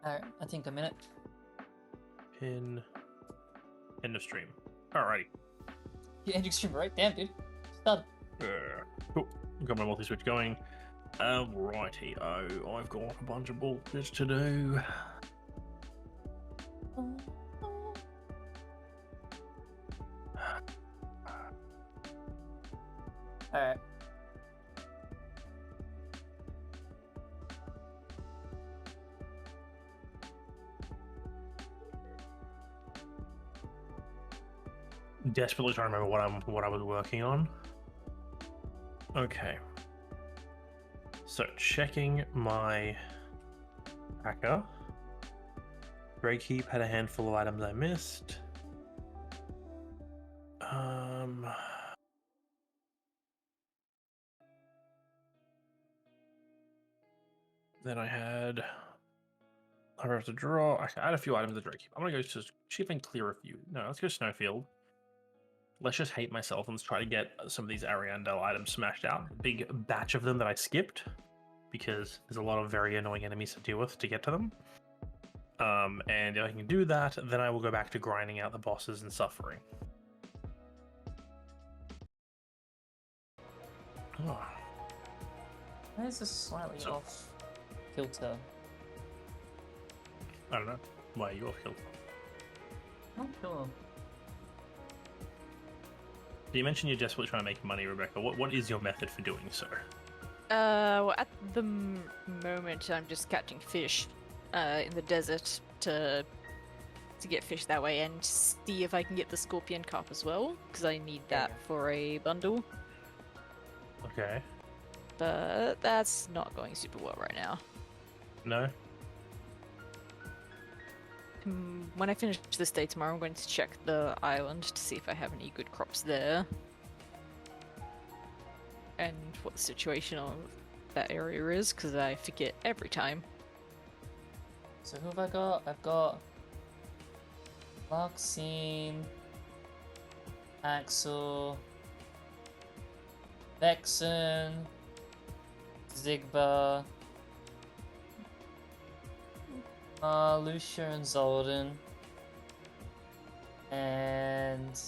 Alright, I think I'm in it. Pin. End of stream. Alrighty. You end your stream, right? Damn, dude. It's done. Cool. Got my multi-switch going. Righty. Oh, I've got a bunch of bullshit to do. Alright. Desperately trying to remember what I was working on. Okay. So checking my tracker. Grey Keep had a handful of items I missed. Then I had to draw. I had a few items at Grey Keep. I'm gonna go to see if I can clear a few. No, let's go Snowfield. Let's just hate myself and let's try to get some of these Ariandel items smashed out. A big batch of them that I skipped because there's a lot of very annoying enemies to deal with to get to them. And if I can do that, then I will go back to grinding out the bosses and suffering. Oh. Why is this slightly off kilter? I don't know. Why are you off kilter? Not sure. You mentioned you're desperately trying to make money, Rebecca. What is your method for doing so? Well, at the moment, I'm just catching fish in the desert to get fish that way, and see if I can get the scorpion carp as well, because I need that for a bundle. Okay. But that's not going super well right now. No? When I finish this day tomorrow, I'm going to check the island to see if I have any good crops there. And what the situation of that area is, because I forget every time. So who have I got? I've got Larxene, Axel, Vexen, Zigba, Lucia and Zolden, and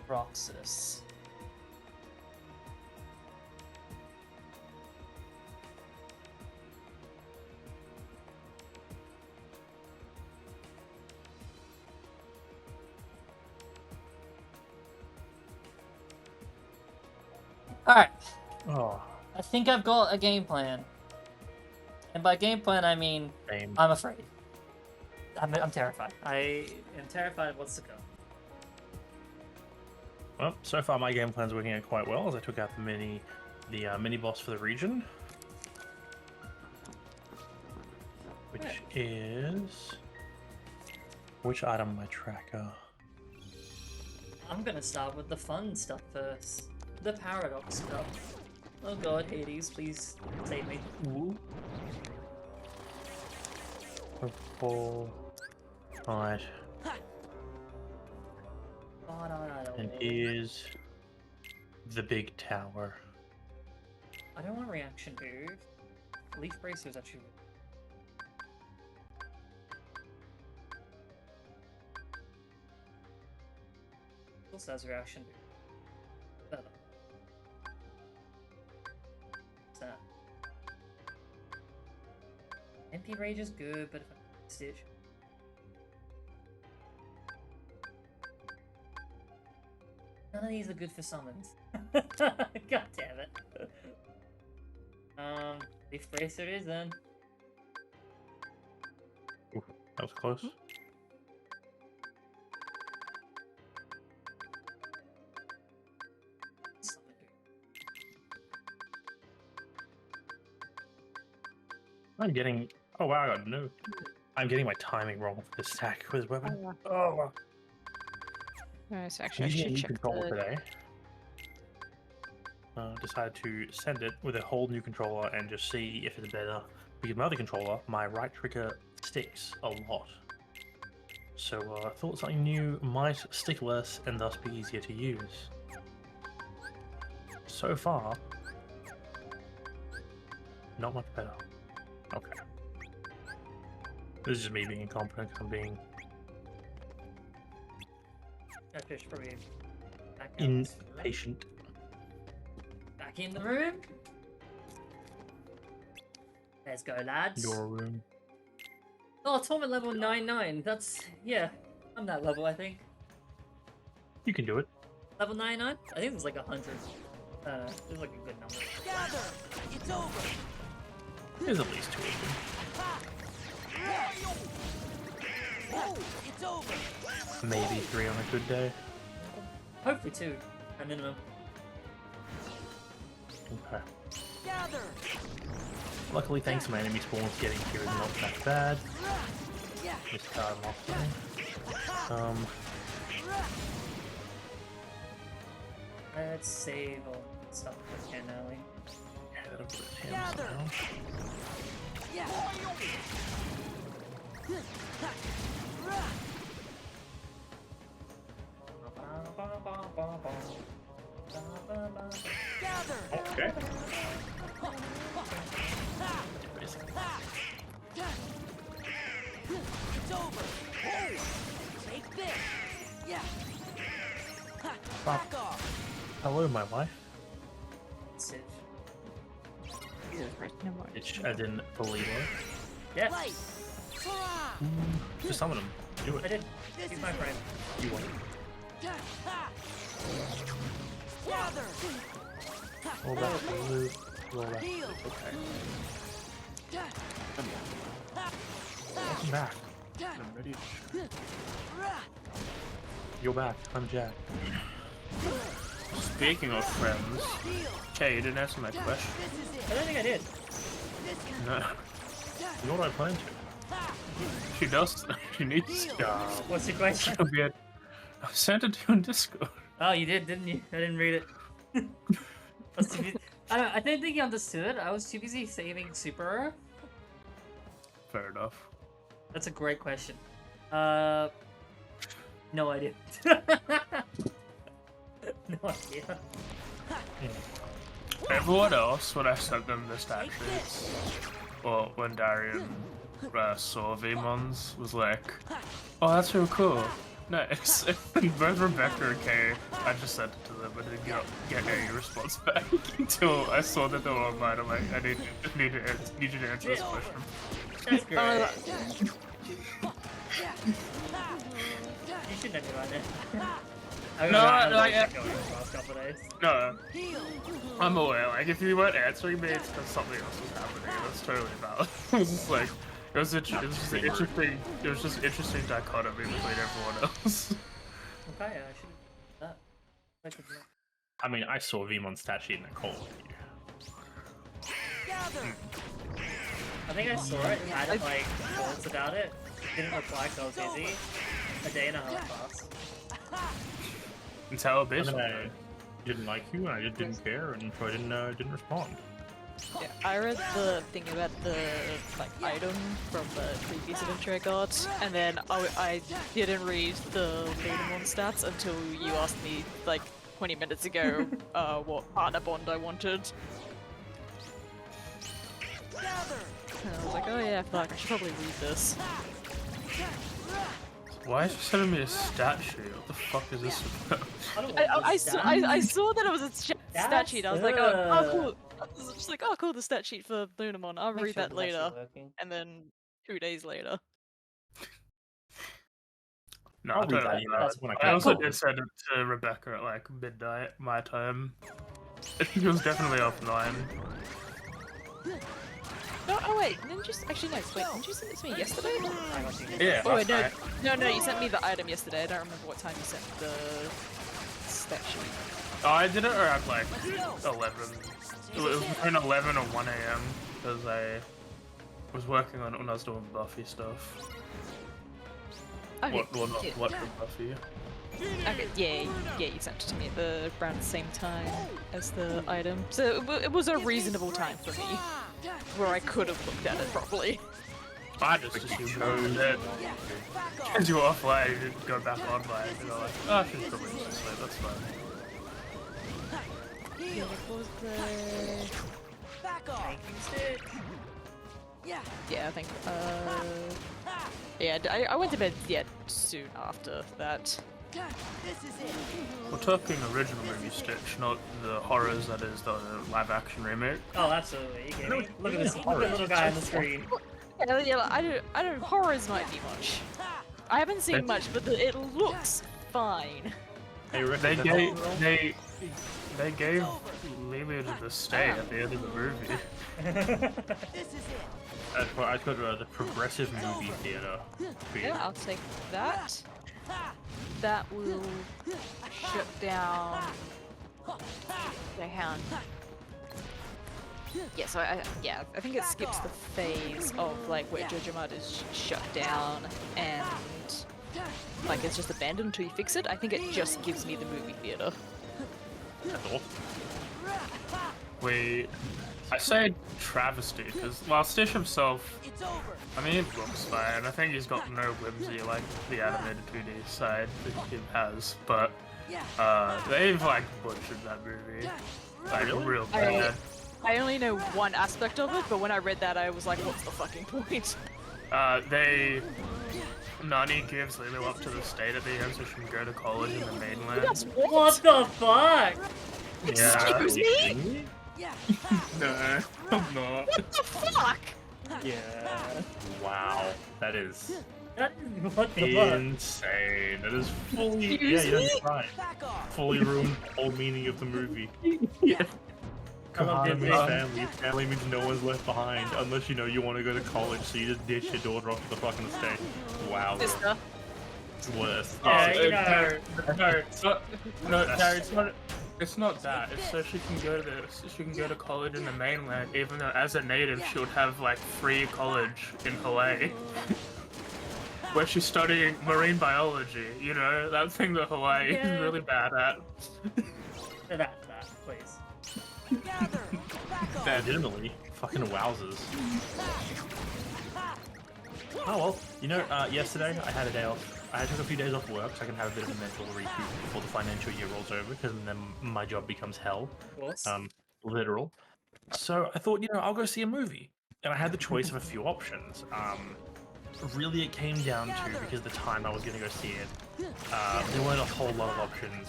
Roxas. Alright. Oh. I think I've got a game plan. And by game plan, I mean, Same. I'm afraid. I'm terrified. I am terrified of what's to come. Well, so far my game plan's working out quite well as I took out the mini boss for the region. Which is... Which item on my tracker? I'm gonna start with the fun stuff first. The paradox stuff. Oh god, Hades, please save me. Ooh. Purple. Right. And here's the big tower. I don't want reaction move. Leaf Bracer is actually... Also has reaction move. Better. What's that? MP Rage is good, but if I Stitch. None of these are good for summons. God damn it. Leaf Bracer it is then. Ooh, that was close. I'm getting... Oh wow, I got no... I'm getting my timing wrong for this stack with this weapon. Oh wow. Nice, actually, I Using a should new check controller today. Decided to send it with a whole new controller and just see if it's better. Because my other controller, my right trigger sticks a lot. So I thought something new might stick less and thus be easier to use. So far, not much better. Okay. This is just me being incompetent. 'Cause I'm being That fish probably back out. impatient. Back in the room. Let's go, lads. Your room. Oh, tournament level 99. That's, yeah, I'm that level, I think. You can do it. Level 99? I think it was like 100. It was like a good number. Gather! It's over! There's at least 2 of them. It's over! Maybe 3 on a good day. Hopefully 2, at minimum. Okay. Gather! Luckily, thanks to my enemy spawns, getting here is not that bad. Just cut him off there. Let's save all the stuff we can early. Yeah, that'll put him Gather. somehow. Gather! Okay. It's over! Take this! Yeah! Back off! Hello, my wife. Civ. No more. It's as in Polito. Yeah, Light! Hurrah! Just summon him. Do I it. did. He's my friend. You want it. Gather! Roll back. Roll back. Heal! Okay. Welcome back. I'm ready. You're back. I'm Jack. Speaking of friends, okay, you didn't answer my question. I don't think I did. No. Nor do I plan to. She does. She needs to. What's your question? It'll be I sent it to you on Discord. Oh, you did, didn't you? I didn't read it. I was too busy. I didn't think you understood. I was too busy saving Super. Fair enough. That's a great question. No idea. No idea. Everyone else, when I sent them the stat sheets, or when Darian saw VMons, was like, oh, that's so cool. Nice. And both Rebecca and Kay, I just sent it to them, but didn't get any response back until I saw that they were online. I'm like, I need you to answer this question. That's great. You should know about it. No, I'm aware. Like, if you weren't answering me, it's because something else was happening. That's totally valid. It was just like, it was just an interesting. It was just interesting dichotomy between everyone else. Okay, I should do that. I mean, I saw Vmon's stat sheet in the call with you. I think I saw it and had like thoughts about it. Didn't reply because I was busy. A day and a half passed. It's how it is. I didn't like you, and I just didn't care, and so I didn't respond. Yeah, I read the thing about the item from the previous adventure I got, and then I didn't read the Lunamon stats until you asked me like 20 minutes ago what partner bond I wanted. And I was like, oh yeah, fuck, I should probably read this. Why is she sending me a stat sheet? What the fuck is this about? I saw that it was a stat sheet. I was like, oh cool. I was just like, oh cool, the stat sheet for Lunamon. I'll read that later. And then 2 days later. No, I don't know. I also did send it to Rebecca at like midnight, my time. I think it was definitely offline. No, oh wait, didn't you actually no, wait, didn't you send it to me yesterday? Yeah. Oh wait, no, you sent me the item yesterday. I don't remember what time you sent the stat sheet. Oh, I did it around like 11. It was between 11 and 1 AM because I was working on it when I was doing Buffy stuff. Okay, What for Buffy? Okay, yeah, you sent it to me at around the same time as the item. So it was a reasonable time for me, where I could have looked at it properly. I just assumed that because you were offline, you didn't go back online, and I'm like, oh, I should probably just say that's fine. Yeah, what was the... Back off. Making stick. Yeah, I think, Yeah, I went to bed soon after that. This is it. We're talking original movie Stitch, not the horrors that is the live action remake. Oh, absolutely. You get No, me? Look at this. Look horror. at the little guy on the screen. Yeah, I don't. Horrors might be much. I haven't seen much, but it looks fine. Hey, Rick, They is that gave all? they gave Lily the stay at the end of the movie. This is it. I've got the progressive movie theater. for you. Yeah, I'll take that. That will shut down the hound. Yeah, so I think it skips the phase of like where Jojo Mart is shut down and like it's just abandoned until you fix it. I think it just gives me the movie theater. That's awesome. Wait, I say travesty because while Stitch himself, It's over. I mean, he looks fine. I think he's got no whimsy like the animated 2D side that he has, but they've like butchered that movie like real bad. I only know one aspect of it, but when I read that, I was like, "What's the fucking point?" Nani gives Lily up to the state at the end so she can go to college in the mainland. What the fuck? Yeah. Excuse me? Yeah. No, I'm not. What the fuck? Yeah. Wow, that is That is, what the fuck? insane. That is fully Excuse yeah, me? you're right. Back off. Fully ruined the whole meaning of the movie. I love Kahana Disney. means family. Family means no one's left behind unless you know you want to go to college, so you just ditch your daughter off to the fucking estate. Wow, Sister. it's worse. Yeah, Oh, you know. Terry, it's not that. It's so she can go to college in the mainland, even though as a native she would have like free college in Hawaii, where she's studying marine biology. You know, that thing that Hawaii Yeah. is really bad at. That, please. Gather. Back off. legitimately, fucking wowzers. Oh well, you know, yesterday I had a day off. I took a few days off work so I can have a bit of a mental recoup before the financial year rolls over, because then my job becomes hell. Of course. Literal. So I thought, you know, I'll go see a movie, and I had the choice of a few options. Really, it came down to, because the time I was going to go see it, there weren't a whole lot of options.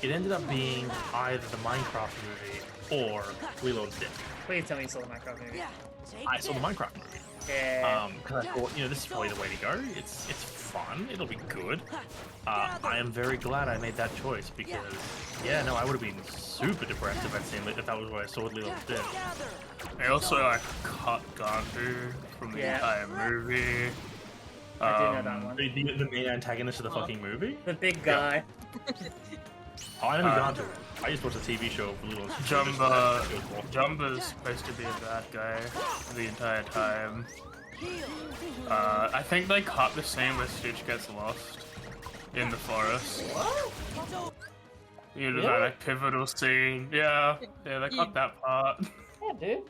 It ended up being either the Minecraft movie or Lilo and Stitch. Please tell me you saw the Minecraft movie. Yeah. Take I saw the this. Minecraft movie. Yeah. Because I thought, you know, this is probably the way to go. It's fun. It'll be good. I am very glad I made that choice because, yeah, no, I would have been super depressed if I'd seen it, if that was what I saw with Lilo and Stitch. Gather. They also like cut Gandhi from the Yeah. entire movie. I do know that one. The main antagonist of the fucking movie. The big guy. Oh, I never got to it. I just watched a TV show of Lilo and Stitch. Jumba's supposed to be a bad guy the entire time. I think they cut the scene where Stitch gets lost in the forest. It's over. You know, Really? that pivotal scene. Yeah, they cut that part. Yeah, dude.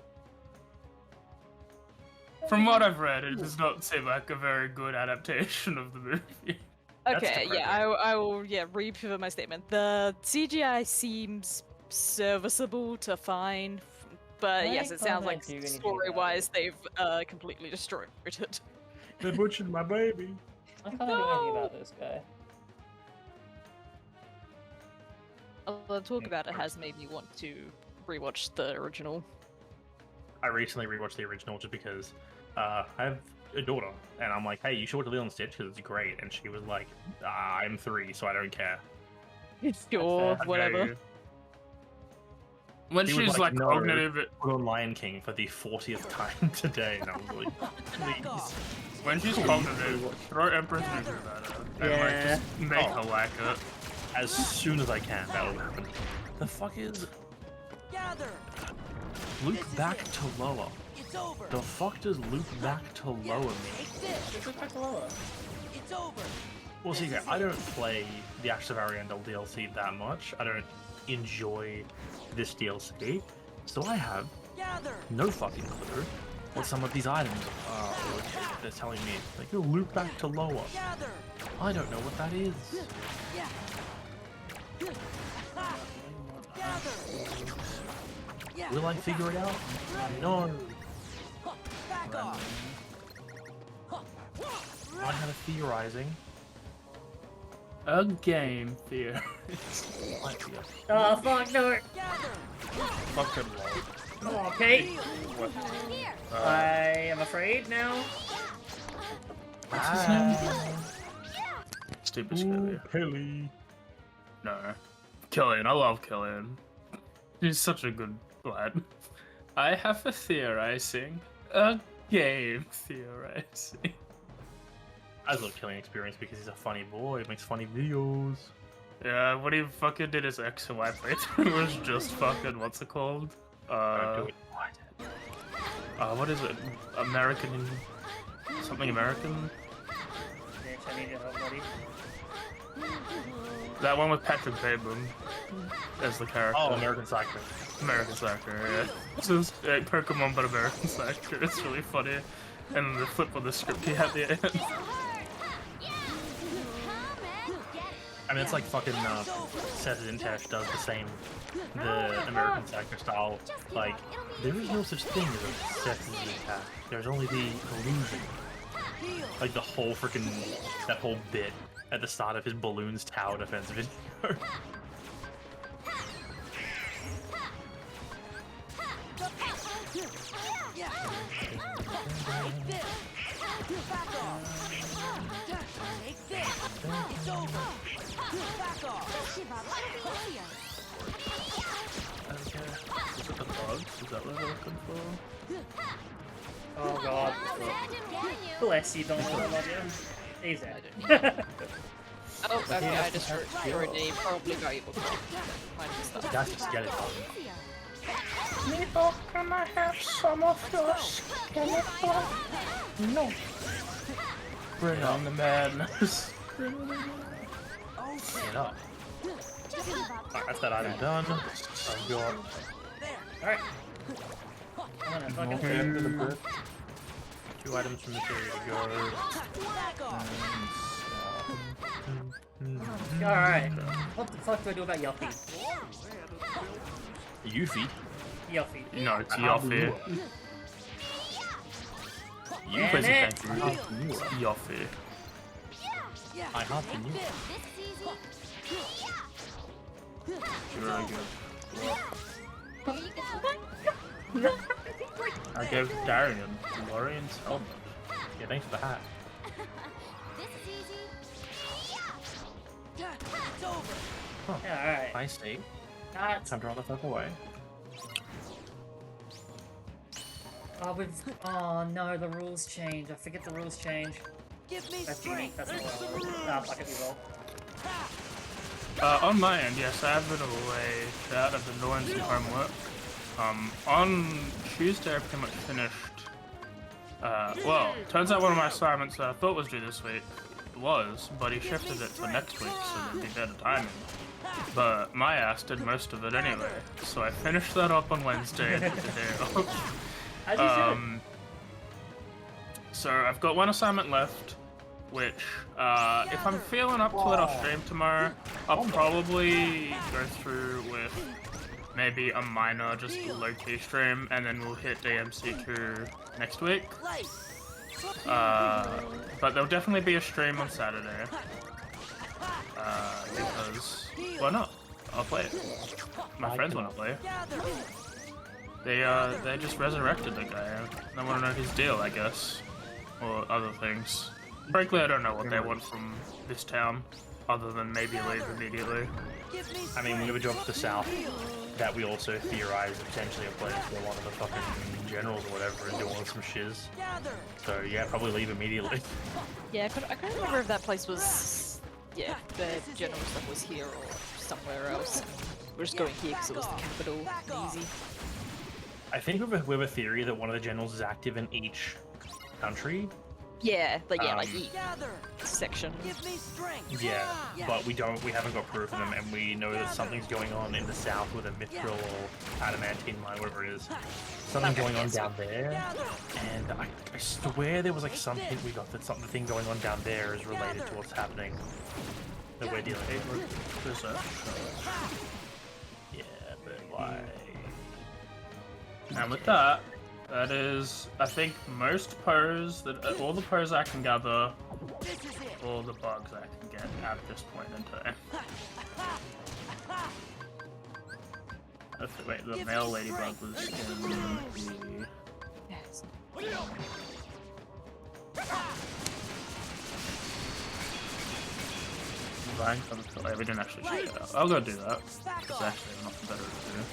From what I've read, it does not seem like a very good adaptation of the movie. That's Okay, depressing. I will re-pivot my statement. The CGI seems serviceable to fine, but Why yes, it sounds like can't I do anything story-wise they've completely destroyed it. They butchered my baby. I can't do anything about this guy. The talk about it has made me want to rewatch the original. I recently rewatched the original just because I have a daughter, and I'm like, hey, you should watch Lilo and Stitch because it's great. And she was like, I'm 3, so I don't care. Sure, fair. whatever. When He was she's like, like "No." cognitive, Put on Lion King for the 40th time today, and I was like, Back please. off. when she's cognitive, throw Empress New Groove at her and like Yeah. just make her like it. As soon as I can, that'll happen. The fuck is Gather. Luke back to lower? It's over. The fuck does Luke back to lower mean? Take this. This is back to Lola. It's over. Well, see, okay, I don't play the Ashes of Ariandel DLC that much. I don't enjoy this DLC, so I have Gather. no fucking clue what some of these items are. Or they're telling me, like, you'll loop back to lower. Gather. I don't know what that is. Yeah. Gather. Yeah. Will I figure it out? No. Back off. kind of theorizing. A game theory. Might be a Oh, fuck, no. fucking lol. Okay. What? I am afraid now. What's his name? Stupid Skelly. Kelly. No. Killian, I love Killian. He's such a good lad. I have a theorizing. A game theorizing. I love killing experience because he's a funny boy. He makes funny videos. Yeah, what he fucking did his X and Y playthrough was just fucking, what's it called? Don't do it. What is it? American... Something American? Bitch, I need your help, buddy. That one with Patrick Bateman as the character. Oh, American Psycho. American Slacker, yeah. So it's like Pokemon but American Slacker. It's really funny. And then the flip of the script he had at the end. I mean, it's like fucking Seth Zintesh does the same, the American Psycho style. Like, there is no such thing as a Seth Zintesh. There's only the illusion. Like the whole freaking, that whole bit at the start of his Balloons Tower Defense video. It's over. Back off. Is it the bugs? Is that what they're looking for? Oh god. Bless you, don't I love you. He's dead. Oh, okay, I just already probably got able to find this stuff. That's just get it. Meatball, can I have some of your skeleton? No. Bring on the madness. Get up. Alright, that's that item done. I've got Alright. I'm gonna fucking okay, into the brick. 2 items from this area to go. Alright. What the fuck do I do about Yuffie? Yuffie. Yuffie. No, it's Yuffie. You Damn play some it. fancy. Yuffie. I hopped in you. Very good. I gave Darian Lorian's helmet. Yeah, thanks for the hat. It's over. Yeah, alright. Nice state. That's... Time to run the fuck away. Oh, oh no, the rules change. I forget the rules change. Give me That's unique, strength. that's what I want. Ah, fuck it, we roll. On my end, yes, I have been away out of the doing some homework. On Tuesday I pretty much finished, well, turns out one of my assignments that I thought was due this week was, but he shifted it to next week so there'd be better timing. But my ass did most of it anyway, so I finished that up on Wednesday and took the day off. As you should. So I've got one assignment left, which, if I'm feeling up to it, I'll stream tomorrow. I'll probably go through with maybe a minor, just low-key stream, and then we'll hit DMC2 next week. But there'll definitely be a stream on Saturday. Because, why not? I'll play it. My friends want to play it. They just resurrected the guy. I want to know his deal, I guess. Or other things. Frankly, I don't know what they want from this town, other than maybe leave immediately. I mean, we have a job to the south that we also theorize is potentially a place where one of the fucking generals or whatever is doing some shiz. So yeah, probably leave immediately. Yeah, I couldn't remember if that place was, yeah, the general stuff was here or somewhere else. We're just going here because it was the capital and easy. I think we have a theory that one of the generals is active in each country. Yeah, like each Gather. section. Give me strength. Yeah, but we haven't got proof of them, and we know that something's going on in the south with a mithril or adamantine mine, whatever it is. Something going on down there, and I swear there was like some hint we got that the thing going on down there is related to what's happening that we're dealing with. Yeah, but why? And with that, that is, I think, most pros, all the pros I can gather This is it. all the bugs I can get at this point in time. Wait, the male ladybug was in the... Yes. Vine comes to... Oh, we didn't actually shoot it out. I'll go do that. It's actually nothing better to do.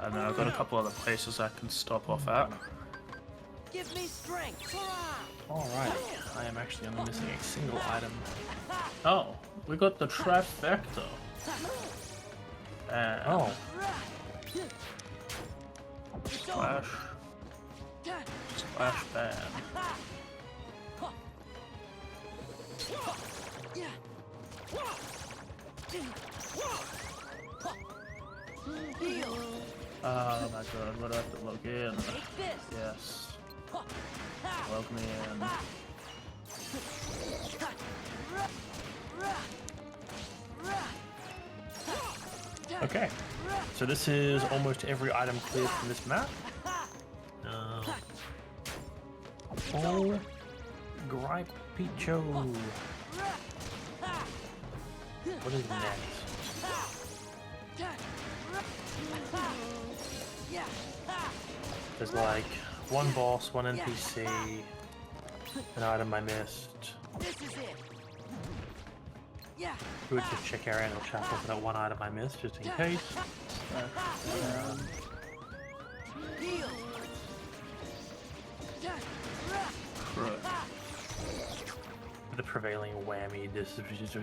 And then I've got a couple other places I can stop off at. Give me strength. Alright, I am actually only missing a single item. Oh, we got the trifecta. And Oh, splash. Splash bam. Oh my god, what do I have to log in? Yes. Log me in. okay. So this is almost every item cleared from this map. Oh, Gripe Picho. What is next? There's like one boss, one NPC, an item I missed. This is it. Yeah. We would just check our annual chapter for that one item I missed, just in case. Heal. The prevailing whammy. This is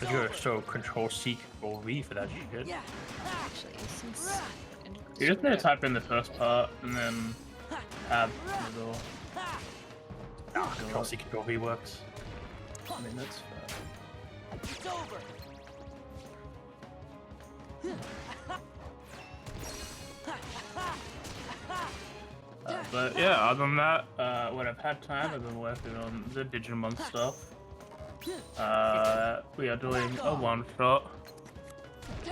let's go. So Control C, Control V for that shit. Yeah. Actually, since You just need to type in the first part and then tab in the middle. Control C, Control V works. I mean, that's fair. It's over. But yeah, other than that, when I've had time, I've been working on the Digimon stuff. We are doing a one-shot.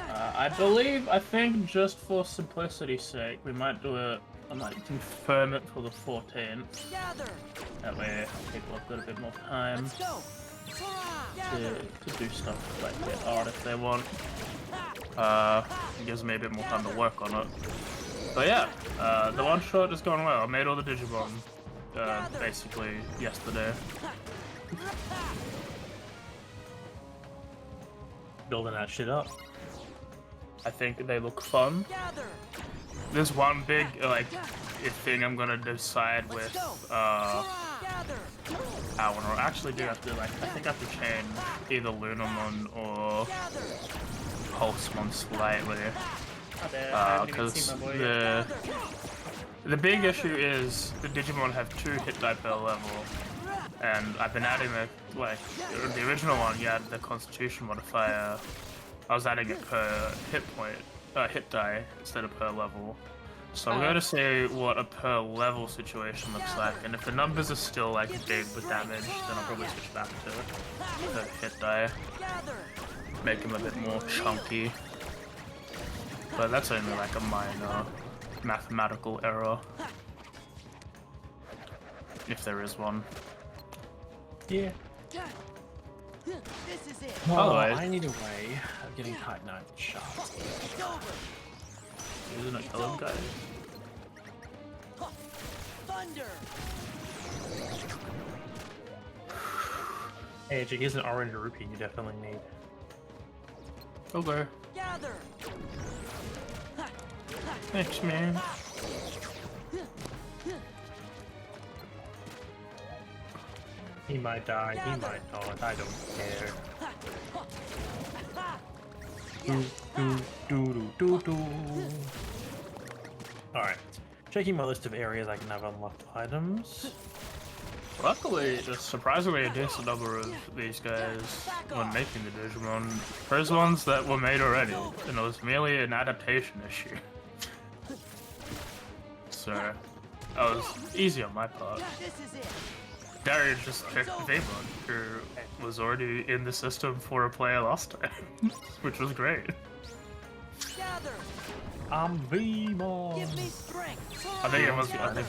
I think just for simplicity's sake, we might do it, I might confirm it for the 14th. Gather. That way people have got a bit more time Let's go. to do stuff like their art if they want. It gives me a bit more time to work on it. But yeah, the one shot is going well. I made all the Digimon basically yesterday. Building that shit up. I think they look fun. Gather. There's one big thing I'm gonna decide with Gather. I wanna actually do have to I think I have to change either Lunamon or Gather. Pulsemon slightly. I haven't even Because seen my boy yet. the big issue is the Digimon have 2 hit die per level, and I've been adding the original one. You had the Constitution modifier. I was adding it per hit die instead of per level. So I'm going to see what a per level situation looks like, and if the numbers are still big with damage, then I'll probably switch back to the hit die, Gather. make him a bit more chunky. But that's only a minor mathematical error, if there is one. Yeah. This is it. Oh, Otherwise- I need a way of getting Type 9 shot. It's over. Isn't it kill him, guys? Thunder. Hey, Jake, here's an orange rupee you definitely need. Okay. Gather. Thanks, man. He might die, he might not, I don't care. Alright, checking my list of areas I can have unlocked items. Luckily, there's surprisingly a decent number of these guys when making the Digimon. There's ones that were made already, and it was merely an adaptation issue. So, that was easy on my part. This is it. Darius just picked Vaymon, who was already in the system for a player last time, which was great. Gather. Vimo. Give me strength. I think it must be. I think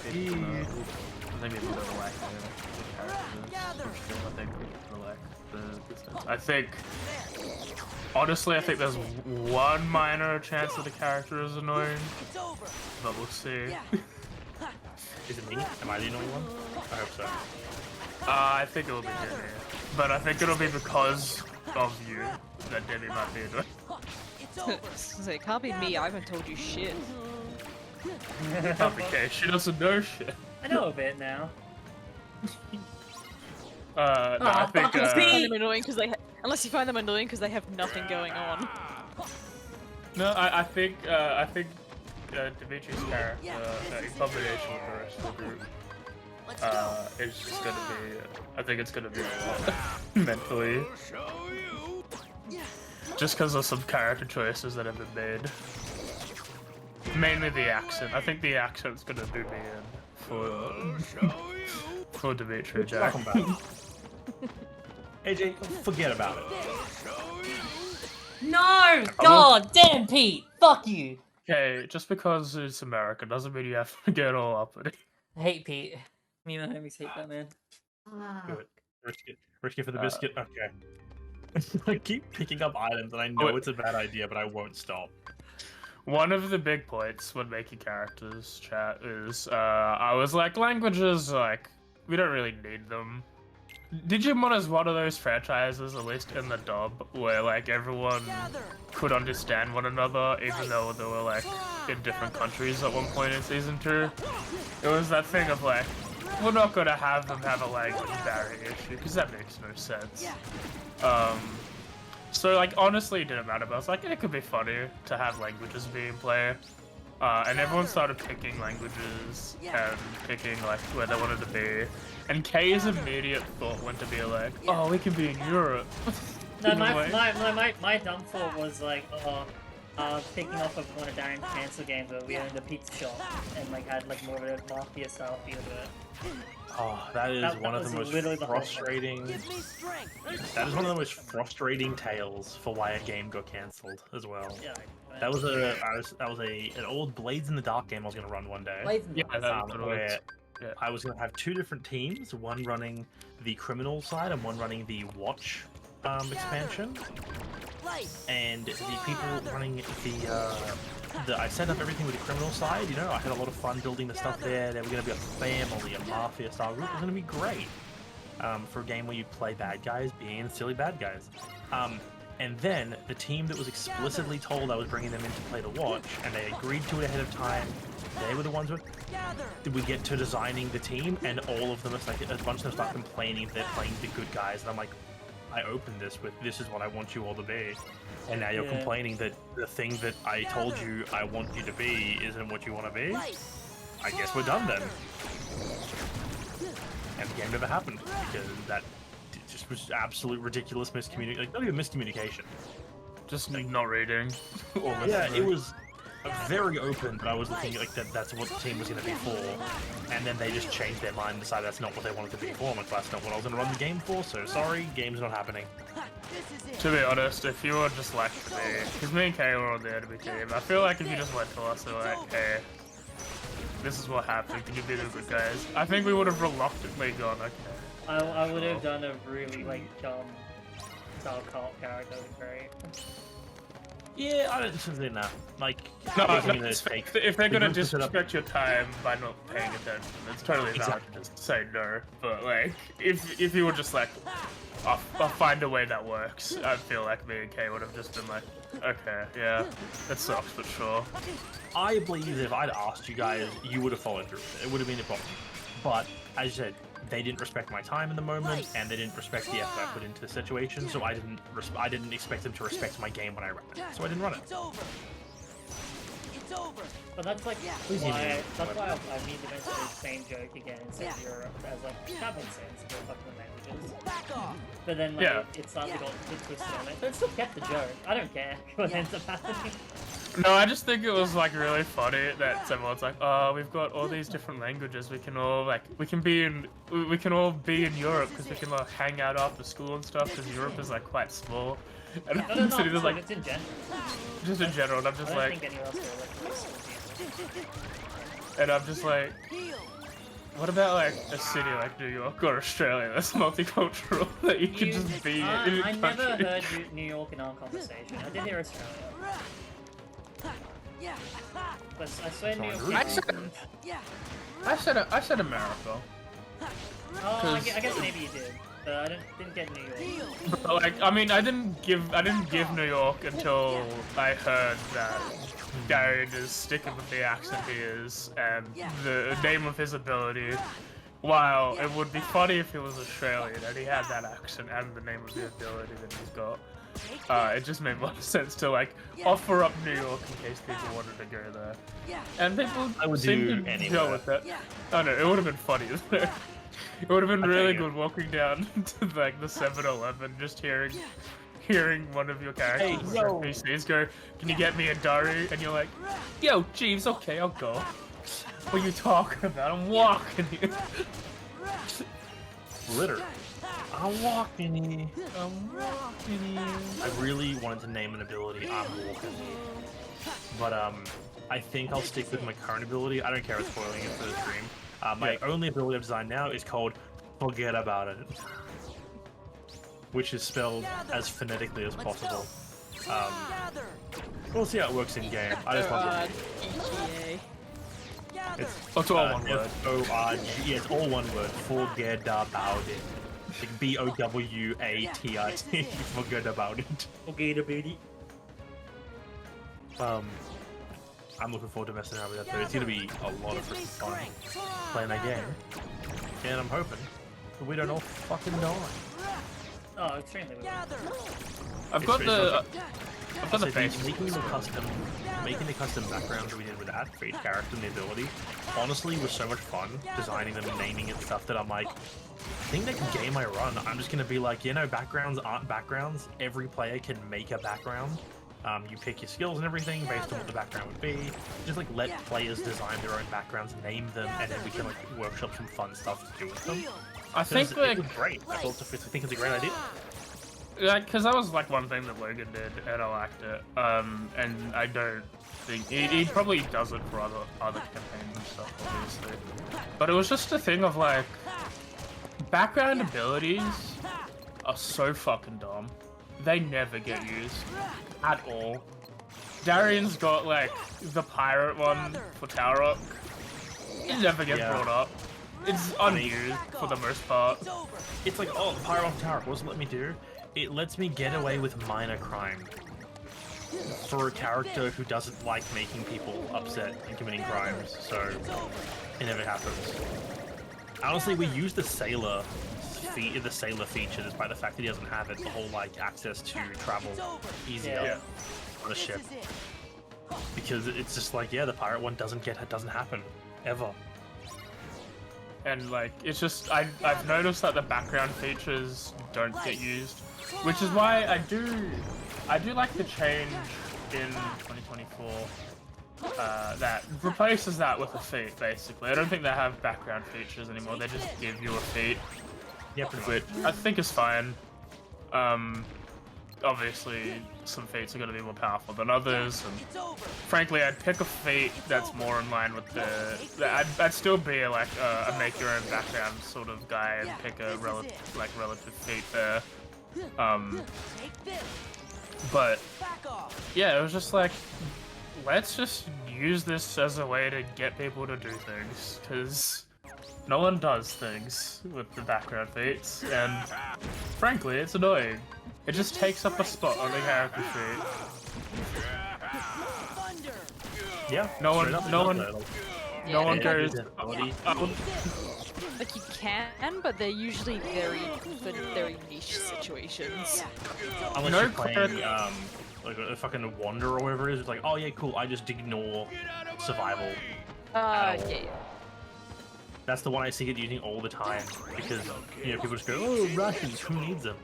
Maybe it's gonna relax Gather. I think. Honestly, I think there's one minor chance that the character is annoying, It's over. but we'll see. Yeah. Is it me? Am I the annoying one? I hope so. I think it'll be Debbie, but I think it'll be because of you that Debbie might be annoying. It's over. So it can't be me. I haven't told you shit. Not the case. She doesn't know shit. I know a bit now. No, I think. Unless you find them annoying because unless you find them annoying because they have nothing going on. No, I think Dimitri's character, in combination with the rest of the group, Let's go. is just gonna be. I think it's gonna be a lot mentally. Just because of some character choices that have been made. Mainly the accent. I think the accent's gonna do me in for Dimitri Jack. Talking about AJ, forget about it. No! God damn, Pete! Fuck you! Okay, just because it's America doesn't mean you have to get all up in it. I hate Pete. Me and my homies hate that man. Do it. Risk it for the biscuit. Okay. I keep picking up items, and I know it's a bad idea, but I won't stop. One of the big points when making characters, chat, is I was like, languages, like, we don't really need them. Digimon is one of those franchises, at least in the dub, where like everyone could understand one another, even though they were like in different countries at one point in season 2. It was that thing of like, we're not gonna have them have a language barrier issue, because that makes no sense. So like honestly it didn't matter, but I was like, it could be funny to have languages being played. And everyone started picking languages and picking like where they wanted to be. And Kay's immediate thought went to be like, oh, we can be in Europe. No, In a way. my dumb thought was like, picking off of one of Darren's cancel games where we owned a pizza shop and like had like more of a mafia style feel to it. Oh, that is That one of was the most literally the whole thing. frustrating. Give me strength. That is one of the most frustrating tales for why a game got cancelled as well. Yeah. That was an old Blades in the Dark game I was gonna run one day. Yeah, that was Where yeah. I was gonna have two different teams, one running the criminal side and one running the watch expansion. Light. And the people running I set up everything with the criminal side, you know, I had a lot of fun building the stuff there. They were going to be a family, a mafia style group. It was going to be great for a game where you play bad guys being silly bad guys. And then the team that was explicitly told I was bringing them in to play the watch, and they agreed to it ahead of time, they were the ones with. Did we get to designing the team, and all of them, it's like a bunch of them start complaining they're playing the good guys, and I'm like, I opened this with, this is what I want you all to be. And now you're complaining that the thing that I told you I want you to be isn't what you want to be? I guess we're done then. And the game never happened, because that just was absolute ridiculous miscommunication. Like, not even miscommunication. Just not reading. Or Yeah, listening. it was very open, but I was looking like that's what the team was going to be for. And then they just changed their mind and decided that's not what they wanted to be for. I'm like, that's not what I was going to run the game for, so sorry, game's not happening. This is it. To be honest, if you were just like to me, because me and Kay were on the enemy team, I feel like if you just went to us and like, hey, this is what happened, can you be the good guys? I think we would have reluctantly gone, okay. I would have done a really like dumb style cult character. That was great. Yeah, I don't think that. Like, No, taking no, the take- if they're the gonna group to set up- disrespect your time by not paying attention, it's totally valid to just say no. But like, if you were just like, I'll find a way that works, I feel like me and Kay would have just been like, okay, yeah, that sucks, but sure. I believe that if I'd asked you guys, you would have followed through. It would have been a problem. But, as you said, they didn't respect my time in the moment, and they didn't respect the effort I put into the situation, so I didn't expect them to respect my game when I ran it. So I didn't run it. It's over. It's over. But that's like Please why email me. that's why I need to mention the same joke again and say Yeah. Europe as like that makes sense if you're fucking with languages. Back off. But then like Yeah. it slightly got twisted on it. But it still kept the joke. I don't care what ends up happening. No, I just think it was like really funny that someone's like, oh, we've got all these different languages. We can all like, we can all be in Europe because we can like hang out after school and stuff because Europe is like quite small. And No, I'm no, sitting there no, like, it's in general. just in general, and I'm I just don't like, think anyone else will let me Scorpion. and I'm just like, Heal. what about like a city like New York or Australia that's multicultural that you can just be in a I never country? heard New York in our conversation. I did hear Australia. Yeah. But I swear New York. I is- said- Yeah. I said America. Oh, I guess maybe you did. But I didn't get New York. Heal. But like, I mean, I didn't give New York until I heard that Darian is sticking with the accent he is and the name of his ability. While it would be funny if he was Australian and he had that accent and the name of the ability that he's got. It just made a lot of sense to like offer up New York in case people wanted to go there. Yeah. And people I would seem do to anywhere. go with that. Yeah. Oh no, it would have been funny. It would have been Okay, really yeah. good walking down to like the 7-Eleven, just hearing one of your characters Hey, or yo. NPCs go, "Can you get me a Dari?" And you're like, "Yo, Jeeves, okay, I'll go." What are you talking about? I'm walking here. Literally. I'm walking here. I'm walking here. I really wanted to name an ability I'm walking here. But I think I'll stick with my current ability. I don't care if it's spoiling it for the stream. My only ability I've designed now is called Forget About It. Which is spelled as phonetically as possible. Gather. We'll see how it works in game. I just want to... EGA. Gather. It's all one word. F-O-R-G. Yeah, it's all one word. Forget about it. Like B-O-W-A-T-I-T. Forget about it. Okay, the baby. I'm looking forward to messing around with that though. It's gonna be a lot of freaking fun playing that game. And I'm hoping that we don't all fucking die. Oh, extremely. Gather. I've got the Also, base. making the custom backgrounds that we did with that for each character and the ability, honestly was so much fun designing them and naming it stuff that I'm like, I think next game I run, I'm just gonna be like, you know, backgrounds aren't backgrounds. Every player can make a background. You pick your skills and everything based on what the background would be. Just like let players design their own backgrounds, name them, and then we can like workshop some fun stuff to do with them. I think like it's great. I think it's a great idea. because that was like one thing that Logan did, and I liked it. And I don't think he probably does it for other campaigns and stuff, obviously. But it was just a thing of like background abilities are so fucking dumb. They never get used at all. Darian's got like the pirate one for Tower Rock. It never gets Yeah. brought up. It's unused for the most part. It's over. It's like, oh, the Pyro off Tower, what does it let me do? It lets me get away with minor crime. For a character who doesn't like making people upset and committing crimes, so it never happens. Honestly, we use the sailor feature despite the fact that he doesn't have it, the whole like access to travel easier Yeah. on a This ship. is it. Because it's just like, yeah, the pirate one doesn't happen. Ever. And like it's just I've noticed that the background features don't get used, which is why I do like the change in 2024 that replaces that with a feat. Basically, I don't think they have background features anymore. They just give you a feat, Yeah, pretty which much. I think is fine. Obviously, some feats are going to be more powerful than others, and It's over. frankly, I'd pick a feat that's more in line with I'd still be like a make your own background sort of guy and pick a relative feat there. Take this. But Back off. yeah, it was just like, let's just use this as a way to get people to do things, because no one does things with the background feats, and frankly, it's annoying. It just takes up a spot on the character sheet. Thunder. Yeah. No one- straight up, no it's one- not like- No one Yeah, goes. ability. Like you can, but they're usually for very niche situations. Unless No you're playing, clear- like a fucking Wander or whatever it is, it's like, oh yeah, cool, I just ignore survival. Yeah. That's the one I see it using all the time, because, you know, people just go, oh, rations, who needs them?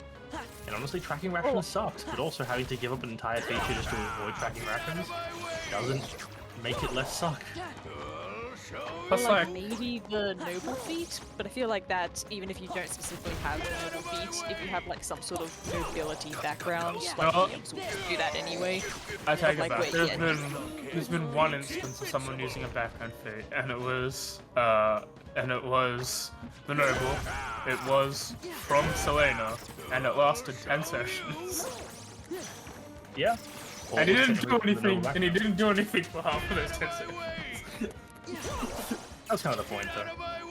And honestly, tracking rations sucks, but also having to give up an entire feature just to avoid tracking rations doesn't make it less suck. Plus, Or, like, like, maybe the noble feat, but I feel like that even if you don't specifically have the noble feat, if you have like some sort of nobility background, like Oh. DMs will do that anyway. I take it like, back. wait, There's yeah. been one instance of someone using a background feat, and it was the noble. It was from Selena, and it lasted 10 sessions. Yeah. And he didn't do Technically, the anything. noble And he didn't do anything for half of those 10 sessions. That's kind of the point, though.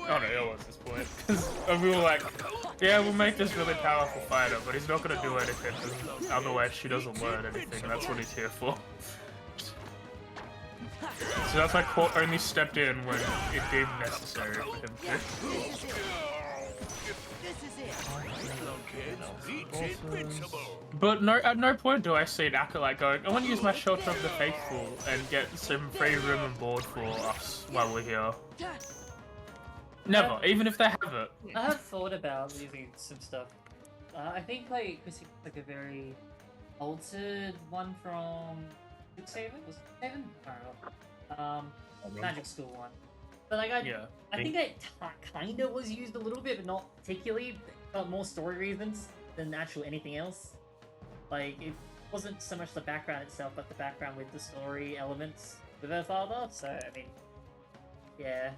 Oh no, it was this point. Because we were like, yeah, we'll make this really powerful fighter, but he's not gonna do anything, because otherwise she doesn't learn anything, and that's what he's here for. So that's why Court only stepped in when it deemed necessary for him to. But no, at no point do I see an acolyte going, I want to use my Shelter of the Faithful and get some free room and board for us while we're here. Never, even if they have it. I have thought about using some stuff. I think like this is like a very altered one from Seven? Was it Seven? I don't know. Magic School one. But like I think it kind of was used a little bit, but not particularly. For more story reasons than actual anything else. Like it wasn't so much the background itself, but the background with the story elements with her father. So I mean, yeah,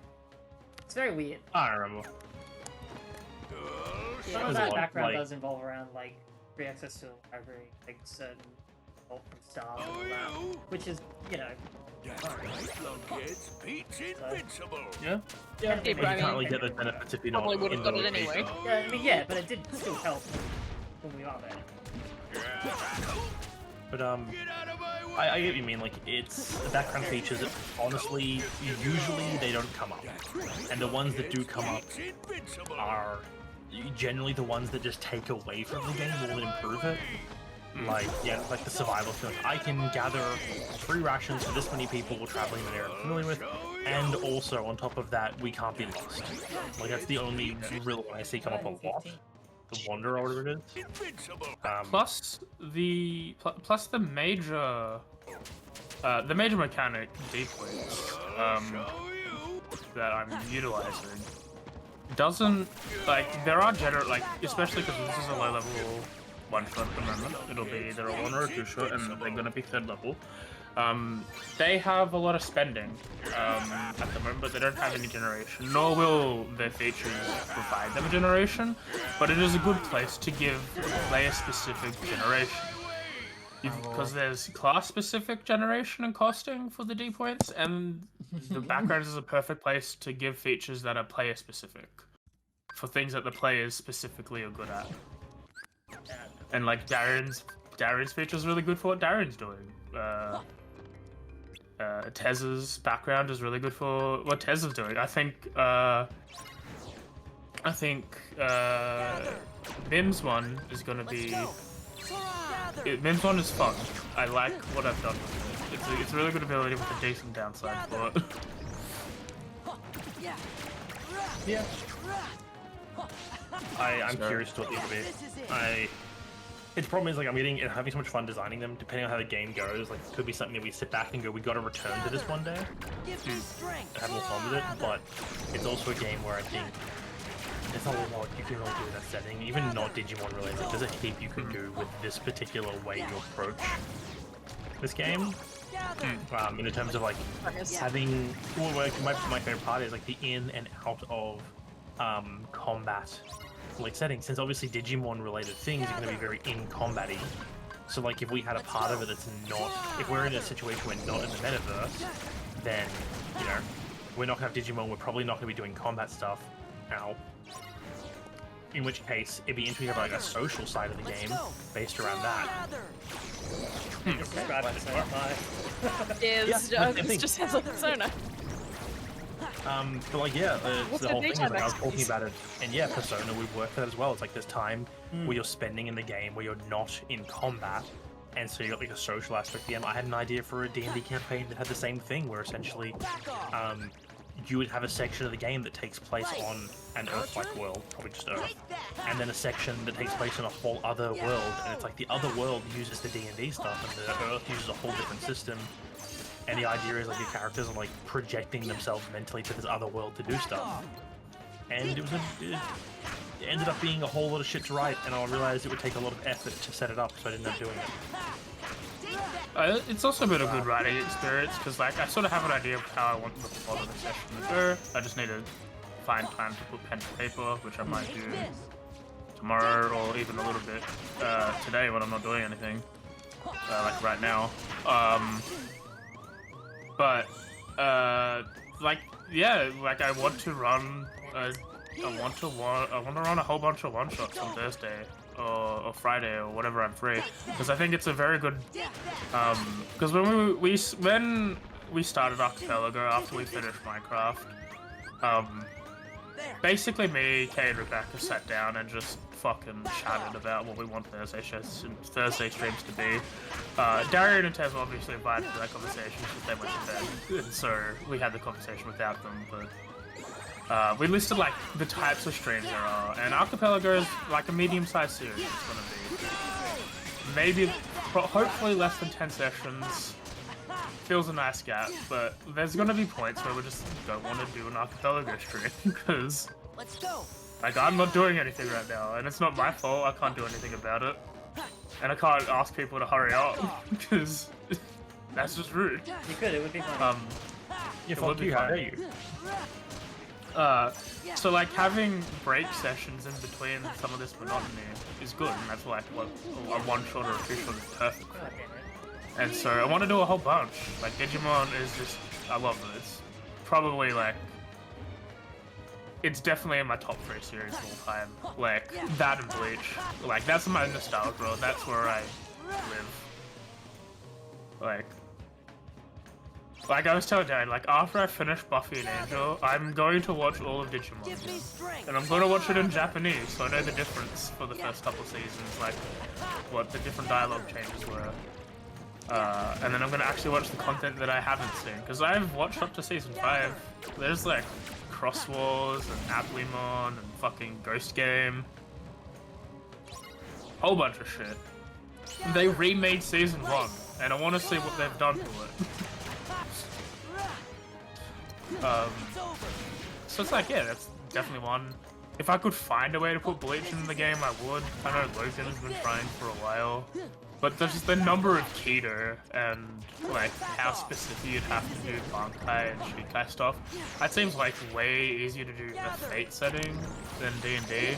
it's very weird. I remember. Some of There's a that lot, background like- does involve around like free access to the library, like certain help from stars and all that, which is, you know, Yeah. Yeah, You but I can't mean, really get the benefits if you're not probably would've in got the it anyway. location. yeah, I mean, yeah, but it did still help when we are there. But I get what you mean. Like it's the background features. Honestly, usually they don't come up, and the ones that do come up are generally the ones that just take away from the game more than improve it. Like like the survival thing. I can gather 3 rations for this many people we're traveling in an area I'm familiar with, and also on top of that, we can't be lost. Like that's the only real one I see come up a lot. The Wanderer or whatever it is. Plus the major mechanic deeply that I'm utilizing doesn't like there are especially because this is a low level one shot at the moment. It'll be either a 1 or a 2 shot, and they're gonna be 3rd level. They have a lot of spending at the moment, but they don't have any generation, nor will their features provide them a generation, but it is a good place to give player-specific generation. Because there's class-specific generation and costing for the D points, and the background is a perfect place to give features that are player-specific, for things that the players specifically are good at. And like Darren's feature is really good for what Darren's doing. Tez's background is really good for what Tez is doing. I think Mim's one is gonna be. Mim's one is fun. I like what I've done with it. It's a really good ability with a decent downside for it. Yeah. I'm curious to what these will be. Its problem is like I'm having so much fun designing them. Depending on how the game goes, like it could be something that we sit back and go, we got to return to this one day and have more fun with it. But it's also a game where I think there's a lot you can really do in that setting. Even not Digimon related, there's a heap you can do with this particular way you approach this game. In terms of like having my favorite part is like the in and out of combat like settings, since obviously Digimon related things are going to be very in combat-y. So like if we had a part of it that's not, if we're in a situation where not in the metaverse, then you know we're not going to have Digimon, we're probably not going to be doing combat stuff now. In which case it'd be interesting to have like a social side of the game based around that. This just has like Persona. But like yeah, What's the whole thing is daytime like I was talking activities? about it, and yeah, Persona would work for that as well. It's like there's time where you're spending in the game where you're not in combat, and so you got like a social aspect of the game. I had an idea for a D&D campaign that had the same thing, where essentially you would have a section of the game that takes place on an Earth-like world, probably just Earth, and then a section that takes place in a whole other world, and it's like the other world uses the D&D stuff, and the Earth uses a whole different system. and the idea is like your characters are like projecting themselves mentally to this other world to do stuff. And it ended up being a whole lot of shit to write, and I realized it would take a lot of effort to set it up, so I didn't end up doing it. It's also been a good writing experience, because like I sort of have an idea of how I want the plot of the session to go. I just need to find time to put pen to paper, which I might do tomorrow or even a little bit today when I'm not doing anything, like right now. Like yeah, like I want to run. I want to run a whole bunch of one shots on Thursday or Friday or whatever I'm free, because I think it's a very good. Because when we started Archipelago after we finished Minecraft, basically me, Kay, and Rebecca sat down and just fucking chatted about what we want Thursday streams to be. Darian and Tez were obviously invited to that conversation because they went to bed, and so we had the conversation without them. But we listed like the types of streams there are, and Archipelago is like a medium-sized series. It's gonna be maybe, hopefully less than 10 sessions. Feels a nice gap, but there's gonna be points where we just don't want to do an Archipelago stream because, like, I'm not doing anything right now, and it's not my fault. I can't do anything about it, and I can't ask people to hurry up because that's just rude. You could, it would be fun. Yeah, fuck you, how dare you? So like having break sessions in between some of this monotony is good, and that's like what a one shot or a two shot is perfect for. God damn it. And so I want to do a whole bunch. Like Digimon is just, I love it. It's probably like, it's definitely in my top 3 series of all time. Like that and Bleach. Like that's my nostalgia world. That's where I live. Like I was telling Dad, like after I finish Buffy and Angel, I'm going to watch all of Digimon again. And I'm going to watch it in Japanese, so I know the difference for the first couple seasons, like what the different dialogue changes were. And then I'm going to actually watch the content that I haven't seen, because I've watched up to season 5. There's like Cross Wars and Applemon and fucking Ghost Game. Whole bunch of shit. They remade season 1, and I want to see what they've done to it. So it's like, yeah, that's definitely one. If I could find a way to put Bleach in the game, I would. I know Logan has been trying for a while. But there's just the number of Keter and like how specific you'd have to do Bankai and Shikai stuff. That seems like way easier to do a Fate setting than D&D.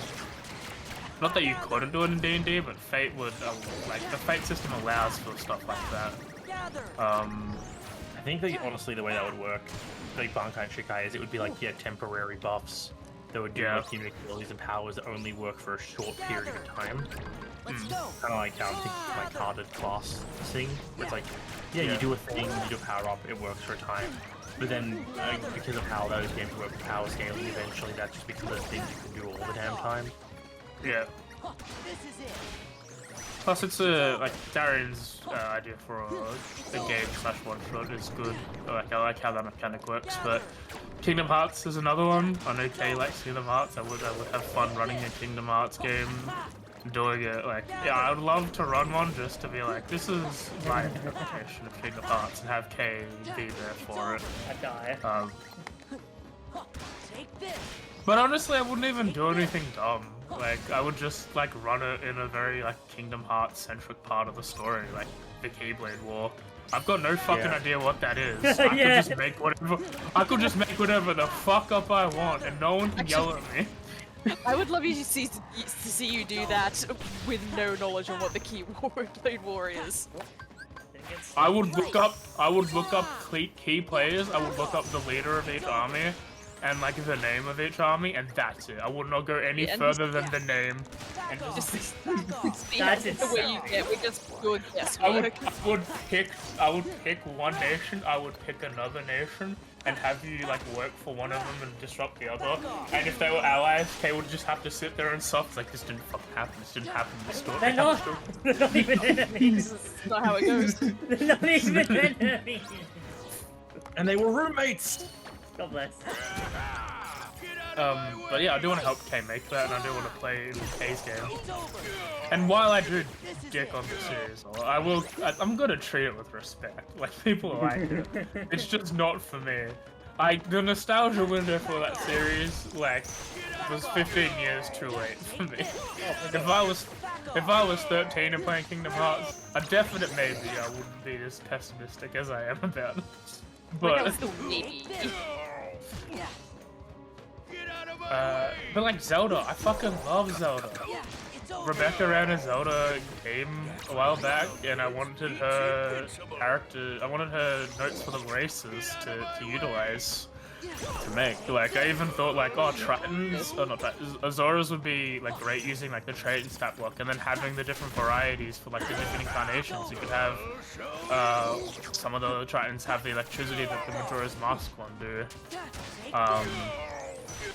Not that you couldn't do it in D&D, but Fate would, like the Fate system allows for stuff like that. I think that honestly the way that would work, like Bankai and Shikai, is it would be like, yeah, temporary buffs that would do like unique abilities and powers that only work for a short period of time. Kind of like how I'm thinking my carded class thing, where it's like, yeah, you do a thing, you do a power up, it works for a time. But then, because of how those games work with power scaling, eventually that just becomes a thing you can do all the damn time. Yeah. Plus, it's like Darian's idea for a game / one shot is good. I like how that mechanic works. But Kingdom Hearts is another one. I know Kay likes Kingdom Hearts. I would have fun running a Kingdom Hearts game, doing it. Like, yeah, I would love to run one just to be like, this is my interpretation of Kingdom Hearts, and have Kay be there for it. I die. But honestly, I wouldn't even do anything dumb. Like, I would just, like, run it in a very, like, Kingdom Hearts-centric part of the story, like the Keyblade War. I've got no fucking idea what that is. I could just make whatever the fuck up I want, and no one can yell at me. I would love you to see you do that with no knowledge on what the Keyblade War is. I would look up key players. I would look up the leader of each army, and like the name of each army, and that's it. I would not go any further than the name. And Just That's the way you get. We just do a guesswork. I would pick one nation. I would pick another nation, and have you like work for one of them and disrupt the other. And if they were allies, Kay would just have to sit there and soft like, this didn't fucking happen. This didn't happen in the story. They're not even enemies. That's not how it goes. They're not even enemies. And they were roommates! God bless. But yeah, I do want to help Kay make that, and I do want to play Kay's game. And while I do dick on the series, I'm gonna treat it with respect. Like, people like it. It's just not for me. The nostalgia window for that series, like, was 15 years too late for me. If I was 13 and playing Kingdom Hearts, a definite maybe I wouldn't be as pessimistic as I am about it. But but like Zelda, I fucking love Zelda. Rebecca ran a Zelda game a while back, and I wanted her notes for the races to utilize to make. Like, I even thought like, oh, Tritons, or not Tritons, Azoras would be like great using like the Triton stat block, and then having the different varieties for like the different incarnations. You could have some of the Tritons have the electricity that the Majora's Mask one do.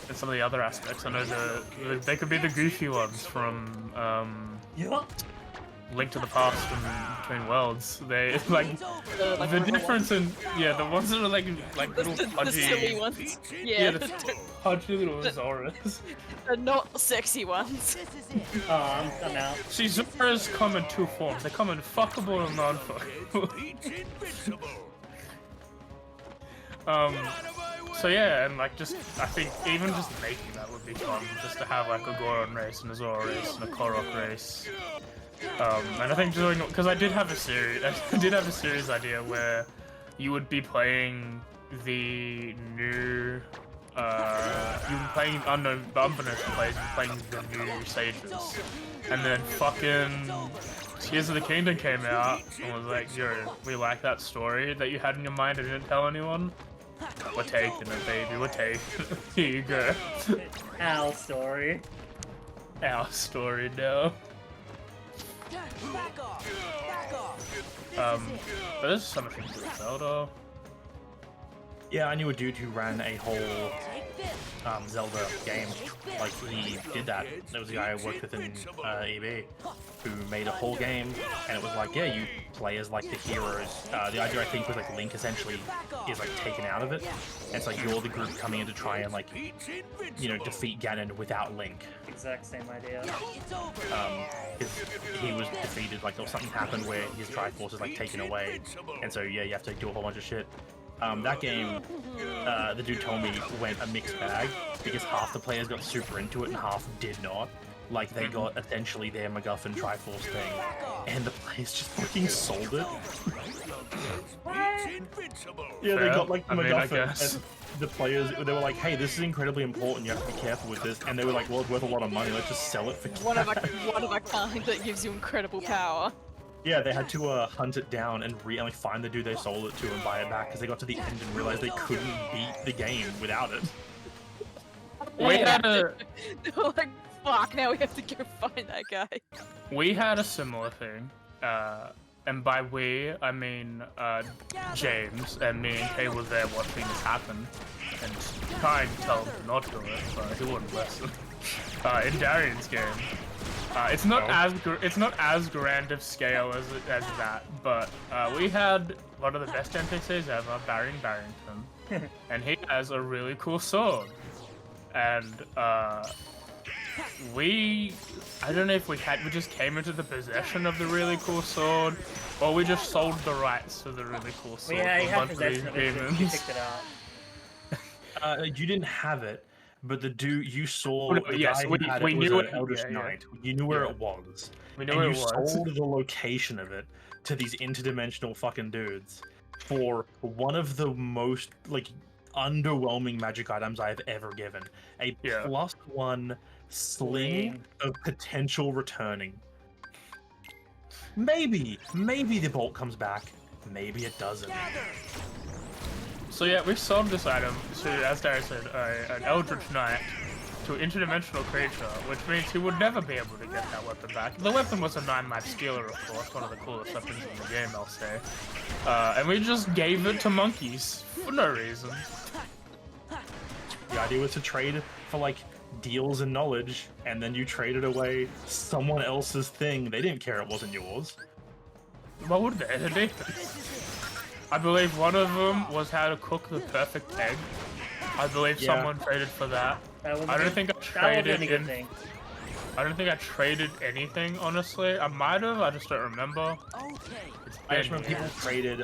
And some of the other aspects. I know they could be the goofy ones from Link to the Past and Between Worlds. They like the difference in the ones that are like little pudgy, the silly ones. the pudgy little Zoras. The not sexy ones. Oh, I'm out. See, Zoras come in two forms. They come in fuckable and non-fuckable. So yeah, and like I think even just making that would be fun, just to have like a Goron race and a Zora race and a Korok race. And I think doing, because I did have a series idea where you would be playing the new, you'd be playing unbeknownst to players, you'd be playing the new sages, and then fucking Tears of the Kingdom came out and was like, yo, we like that story that you had in your mind and didn't tell anyone. We're taking it, baby. We're taking it. Here you go. Our story. Our story, no. Back off! Back off! But there's so much to do with Zelda. Yeah, I knew a dude who ran a whole Zelda game. Like, he did that. There was a guy I worked with in EB who made a whole game, and it was like, yeah, you play as like the heroes. The idea, I think, was like Link essentially is like taken out of it, and it's like you're the group coming in to try and like, you know, defeat Ganon without Link. Exact same idea. Because he was defeated, like something happened where his Triforce is like taken away, and so yeah, you have to do a whole bunch of shit. That game, the dude told me, went a mixed bag because half the players got super into it and half did not. Like, they got essentially their MacGuffin Triforce thing, and the players just fucking sold it. Yeah, they got like the MacGuffin, and the players, they were like, hey, this is incredibly important, you have to be careful with this, and they were like, well, it's worth a lot of money, let's just sell it for cash. One of a kind that gives you incredible power. Yeah, they had to hunt it down and like find the dude they sold it to and buy it back because they got to the end and realized they couldn't beat the game without it. We had They were like, fuck, now we have to go find that guy. We had a similar thing, and by we, I mean James, and me and Kay were there watching this happen, and trying to tell him not to do it, but he wouldn't listen. In Darian's game, it's not as grand of scale as that, but we had one of the best NPCs ever, Barrington, and he has a really cool sword, and I don't know if we just came into the possession of the really cool sword, or we just sold the rights to the really cool sword. Yeah, you for have a bunch of possession of it, demons. you picked it out. You didn't have it, but the dude you saw, the yes, guy we who had knew it was it, an Eldritch yeah, yeah. Knight. You knew where Yeah. it was. We knew and where you it was. sold the location of it to these interdimensional fucking dudes for one of the most like underwhelming magic items I've ever given. A +1 sling of potential returning. Maybe the bolt comes back. Maybe it doesn't. So yeah, we sold this item to, as Darius said, an Eldritch Knight to an interdimensional creature, which means he would never be able to get that weapon back. The weapon was a 9-life stealer, of course, one of the coolest weapons in the game, I'll say. And we just gave it to monkeys for no reason. The idea was to trade for like deals and knowledge, and then you traded away someone else's thing. They didn't care it wasn't yours. What would they? I believe one of them was how to cook the perfect egg. I believe Yeah. someone traded for that. That would I don't be- think I that would traded be a good in. thing. I don't think I traded anything, honestly. I might have, I just don't remember. Okay. It's I just been remember people years. traded,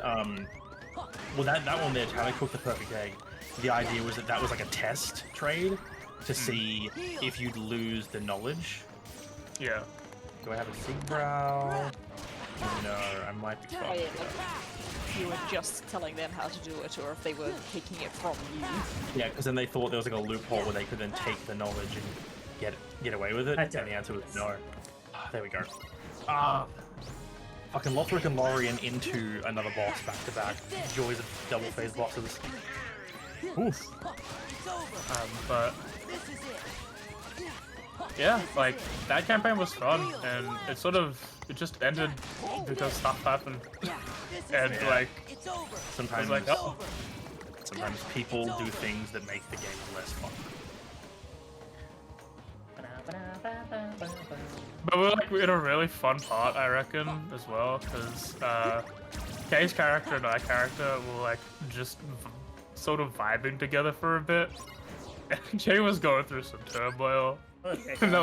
well, that one there, how they cooked the perfect egg. The idea was that was like a test trade to see if you'd lose the knowledge. Yeah. Do I have a Sigbrow? No, I might be Oh, fucked. yeah, like, you were just telling them how to do it, or if they were taking it from you. Yeah, because then they thought there was like a loophole where they could then take the knowledge and get away with it, I and don't the answer was know. no. There we go. Ah, fucking Lothric and Lorien into another boss back to back. Joys of double phase bosses. Oof. It's over. But This is it. yeah, like that campaign was fun, and it just ended because stuff happened, This is and it. like It's over. I Sometimes, was like, oh, sometimes people do things that make the game less fun. but we're in a really fun part, I reckon, as well, because Kay's character and my character were like just sort of vibing together for a bit. And Kay was going through some turmoil. Okay. And that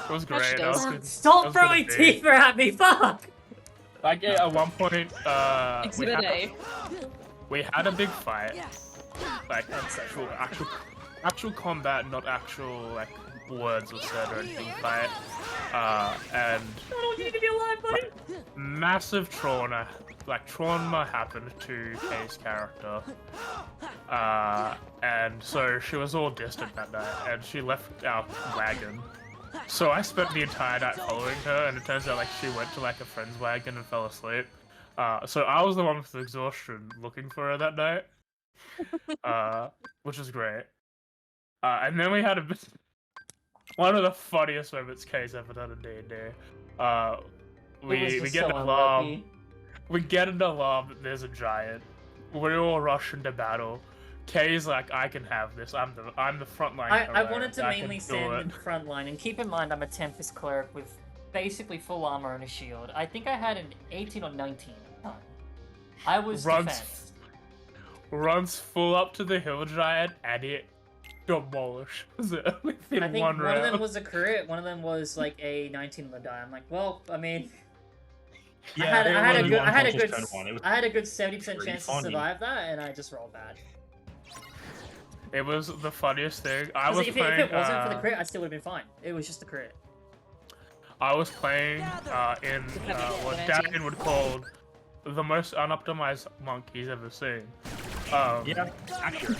was great. Actually, That was does. good. Stop That was throwing gonna be- Tifa at me, fuck! Like yeah, at one point, Exhibit A. we had a big fight, Yeah. like actual combat, not actual like words were said or anything fight, and I don't need to be alive, buddy! massive trauma happened to Kay's character, and so she was all distant that night, and she left our wagon. So I spent the entire night following her, and it turns out like she went to like a friend's wagon and fell asleep. So I was the one with the exhaustion looking for her that night, which was great. And then we had one of the funniest moments Kay's ever done in D&D. We get an alarm. We get an alarm that there's a giant. We all rush into battle. Kay's like, I can have this. I'm the frontline. I wanted to I can mainly do stand it." in front line, and keep in mind I'm a Tempest cleric with basically full armor and a shield. I think I had an 18 or 19 at the time. I was defense. Runs full up to the hill giant, and it demolishes it within I think one one round. of them was a crit, one of them was like a 19 on the die. I'm like, well, I mean, Yeah, I had a good, I had a good, turn one. It was I had a good 70% pretty chance to funny. survive that, and I just rolled bad. It was the funniest thing. I 'Cause was if playing. it wasn't for the crit, I still would have been fine. It was just a crit. I was playing in what Darian would call the most unoptimized monk he's ever seen. yeah, accurate.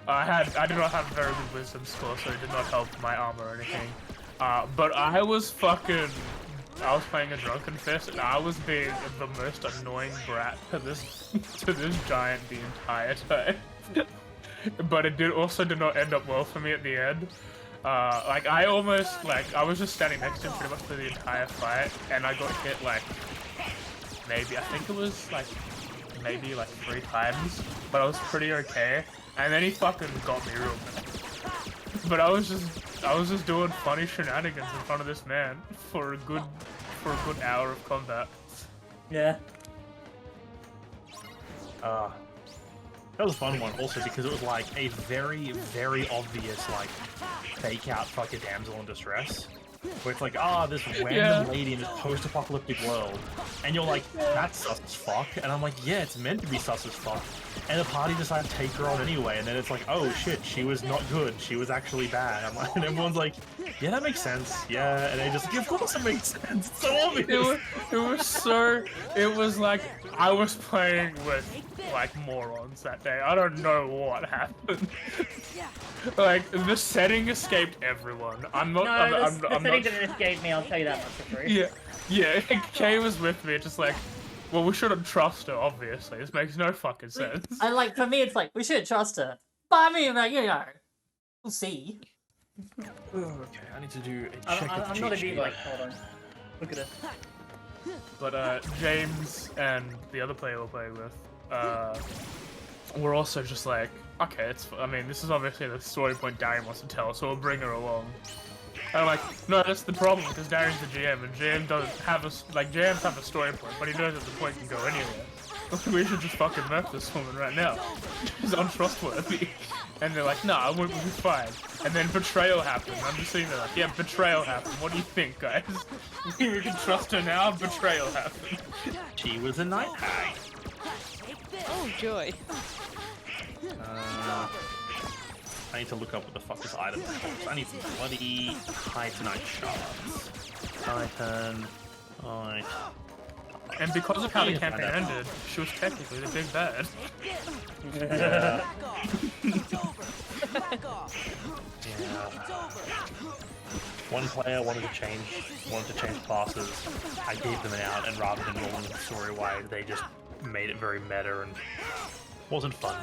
I did not have a very good wisdom score, so it did not help my armor or anything. But I was playing a drunken fist, and I was being the most annoying brat to this giant the entire time. But it did not end up well for me at the end. I was just standing next to him pretty much for the entire fight, and I got hit maybe 3 times, but I was pretty okay. And then he fucking got me real bad. But I was just doing funny shenanigans in front of this man for a good hour of combat. Yeah. That was a fun one, also because it was like a very, very obvious like fake out fucking damsel in distress. Where it's like, this random lady in this post-apocalyptic world. And you're like, that's sus as fuck. And I'm like, yeah, it's meant to be sus as fuck. And the party decided to take her on anyway. And then it's like, oh shit, she was not good. She was actually bad. I'm like, and everyone's like, yeah, that makes sense. Yeah. And they just like, of course it makes sense. It's so obvious. It was like I was playing with like morons that day. I don't know what happened. Like the setting escaped everyone. The setting didn't escape me, I'll tell you that much for free. Yeah. Kay was with me, just like, well, we shouldn't trust her. Obviously, this makes no fucking sense. And like, for me, it's like, we shouldn't trust her. But I mean, like, we'll see. Okay, I need to do a check of the I'm not a cheat bit sheet. like, hold on. Look at it. But James and the other player we're playing with, we're also just like, okay, this is obviously the story point Darian wants to tell, so we'll bring her along. And I'm like, no, that's the problem, because Darian's the GM, and GM doesn't have GMs have a story point, but he knows that the point can go anywhere. we should just fucking murk this woman right now. She's untrustworthy. And they're like, nah, we'll be fine. And then betrayal happened. I'm just sitting there like, yeah, betrayal happened. What do you think, guys? We can trust her now? Betrayal happened. She was a night hag. Oh, joy. I need to look up what the fuck this item is. I need some bloody Titanite shards. Titanite. And because of how the campaign ended, she was technically the big bad. Yeah. One player wanted to change classes. I gave them an out, and rather than rolling the story wide, they just made it very meta and wasn't fun.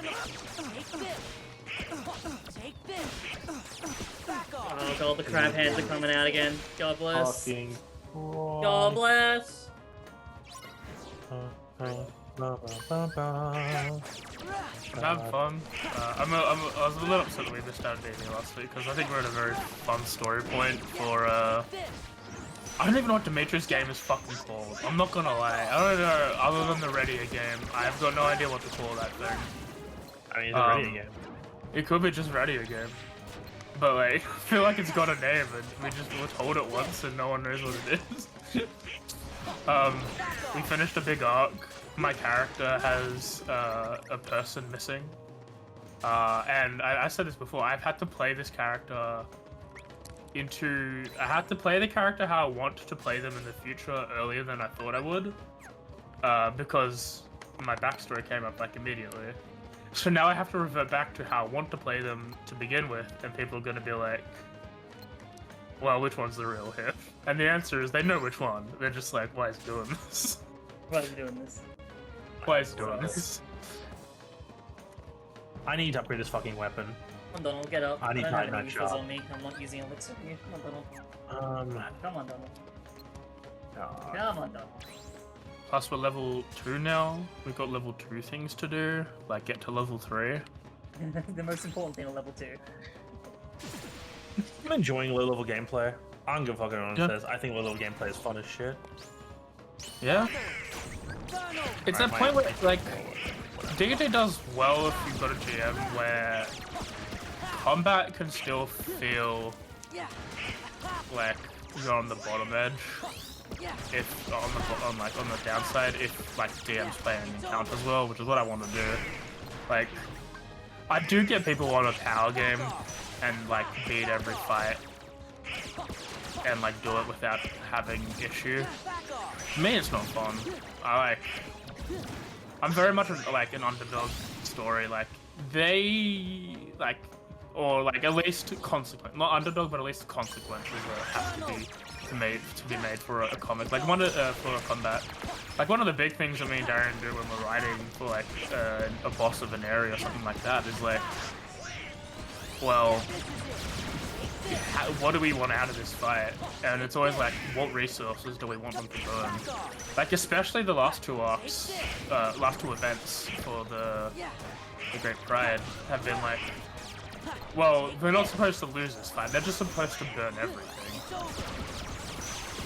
Oh god, the crab hands are coming out again. God bless. Fucking God bless. Have fun. I was a little upset that we missed out on Davey last week because I think we're at a very fun story point for I don't even know what Dimitri's game is fucking called. I'm not gonna lie. I don't know, other than the Redia game. I've got no idea what to call that thing. I mean, it's a Redia game. It could be just Redia game. But like, I feel like it's got a name and we just were told it once and no one knows what it is. We finished a big arc. My character has a person missing. And I said this before, I've had to play this character I had to play the character how I want to play them in the future earlier than I thought I would. Because my backstory came up like immediately. So now I have to revert back to how I want to play them to begin with, and people are gonna be like, well, which one's the real here? And the answer is they know which one. They're just like, why is he doing this? Why is he doing this? Why is he doing this? I need to upgrade this fucking weapon. Come on, Donald, get up. I need don't have any Titanite refills shard. on me. I'm not using elixir on you. Come on, Donald. Come on, Donald. Come on, Donald. Plus we're level 2 now. We've got level 2 things to do, like get to level 3. The most important thing on level 2. I'm enjoying low-level gameplay. I don't give a fuck what anyone Yeah. says. I think low-level gameplay is fun as shit. Yeah. It's that point where, like, D&D does well if you've got a GM where combat can still feel like you're on the bottom edge. If on the downside, if like DM's playing encounters well, which is what I want to do. Like, I do get people on a power game and like beat every fight and like do it without having issue. For me, it's not fun. I'm very much like an underdog story. Like they like, or like at least consequence, not underdog, but at least consequences have to be made for a comic. Like for a combat. Like one of the big things that me and Darren do when we're writing for like a boss of an area or something like that is like, well, what do we want out of this fight? And it's always like, what resources do we want them to burn? Like especially the last two arcs, last two events for the Great Pride have been like, well, we're not supposed to lose this fight. They're just supposed to burn everything.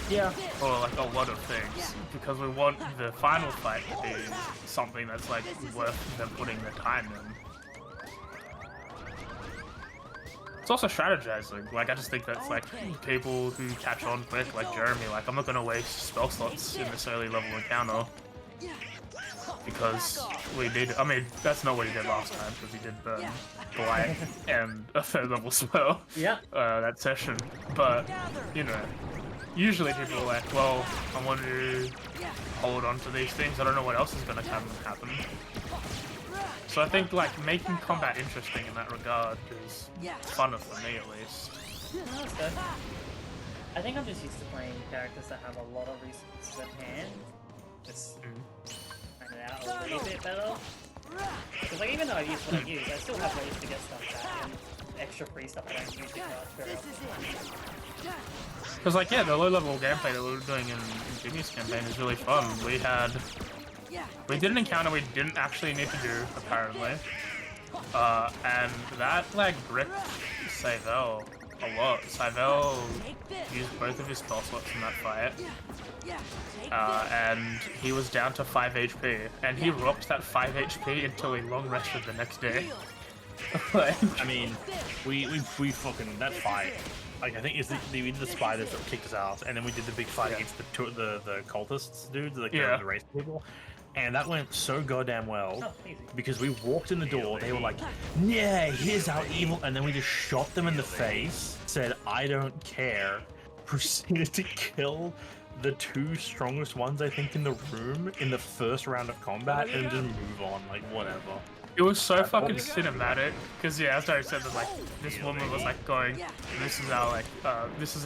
Yeah. Or like a lot of things, because we want the final fight to be something that's like worth them putting the time in. It's also strategizing. Like I just think that's like people who catch on quick, like Jeremy. Like I'm not gonna waste spell slots in this early level encounter because we did. I mean, that's not what he did last time because he did burn Blight and a third level spell. Yeah. That session, but you know. Usually people are like, well, I want to hold on to these things. I don't know what else is going to come and happen. So I think like making combat interesting in that regard is funner for me at least. Oh, that's good. I think I'm just used to playing characters that have a lot of resources at hand. Just find it out a little bit better. Because like even though I use what I use, I still have ways to get stuff back and extra free stuff that I don't usually craft very often. Because like yeah, the low-level gameplay that we were doing in Jimmy's campaign is really fun. We did an encounter we didn't actually need to do apparently, and that like bricked Savell a lot. Cyvel used both of his spell slots in that fight. And he was down to 5 HP. And he rocked that 5 HP until he long rested the next day. I mean, we fucking, that fight, like, I think we did the spiders that kicked us out, and then we did the big fight against the cultists dudes, like the race people. And that went so goddamn well, because we walked in the door, they were like, yeah, here's our evil, and then we just shot them in the face, said, I don't care, proceeded to kill the 2 strongest ones, I think, in the room in the first round of combat, and just move on, like, whatever. It was so fucking cinematic, because as I said, that like this woman was like going, this is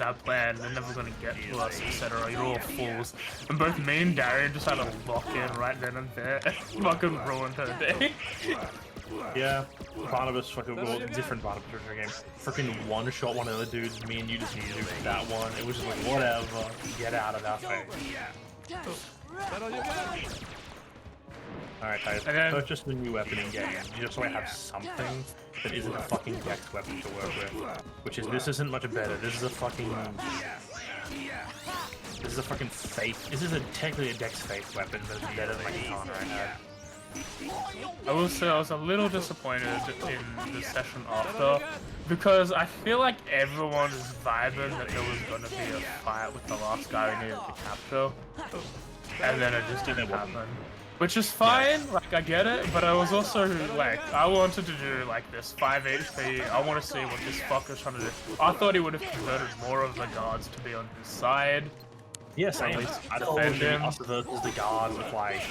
our plan, they're never gonna get to us, etc. You're all fools. And both me and Darian just had a lock in right then and there, and fucking ruined her day. Yeah, Barnabas fucking, well, different Barnabas game. Freaking one-shot one of the dudes, me and you just nuked that one. It was just like, whatever, get out of that face. Alright guys, purchase the new weapon in game, just so I have something that isn't a fucking dex weapon to work with. Which is, this isn't much better, this is a fucking faith, this is technically a dex faith weapon, but it's better than my katana I had. I will say I was a little disappointed in the session after, because I feel like everyone is vibing that there was going to be a fight with the last guy we needed to capture, and then it just didn't happen. Which is fine, like, I get it, but I was also, like, I wanted to do, like, this 5 HP, I want to see what this fucker's trying to do. I thought he would have converted more of the guards to be on his side. Yes, I defend him. Us versus the guard with, like,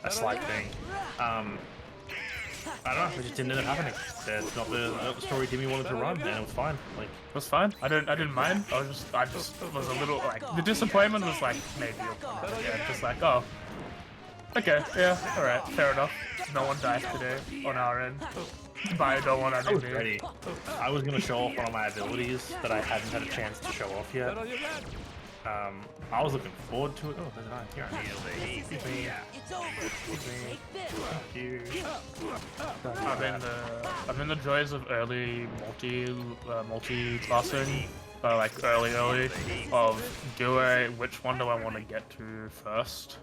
a slight thing. I don't know, it just didn't end up happening. That's not the story Timmy wanted to run, and it was fine. Like, it was fine. I didn't mind. I just was a little, like, the disappointment was, like, maybe you'll come out again, just like, oh. Okay, yeah, alright, fair enough. No one died today on our end. But I don't want to be ready. I was gonna show off one of my abilities that I hadn't had a chance to show off yet. I was looking forward to it. Oh, there's an eye here. Thank you. I'm in the joys of early multi-classing. Like early, of which one do I want to get to first?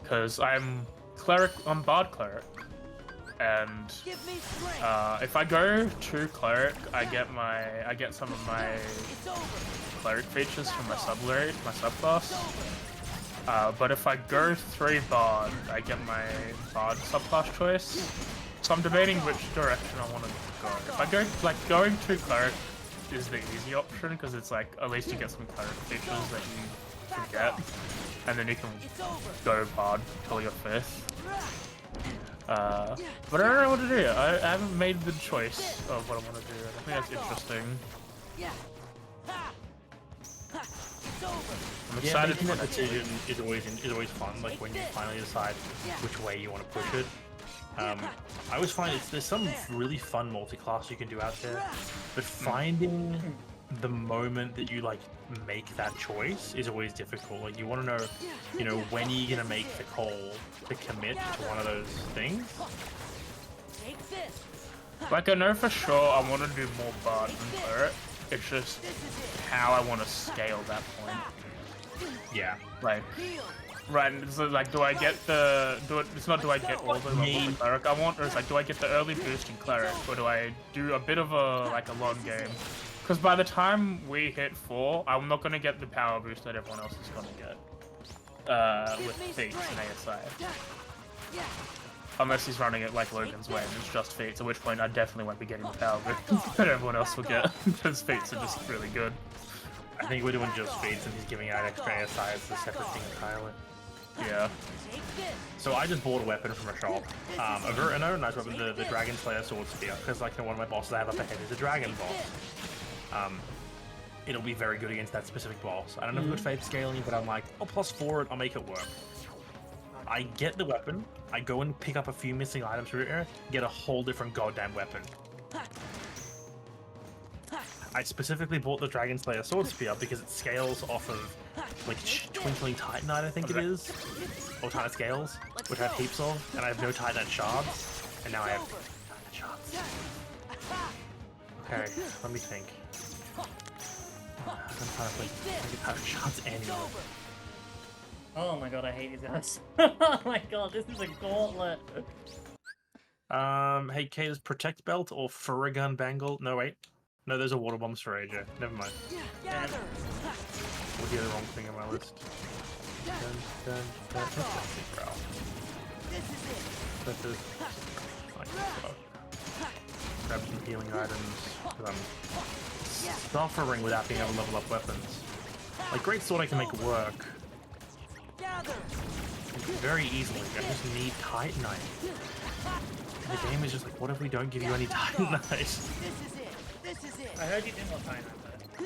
Because I'm Bard Cleric, and if I go to Cleric, I get some of my Cleric features from my subclass. But if I go 3 Bard, I get my Bard subclass choice. So I'm debating which direction I want to go. If I go, like, going to Cleric is the easy option, because it's like, at least you get some Cleric features that you can get. And then you can go Bard till you're 5th. But I don't know what to do. I haven't made the choice of what I want to do. I think that's interesting. I'm excited. Making that decision is always fun. Like when you finally decide which way you want to push it. I always find there's some really fun multi-class you can do out there, but finding the moment that you like make that choice is always difficult. Like you want to know, when are you gonna make the call to commit to one of those things? Like I know for sure I want to do more Bard than Cleric. It's just how I want to scale that point. Yeah. Like, right, so like, do I get it's not do I get all the levels of Cleric I want, or it's like, do I get the early boost in Cleric, or do I do a bit of a long game? Because by the time we hit 4, I'm not going to get the power boost that everyone else is going to get with feats and ASI. Unless he's running it like Logan's way and it's just feats, at which point I definitely won't be getting the power boost that everyone else will get, because feats are just really good. I think we're doing just feats and he's giving out extra ASI as a separate thing entirely. Yeah. So I just bought a weapon from a shop. Another nice weapon, the Dragon Slayer Sword Spear, because like one of my bosses I have up ahead is a dragon boss. It'll be very good against that specific boss. I don't know if it's faith scaling, but I'm like, I'll +4 it, I'll make it work. I get the weapon, I go and pick up a few missing items from it, get a whole different goddamn weapon. I specifically bought the Dragon Slayer Sword Spear because it scales off of like Twinkling Titanite, I think it is, or Titanite scales, which I have heaps of, and I have no Titanite shards, and now I have Titanite shards. Okay, let me think. I'm trying to think. I can have shots anyway. Oh my god, I hate these guys. Oh my god, this is a gauntlet. Hey, Kate, is Protect Belt or Farragun Bangle? No, wait. No, there's a water bombs for AJ. Never mind. Gather. We'll get the wrong thing on my list. Dun, dun, dun. Bro. This is it. That is... Grab some healing items. Because I'm suffering without being able to level up weapons. Like, great sword I can make work. Gather. Very easily. I just need Titanite. The game is just like, what if we don't give you any Titanite? This is it. This is it. I heard you didn't want time though.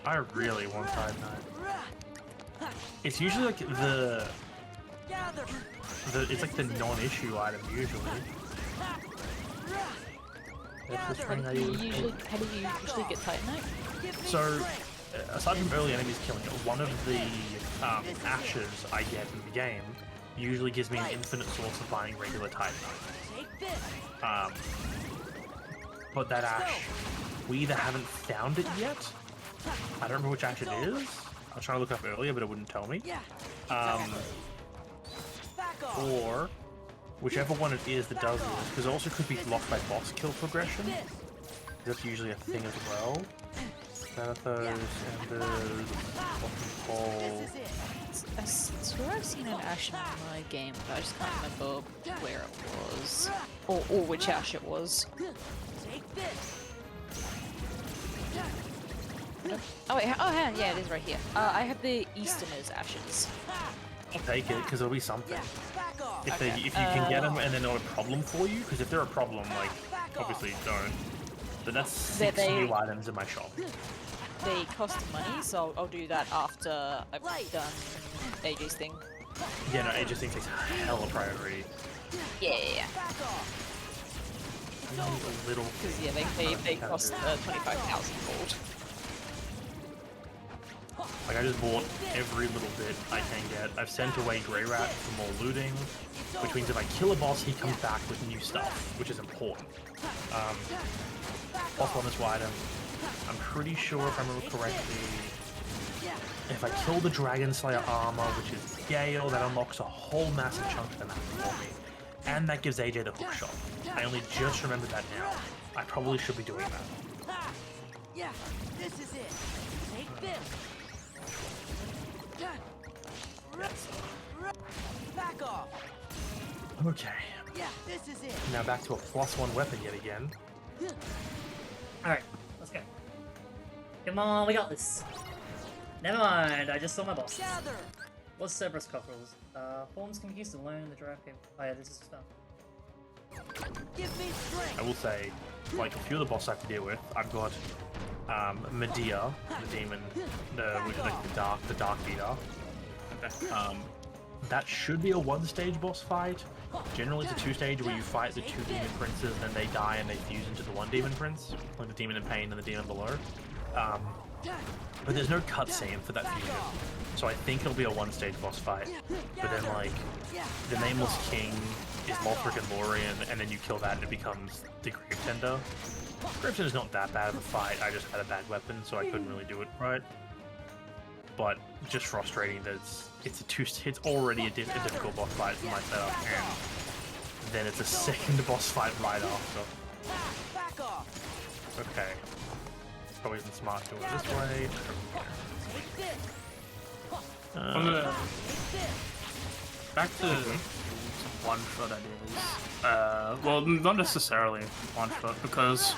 I really want Titanite. It's usually like the it's like the non-issue item usually. That's the thing How I do you use. usually get Titanite? So, aside from early enemies killing it, one of the ashes I get in the game usually gives me an infinite source of buying regular Titanite. Take this. But that ash, we either haven't found it yet. I don't remember which ash it is. I was trying to look up earlier, but it wouldn't tell me. Back off. Or whichever one it is that does this, because it also could be blocked by boss kill progression. That's usually a thing as well. Thanathos, Embers, Bottom This is it. I swear I've seen an ash in my game, but I just can't remember where it was. Or which ash it was. Take this. Oh wait, yeah, it is right here. I have the Easterners ashes. I'll take it, because it'll be something. Back off. If you can get them and they're not a problem for you, because if they're a problem, like, obviously don't. But that's 6 new items in my shop. They cost money, so I'll do that after I've done AJ's thing. Yeah, no, it just takes hella priority. Yeah. Back off. A little. Because yeah, they cost 25,000 gold. Like, I just bought every little bit I can get. I've sent away Grey Rat for more looting, which means if I kill a boss, he comes back with new stuff, which is important. Also on this item, I'm pretty sure if I remember correctly, if I kill the Dragon Slayer armor, which is Gale, that unlocks a whole massive chunk of the map for me. And that gives AJ the hook shot. I only just remembered that now. I probably should be doing that. Yeah, this is it. Take this. Back off. Okay. Yeah, this is it. Now back to a +1 weapon yet again. Alright, let's go. Come on, we got this. Never mind, I just saw my boss. Gather. What's Cerberus Cockerels? Forms can be used to learn the drive cable. Oh yeah, this is stuff. Give me strength. I will say, like, a few of the bosses I have to deal with, I've got Medea, the demon, which is like the dark beater. That should be a 1-stage boss fight. Generally, it's a 2-stage where you fight the 2 demon princes, then they die and they fuse into the 1 demon prince, like the demon in pain and the demon below. But there's no cutscene for that fusion, so I think it'll be a 1-stage boss fight. But then, like, the Nameless King is Lothric and Lorien, and then you kill that and it becomes the Gravetender. Gravetender's not that bad of a fight, I just had a bad weapon, so I couldn't really do it right. But just frustrating that it's already a difficult boss fight for my setup, and then it's a second boss fight right after. Back off. Okay. Probably isn't smart to do it this way. Take this. Back to one-shot ideas. Well, not necessarily one-shot, because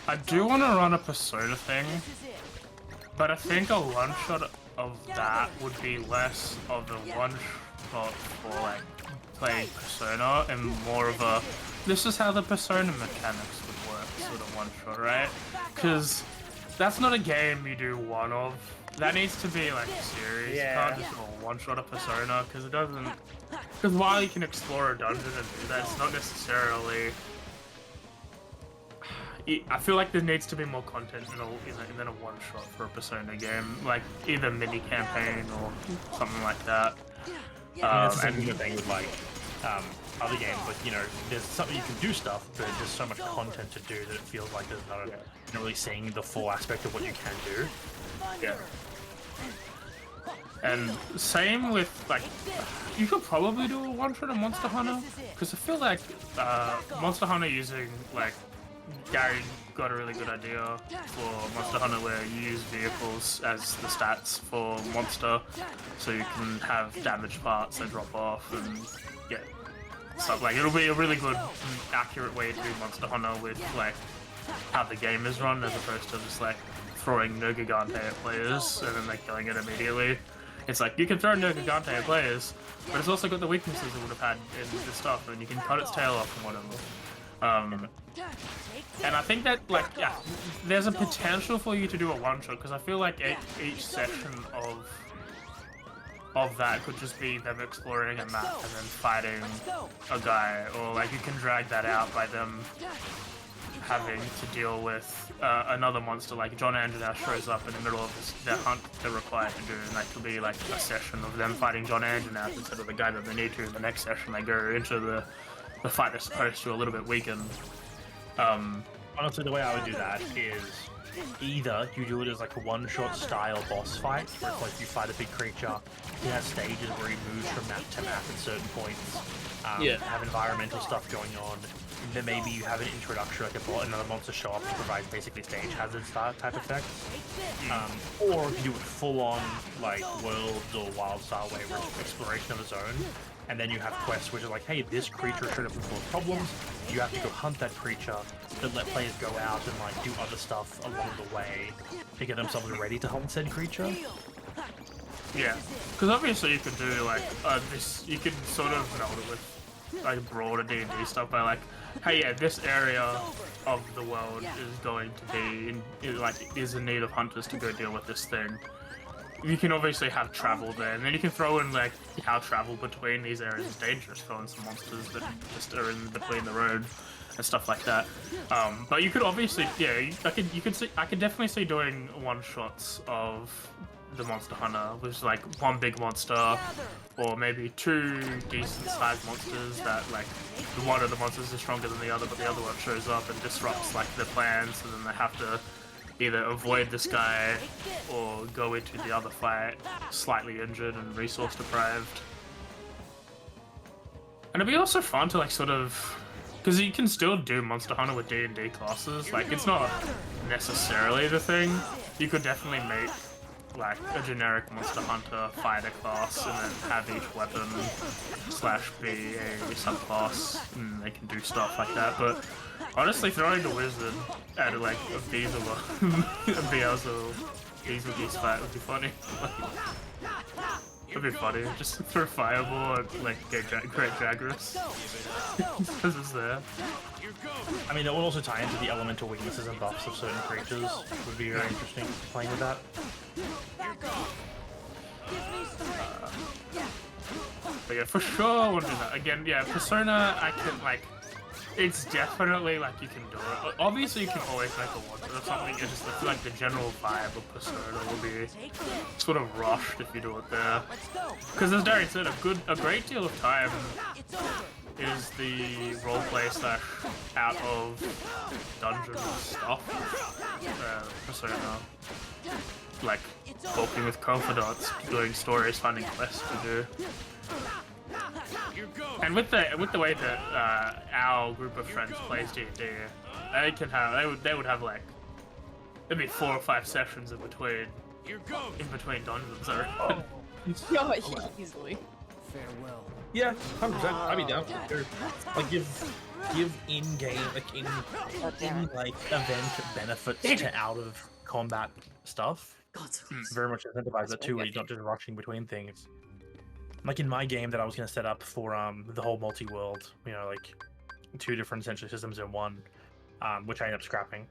I do want to run a Persona thing, This is it. but I think a one-shot of that would be less of a one-shot for, like, playing Persona and more of a, this is how the Persona mechanics would work sort of one-shot, right? Because that's not a game you do one of. That needs to be, like, a series. Yeah. You can't just go one-shot a Persona, because it doesn't... Because while you can explore a dungeon and do that, it's not necessarily... I feel like there needs to be more content than a one-shot for a Persona game, like either mini-campaign or something like that. That's the same thing with, like, other games, like, you know, there's something you can do stuff, but there's so much content to do that it feels like there's not really seeing the full aspect of what you can do. Yeah. And same with, like, you could probably do a one-shot of Monster Hunter, because I feel like Monster Hunter using, like, Gary got a really good idea for Monster Hunter where you use vehicles as the stats for monster, so you can have damaged parts that drop off and get stuff. Like, it'll be a really good, accurate way to do Monster Hunter with, like, how the game is run, as opposed to just, like, throwing No Gigante at players and then, like, killing it immediately. It's like, you can throw No Gigante at players, but it's also got the weaknesses it would have had in the stuff, and you can cut its tail off and whatever. And I think that, like, yeah, there's a potential for you to do a one-shot, because I feel like each section of that could just be them exploring a map and then fighting a guy, or, like, you can drag that out by them having to deal with another monster, like John Andrew shows up in the middle of their hunt they're required to do, and that could be like a session of them fighting John Andrew instead of the guy that they need to. In the next session they go into the fight they're supposed to, a little bit weakened. Honestly, the way I would do that is either you do it as like a one-shot style boss fight, where it's like you fight a big creature, he has stages where he moves from map to map at certain points, have environmental stuff going on, and then maybe you have an introduction, like another monster show up to provide basically stage hazard style type effect. Or you do it full-on like Worlds or Wild style way where it's exploration of a zone, and then you have quests which are like, hey, this creature showed up full of problems, you have to go hunt that creature, then let players go out and like do other stuff along the way to get themselves ready to hunt said creature. Yeah, because obviously you could do like this. You could sort of meld it with like broader D&D stuff by like, hey, yeah, this area of the world is going to be is in need of hunters to go deal with this thing. You can obviously have travel there, and then you can throw in like how travel between these areas is dangerous. Throw in some monsters that just are in between the road and stuff like that. But you could obviously, yeah, I could definitely see doing one-shots of the Monster Hunter with like one big monster, or maybe two decent-sized monsters that like one of the monsters is stronger than the other, but the other one shows up and disrupts like their plans, and then they have to either avoid this guy or go into the other fight slightly injured and resource deprived. And it'd be also fun to like sort of, because you can still do Monster Hunter with D&D classes, like it's not necessarily the thing. You could definitely make like a generic Monster Hunter fighter class and then have each weapon / be a subclass, and they can do stuff like that. But honestly, throwing the wizard at like a Beelzebub fight would be funny. It'd be funny. Just throw fireball and like get Great Jagras. Because it's there. I mean, it will also tie into the elemental weaknesses and buffs of certain creatures. Would be very interesting playing with that. But yeah, for sure I want to do that. Again, yeah, Persona, I can like, it's definitely like you can do it. Obviously you can always make a one-shot or something. It's just I feel like the general vibe of Persona will be sort of rushed if you do it there. Because as Darius said, a great deal of time is the roleplay / out of dungeon stuff. Persona. Like talking with confidants, doing stories, finding quests to do. And with the way that our group of friends plays D&D, they would have like, there'd be 4 or 5 sessions in between dungeons. Yeah, easily. Farewell. Yeah, 100%. I'd be down. Like give in-game, like in like event benefits to out of combat stuff. Very much incentivize that too, where you're not just rushing between things. Like in my game that I was going to set up for the whole multi-world, you know, like 2 different essentially systems in one, which I ended up scrapping.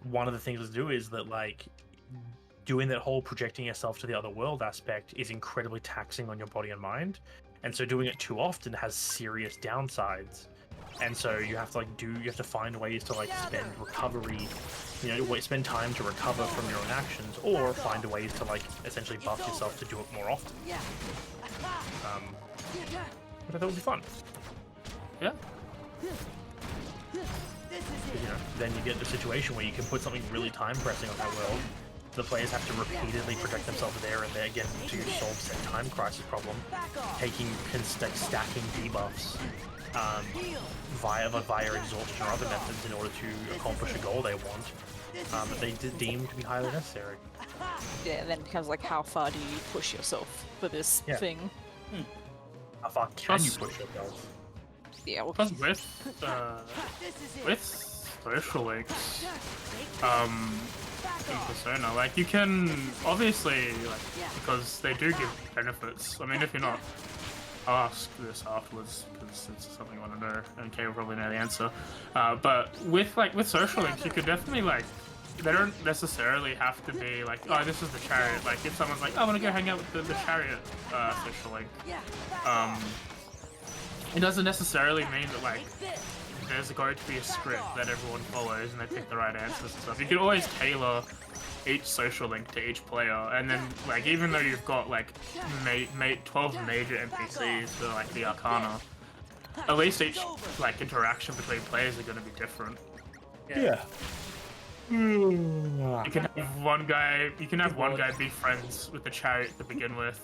One of the things to do is that like doing that whole projecting yourself to the other world aspect is incredibly taxing on your body and mind, and so doing it too often has serious downsides. And so you have to like you have to find ways to like spend recovery, you know, spend time to recover from your own actions, or find ways to like essentially buff yourself to do it more often. But I thought it would be fun. Yeah. You know, then you get the situation where you can put something really time pressing on that world. The players have to repeatedly protect themselves there and there again to solve said time crisis problem, taking stacking debuffs via exhaustion or other methods in order to accomplish a goal they want, that they deem to be highly necessary. Yeah, and then it becomes like, how far do you push yourself for this thing? How far can you push yourself? Yeah, well, Because with social links, in Persona, like you can obviously, like, because they do give benefits. I mean, if you're not, I'll ask this afterwards because it's something I want to know, and Kay will probably know the answer. But with social links, you could definitely like. They don't necessarily have to be like, oh, this is the chariot. Like, if someone's like, oh, I want to go hang out with the chariot social link, it doesn't necessarily mean that like there's going to be a script that everyone follows and they pick the right answers and stuff. You can always tailor each social link to each player, and then like even though you've got like 12 major NPCs for like the Arcana, at least each like interaction between players are going to be different. Yeah. You can have one guy. You can have one guy be friends with the chariot to begin with,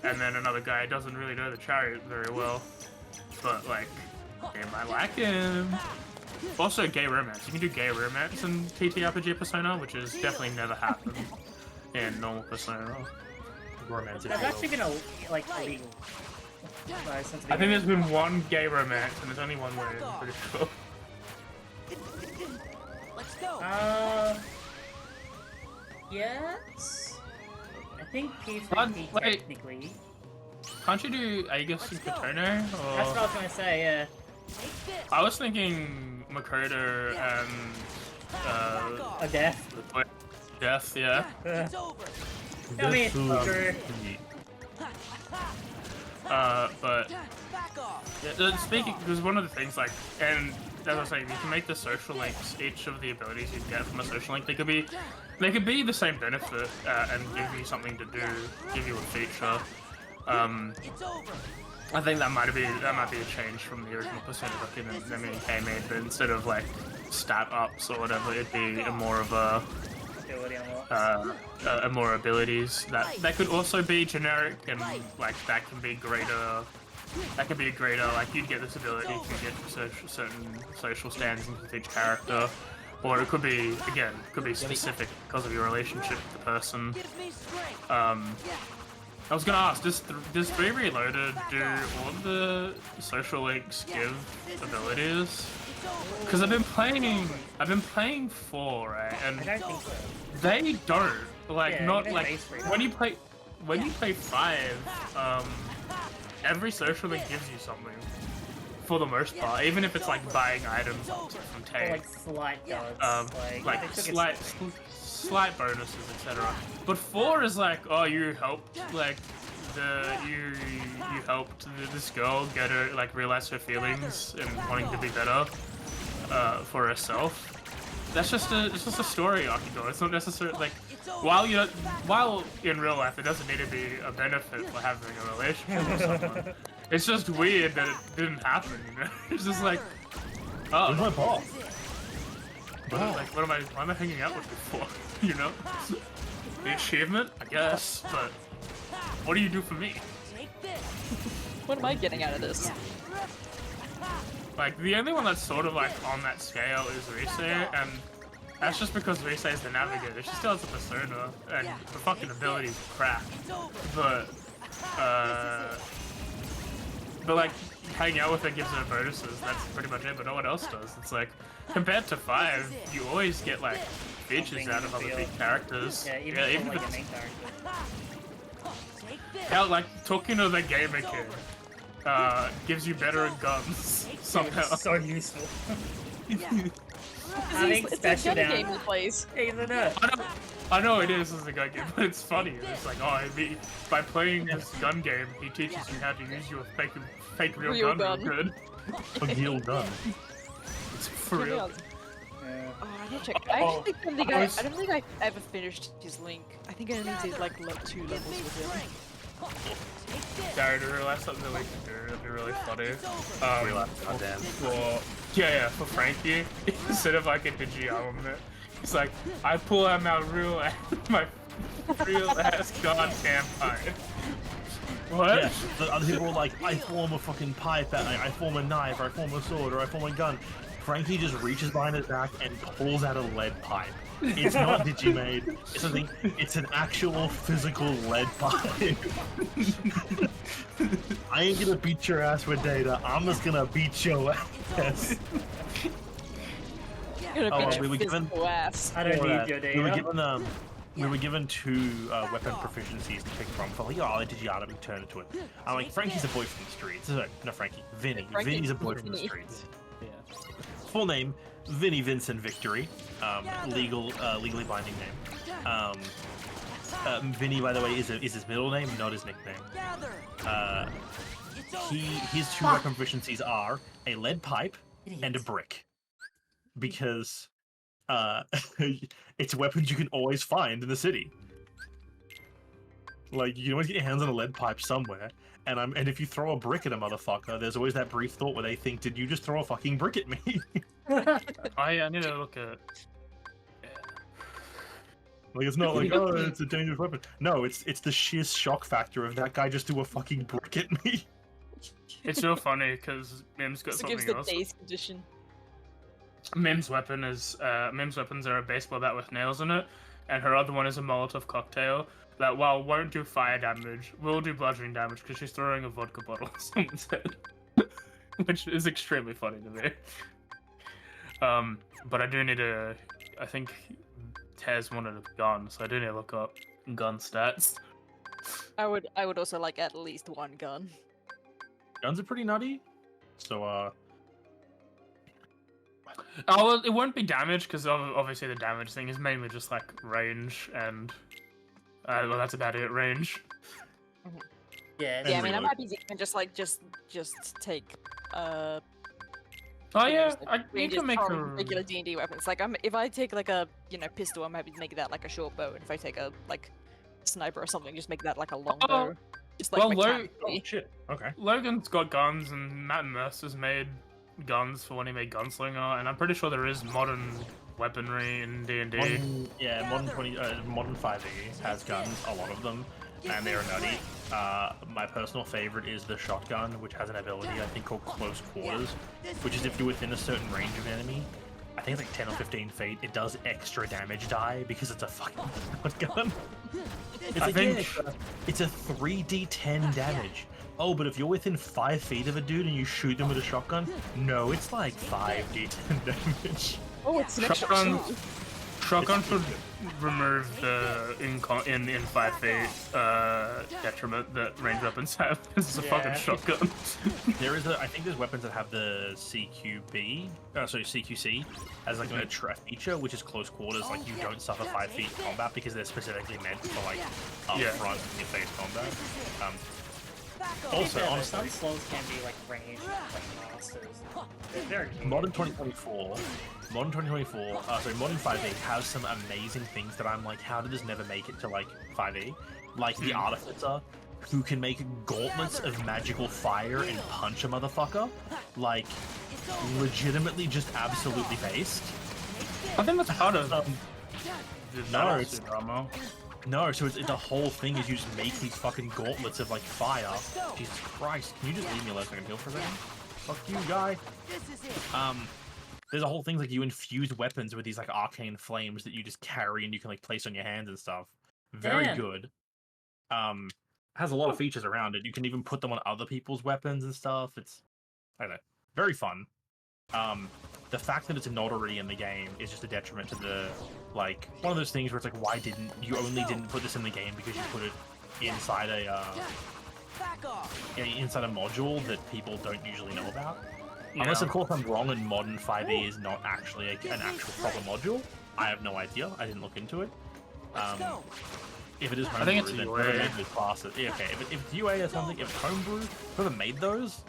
and then another guy doesn't really know the chariot very well, but like they might like him. Also, gay romance. You can do gay romance in TTRPG Persona, which has definitely never happened in normal Persona. Romance. That's actually been like illegal. I think there's been one gay romance, and there's only one way. I'm pretty sure. Let's go. Yes. I think P3 Wait. technically. Can't you do Aegis and Katone? That's what I was gonna say. Yeah. I was thinking Makoto and A death. Death, yeah. It's over. I mean, sure. But Back off. yeah, speaking, because one of the things like, and as I was saying, you can make the social links. Each of the abilities you get from a social link, they could be the same benefit and give you something to do, give you a feature. It's over. I think that might be a change from the original Persona document that me and Kay made, but instead of like stat ups or whatever, it'd be a more of a more abilities that could also be generic, and like that can be greater. That could be a greater, like you'd get this ability if you get certain social standings with each character, or it could be specific because of your relationship with the person. Give me strength. I was gonna ask, does 3 Reloaded do all of the social links give abilities? Because I've been playing 4, right, and I don't think so. they don't. Like, Yeah, not even like base rate. when you play 5, every social link gives you something for the most part, even if it's like buying items from Or Tay. like slight does. Like they took it slight bonuses, etc. But 4 is like, oh, you helped like you helped this girl get her like realize her feelings and wanting to be better for herself. That's just a story arc, you know. It's not necessarily like while in real life it doesn't need to be a benefit for having a relationship with someone. It's just weird that it didn't happen, you know. It's just like, oh, Where's my ball? like why am I hanging out with you for? You know? The achievement, I guess, but what do you do for me? Take this. what am I getting out of this? Like, the only one that's sort of like on that scale is Rise, and that's just because Rise is the navigator. She still has a persona, and her fucking abilities are crap. But like, hanging out with her gives her bonuses, that's pretty much it, but no one else does. It's like, compared to 5, you always get like features out of other big characters. Yeah, even even from, if like a it's main character. hell, like talking to the gamer kid gives you better guns somehow. So useful. Having It's a special gun game down. he plays. He's a nerd. I know it is as a gun game, but it's funny. It's like, oh, by playing this gun game, he teaches you how to use your fake real gun real good. A real gun. It's for real. Oh, I need to check. I actually don't think I don't think I've ever finished his link. I think I only did like 2 levels with him. Gary, to realize something that we can do that'd be really funny. Goddamn. For Frankie, instead of like a Digi-element, it's like, I pull out my real ass goddamn pipe. What? Yeah, the other people were like, I form a fucking pipe, I form a knife, or I form a sword, or I form a gun. Frankie just reaches behind his back and pulls out a lead pipe. It's not Digimade. It's an actual physical lead pipe. I ain't gonna beat your ass with data. I'm just gonna beat your ass. You're gonna beat we your were given. physical ass. I don't need your data. We were given 2 weapon proficiencies to pick from. For like, oh, did you ought to be turned into it? I'm like, Frankie's a boy from the streets. Sorry, not Frankie. Vinny. Vinny's a boy from the streets. Yeah. Full name: Vinny Vincent Victory. Legally binding name. Vinny, by the way, is his middle name, not his nickname. His 2 weapon proficiencies are a lead pipe and a brick, because it's weapons you can always find in the city. Like, you can always get your hands on a lead pipe somewhere, and if you throw a brick at a motherfucker, there's always that brief thought where they think, did you just throw a fucking brick at me? I need to look at. Like, it's not like, oh, it's a dangerous weapon. No, it's the sheer shock factor of that guy just threw a fucking brick at me. It's so funny because Mim's got It something gives the else. day's condition. Mim's weapons are a baseball bat with nails in it, and her other one is a Molotov cocktail that, while won't do fire damage, will do bludgeoning damage because she's throwing a vodka bottle at someone's head, which is extremely funny to me. But I do need to. I think Tez wanted a gun, so I do need to look up gun stats. I would also like at least 1 gun. Guns are pretty nutty, so Oh, well, it won't be damage because obviously the damage thing is mainly just like range and well, that's about it. Range. Yeah. Yeah, I mean, I reload. might be thinking just take Oh yeah, you can make a regular D&D weapons. Like, if I take like a pistol, I'm happy to make that like a short bow, and if I take a like sniper or something, just make that like a long bow. Just like well, mechanically. oh shit. Okay. Logan's got guns, and Matt Mercer's made guns for when he made Gunslinger, and I'm pretty sure there is modern weaponry in D&D. Modern 5e has guns, a lot of them, and they are nutty. My personal favorite is the shotgun, which has an ability I think called Close Quarters, which is if you're within a certain range of enemy, I think it's like 10 or 15 feet, it does extra damage die because it's a fucking shotgun. It's a 3d10 damage. Oh, but if you're within 5 feet of a dude and you shoot them with a shotgun, no, it's like 5d10 damage. Oh, it's an extra. Shotgun should remove the in 5 feet detriment that range weapons have. This is a fucking shotgun. I think there's weapons that have the CQC as like a feature, which is close quarters. Like, you don't suffer 5 feet combat because they're specifically meant for like up front in your face combat. Also, honestly, some slows can be like ranged, like monsters. They're Modern 5e has some amazing things that I'm like, how did this never make it to like 5e? Like the Artificer, who can make gauntlets of magical fire and punch a motherfucker. Like, legitimately just absolutely based. I think that's part of No, so it's the whole thing is you just make these fucking gauntlets of like fire. Jesus Christ, can you just leave me alone so I can heal for a second? Fuck you, guy. There's a whole thing like you infuse weapons with these like arcane flames that you just carry and you can like place on your hands and stuff. Very good. Has a lot of features around it. You can even put them on other people's weapons and stuff. It's, I don't know, very fun. The fact that it's not already in the game is just a detriment to the, like, one of those things where it's like, why didn't you didn't put this in the game because you put it inside inside a module that people don't usually know about. Yeah. Unless, of course, I'm wrong and Modern 5e is not actually an actual proper module. I have no idea. I didn't look into it. If it is homebrew, I think it's then UA. whoever made those classes. Yeah, okay, if it's UA or something, if it's homebrew, whoever made those,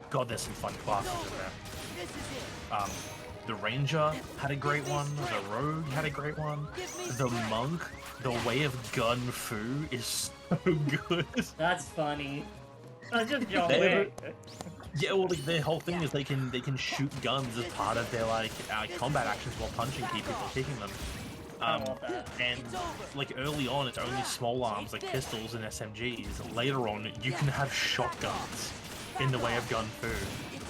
God, there's some fun classes in there. The ranger had a great one. The rogue had a great one. The monk, the way of gun fu is so good. That's funny. That's just John They have Wick. Yeah, well, like, their whole thing is they can shoot guns as part of their like combat actions while punching people or kicking them. I love that. And like early on, it's only small arms like pistols and SMGs. Later on, you can have shotguns in the way of gun fu.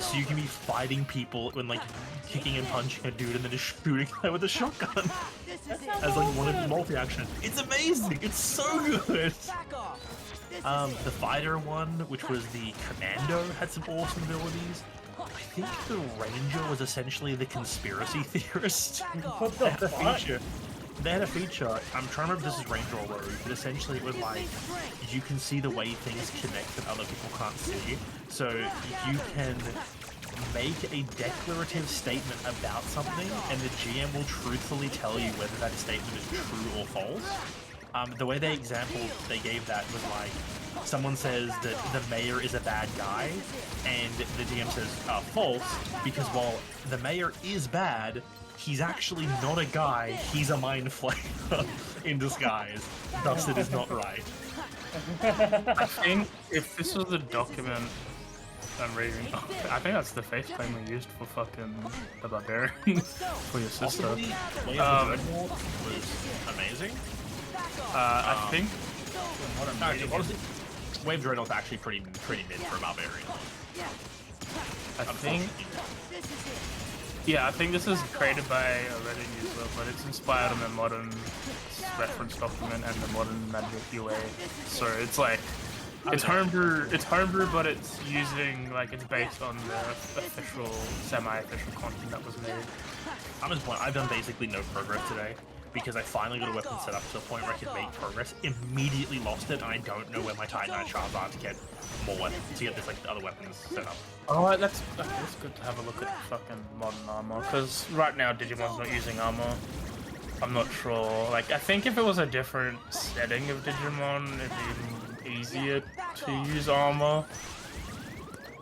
So you can be fighting people when like kicking and punching a dude and then just shooting them with a shotgun as like one of the multi-action. It's amazing. It's so good. The fighter one, which was the commando, had some awesome abilities. I think the ranger was essentially the conspiracy theorist. What They the had a fuck? feature. They had a feature. I'm trying to remember if this is ranger or rogue, but essentially it was like you can see the way things connect that other people can't see. So you can make a declarative statement about something, and the GM will truthfully tell you whether that statement is true or false. The way they gave that was like, someone says that the mayor is a bad guy, and the DM says, false, because while the mayor is bad, he's actually not a guy, he's a mind flayer in disguise, thus it is not right. I think if this was a document I'm reading, I think that's the faceplate we used for fucking the barbarian for your sister. Possibly, Way of the Dreadnought was amazing. I think No, actually, honestly, Wave Dreadnought's actually pretty mid for a barbarian. I think this is created by a Reddit user, but it's inspired on the modern reference document and the modern Magic UA. So it's like it's homebrew, but it's using it's based on the official, semi-official content that was made. I'm just playing. I've done basically no progress today because I finally got a weapon set up to a point where I could make progress. Immediately lost it, and I don't know where my Titanite shards are to get more weapons, to get this the other weapons set up. Oh, that's good to have a look at fucking modern armor, because right now Digimon's not using armor. I'm not sure. I think if it was a different setting of Digimon, it'd be easier to use armor.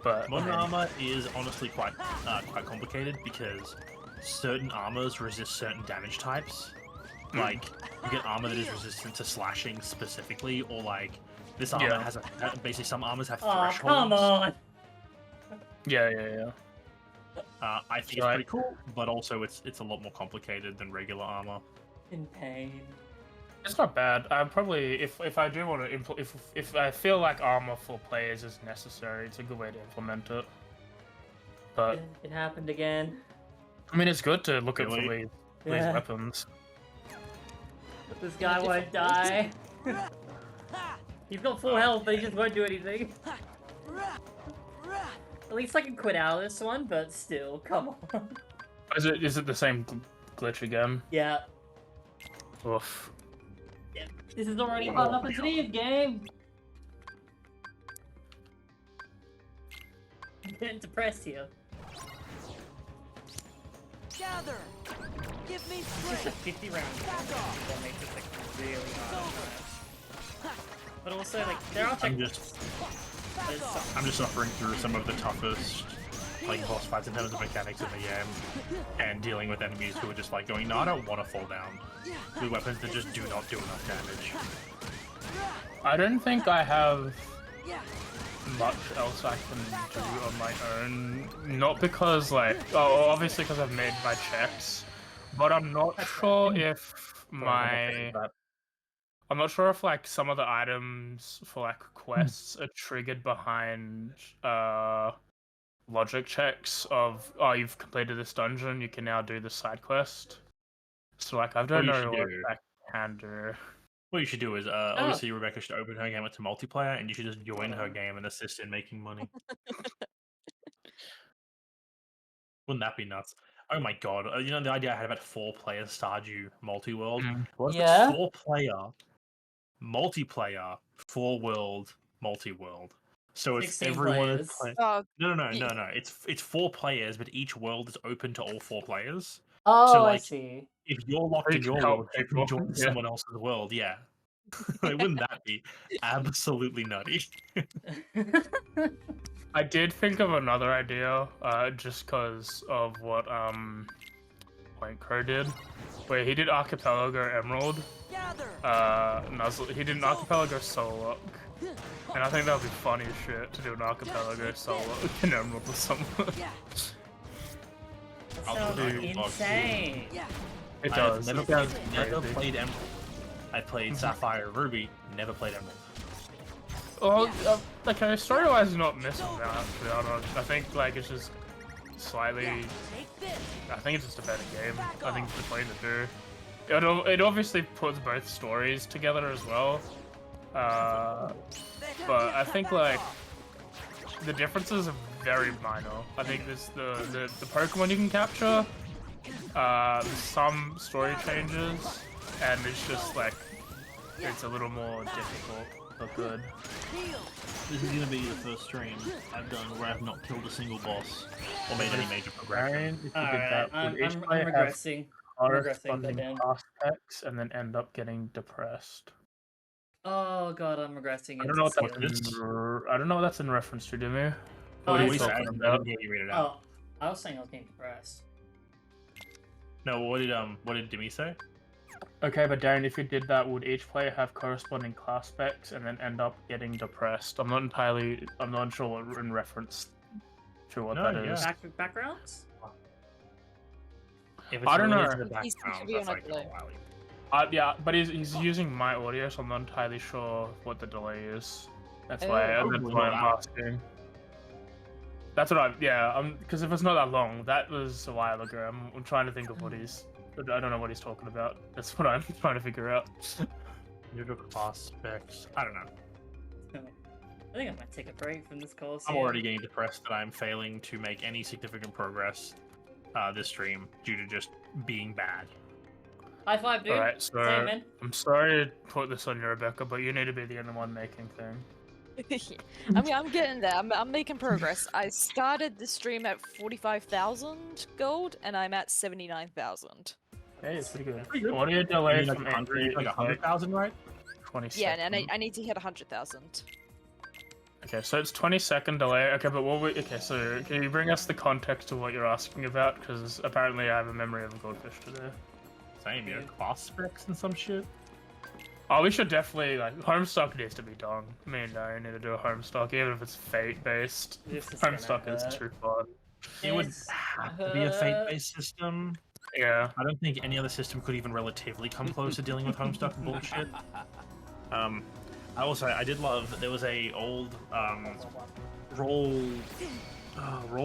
But Modern armor is honestly quite complicated because certain armors resist certain damage types. Like, you get armor that is resistant to slashing specifically, or this armor has basically some armors have Oh, thresholds. come on! Yeah. I think it's pretty cool, but also it's a lot more complicated than regular armor. In pain. It's not bad. I probably, if I do want to if I feel like armor for players is necessary, it's a good way to implement it. But It happened again. I mean, it's good to look at for Really? these weapons. This guy won't die. He's got full health, but he just won't do anything. At least I can quit out of this one, but still, come on. Is it the same glitch again? Yeah. Oof. Yeah. This is already fun enough as it is, game. I'm getting depressed here. Gather. Give me It's just a strength. 50 round game that makes it really hard. But also, there are I'm just suffering through some of the toughest boss fights in terms of mechanics in the game, and dealing with enemies who are just going, no, I don't want to fall down, with weapons that just do not do enough damage. I don't think I have much else I can do on my own. Not because obviously because I've made my checks, but I'm not sure if I'm not sure if some of the items for quests are triggered behind logic checks of, oh, you've completed this dungeon, you can now do the side quest. So I don't know what I can do. What you should do is, obviously Rebecca should open her game up to multiplayer, and you should just join her game and assist in making money. Wouldn't that be nuts? Oh my god, the idea I had about 4-player Stardew Multi-World? What if it's 4-player, multiplayer, 4-world, multi-world? So if 16 everyone is players. playing... No. It's 4 players, but each world is open to all 4 players. Oh, So, I see. If you're locked in your world, you can join someone else's world, yeah. Wouldn't that be absolutely nutty? I did think of another idea, just because of what Point Crow did, where he did Archipelago Emerald. Nuzzle. He did an Archipelago Soul Look. And I think that would be funny as shit to do an Archipelago Soul Look in Emerald or something. That I'll sounds do insane. It I does. have It sounds never crazy. played Emerald. I played Sapphire, Ruby. Never played Emerald. Well, okay, story-wise, is not missing that. To be honest, I think like it's just slightly. I think it's just a better game. I think between the two, it obviously puts both stories together as well. But I think like the differences are very minor. I think there's the Pokemon you can capture, some story changes, and it's just like it's a little more difficult but good. This is gonna be the first stream I've done where I've not killed a single boss or made any major progression. Ryan, if you did Alright, that, I'm would each regressing. player I'm have regressing, corresponding but then. aspects and then end up getting depressed? Oh god, I'm regressing. I don't know what into that's zero. I don't know what that's in reference to, Demu. Oh, What are I you see. talking I about? didn't hear you read it out. Oh, I was saying I was getting depressed. No, what did Demi say? Okay, but Darren, if you did that, would each player have corresponding class specs and then end up getting depressed? I'm not sure what in reference to what No, that yeah. is. Backgrounds? If it's I don't related know. to the He's background, to be that's on a like a delay. while. Yeah, but he's using my audio, so I'm not entirely sure what the delay is. That's why I'm asking. That's what because if it's not that long, that was a while ago. I'm trying to think of what he's. I don't know what he's talking about. That's what I'm trying to figure out. Individual class specs. I don't know. I think I might take a break from this course. I'm already getting depressed that I'm failing to make any significant progress this stream due to just being bad. High five, dude. Alright, so Same, man. I'm sorry to put this on you, Rebecca, but you need to be the only one making thing. I mean, I'm getting there. I'm making progress. I started the stream at 45,000 gold, and I'm at 79,000. Hey, it's pretty good. Pretty good. Audio I delay mean, like from 100, like 100,000, right? 20 Yeah, seconds. and I need to hit 100,000. Okay, so it's 20-second delay. Okay, but so can you bring us the context of what you're asking about? Because apparently I have a memory of a goldfish today. Same, you know, class specs and some shit. Oh, we should definitely, Homestuck needs to be done. Me and Darren need to do a Homestuck, even if it's fate-based. This is gonna Homestuck is hurt. too fun. It would It's have to be a fate-based system. Yeah. I don't think any other system could even relatively come close to dealing with Homestuck bullshit. I did love there was a old role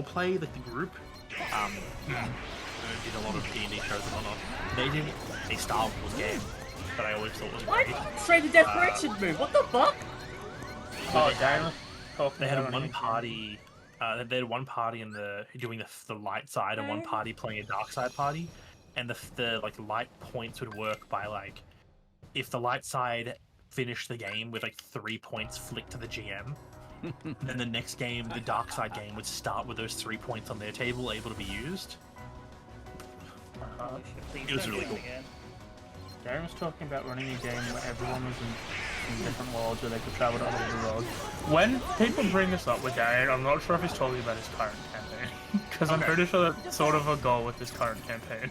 play, like the group did a lot of D&D shows and whatnot. They did a Star Wars game that I always thought was What? great. Straight to death correction move. What the fuck? Oh, Darren. They had one party. They had one party in doing the light side and one party playing a dark side party, and the light points would work by if the light side finished the game with 3 points flicked to the GM, then the next game, the dark side game, would start with those 3 points on their table able to be used. Oh, shit, please It was don't really do cool. again. Darren was talking about running a game where everyone was in different worlds where they could travel to other worlds. When people bring this up with Darren, I'm not sure if he's talking about his current campaign. Because I'm pretty sure that's sort of a goal with his current campaign.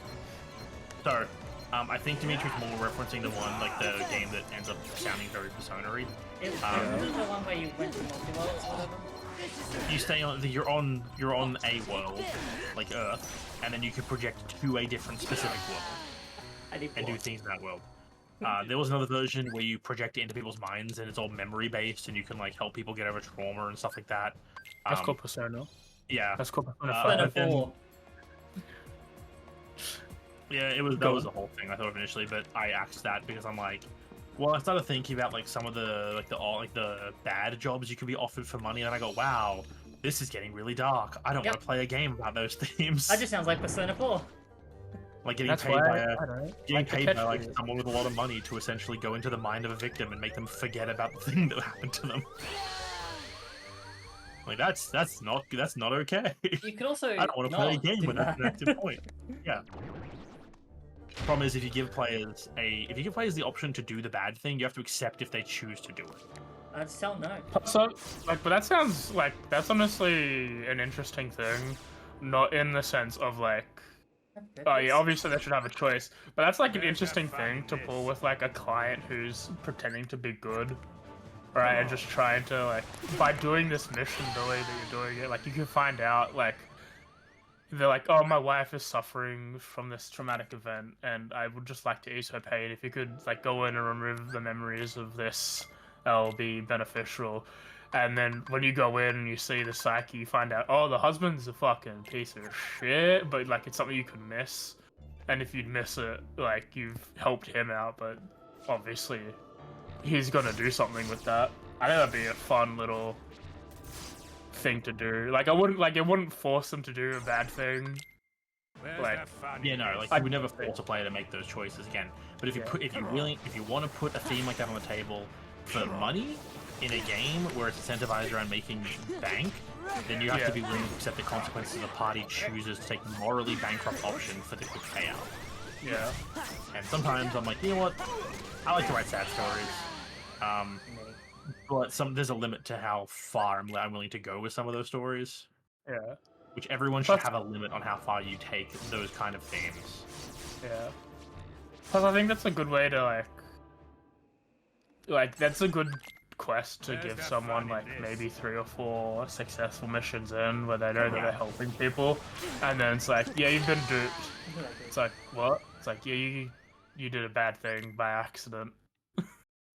So, I think Dimitri's more referencing the one, the game that ends up sounding very Persona-y. This is the one where you went to multiverse or whatever. You stay on you're on a world, like Earth, and then you can project to a different specific world I did and do things in that world. There was another version where you project it into people's minds and it's all memory based and you can help people get over trauma and stuff like that. That's called Persona. Yeah. That's called Persona Persona 5. 4. Yeah, that was the whole thing I thought of initially, but I axed that because I'm like, well, I started thinking about some of the the bad jobs you can be offered for money, and I go, wow, this is getting really dark. I don't want to play a game about those themes. That just sounds like Persona 4. Getting That's paid why by someone with a lot of money to essentially go into the mind of a victim and make them forget about the thing that happened to them. That's not okay. You could also I don't want to play a not game do with that's an that. active point. Yeah. Problem is, if you give players the option to do the bad thing, you have to accept if they choose to do it. I'd tell no. So, like, but that sounds like that's honestly an interesting thing, not in the sense of like, oh yeah, obviously they should have a choice, but that's like an interesting thing to pull with like a client who's pretending to be good, right? And just trying to like, by doing this mission the way that you're doing it, like you can find out like, they're like, oh, my wife is suffering from this traumatic event, and I would just like to ease her pain. If you could like go in and remove the memories of this, that'll be beneficial. And then when you go in and you see the psyche, you find out, oh, the husband's a fucking piece of shit, but like it's something you could miss. And if you'd miss it, like you've helped him out, but obviously he's gonna do something with that. I think that'd be a fun little thing to do. Like I wouldn't like it wouldn't force them to do a bad thing. Like Yeah, no, like you would never force a player to make those choices again. But if you put, if you want to put a theme like that on the table for money in a game where it's incentivized around making bank, then you have to be willing to accept the consequences the party chooses to take the morally bankrupt option for the quick payout. Yeah. And sometimes I'm like, you know what? I like to write sad stories. But there's a limit to how far I'm willing to go with some of those stories. Yeah. Which everyone should have a limit on how far you take those kind of themes. Yeah. Plus, I think that's a good way to like that's a good quest to give someone like maybe 3 or 4 successful missions in where they know that they're helping people, and then it's like, yeah, you've been duped. It's like, what? It's like, yeah, you did a bad thing by accident.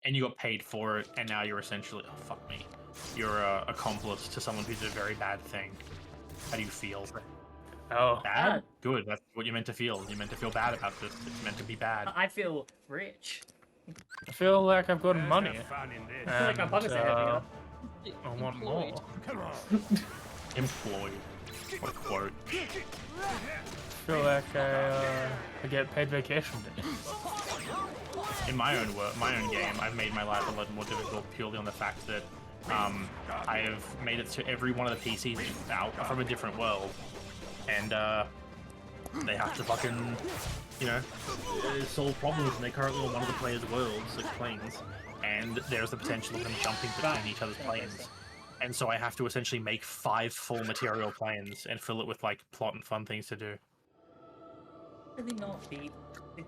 And you got paid for it, and now you're essentially, oh fuck me, you're a accomplice to someone who did a very bad thing. How do you feel? Oh, bad? Good, that's what you're meant to feel. You're meant to feel bad about this. It's meant to be bad. I feel rich. I feel like I've got money. I feel like my pockets are heavy. I want more. Employed. What a quote. I feel like I get paid vacation days. In my own game, I've made my life a lot more difficult purely on the fact that I have made it to every one of the PCs out from a different world, and they have to fucking, you know, solve problems, and they're currently on one of the players' worlds, like planes, and there's the potential of them jumping between each other's planes. And so I have to essentially make 5 full material planes and fill it with like plot and fun things to do. Really not beat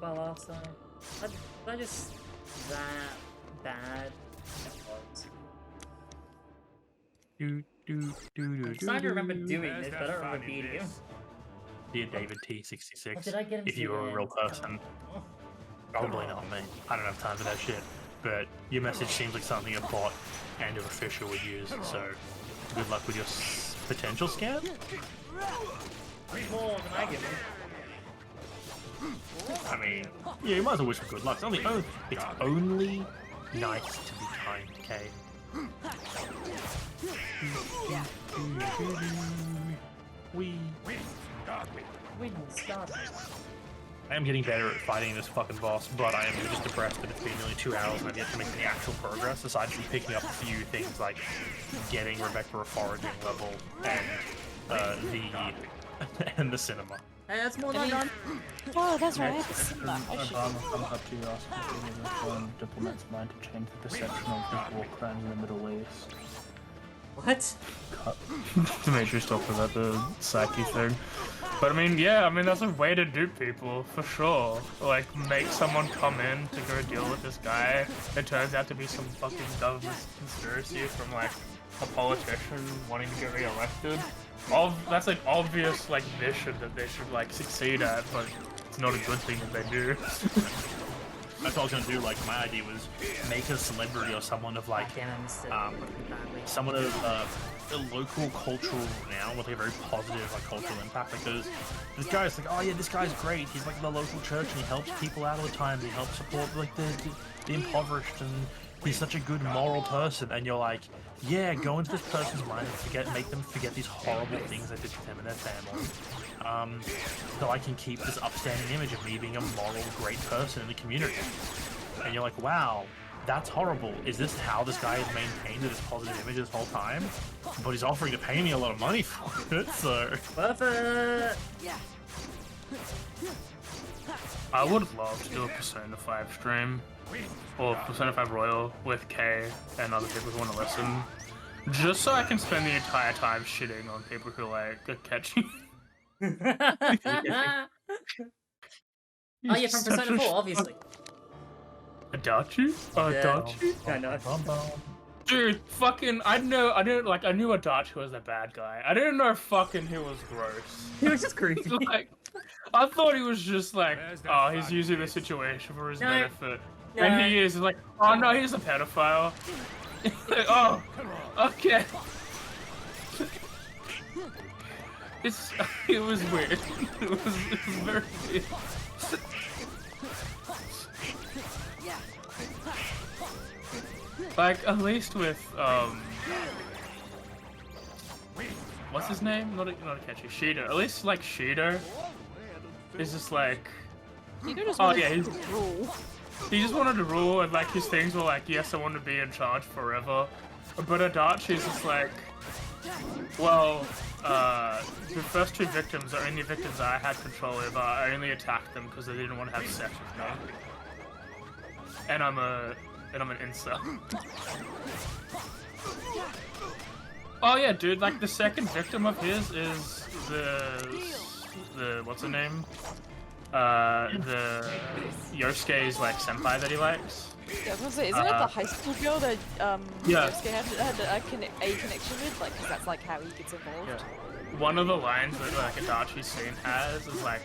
by last time. I just that bad. I'm trying to remember doing this, but I don't remember beating him. Dear David T66, Did I get him if you were a real person, probably not me. I don't have time for that shit. But your message seems like something a bot and an official would use, so good luck with your potential scam. More than I give him. I mean, yeah, you might as well wish for good luck. It's only nice to be kind, okay? I am getting better at fighting this fucking boss, but I am just depressed that it's been nearly 2 hours and I've yet to make any actual progress, aside from picking up a few things like getting Rebecca a foraging level and the cinema. Hey, that's more than done. Oh, that's right. Obama comes up to you asking if foreign diplomat's mind to change the perception of the war crimes in the Middle East. What? Dimitri's talking about the psyche thing. But I mean, yeah, I mean, that's a way to dupe people, for sure. Like, make someone come in to go deal with this guy. It turns out to be some fucking government conspiracy from, like, a politician wanting to get re-elected. That's an obvious, like, mission that they should, like, succeed at, but it's not a good thing that they do. That's what I was gonna do. Like, my idea was make a celebrity or someone of like, someone of a local cultural renown with like, a very positive like cultural impact. Like this guy's like, oh yeah, this guy's great. He's like the local church and he helps people out all the time. He helps support like the impoverished, and he's such a good moral person. And you're like, yeah, go into this person's mind and make them forget these horrible things they did to them and their family. So I can keep this upstanding image of me being a moral, great person in the community. And you're like, wow, that's horrible. Is this how this guy has maintained this positive image this whole time? But he's offering to pay me a lot of money for it, so... Perfect! I would love to do a Persona 5 stream, or Persona 5 Royal with Kay and other people who want to listen, just so I can spend the entire time shitting on people who like are catchy. Oh yeah, from Persona 4, obviously. Adachi? Adachi? I know. Dude, fucking, I knew Adachi was a bad guy. I didn't know fucking he was gross. He was just creepy. Like, I thought he was just like, oh, he's using the situation for his benefit. And he is like, oh no, he's a pedophile. Oh, okay. It was weird. It was very weird. Like, at least with, what's his name? Not a catchy. Shido. At least, like, Shido is just like, oh yeah, he just wanted to rule, and like, his things were like, yes, I want to be in charge forever. But Adachi's just like, well, the first two victims are only victims I had control over. I only attacked them because they didn't want to have sex with me. And I'm an incel. Oh yeah, dude, like the second victim of his is the what's her name? The Yosuke's like senpai that he likes. Yeah, I was gonna say, isn't it the high school girl that Yosuke had a connection with? Like, 'cause that's like how he gets involved. Yeah. One of the lines that like Adachi's scene has is like,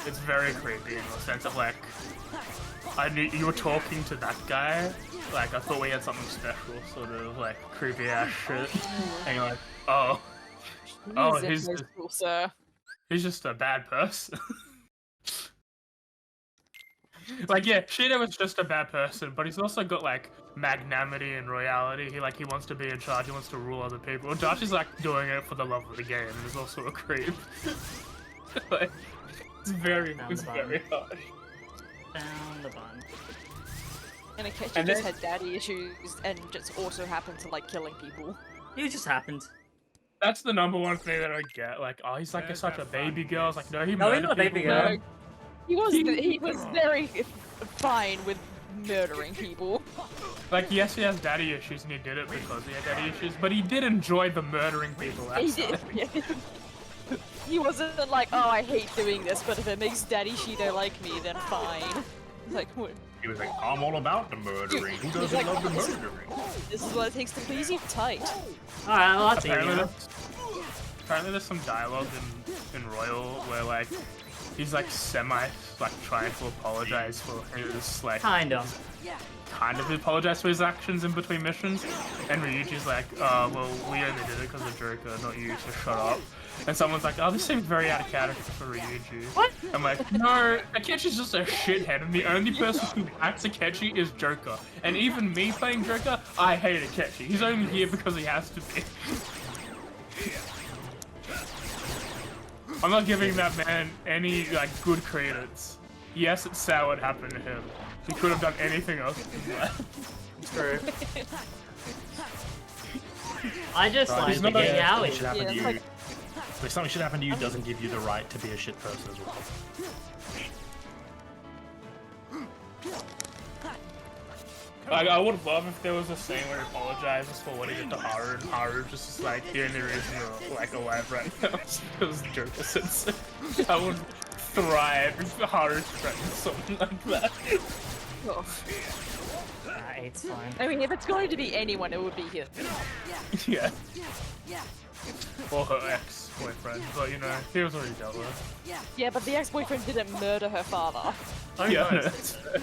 it's very creepy in the sense of like, I knew you were talking to that guy. Like, I thought we had something special, sort of like creepy ass shit. And you're like, oh, he's just a bad person. Like, yeah, Shido was just a bad person, but he's also got like magnanimity and royalty. He wants to be in charge. He wants to rule other people. Adachi's like doing it for the love of the game, and is also a creep. Like, it's very hard. Found the bun. And Akechi just had daddy issues and just also happened to like killing people. It just happened. That's the number one thing that I get. Like, oh, he's like such a baby girl. It's like, no, he No, he's murdered not a baby people. girl. No, he was very fine with murdering people. Like, yes, he has daddy issues, and he did it because he had daddy issues, but he did enjoy the murdering people aspect. He did. Yeah. He wasn't like, oh, I hate doing this, but if it makes Daddy Shido like me, then fine. Like, what? He was like, I'm all about the murdering. Who doesn't love the murdering? This is what it takes to please you, tight. Alright, well, that's Apparently there's some dialogue in Royal where, like, he's, like, trying to apologize for his, like... Kind of apologize for his actions in between missions. And Ryuji's like, well, we only did it because of Joker, not you, so shut up. And someone's like, oh, this seems very out of character for Ryuji. What? I'm like, no, Akechi's just a shithead, and the only person who acts Akechi is Joker. And even me playing Joker, I hate Akechi. He's only here because he has to be. I'm not giving that man any, like, good credence. Yes, it's sad what happened to him. He could have done anything else with his life. True. I just like the game how it Like something should happen to you doesn't give you the right to be a shit person as well. I would love if there was a scene where he apologizes for what he did to Haru, and Haru just is like, the only reason you're like alive right now is because Joker Sensei. I would thrive if Haru's friend or something like that. Oh. It's fine. I mean, if it's going to be anyone, it would be him. Yeah. Or her ex-boyfriend, but you know, he was already dealt with. Yeah, but the ex-boyfriend didn't murder her father. Oh yeah, no, that's fair.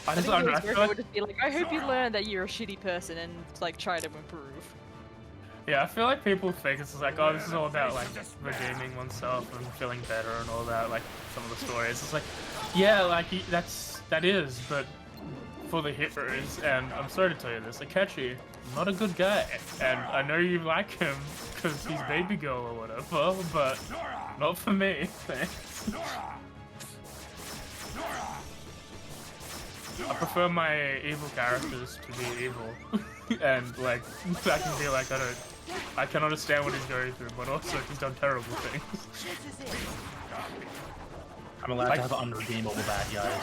I feel I hope you learn that you're a shitty person and like try to improve. Yeah, I feel like people think it's like, oh, this is all about like redeeming oneself and feeling better and all that, like some of the stories. It's like, yeah, like that is, but for the heroes, and I'm sorry to tell you this, Akechi, not a good guy, and I know you like him because he's baby girl or whatever, but not for me. Thanks. I prefer my evil characters to be evil. and like I can be like, I can understand what he's going through, but also he's done terrible things. I'm allowed to have unredeemable bad guys.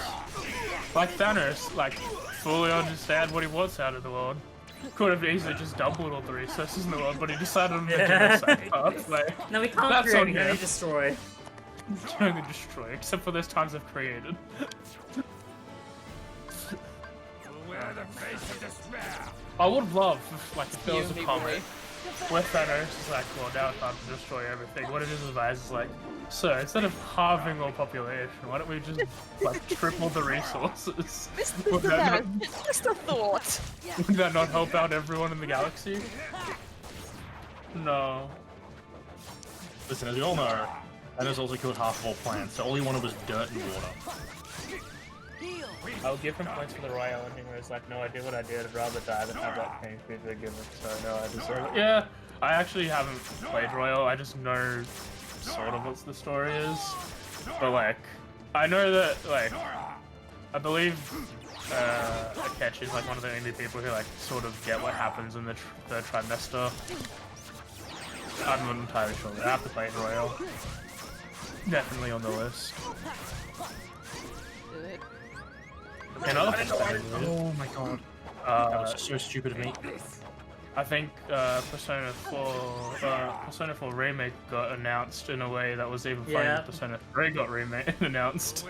Like Thanos, like fully understand what he wants out of the world. Could have easily just doubled all the resources in the world, but he decided on the genocide path. Like, No, we can't that's create, on we can only him. destroy. Only destroy, except for those times I've created. I would love if, like, if there was a comic where Thanos is like, well, now it's time to destroy everything. What it is advice is like, so instead of halving our population, why don't we just like triple the resources? Would that Just a thought. would that not help out everyone in the galaxy? No. Listen, as we all know, Thanos also killed half of all plants, so all he wanted was dirt and water. I'll give him points for the royal ending where it's like, no, I did what I did, I'd rather die than have that pain be forgiven, so no, I deserve it. Yeah, I actually haven't played Royal, I just know sort of what the story is. But like, I know that, like, I believe Akechi is like one of the only people who like sort of get what happens in the trimester. I'm not entirely sure, I have to play Royal. Definitely on the list. Another thing, Oh my god. That was so stupid of me. I think Persona 4 Remake got announced in a way that was even funnier than Persona 3 got announced.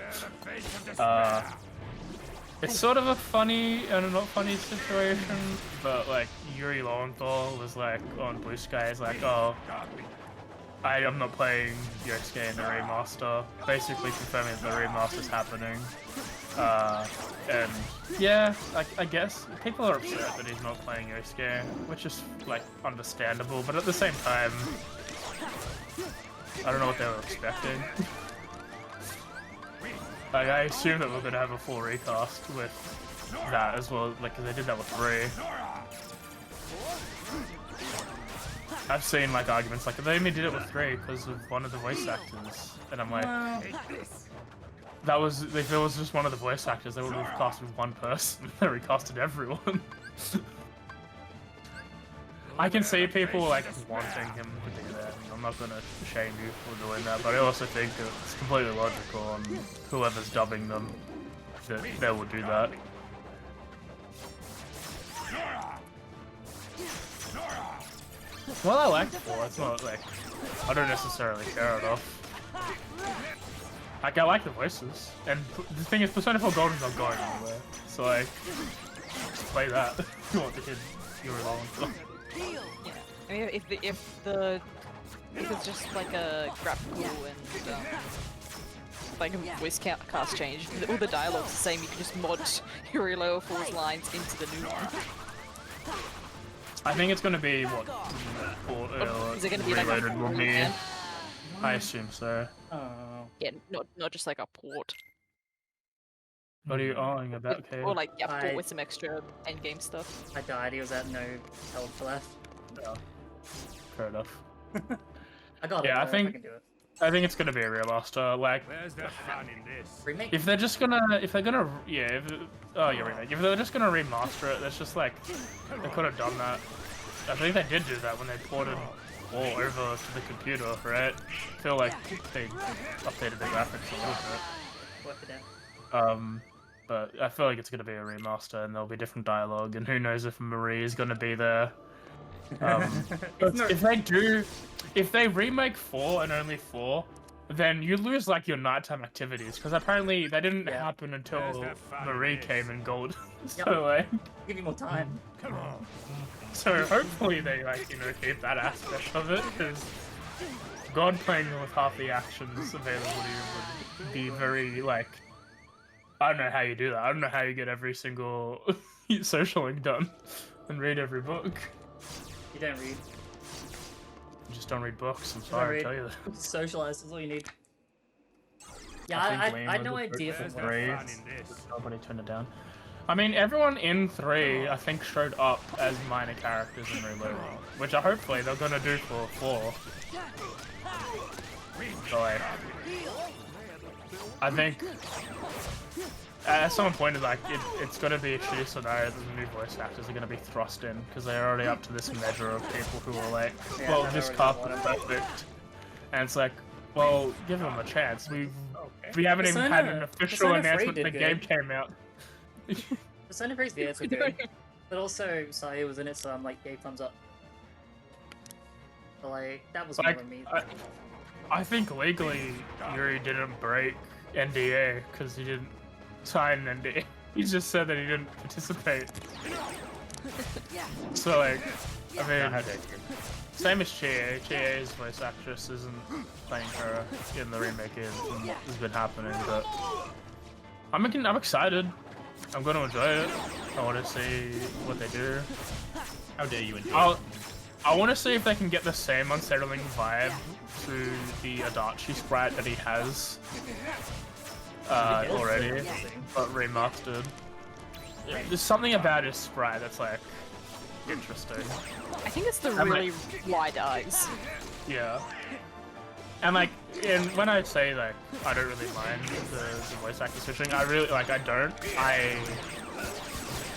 It's sort of a funny and not funny situation, but like Yuri Lowenthal was like on Blue Sky is like, oh, I am not playing Yosuke in the remaster, basically confirming that the remaster's happening. And yeah, I guess people are upset that he's not playing Yosuke, which is like understandable, but at the same time, I don't know what they were expecting. Like, I assume that we're gonna have a full recast with that as well, like, cause they did that with 3. I've seen like arguments like they only did it with 3 because of one of the voice actors, and I'm like, that was if there was just one of the voice actors, they would have casted with one person. They recasted everyone. I can see people like wanting him to do that. I'm not gonna shame you for doing that, but I also think that it's completely logical on whoever's dubbing them that they will do that. Well, I like 4. It's not like I don't necessarily care enough. Like, I like the voices, and the thing is, Persona 4 Golden's not going anywhere, so like, just play that if you want to hit your long. Yeah. I mean, if it's just like a graphical and like a voice cast change, all the dialogue's the same, you can just mod Yuri Lowenfall's lines into the new one. I think it's gonna be what? Is it gonna be like a Reloaded will be? again? I assume so. Oh. Yeah, not just like a port. What are you arguing about, Kate? Or like, yeah, port with some extra endgame stuff. I died, he was at no health left. Yeah. Fair enough. I got it. Yeah, I can think do it. it's gonna be a remaster. Like, Where's the fun in this? Remake? if they're just gonna, remake. If they're just gonna remaster it, that's just like they could have done that. I think they did do that when they ported all over to the computer, right? I feel like they updated the graphics a little bit. Work it out. But I feel like it's gonna be a remaster, and there'll be different dialogue, and who knows if Marie is gonna be there. If they remake 4 and only 4, then you lose like your nighttime activities, because apparently they didn't happen until Marie came in Gold. So like, Give you more time. Come on. so hopefully they keep that aspect of it, because God playing with half the actions available to you would be very like, I don't know how you do that. I don't know how you get every single social link done and read every book. You don't read. You just don't read books, I'm sorry to tell you that. Socialize is all you need. Yeah, I think I had no Lane was idea the for first what. three. Fun in this. Nobody turned it down. I mean, everyone in 3, I think, showed up as minor characters in Reloaded, which hopefully they're gonna do for 4. So like, I think someone pointed like it's gonna be a true scenario that the new voice actors are gonna be thrust in because they're already up to this measure of people who are like, well, this cast is perfect, and it's like, well, give them a chance. We haven't even had an official announcement the game came out. Persona 3's VS were good, but also Saya was in it, so I'm like, gave thumbs up. But like, that was Like, more than me. I think legally Yuri didn't break NDA because he didn't sign an NDA. He just said that he didn't participate. So like, I mean, same as Chie. Chie's voice actress isn't playing her in the remake has been happening, but I'm excited. I'm going to enjoy it. I want to see what they do. How dare you enjoy it? I want to see if they can get the same unsettling vibe through the Adachi sprite that he has already, but remastered. There's something about his sprite that's like interesting. I think it's the really wide eyes. Yeah. And like, when I say like I don't really mind the voice actor switching, I really like I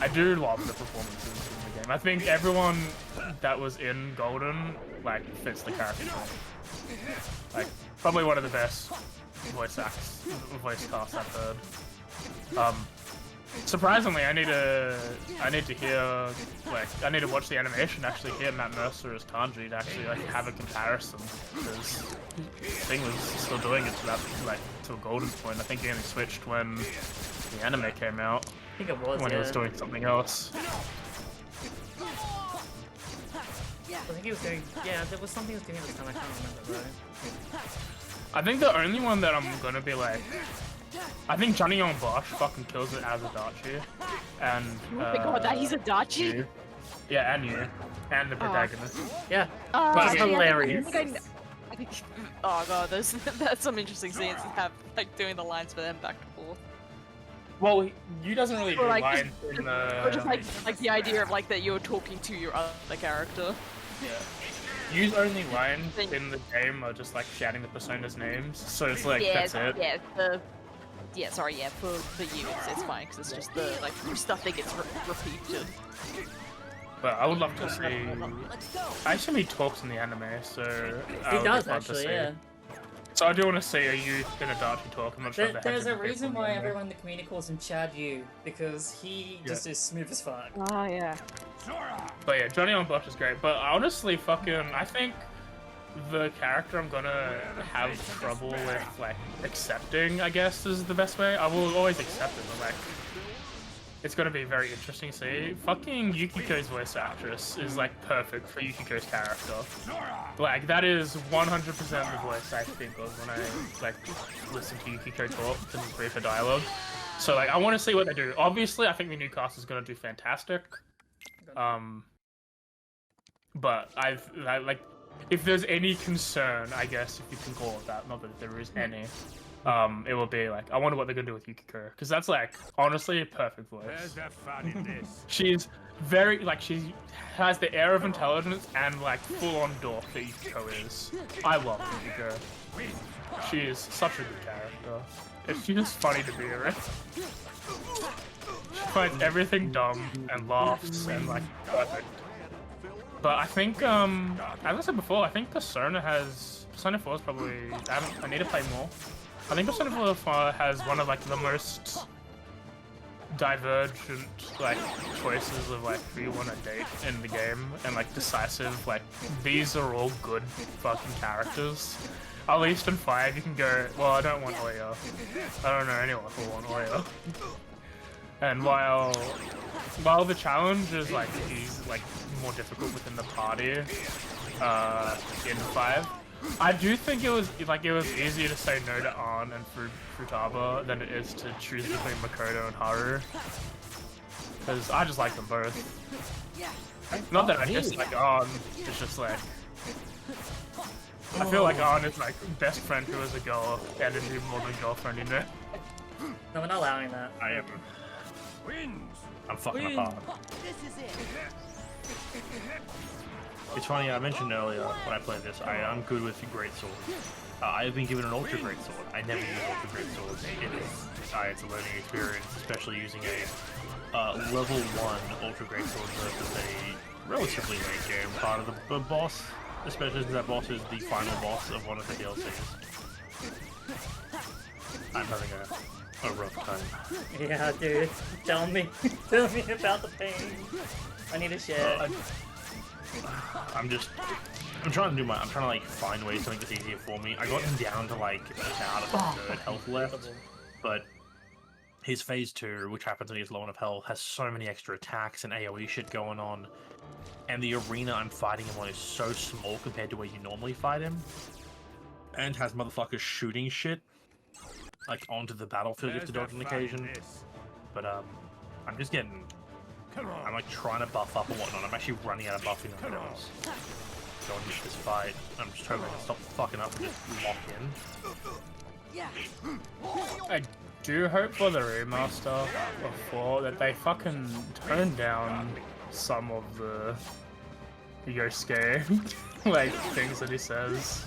do love the performances in the game. I think everyone that was in Golden like fits the character. Like probably one of the best voice casts I've heard. Surprisingly, I need to hear like I need to watch the animation actually hear Matt Mercer as Kanji to actually like have a comparison because Thing was still doing it to that like to a Golden point. I think he only switched when the anime came out. I think it was when he was doing something else. I think he was doing. Yeah, there was something he was doing at the time. I can't remember though. I think the only one that I'm gonna be like. I think Johnny Young Bosch fucking kills it as Adachi, and Oh my god, that he's Adachi? you. Yeah, and you, and the protagonist. Yeah, That's hilarious. I think, oh god, that's some interesting scenes to have, like doing the lines for them back and forth. Well, you doesn't really do Or, like, lines in the. Or just like the idea of like that you're talking to your other character. Yeah. Use only lines in the game are just like shouting the personas' names, so it's like that's it. Yeah, sorry, for you it's fine because it's just the like stuff that gets repeated. But I would love to see. I assume he talks in the anime, so He does actually, yeah. So I do want to see a youth in Adachi talk. I'm not sure. There's a reason why everyone in the community calls him Chad Yu because he just is smooth as fuck. Oh yeah. But yeah, Johnny on Bosch is great. But honestly, I think the character I'm gonna have trouble with like accepting, I guess, is the best way. I will always accept it, but like it's gonna be very interesting to see. Fucking Yukiko's voice actress is like perfect for Yukiko's character. Like that is 100% the voice I think of when I like listen to Yukiko talk because it's great for dialogue. So like I want to see what they do. Obviously, I think the new cast is gonna do fantastic. But I like. If there's any concern, I guess, if you can call it that, not that there is any, it will be like, I wonder what they're gonna do with Yukiko, because that's like, honestly, a perfect voice. Where's the fun in this? She's very, like, she has the air of intelligence and, like, full-on dork that Yukiko is. I love Yukiko. She is such a good character. She's just funny to be around. She finds everything dumb and laughs and, like, perfect. But I think, as I said before, I think Persona 4 is probably, I need to play more. I think Persona 4 has one of, like, the most divergent, like, choices of, like, who you want to date in the game, and, like, decisive, like, these are all good fucking characters. At least in 5 you can go, well, I don't want Oya. I don't know anyone who want Oya. And while the challenge is like more difficult within the party in 5, I do think it was easier to say no to An and Futaba than it is to choose between Makoto and Haru. Because I just like them both. Not that I dislike An, it's just like I feel like An is like best friend who is a girl and is even more than girlfriend, you know? No, we're not allowing that. I am. Wins. I'm fucking apart. This is it. It's funny, I mentioned earlier when I played this, I'm good with great swords. I've been given an ultra great sword. I never use ultra great swords. It's a learning experience, especially using a level 1 ultra great sword versus a relatively late game part of the boss, especially since that boss is the final boss of one of the DLCs. I'm having a rough time. Yeah, dude. Tell me. Tell me about the pain. I need a share. I'm trying to like find ways to make this easier for me. I got him down to like about a third health left, but his phase 2, which happens when he's low enough health, has so many extra attacks and AoE shit going on. And the arena I'm fighting him on is so small compared to where you normally fight him. And has motherfuckers shooting shit like onto the battlefield if to dodge on occasion. But I'm just getting I'm like trying to buff up and whatnot. I'm actually running out of buffing on those. Going into this fight. I'm just hoping to stop fucking up and just lock in. I do hope for the remaster of 4 that they fucking tone down some of the Yosuke like things that he says.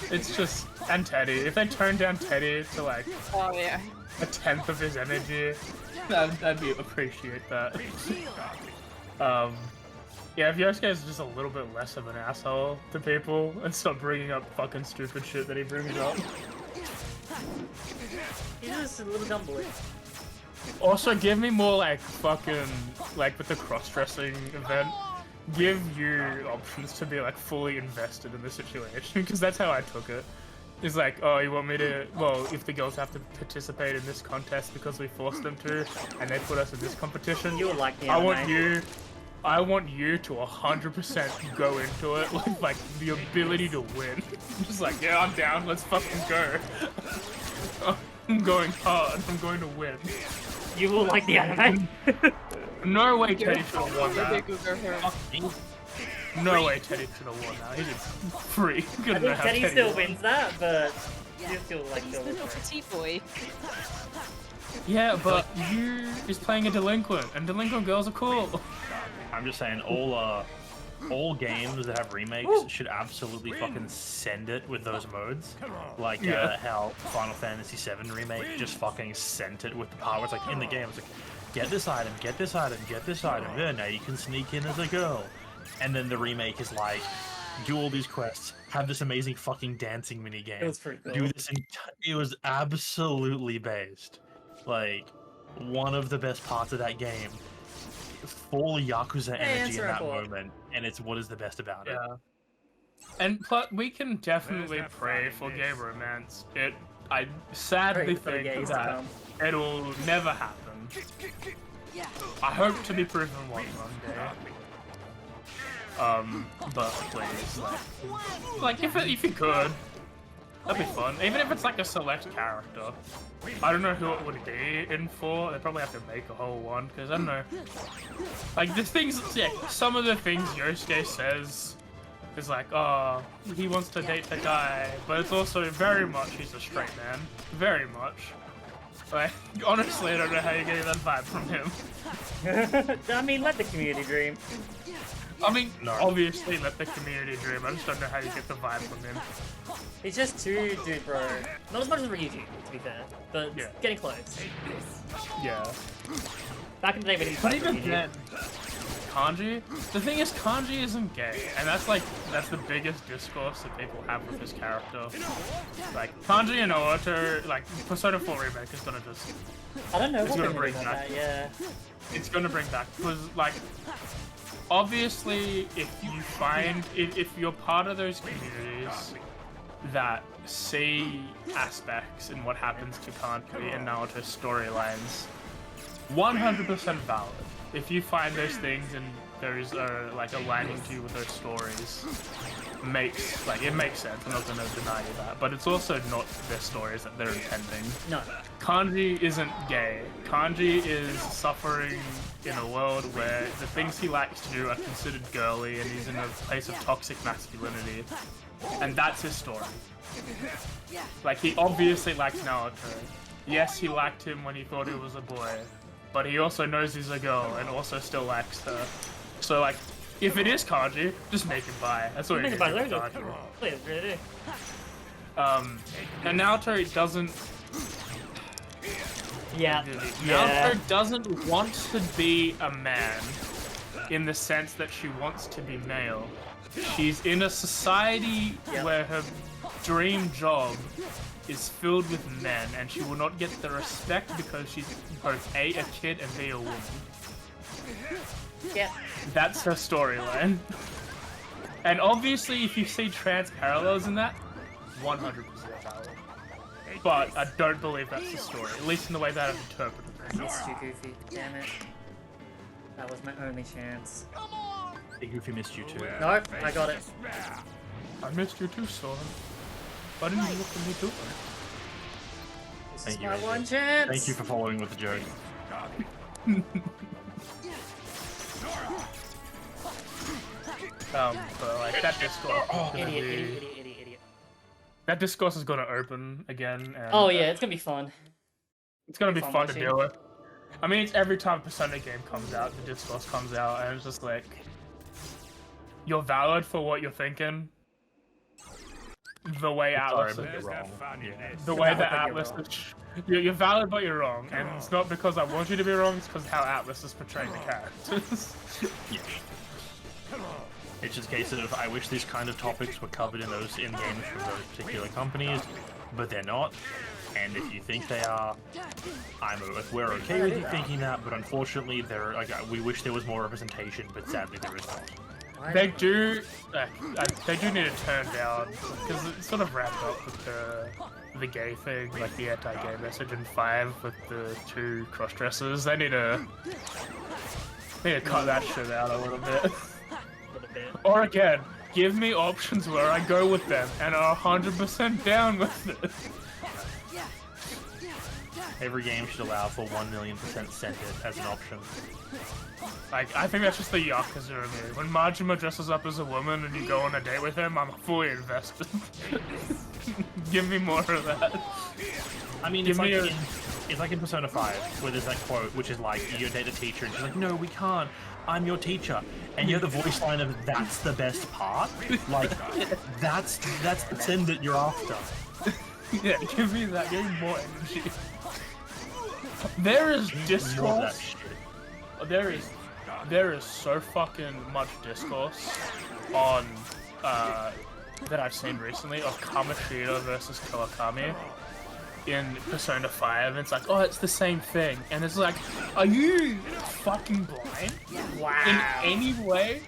It's just, and Teddy. If they tone down Teddy to like Oh yeah. a 10th of his energy, I'd appreciate that. Yeah, if Yosuke is just a little bit less of an asshole to people and stop bringing up fucking stupid shit that he brings up. He's just a little dumb boy. Also, give me more like fucking like with the cross-dressing event. Give you options to be like fully invested in the situation, because that's how I took it. It's like, oh, you want me to? Well, if the girls have to participate in this contest because we forced them to, and they put us in this competition, You would like the I anime. want you to 100% go into it with like the ability to win. Just like, yeah, I'm down. Let's fucking go. I'm going hard. I'm going to win. You will like the anime. No way Teddy should have won that. That. No way Teddy should have won that. He did free. I think Teddy still wins that, but you still like He's the the little petite boy. Yeah, but you is playing a delinquent, and delinquent girls are cool. I'm just saying, all games that have remakes should absolutely fucking send it with those modes. Like how Final Fantasy VII remake just fucking sent it with the power. It's like in the game, it's like, get this item, get this item, get this item. Yeah, now you can sneak in as a girl. And then the remake is like, do all these quests, have this amazing fucking dancing minigame. It was pretty cool. Do this. It was absolutely based. Like one of the best parts of that game. Full Yakuza energy in that moment, and it's what is the best about it. Yeah. And plus, we can definitely pray for gay romance. I sadly Pray for the think gays to that come. it'll never happen. I hope to be proven one day. But please, like if you could, that'd be fun. Even if it's like a select character. I don't know who it would be in 4. They probably have to make a whole one, because I don't know. Like the things, yeah, some of the things Yosuke says is like, oh, he wants to date the guy, but it's also very much he's a straight man. Very much. Like, honestly, I don't know how you're getting that vibe from him. I mean, let the community dream. I mean, obviously let the community dream. I just don't know how you get the vibe from him. He's just too dude, bro. Not as much as Ryuji, to be fair, but Yeah. getting close. Yeah. Back in the day when he was But like even Ryuji. then, Kanji? The thing is, Kanji isn't gay, and that's the biggest discourse that people have with this character. Like, Kanji and Naoto, like, Persona 4 Remake is gonna just... I don't know It's what gonna we're bring doing back. that, yeah. It's gonna bring back, because, like, obviously, if you're part of those communities that see aspects in what happens to Kanji and Naoto's storylines, 100% valid. If you find those things and those are like aligning to you with those stories, it makes sense. I'm not gonna deny you that, but it's also not their stories that they're intending. No. Kanji isn't gay. Kanji is suffering in a world where the things he likes to do are considered girly, and he's in a place of toxic masculinity, and that's his story. Like, he obviously likes Naoto. Yes, he liked him when he thought he was a boy, but he also knows he's a girl and also still likes her. So, like, if it is Kanji, just make him bi. That's what Make you it by do with Logo. Kanji. Please, really. And Naoto doesn't. Yeah. Naoto doesn't want to be a man in the sense that she wants to be male. She's in a society where her dream job is filled with men, and she will not get the respect because she's both A, a kid, and B, a woman. Yeah. That's her storyline. And obviously, if you see trans parallels in that, 100% valid. But I don't believe that's the story, at least in the way that I've interpreted it. Missed you, Goofy. Damn it. That was my only chance. Hey, Goofy missed you too. Nope, I got it. I missed you too, Sora. Why didn't you look at me too? This Thank is you, my AJ. one chance. Thank you for following with the joke. But like that discourse. Idiot. That discourse is gonna open again. And, Oh yeah, it's gonna be fun. it's gonna be fun fun to watching. deal with. I mean, it's every time Persona game comes out, the discourse comes out, and it's just like, you're valid for what you're thinking. The way Atlas, Sorry, but Where's you're that wrong. fun in Yeah. this? the way You're that valid, but Atlas, you're valid, but you're wrong, and it's not because I want you to be wrong. It's because how Atlas is portraying the characters. Yeah. It's just a case of I wish these kind of topics were covered in games from those particular companies, but they're not. And if you think they are, we're okay with you thinking that. But unfortunately, we wish there was more representation, but sadly there is not. They do need to turn down because it's sort of wrapped up with the gay thing, like the anti-gay message in 5 with the 2 cross-dressers. They need to cut that shit out a little bit. Or again, give me options where I go with them and are 100% down with it. Every game should allow for 1,000,000% centered as an option. Like, I think that's just the Yakuza in me. When Majima dresses up as a woman and you go on a date with him, I'm fully invested. Give me more of that. I mean, it's like in Persona 5, where there's that quote, which is like, you date a teacher, and she's like, no, we can't. I'm your teacher. And you're the voice line of, that's the best part? Like, that's the sin that you're after. Yeah, give me that. Give me more energy. There is More of that discourse. shit. There is so fucking much discourse on that I've seen recently of Kamoshida versus Kawakami in Persona 5. It's like, oh, it's the same thing, and it's like, are you fucking blind? Wow. In any way?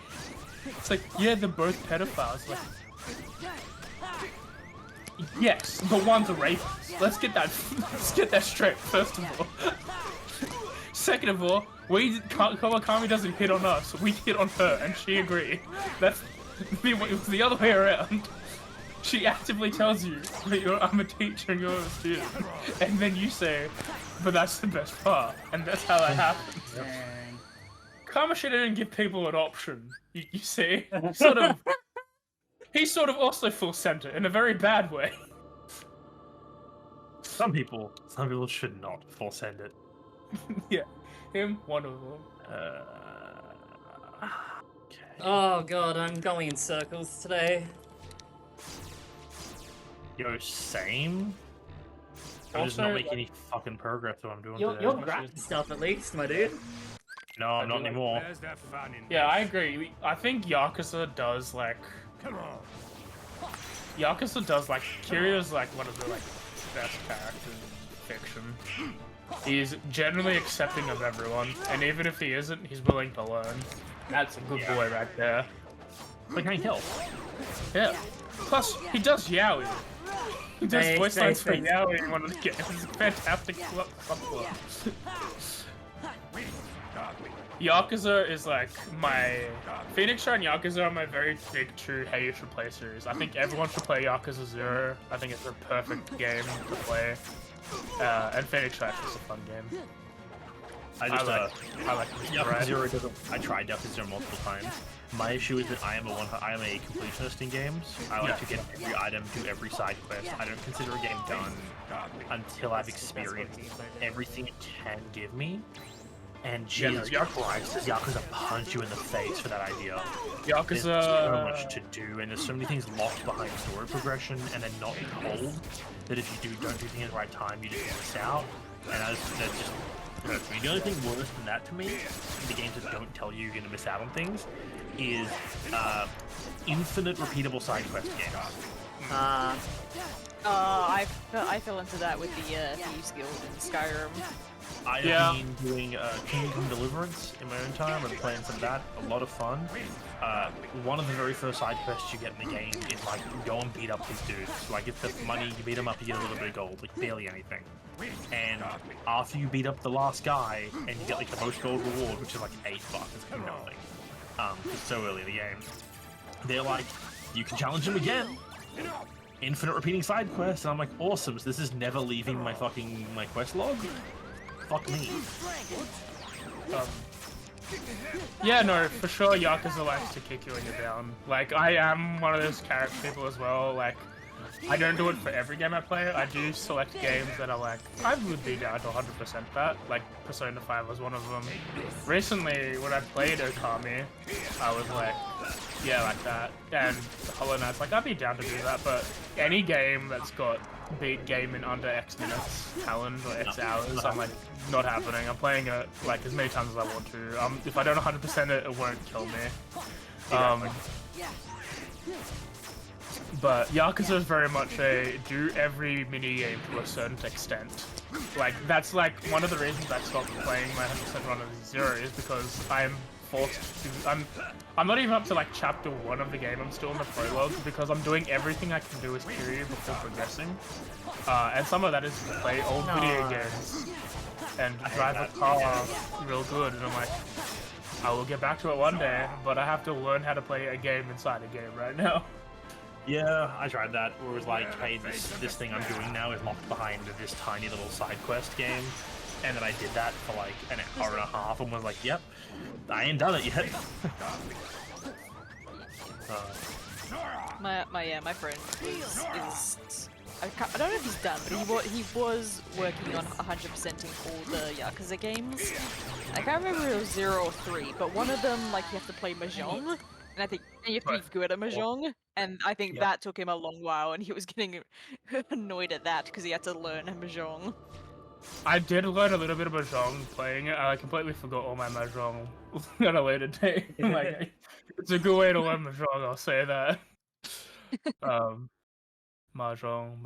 It's like, yeah, they're both pedophiles. Like, yes, but one's a rapist. Let's get that straight. First of all. Second of all, Kawakami doesn't hit on us. We hit on her, and she agreed. It was the other way around. She actively tells you that I'm a teacher and you're a student, and then you say, "But that's the best part," and that's how that happens. Dang. Kamoshida didn't give people an option. You see, he's sort of also full center in a very bad way. Some people should not full send it. Yeah, him, one of them. Okay. Oh god, I'm going in circles today. Yo, same? I'm just Also, not making any fucking progress what I'm doing You're today. grabbing stuff at least, my dude. No, I'm not anymore. Where's that fun in Yeah, I this? agree. I think Yakuza does like. Come on. Yakuza does like. Kiryu's like one of the like best characters in fiction. He's generally accepting of everyone, and even if he isn't, he's willing to learn. That's a good boy right there. Like, I help. Yeah. Plus, he does yaoi. He does Thanks, voice lines for thanks. yaoi in one of the games. It's a fantastic subplot. Yakuza is like my Phoenix Shrine. Yakuza are my very big true hey you should play series. I think everyone should play Yakuza 0. I think it's a perfect game to play. And Phoenix Shrine is a fun game. I I like Yakuza Right. 0 doesn't. I tried Yakuza 0 multiple times. My issue is that I am a completionist in games. I like to get every item, do every side quest. I don't consider a game done until I've experienced everything it can give me. And Yeah, no, Jesus Christ, does Yakuza punch you in the face for that idea. There's so Yakuza. much to do, and there's so many things locked behind story progression, and they're not told, that if you don't do things at the right time, you just miss out. And that just hurts me. The only thing worse than that to me, the games that don't tell you you're going to miss out on things, is infinite repeatable side quest games. I fell into that with the Thieves Guild in Skyrim. I've been doing Kingdom Deliverance in my own time. I'm playing some of that. A lot of fun. One of the very first side quests you get in the game is like, go and beat up these dudes. Like, it's the money, you beat them up, you get a little bit of gold, like barely anything. And after you beat up the last guy, and you get like the most gold reward, which is like $8, it's like nothing. It's so early in the game. They're like, you can challenge him again. Infinite repeating side quests, and I'm like, awesome. So this is never leaving my quest log. Fuck me. Yeah, no, for sure Yakuza likes to kick you when you're down. Like, I am one of those character people as well. Like, I don't do it for every game I play. I do select games that are like, I would be down to 100% that. Like, Persona 5 was one of them. Recently, when I played Okami, I was like, yeah, like that. And Hollow Knight's like, I'd be down to do that, but any game that's got beat game in under X minutes challenge or X hours, I'm like, not happening. I'm playing it like as many times as I want to. If I don't 100% it, it won't kill me. But Yakuza is very much a do every minigame to a certain extent. Like, that's like one of the reasons I stopped playing my 100% run of Zero is because I'm forced to. I'm not even up to like chapter 1 of the game. I'm still in the prologue because I'm doing everything I can do as Kiryu before progressing. And some of that is to play old video games and drive a car real good. And I'm like, I will get back to it one day, but I have to learn how to play a game inside a game right now. Yeah, I tried that, where it was like, hey, this thing I'm doing now is locked behind this tiny little side quest game. And then I did that for like an hour and a half and was like, yep, I ain't done it yet. My friend is I don't know if he's done, but he was working on 100%ing all the Yakuza games. I can't remember if it was 0 or 3, but one of them, like, you have to play Mahjong, and I think you have to be good at Mahjong, and I think that took him a long while, and he was getting annoyed at that because he had to learn Mahjong. I did learn a little bit of Mahjong playing it. I completely forgot all my Mahjong at a later date. Like, it's a good way to learn Mahjong, I'll say that. Mahjong.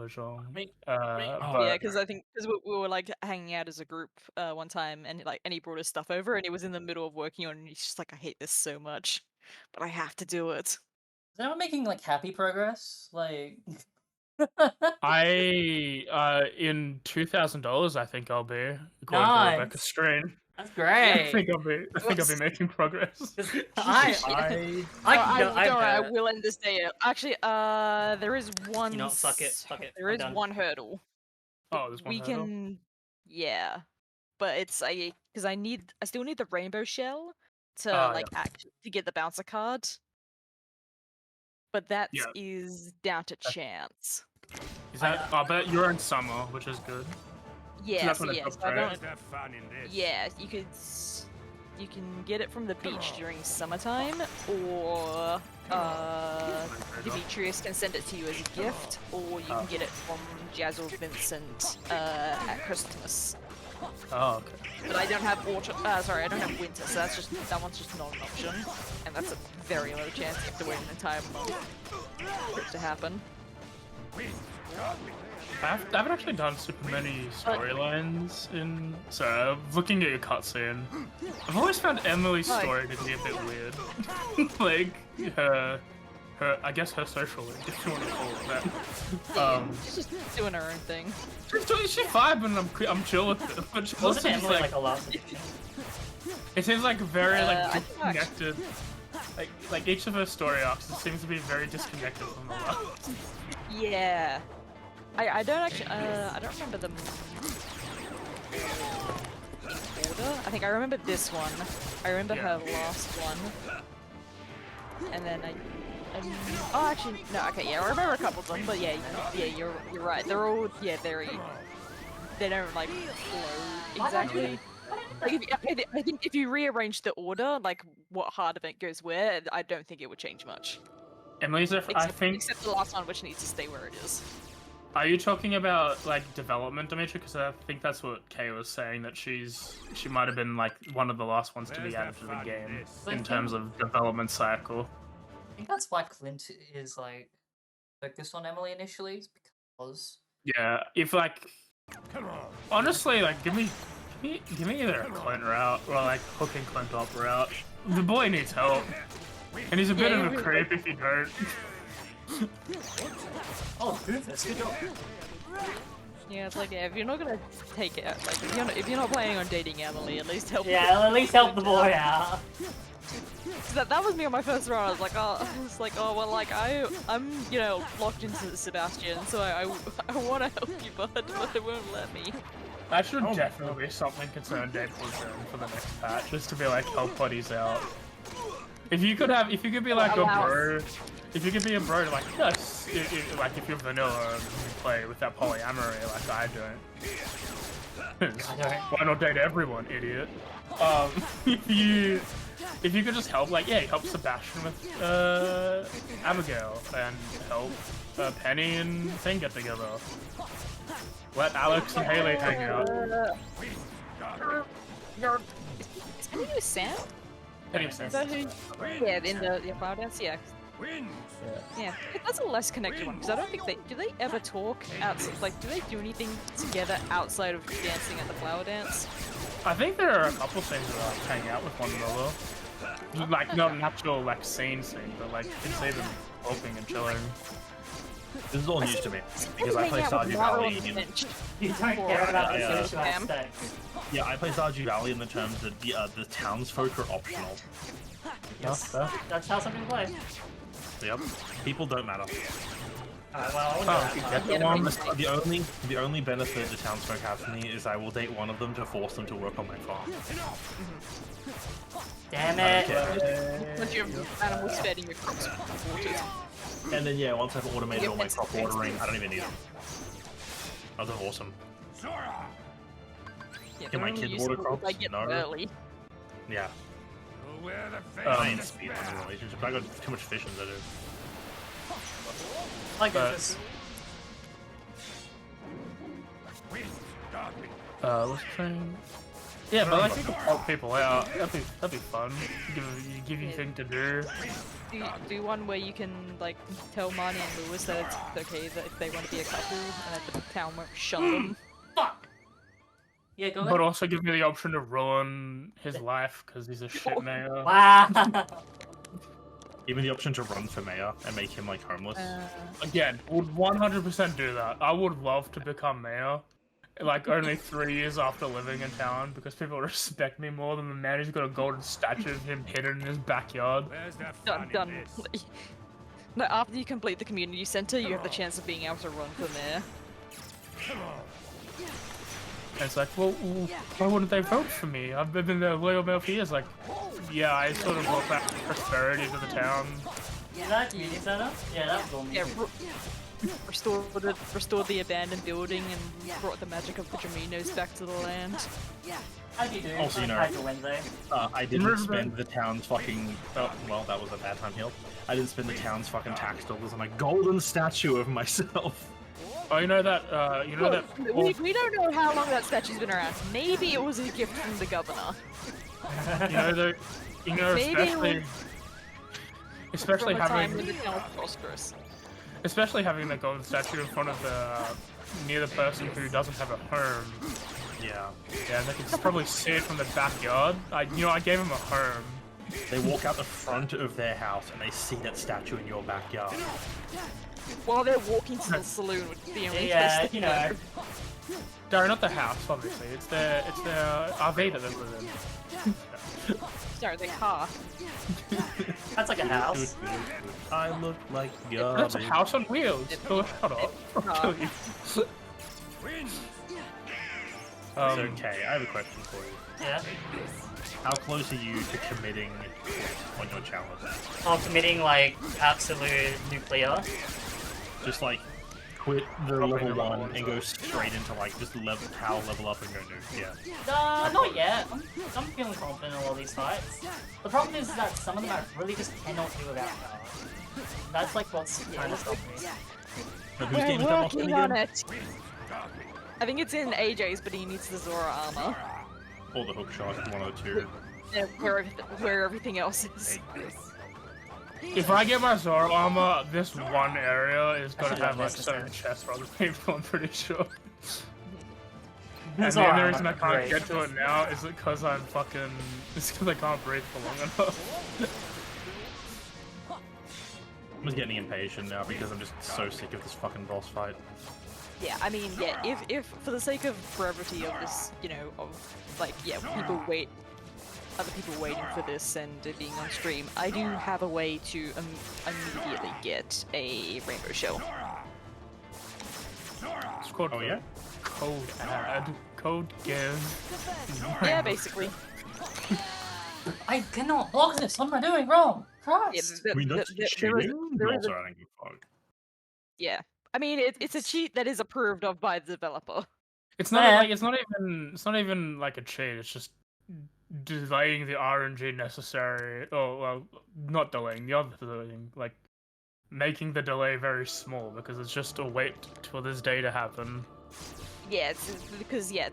Yeah, because I think we were like hanging out as a group one time, and he brought his stuff over, and he was in the middle of working on it, and he's just like, I hate this so much, but I have to do it. Is anyone making like happy progress? Like, in $2,000, I think I'll be according to Rebecca's stream. That's great. I think I'll be making progress. I will end this day. Actually, there is one. You know, fuck it. There is one hurdle. Oh, there's one hurdle. Yeah, but it's because I still need the rainbow shell to to get the bouncer card. But that is down to chance. Is that? But you're in summer, which is good. Yeah, so you can get it from the beach during summertime, or Demetrius can send it to you as a gift, or you can get it from Jazz or Vincent at Christmas. Oh, okay. But I don't have I don't have winter, so that one's just not an option, and that's a very low chance. You have to wait an entire month for it to happen. I haven't actually done super many storylines in. So, looking at your cutscene, I've always found Emily's story to be a bit weird. Like, I guess her social link, if you want to call it that. She's just doing her own thing. She's vibing, and I'm chill with it. But she also just like a lot. It seems like very disconnected. Like each of her story arcs, it seems to be very disconnected from the last. Yeah. I don't actually, I don't remember them in order. I think I remember this one. I remember her last one. And then oh, actually, no, okay, yeah, I remember a couple of them, but yeah, you're right. They're all, very, they don't, like, flow exactly. Like, I think if you rearrange the order, like what hard event goes where, I don't think it would change much. Emily's, Except the last one, which needs to stay where it is. Are you talking about like development, Dimitri? Because I think that's what Kay was saying, that she might have been like one of the last ones to be added to the game in terms of development cycle. I think that's why Clint is like focused on Emily initially, is because Yeah, if like, honestly, like give me either a Clint route or like hooking Clint up route. The boy needs help, and he's a bit of a creep if you don't. oh, Rufus, good job. Yeah, it's like, yeah, if you're not gonna take it, like, if you're not planning on dating Emily, at least help. Yeah, at least help the boy out. That was me on my first run. I was like, oh, well, like I'm, you know, locked into Sebastian, so I want to help you, bud, but it won't let me. That should definitely be something concerned Dave was doing for the next patch, just to be like help buddies out. If you could be like a bro. If you could be a bro, like, yes, like if you're vanilla and you play with that polyamory like I don't. Why not date everyone, idiot? If you could just help, like, yeah, help Sebastian with Abigail and help Penny and Thing get together. Let Alex and Haley hang out. Is Penny with Sam? Penny and Sam. Is that who? Yeah, in the flower dance, yeah. Yeah, that's a less connected one because I don't think do they ever talk outside? Like, do they do anything together outside of dancing at the flower dance? I think there are a couple things where like hang out with one another, like not an actual like scene, but like you can see them talking and chilling. This is all news to me because I play Stardew Valley. You don't care about the social aspect. Yeah, I play Stardew Valley in the terms that the townsfolk are optional. Yes, that's how some people play. Yep, people don't matter. The only benefit the townsfolk have for me is I will date one of them to force them to work on my farm. Damn it! Once your animals fed and your crops watered. And then yeah, once I've automated all my crop watering, I don't even need them. Oh, they're awesome. Yeah, Can my kid water crops? No. Early. Yeah. I ain't speed on the relationship. I got too much fishing to do. Like this. Let's try. Yeah, but like you can help people out. That'd be fun. Give you thing to do. Do one where you can like tell Marnie and Lewis that it's okay that if they want to be a couple and that the town won't shun them. Fuck. Yeah, go ahead. But also give me the option to ruin his life because he's a shit mayor. Wow. Even the option to run for mayor and make him like homeless. Again, would 100% do that. I would love to become mayor. Like only 3 years after living in town because people respect me more than the man who's got a golden statue of him hidden in his backyard. Done. No, after you complete the community center, you have the chance of being able to run for mayor. And it's like, well, why wouldn't they vote for me? I've been the loyal mayor for years. Like, yeah, I sort of brought back prosperity to the town. Is that community center? Yeah, that was all. Yeah, restored the abandoned building and brought the magic of the Draminos back to the land. How'd you do? Also, you know, Wednesday. I didn't spend the town's fucking. Oh, well, that was a bad time healed. I didn't spend the town's fucking tax dollars on a golden statue of myself. Oh, you know that. We don't know how long that statue's been around. Maybe it was a gift from the governor. Especially from a time having. when the town was prosperous. Especially having the golden statue in front of near the person who doesn't have a home. Yeah. Yeah, they can probably see it from the backyard. I gave him a home. They walk out the front of their house and they see that statue in your backyard. While they're walking to the saloon, which is the only Yeah, you know. No, not the house, obviously. It's their RV that they live in. Sorry, the car. That's like a house. I look like That's a house on wheels. Oh, shut up. I'll kill you. It's okay, I have a question for you. Yeah. How close are you to committing on your challenge? Oh, committing like absolute nuclear. Just like quit the Probably level the level 1 ones and are. go straight into like just level power level up and go new. Yeah. Not yet. I'm feeling confident in all these fights. The problem is that some of them I really just cannot do without power. That's like what's kind of stopped me. But whose game is We're that Austin working on again? it. I think it's in AJ's, but he needs the Zora armor. Or the hook shot, one of the two. Yeah, where everything else is. If I get my Zora armor, this one area is gonna should've have done like this 7 instead. chests for other people, I'm pretty sure. And the Zora only armor, reason I can't great. get to it now is because I'm fucking... It's because I can't breathe for long enough. I'm just getting impatient now because I'm just so sick of this fucking boss fight. Yeah, I mean, yeah, if for the sake of brevity of this, you know, of like, yeah, other people waiting for this and it being on stream, I do have a way to immediately get a rainbow shell. It's called Oh yeah? Code Add. Code Give. Yeah, basically. I cannot block this. What am I doing wrong? Yeah, Christ. I mean, that's cheating. there is Also, a, I don't give a fuck. yeah. I mean, it's a cheat that is approved of by the developer. It's not Yeah. like it's not even like a cheat. It's just delaying the RNG necessary. Oh well, not delaying the other thing, like making the delay very small because it's just a wait for this day to happen. Yeah, it's because yeah,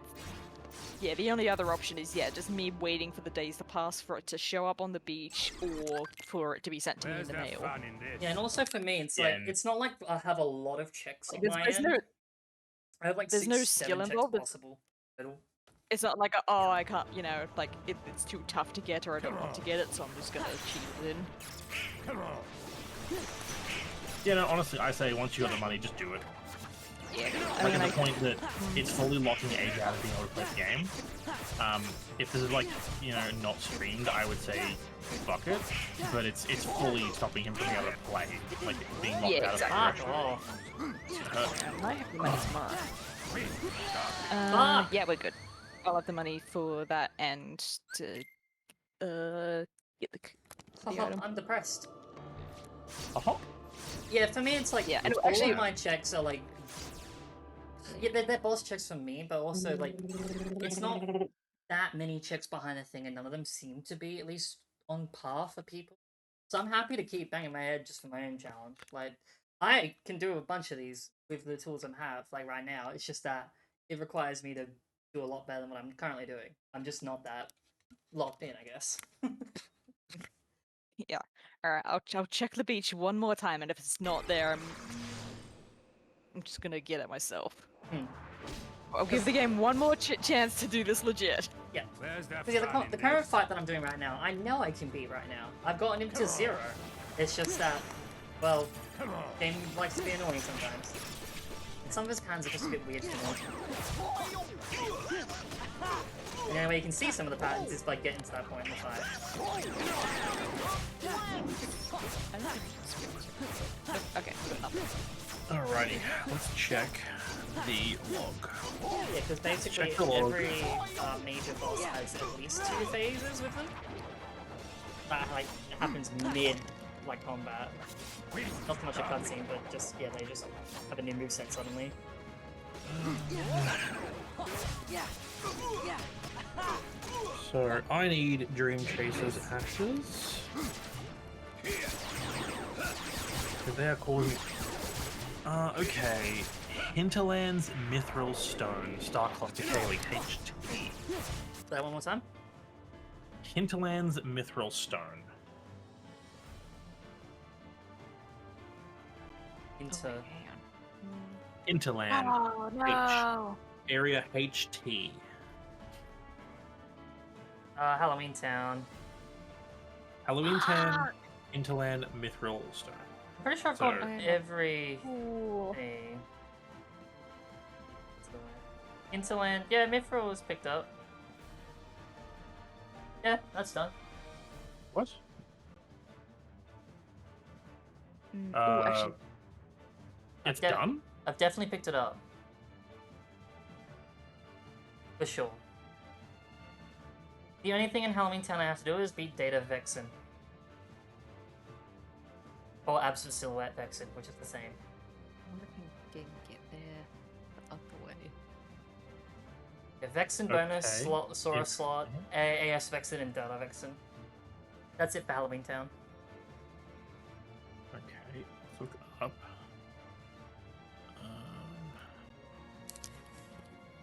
the only other option is just me waiting for the days to pass for it to show up on the beach or for it to be sent to me in Where's the the mail. fun in this? Yeah, and also for me, it's Yeah, like and- it's not like I have a lot of checks on There's, my there's end. no, I have like there's 6, no 7 skill checks involved, it's- possible. Total. It's not like oh I can't, you know, like it's too tough to get or I don't want to get it, so I'm just gonna cheat it in. Come on. Yeah, no, honestly, I say once you got the money, just do it. Yeah, Like, at the point that it's fully locking Age out of being able to play the game. If this is, like, you know, not streamed, I would say fuck it. But it's fully stopping him from being able to play. Like, being locked Yeah, out exactly. of Fuck off. I might have the money tomorrow. Fuck! Yeah, we're good. I'll have the money for that and to get the item. I'm depressed. Uh-huh. Yeah, for me it's like Yeah, and all actually- of my checks are like yeah, they're boss checks for me, but also like it's not that many checks behind the thing, and none of them seem to be at least on par for people. So I'm happy to keep banging my head just for my own challenge. Like I can do a bunch of these with the tools I have, like right now. It's just that it requires me to do a lot better than what I'm currently doing. I'm just not that locked in, I guess. Yeah. Alright, I'll check the beach one more time, and if it's not there, I'm just gonna get it myself. Hmm. I'll give the game one more chance to do this legit. Yeah. Where's the Because yeah, fun in the current this? fight that I'm doing right now, I know I can beat right now. I've gotten him to 0. It's just that, well, Come on. game likes to be annoying sometimes. And some of his patterns are just a bit weird for me. And the only way you can see some of the patterns is by getting to that point in the fight. Okay, good enough. Alrighty, let's check the log. Yeah, because basically Check the log. every major boss has at least 2 phases with them. That like happens mid like combat. Not so much a cutscene, but just yeah, they just have a new moveset suddenly. So, I need Dream Chaser's ashes. Because they are causing... okay. Hinterland's Mithril Stone, Star Cluster K-League HT. Say that one more time. Hinterland's Mithril Stone. Into Hang on. Hinterland. Oh no! Area HT. Halloween Town. Halloween Town, Hinterland, Mithril Stone. I'm pretty sure I've got So- every Ooh. thing. Hinterland. Yeah, Mithril was picked up. Yeah, that's done. What? Ooh, actually, It's Yeah. done? I've definitely picked it up. For sure. The only thing in Halloween Town I have to do is beat Data Vexen. Or Absolute Silhouette Vexen, which is the same. I wonder if I can Yeah, Vexen bonus, Okay. slot, Sora If- slot, AS Vexen, and Delta Vexen. That's it for Halloween Town. Okay, let's look up.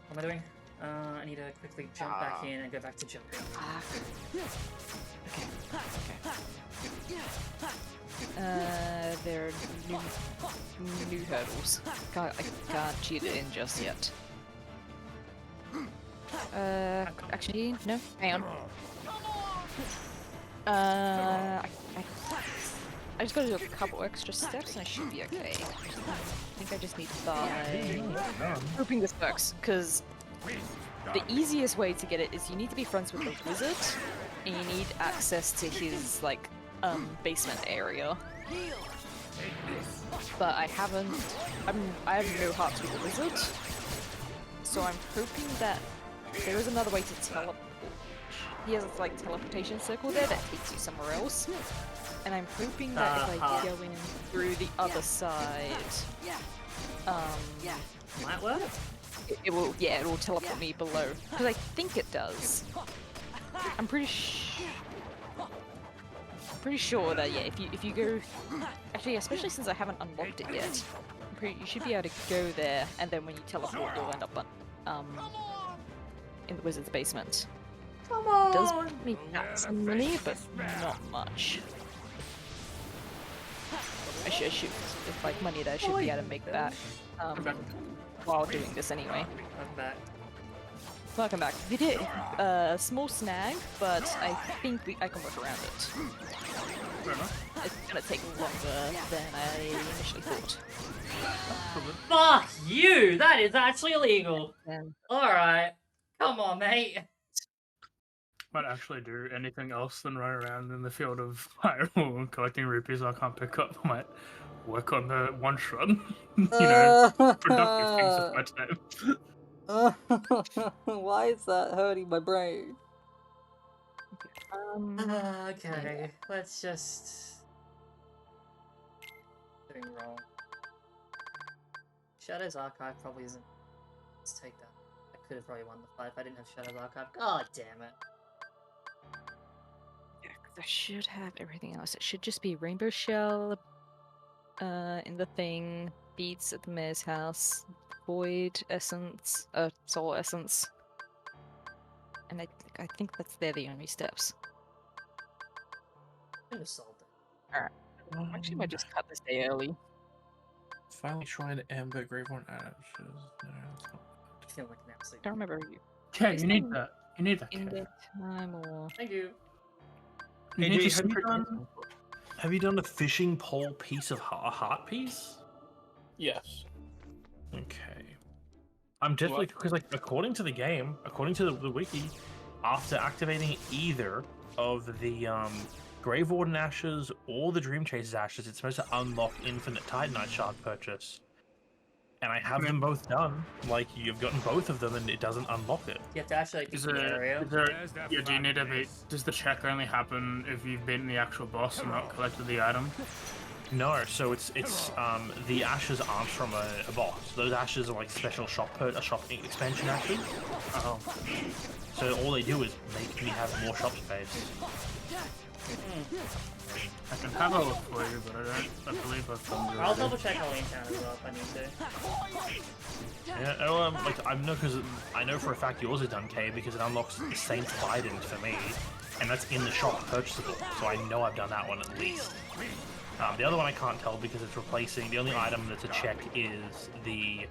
What am I doing? I need to quickly jump back in and go back to jumping. There are new hurdles. I can't cheat it in just yet. Actually, no. Hang on. I just gotta do a couple extra steps and I should be okay. I think I just need to buy... Hoping this works, because the easiest way to get it is you need to be friends with the wizard, and you need access to his, like, basement area. But I haven't... I have no hearts with the wizard, so I'm hoping that there is another way to teleport. He has, like, teleportation circle there that takes you somewhere else. And I'm hoping that if I go in through the other side, Might work? it will, yeah, it will teleport me below. Because I think it does. I'm pretty sure that, yeah, if you go, actually, especially since I haven't unlocked it yet, you should be able to go there, and then when you teleport, you'll end up in the wizard's basement. Come on! It does make me back some money, but not much. I should, with like money that I should be able to make back while doing this anyway. Welcome back. Welcome back. We did a small snag, but I think I can work around it. Fair enough. It's gonna take longer than I initially thought. Fuck you! That is actually illegal! And Alright. Come on, mate. Might actually do anything else than run around in the field of Hyrule collecting rupees I can't pick up. Might work on the one shot. Productive things with my time. Why is that hurting my brain? Okay, let's just... Doing wrong. Shadow's Archive probably isn't... Let's take that. I could have probably won the fight if I didn't have Shadow's Archive. God damn it. I should have everything else. It should just be Rainbow Shell in the thing, Beats at the Mayor's house, Void Essence, Soul Essence. And I think they're the only steps. I could have solved it. Alright. Actually, I might just cut this day early. Finally tried Amber Graveborn Ashes. No, that's not. I feel like an absolute... I don't remember Okay, you need that. You need that. in Okay. the time or... Thank you. You Hey, need Jay, to have you done a fishing pole piece of a heart piece? Yes. Okay. I'm definitely because, like, according to the game, according to the wiki, after activating either of the Grave Warden Ashes or the Dream Chaser's Ashes, it's supposed to unlock Infinite Titanite Shard purchase. And I have them both done. Like, you've gotten both of them, and it doesn't unlock it. You have to actually like, Is beat the area. yeah, do you need to beat? Does the check only happen if you've beaten the actual boss and not collected the item? No, so it's the ashes aren't from a boss. Those ashes are like special shop expansion ashes. Oh, So all they do is make me have more shop space. I can have a look for you, but I believe I've done I'll double check Halloween Town as well if I need to. Yeah, like I know for a fact yours is done, Kay, because it unlocks the Saint's Bident for me, and that's in the shop purchasable. So I know I've done that one at least. The other one I can't tell because it's replacing. The only item that's a check is the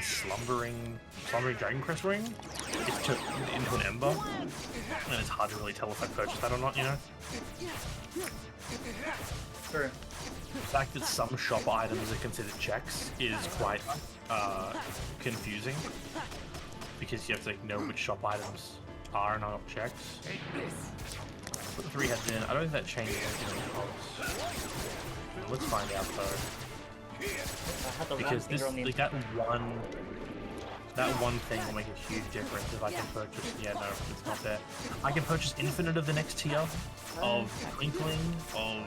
slumbering Dragon Crest ring. It's turned into an ember, and it's hard to really tell if I purchased that or not. You know. True. The fact that some shop items are considered checks is quite confusing because you have to like, know which shop items are and are not checks. Put the 3 heads in. I don't think that changes anything else. Let's find out though. Because this, like that one thing will make a huge difference if I can purchase. Yeah, no, it's not there. I can purchase infinite of the next tier of Twinkling, of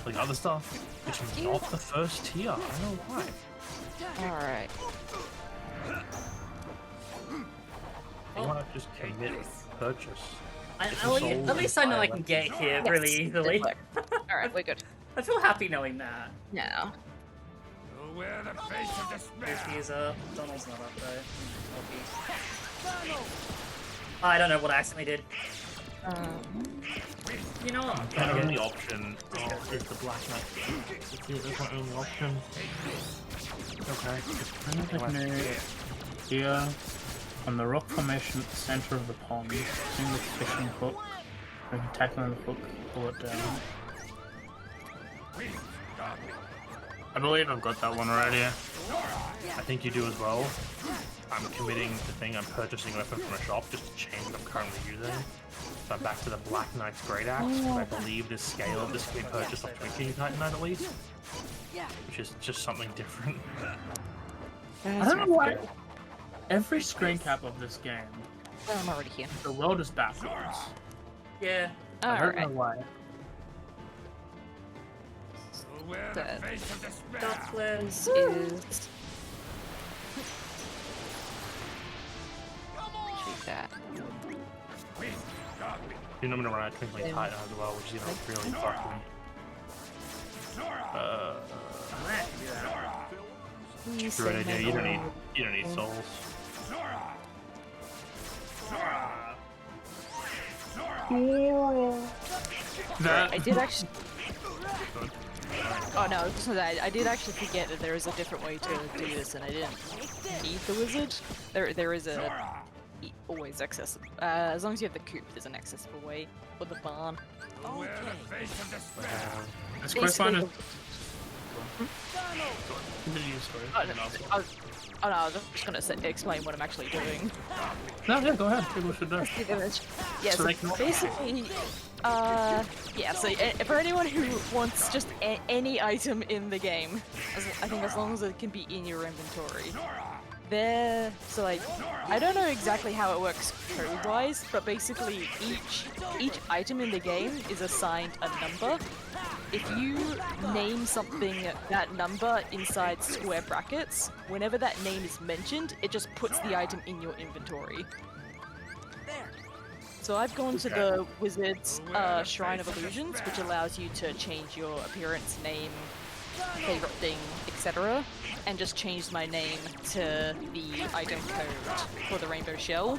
like other stuff, which is not the first tier. I don't know why. Alright. You want to just commit purchase. At least I know I can get here really easily. Alright, we're good. I feel happy knowing that. Now. You'll wear the face of despair. Whiskey is up. Donald's not up though. I don't know what I accidentally did. You know what? My only option is the Black Knight. That's my only option. Okay. Here, on the rock formation at the center of the pond, using the fishing hook, we can tackle on the hook, pull it down. I believe I've got that one already. I think you do as well. I'm committing the thing, I'm purchasing a weapon from a shop just to change what I'm currently using. So I'm back to the Black Knight's Great Axe, which I believe this scale, this can be purchased off Twin King Titan at least. Which is just something different. I don't know why. Every screen cap of this game, Well, I'm already here. the world is backwards. Yeah. I don't know Alright. why. You'll wear the Good. face of despair. Ducklands. This is. Treat that. You know I'm gonna run out Twinkling Titan as well, which is gonna really fuck me. Screw it, AJ, you don't need souls. That I did actually. Oh no, just that I did actually forget that there is a different way to do this, and I didn't need the wizard. There is a always accessible. As long as you have the coop, there's an accessible way, or the barn. You'll wear the face of despair. this quest line is. Oh no, I was just gonna explain what I'm actually doing. No, yeah, go ahead. People should know. Yeah, So so they can- basically, yeah, so for anyone who wants just any item in the game, I think as long as it can be in your inventory, so like, I don't know exactly how it works code-wise, but basically each item in the game is assigned a number. If you name something that number inside square brackets, whenever that name is mentioned, it just puts the item in your inventory. So I've gone to the Wizard's Shrine of Illusions, which allows you to change your appearance, name, favorite thing, etc. And just changed my name to the item code for the Rainbow Shell.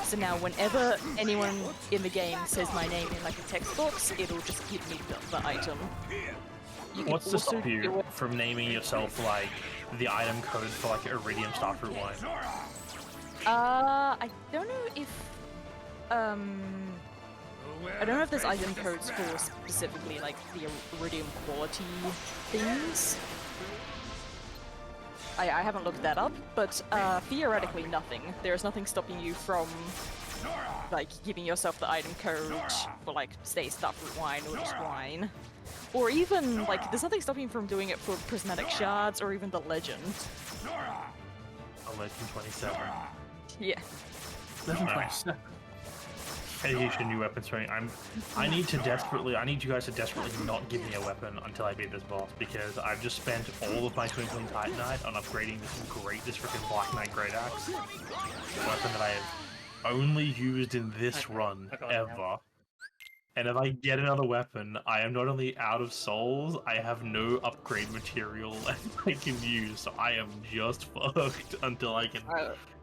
So now whenever anyone in the game says my name in like a text box, it'll just give me the item. You can What's to also stop you do it- from naming yourself like the item code for like Iridium Starfruit wine? I don't know if I don't know if there's item codes for specifically like the Iridium quality things. I haven't looked that up, but theoretically nothing. There's nothing stopping you from like giving yourself the item code for like say Starfruit wine or just wine. Or even like there's nothing stopping you from doing it for prismatic shards or even the legend. A Legend 27. Yeah. 11.7. Education, new weapons training. I need you guys to desperately not give me a weapon until I beat this boss, because I've just spent all of my Twinkling Titanite on upgrading this freaking Black Knight Great Axe. A weapon that I have only used in this run ever. And if I get another weapon, I am not only out of souls, I have no upgrade material left I can use, so I am just fucked until I can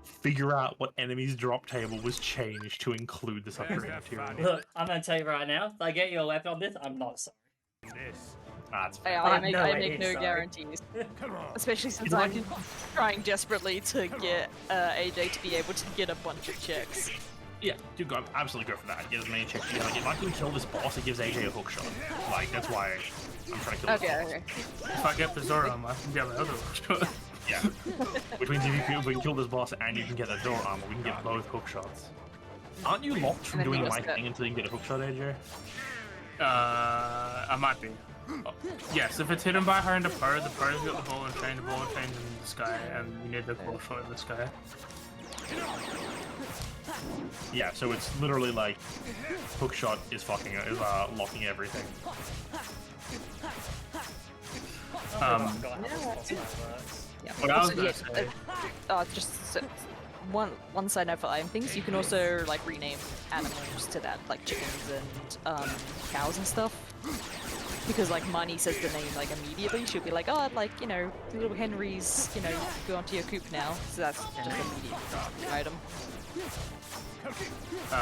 figure out what enemy's drop table was changed to include this upgrade material. Look, I'm gonna tell you right now, if I get you a weapon on this, I'm not sorry. That's I make no, no sorry. guarantees. Come on. Especially since I'm trying desperately to get AJ to be able to get a bunch of checks. Yeah, dude, absolutely go for that. Get as many checks as you can. Like, if I can kill this boss, it gives AJ a hook shot. Like, that's why I'm trying to kill this boss. Okay. If I get the Zora, I can get my other one. Yeah. Which means if we can kill this boss and you can get the door armor, we can get both hook shots. Aren't you locked from And then doing you my just get- thing until you can get a hook shot, AJ? I might be. Oh, yes, if it's hidden by her and the Poe's got the ball and chain, in the sky, and you need the ball shot in the sky. Yeah, so it's literally like hook shot is locking everything. Yeah. What I was Also, gonna yeah, say- one side note for item things, you can also like rename animals to that, like chickens and cows and stuff. Because like Marnie says the name like immediately, she'll be like, oh, like, you know, little Henry's, you know, go onto your coop now. So that's just an immediate item.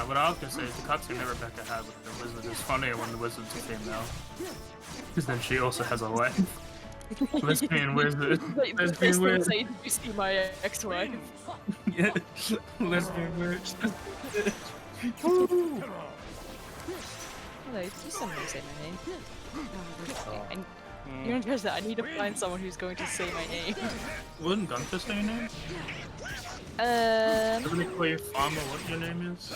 What I was gonna say is the cutscene that Rebecca had with the wizard is funnier when the wizard's a female. Because then she also has a wife. Lesbian wizard. Lesbian wizard. Say, did you see my ex-wife? Yeah. Lesbian witch. Hello, you somebody say my name. And you don't trust that. I need to find someone who's going to say my name. Wouldn't Gunther say your name? Doesn't he call you Farmer what your name is?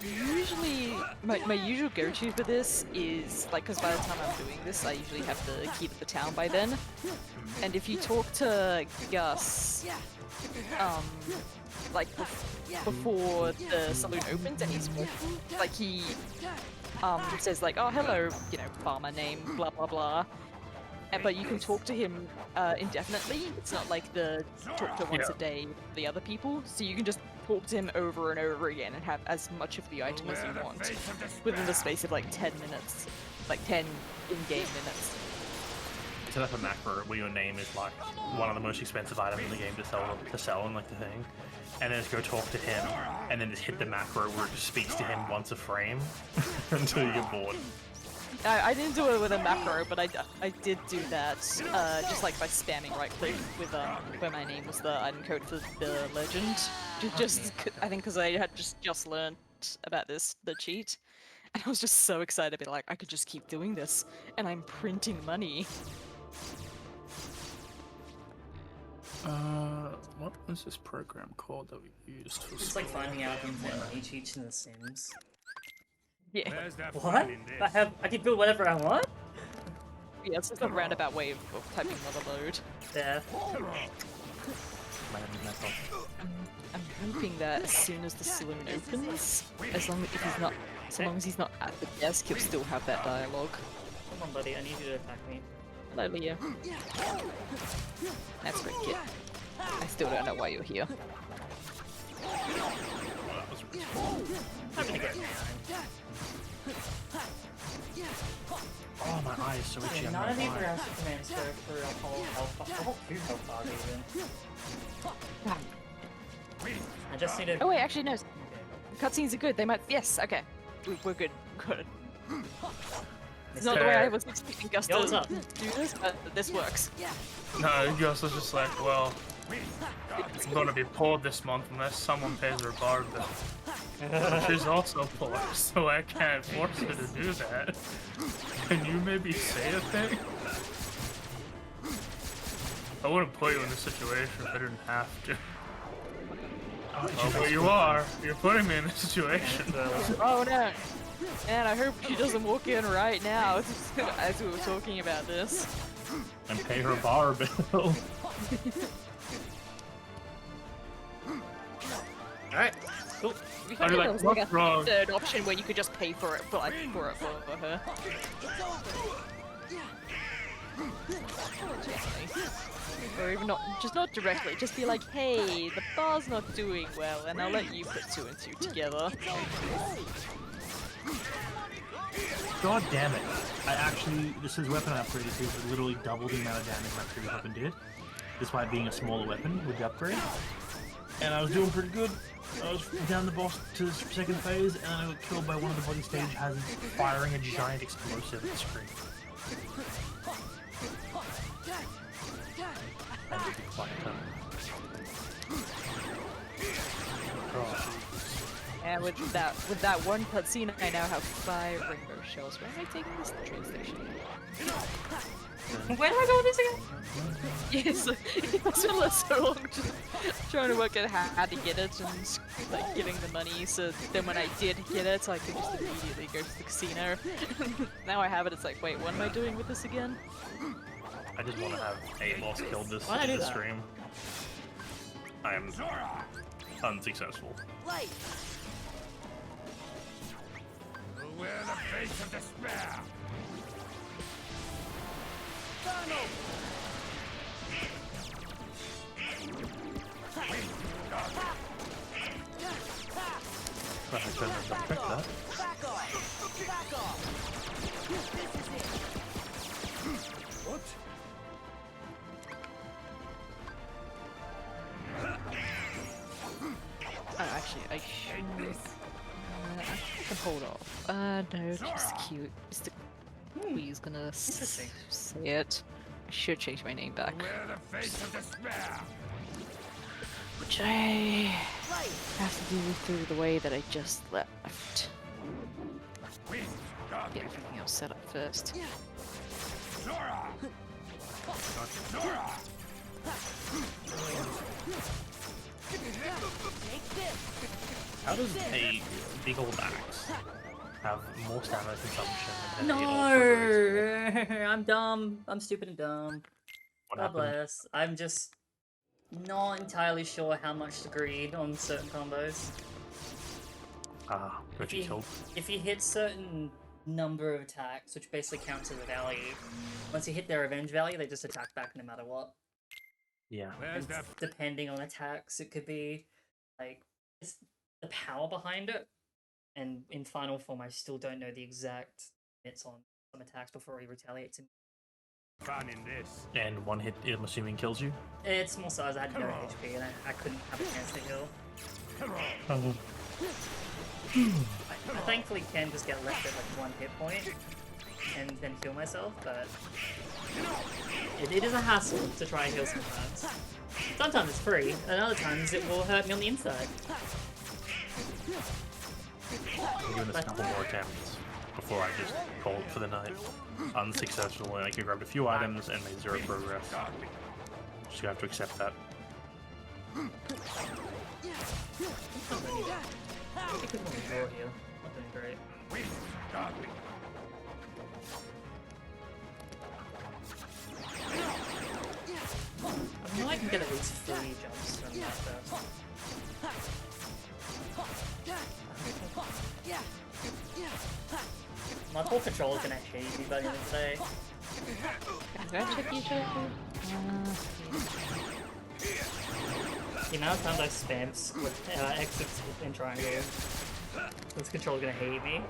Usually, my usual go-to for this is, like, because by the time I'm doing this, I usually have the key to the town by then. And if you talk to Gus, like, before the saloon opens and he's walking, like, he, says, like, oh, hello, you know, farmer name, blah, blah, blah. But you can talk to him indefinitely. It's not like the talk to once a day for the other people. So you can just talk to him over and over again and have as much of the item as you want within the space of like 10 minutes, like 10 in-game minutes. Set up a macro where your name is like one of the most expensive items in the game to sell in like the thing, and then just go talk to him, and then just hit the macro where it just speaks to him once a frame until you get bored. I didn't do it with a macro, but I did do that just like by spamming right click with where my name was the item code for the legend. Just I think because I had just learned about the cheat, and I was just so excited to be like, I could just keep doing this, and I'm printing money. What was this program called that we used for It's like finding out infinite money cheats in The Sims. Yeah. Where's that What? finding this? I can build whatever I want? Yeah, it's just a roundabout way of typing motherload. Yeah. I'm hoping that as soon as the saloon opens, so long as he's not at the desk, he'll still have that dialogue. Come on, buddy, I need you to attack me. Hello, Leah. That's great, kid. I still don't know why you're here. I'm gonna get Oh, my eye is so itchy. none of these are actually commands for a whole health bar even. I just need to. Oh wait, actually no. Cutscenes are good. They might. Yes. Okay. We're good. Good. It's not the way I was expecting Gus to do this, but this works. No, Gus was just like, well, I'm gonna be poor this month unless someone pays her bar bill. But she's also poor, so I can't force her to do that. Can you maybe say a thing? I wouldn't put you in this situation if I didn't have to. Oh, but you are. You're putting me in this situation. Oh no. Man, I hope she doesn't walk in right now as we were talking about this. And pay her bar bill. Alright, cool. I'd be like, what's wrong? Third option where you could just pay for it for her. Or even not directly, just be like, hey, the bar's not doing well, and I'll let you put 2 and 2 together. God damn it. This is weapon upgrade. This is literally double the amount of damage my previous weapon did, despite being a smaller weapon with the upgrade. And I was doing pretty good. I was down the boss to the second phase, and I got killed by one of the body stage hazards firing a giant explosive at the screen. And it was quite a And with that one cutscene, I now have 5 rainbow shells. Where am I taking this? The train station. Where do I go with this again? Yes, it's been so long just trying to work out how to get it and like getting the money. So then when I did get it, I could just immediately go to the casino. Now I have it. It's like, wait, what am I doing with this again? I just want to have a boss killed this Why'd I do that? stream. I am unsuccessful. We're the face of despair. I should. I can hold off. No, just cute. Just the He's gonna Interesting. say it. I should change my name back. Wear the face of despair. Which I have to do through the way that I just left. Wind, God, Get everything else set up first. Zora. Zora. Take this. How does a big old axe have more stamina consumption than No, a little foot race? I'm dumb. I'm stupid and dumb. What God happened? bless. I'm just not entirely sure how much to greed on certain combos. Ah, got you killed. If you hit certain number of attacks, which basically counts as a value, once you hit their revenge value, they just attack back no matter what. Yeah. Where's And that? depending on attacks, it could be like it's the power behind it. And in final form, I still don't know the exact hits on some attacks before he retaliates. Fun in this. And one hit, I'm assuming, kills you? It's more so as I had no HP and I couldn't have a chance to heal. Come on. I thankfully can just get left at like 1 hit point and then heal myself, but it is a hassle to try and heal sometimes. Sometimes it's free, and other times it will hurt me on the inside. I'm doing this a couple more attempts before I just call it for the night. Unsuccessful, and I grabbed a few items and made 0 progress. Just gonna have to accept that. I think it's more draw here. Not doing great. Wind, God. I know I can get at least 3 jumps from that first. My poor controller's gonna hate me by the end of the day. Did I check each other? The amount of times I spam exits and triangles, this controller's gonna hate me.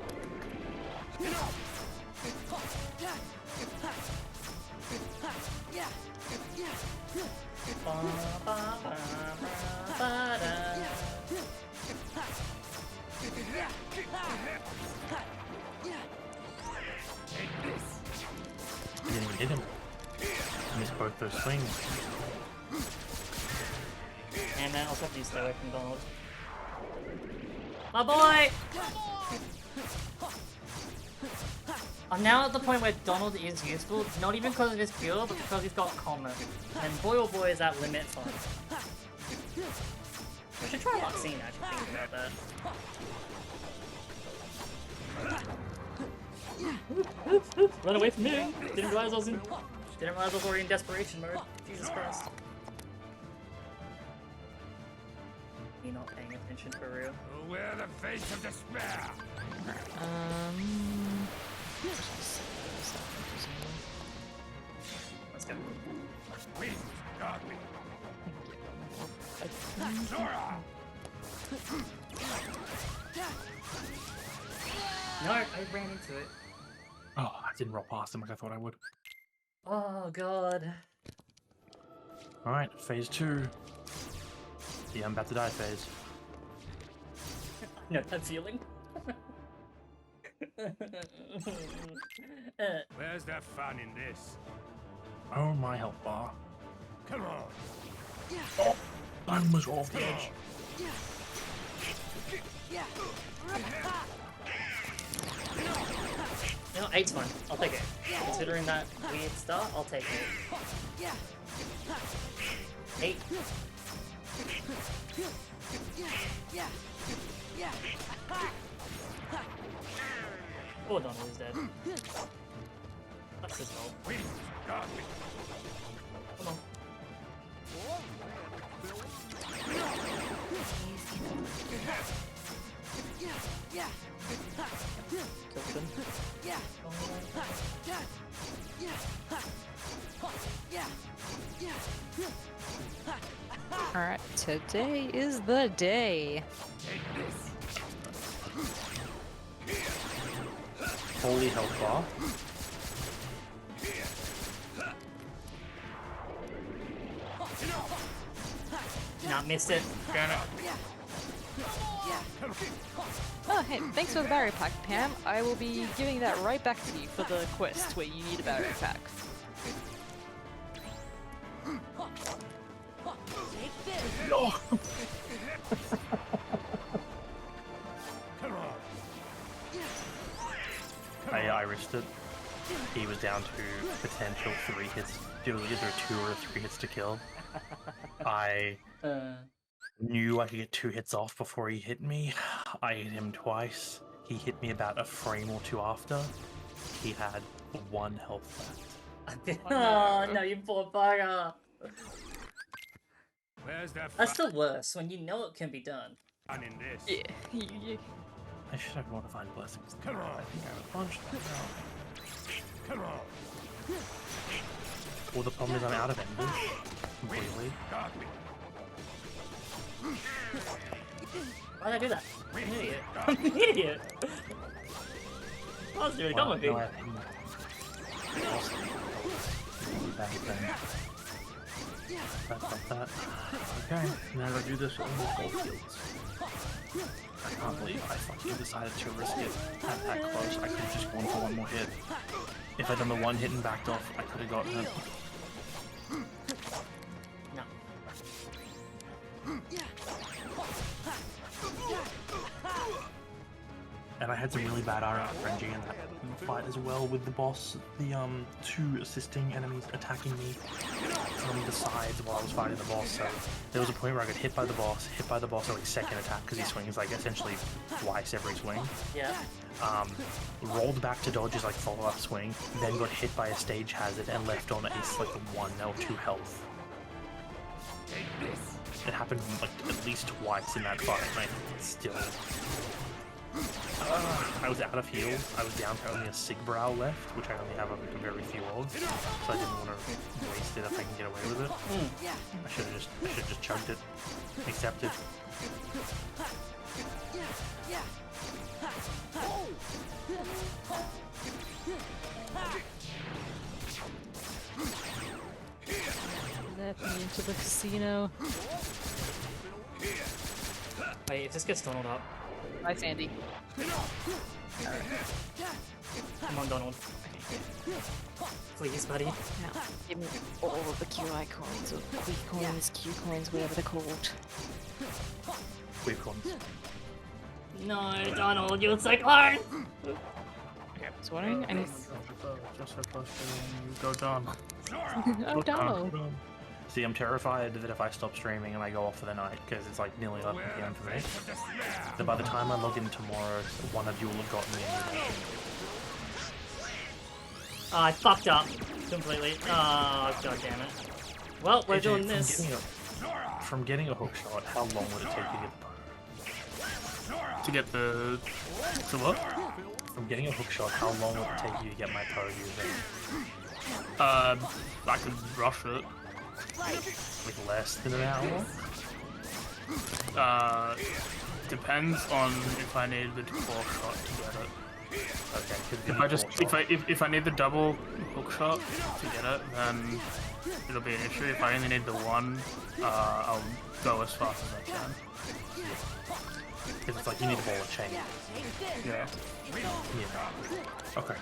Ba, ba, ba, ba, ba, da. I didn't even hit him. I missed both those swings. And man, I'll have to stay away from Donald. My boy! I'm now at the point where Donald is useful, not even because of his pure, but because he's got common. And boy oh boy is that limit fun. I should try Luxine actually, thinking about that. Run away from me! Didn't realize I was already in desperation mode. Jesus Christ. Me not paying attention for real. Wear the face of despair. Let's go. Wind, God. Zora. No, I ran into it. Oh, I didn't roll past him like I thought I would. Oh god. Alright, phase 2. The I'm about to die phase. No, that feeling. Where's the fun in this? Oh, my health bar. Come on. Oh, I almost got off the edge. You know, 8's fine. I'll take it. Considering that weird start, I'll take it. 8. Poor Donald is dead. That's his fault. Wind, God. Come on. Killed him. Alright, today is the day. Holy health bar. Not missed it. Damn it. Oh, hey, thanks for the battery pack, Pam. I will be giving that right back to you for the quest where you need a battery pack. Take this. No. Come on. I risked it. He was down to potential 3 hits. It was either 2 or 3 hits to kill. I knew I could get 2 hits off before he hit me. I hit him twice. He hit me about a frame or 2 after. He had 1 health left. Oh no, you poor bugger. Where's that That's still worse when you know it can be done. fun in this? Yeah. I should have want to find blessings. Come on. I think I have a bunch of them. Come on. Well, the problem is I'm out of embers completely. Got me. Why'd I do that? I'm an idiot. I'm an idiot. I was doing Well, with me. no, I have him. Bad thing. That's like that. Okay, now I do this on the goldfields. I can't believe I fucking decided to risk it at that close. I could have just gone for 1 more hit. If I'd done the 1 hit and backed off, I could have gotten it. No. And I had some really bad RNG in that fight as well with the boss. The 2 assisting enemies attacking me from the sides while I was fighting the boss. So there was a point where I got hit by the boss on like 2nd attack because he swings like essentially twice every swing. Yeah. Rolled back to dodge his like follow-up swing, then got hit by a stage hazard and left on like 1 or 2 health. It happened like at least twice in that fight, and I still. I was out of heal. I was down to only a Sig Brow left, which I only have a very few of, so I didn't want to waste it if I can get away with it. I should have just chugged it, accepted. Let me into the casino. Wait, if this gets Donald up. Bye, Sandy. Come on, Donald. Please, buddy. Now, give me all of the QI coins, or Q coins, Q coins, whatever they're called. We've gone. No, Donald, you're so close! Okay, I was wondering. I need. Just so close to go down. Oh, Donald. See, I'm terrified that if I stop streaming and I go off for the night, because it's like nearly 11 PM for me, that by the time I log in tomorrow, one of you will have gotten me a new mission. I fucked up completely. Oh, god damn it. Well, we're doing this. From getting a hook shot, how long would it take you to get the bow? To get the what? From getting a hook shot, how long would it take you to get my bow using? I could rush it. Like less than an hour? Depends on if I need the core shot to get it. Okay. If I need the double hook shot to get it, then it'll be an issue. If I only need the 1, I'll go as fast as I can. Because it's like you need a ball of chain. Yeah. Yeah. Okay.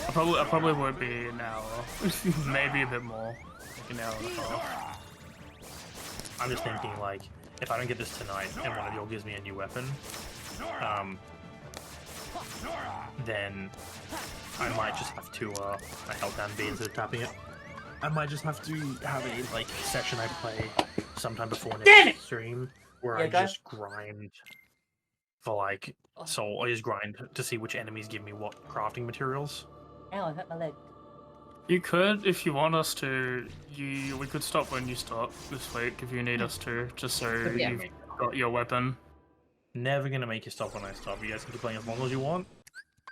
I probably won't be an hour. Maybe a bit more. Like an hour and a half. I'm just thinking, like, if I don't get this tonight and one of y'all gives me a new weapon, then I might just have to, I held down B instead of tapping it. I might just have to have a, like, session I play sometime before next stream where I just grind for, like, I just grind to see which enemies give me what crafting materials. Ow, I hurt my leg. You could, if you want us to. We could stop when you stop this week if you need us to, just so you've got your weapon. Never gonna make you stop when I stop. You guys can keep playing as long as you want.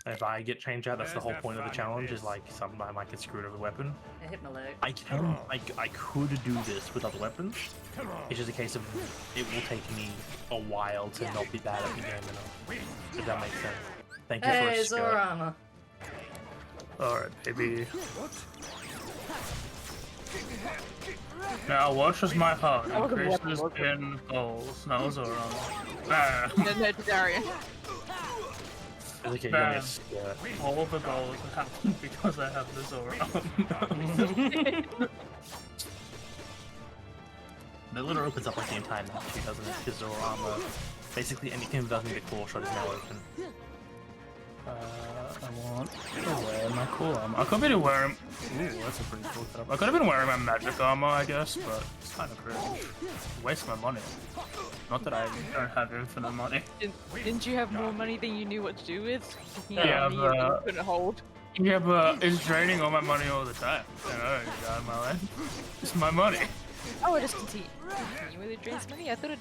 If I get changed out, that's the whole point of the challenge, is like sometime I get screwed over the weapon. I hit my leg. I could do this with other weapons. It's just a case of it will take me a while to not be bad at the game enough. If that makes sense. Thank you for a Hey, skirt. Zorama. Alright, baby. Now watch as my heart I wasn't increases watching. in goals. No, it was wrong. Bam. No, Darian. It's okay, Bam. yes. Yeah. All the goals happen because I have the Zora on. The letter opens up like the entire map too, doesn't it? Because Zora armor, basically anything without the claw shot is now open. I want to wear my cool armor. I could have been wearing. Ooh, that's a pretty cool setup. I could have been wearing my magic armor, I guess, but it's kind of cringe. Waste my money. Not that I don't have infinite money. Didn't you have more money than you knew what to do with? Yeah, money but- you couldn't hold. Yeah, but it's draining all my money all the time. You know, you got my life. It's my money. Oh, it just continually drains money? I thought it...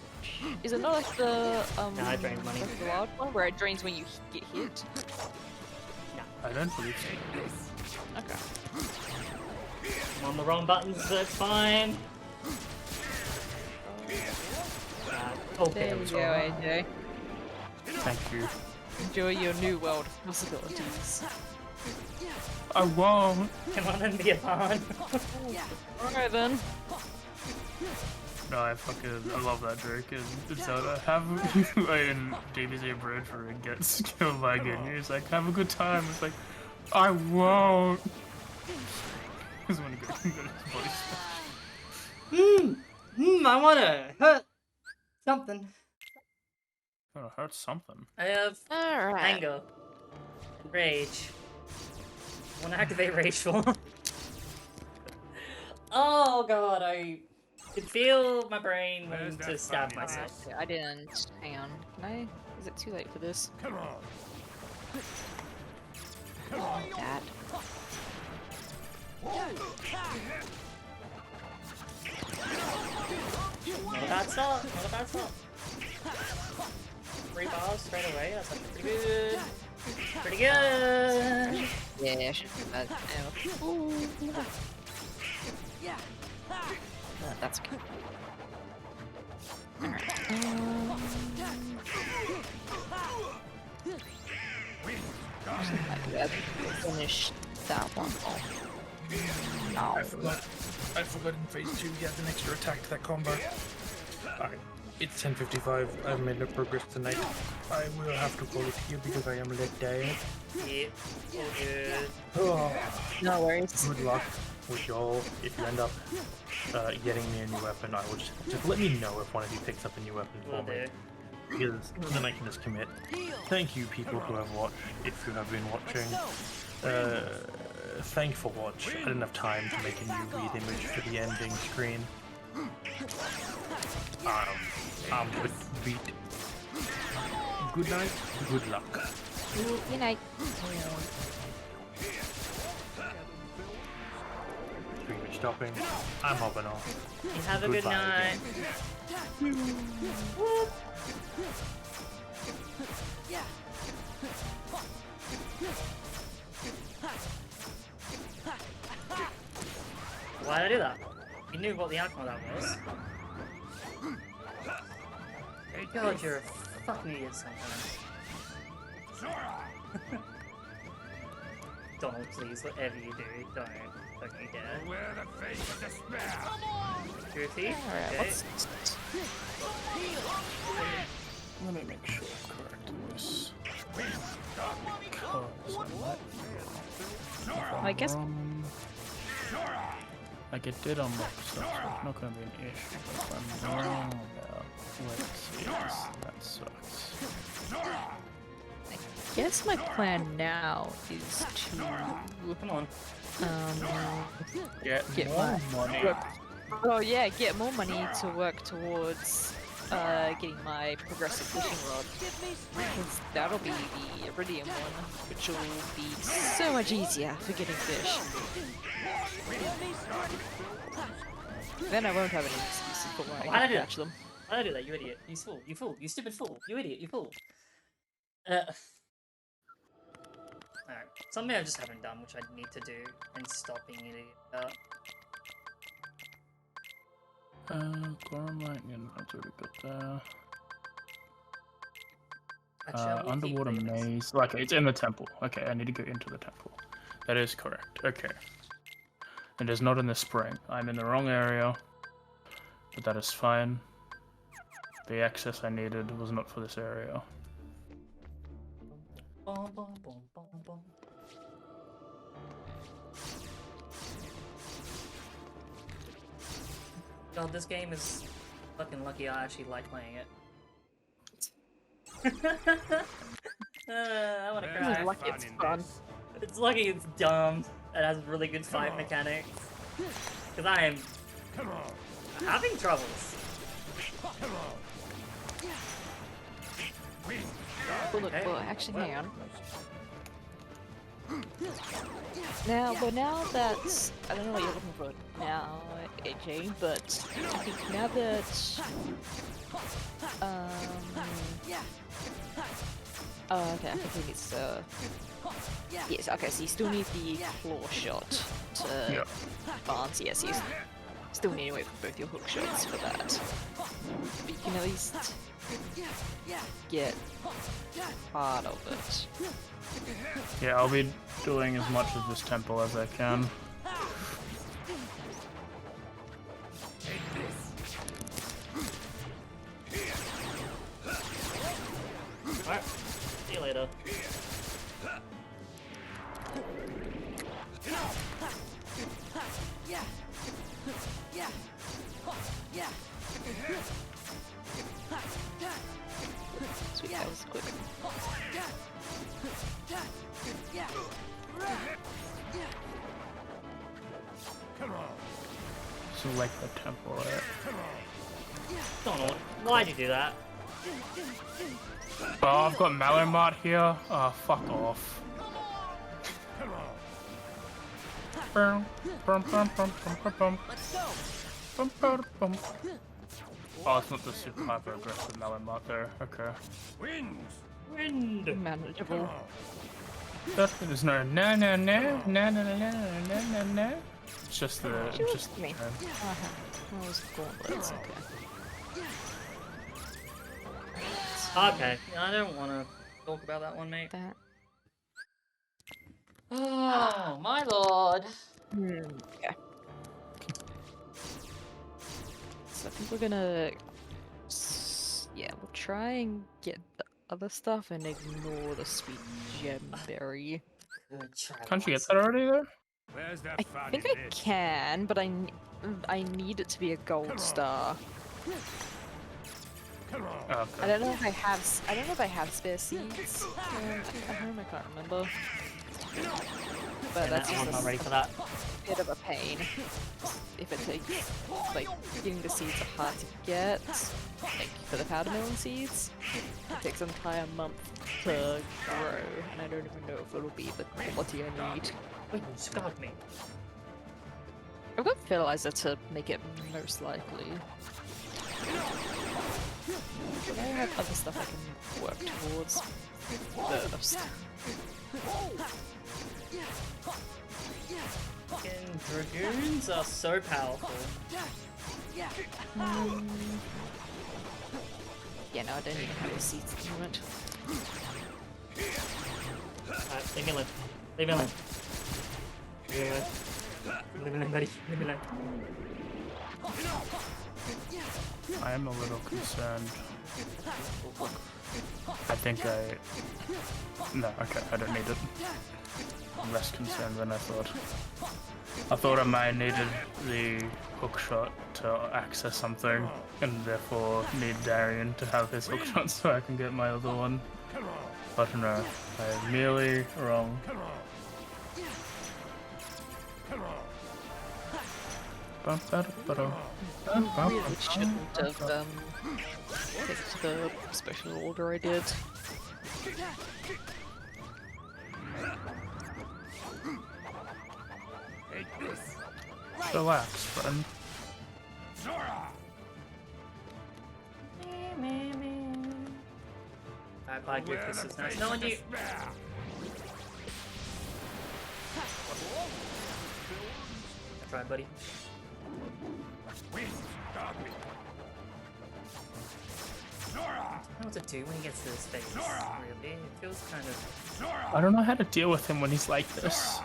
Is it not like the, Nah, it drains money. like the wild one, where it drains when you get hit? I don't believe so. Okay. I'm on the wrong buttons, that's fine. Okay, There we go, AJ. Thank you. Enjoy your new world of possibilities. I won't. Come on and be a pawn. Alright then. No, I love that Drake in Zelda. Have in DBZ Bridge where it gets killed by Ginyu. It's like, have a good time. It's like, I won't. Because when he got his body smashed. I wanna hurt something. Oh, it hurts something. I have Alright. anger, rage. I wanna activate rage form. Oh god, I could feel my brain wanting to stab myself. I didn't. Hang on. Can I? Is it too late for this? Come on. Dad. Not a bad start, not a bad start. 3 bars straight away, that's like pretty good. Pretty good! Yeah, I should do that. Ooh. That's good. Alright. Finish that one off. No. I forgot in phase 2 he has an extra attack to that combo. Alright, it's 10:55. I've made no progress tonight. I will have to call it here because I am let down. Yep, all good. Oh, No worries. good luck with y'all. If you end up getting me a new weapon, I will just let me know if one of you picks up a new weapon Will for me. do. Because then I can just commit. Thank you people who have watched, if you have been watching. Thank for watch. I didn't have time to make a new read image for the ending screen. Beat. Good night, good luck. Good night. Pretty much stopping. I'm hopping off. You have a good Goodbye night. Why did I do that? You knew what the outcome of that was. God, you're a fucking idiot sometimes. Donald, please, whatever you do, don't you dare. Wear the face of despair. You're a thief? Alright, Okay. Let me make sure I'm correct in this. I guess. Like it did unlock stuff, so it's not gonna be an issue. But if I'm wrong about what it is, that sucks. I guess my plan now is to Come on. Get Get more money. oh yeah, get more money to work towards getting my progressive fishing rod. Because that'll be the iridium one, which will be so much easier for getting fish. Then I won't have any excuses for why I Why'd I can't do that? catch them. Why'd I do that, you idiot? You fool, you fool, you stupid fool, you idiot, you fool. Alright. Something I just haven't done, which I need to do, and stop being an idiot about. Quorum Lightning, that's already got there. Actually, I will keep Underwater doing this. maze. Okay, it's in the temple. Okay, I need to go into the temple. That is correct. Okay. It is not in the spring. I'm in the wrong area, but that is fine. The access I needed was not for this area. Bum, bum, bum, bum, bum. God, this game is fucking lucky I actually like playing it. I wanna It's cry. lucky it's fun. It's lucky it's dumb. It has really good fight mechanics. Because I am having troubles. Well, actually, hang on. Now that I don't know what you're looking for now, AJ, but I think now that oh, okay, I think it's yes, okay, so you still need the claw shot to advance. Yes, you still need to wait for both your hook shots for that. But you can at least get part of it. Yeah, I'll be doing as much of this temple as I can. Alright, see you later. Sweet, that was quick. Select the temple, right? Donald, why'd you do that? Oh, I've got Malamart here. Oh, fuck off. Bum, bum, bum, bum, bum, bum, bum. Bum, bum, bum. Oh, it's not the super hyper aggressive Malamart there. Okay. Wind! Manageable. There's no na na na na na na na na na na. It's just the just me. What was gauntlets? Okay, I don't want to talk about that one, mate. That. Oh, my lord. Yeah. So I think we're gonna, yeah, we'll try and get the other stuff and ignore the sweet gem berry. Good try. Can't you get that already there? Where's the I fun think in I this? can, but I need it to be a gold star. Oh, I don't know if I have spare seeds. At home, I can't remember. But that's just I'm not ready for that. bit of a pain. If it takes, like, getting the seeds are hard to get, like, for the powder melon seeds, it takes an entire month to grow, and I don't even know if it'll be the quality I need. Wait, you scarred me. I've got fertilizer to make it most likely. But I have other stuff I can work towards first. Fucking dragoons are so powerful. Yeah, no, I don't even have the seeds at the moment. Alright, leave me alone. Leave me alone. Leave me alone. Leave me alone, buddy. Leave me alone. I am a little concerned. I think I... No, okay, I don't need it. I'm less concerned than I thought. I thought I might needed the hook shot to access something, and therefore need Darian to have his hook shot so I can get my other one. But no, I am merely wrong. Really shouldn't have picked the special order I did. Relax, friend. Alright, bye, Goofus. It's nice knowing you. That's right, buddy. I don't know what to do when he gets to his face. Really, it feels kind of. I don't know how to deal with him when he's like this.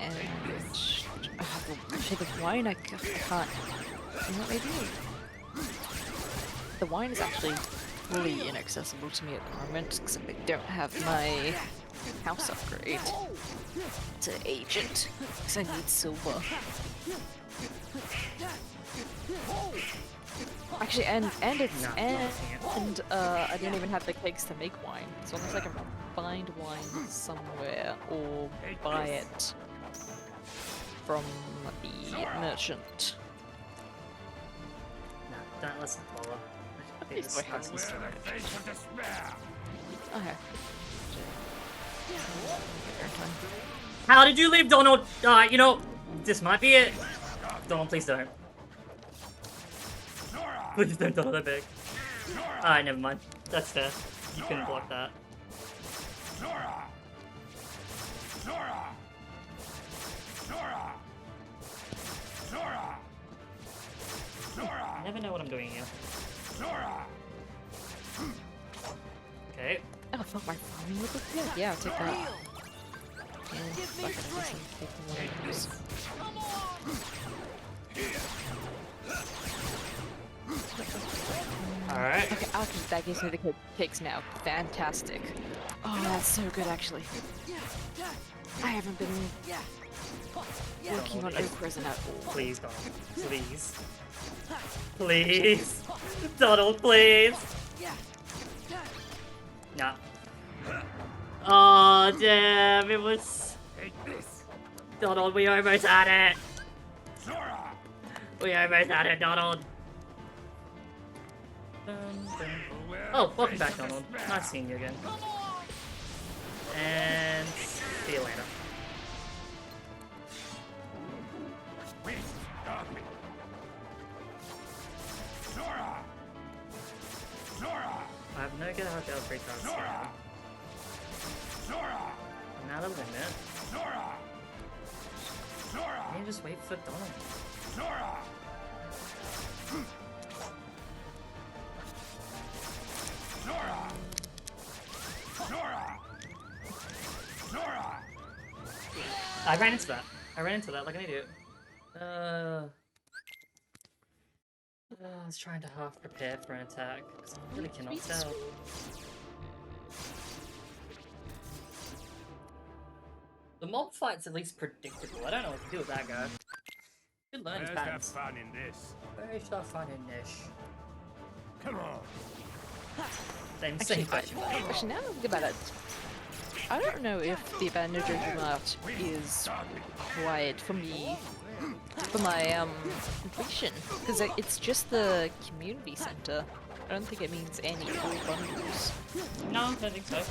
And actually, the wine I can't. You know what, maybe the wine is actually really inaccessible to me at the moment because I don't have my house upgrade to agent because I need silver. Actually, and it's and I don't even have the kegs to make wine, so unless I can find wine somewhere or buy it from the merchant. No, don't listen to Lola. Please wait, Face of despair. Okay. How did you leave Donald? You know, this might be it. Donald, please don't. Please don't, Donald, I beg. Alright, never mind. That's fair. You couldn't block that. I never know what I'm doing here. Okay. Oh, I thought my farming would look good. Yeah, I'll take that. And fuck it, I guess I'm taking one of those. Alright. Okay, that gives me the cakes now. Fantastic. Oh, that's so good, actually. I haven't been working on oak resin at all. Please, Donald. Please. Please. Donald, please. Nah. Oh, damn. It was... Donald, we almost had it. We almost had it, Donald. Oh, welcome back, Donald. Nice seeing you again. And see you later. I have no idea how to upgrade that scale. I'm out of limit. I need to just wait for Donald. I ran into that. I ran into that like an idiot. I was trying to half prepare for an attack because I really cannot tell. The mob fight's at least predictable. I don't know what to do with that guy. Should learn his Let's have patterns. fun in this. Where should I find a niche? Come on. Same question. Actually, now that I think about it, I don't know if the advantage of art is required for me, for my completion, because it's just the community center. I don't think it means any full bundles. No, I don't think so.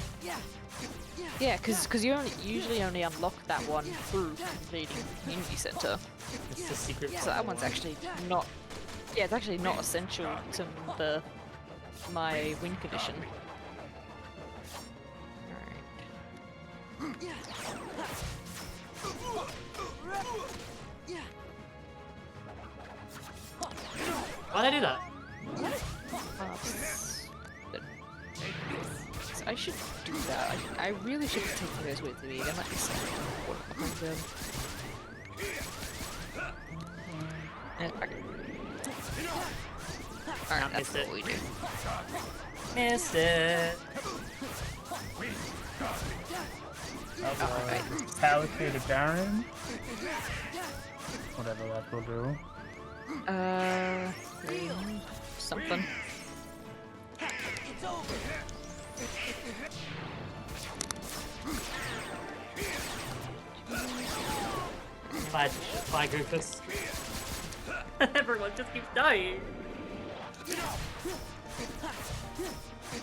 Yeah, because you usually only unlock that one through completing the community center. It's the secret. So that one's actually not. Yeah, it's actually not essential to my win condition. Why'd I do that? So I should do that. I really should be taking those with me. There might be something behind them. And alright, that's what we do. Missed it. Alright. Allocated Baron. Whatever that will do. Something. Bye, Goofus. Everyone just keeps dying.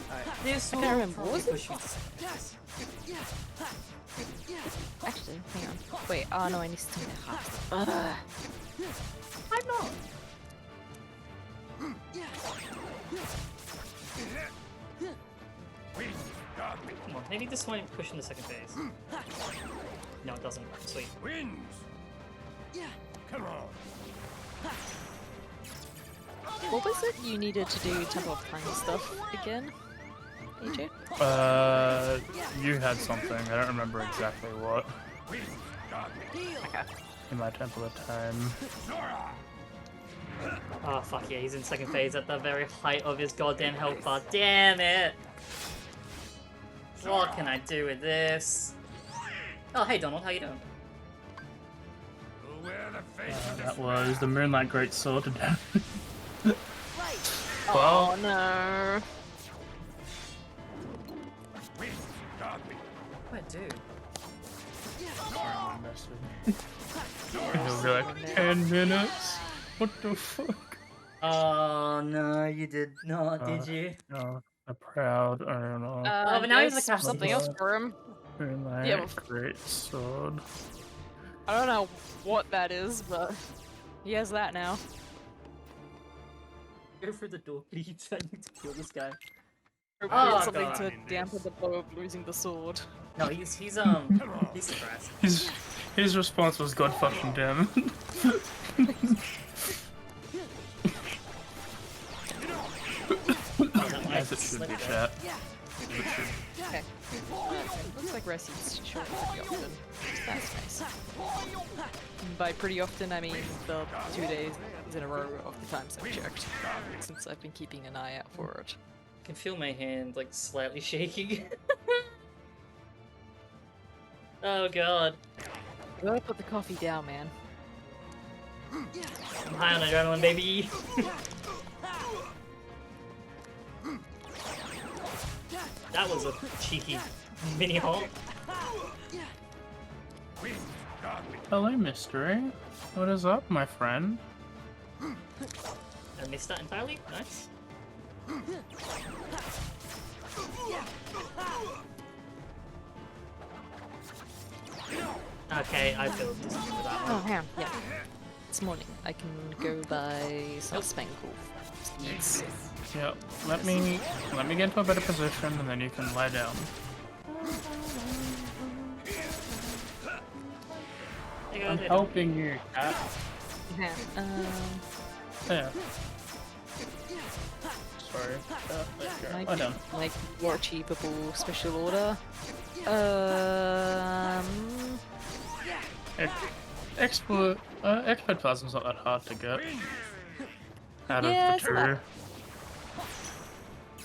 Alright, this I can't remember. What was it? push me to second. Actually, hang on. Wait, oh no, I need to turn it half. I'm not. Come on, maybe this won't push in the second phase. No, it doesn't. Sweet. Wins. Come on. What was it you needed to do Temple of Time stuff again, AJ? You had something. I don't remember exactly what. Okay. In my temple of time. Oh fuck yeah, he's in second phase at the very height of his goddamn health bar. Damn it! What can I do with this? Oh hey Donald, how you doing? That was the Moonlight Great Sword. Oh no. What dude? It'll be like 10 minutes. What the fuck? Oh no, you did not, did you? No, a proud, I don't know. Oh, but now he's in the there's castle. something else for him. Moonlight Yeah, well- Great Sword. I don't know what that is, but he has that now. Go through the door, please. I need to kill this guy. Hopefully Oh, it's something God. to dampen the blow of losing the sword. No, he's he's depressed. His response was God fucking damn it. As it should be, chat. Okay. Looks like Resi's showing pretty often. That's nice. By pretty often, I mean the 2 days in a row of the times I've checked, since I've been keeping an eye out for it. I can feel my hand like slightly shaking. Oh god. You gotta put the coffee down, man. I'm high on adrenaline, baby. That was a cheeky mini halt. Hello, Mystery. What is up, my friend? I missed that entirely. Nice. Okay, I feel this for that Oh, one. hang on. Yeah. This morning, I can go buy some spangle seeds. Yep. Let me get into a better position, and then you can lie down. I'm helping you, cat. Yeah. Yeah. Sorry. Might Lie be, down. like more achievable special order. Expert plasma's not that hard to get. Out Yeah, of it's the not. two.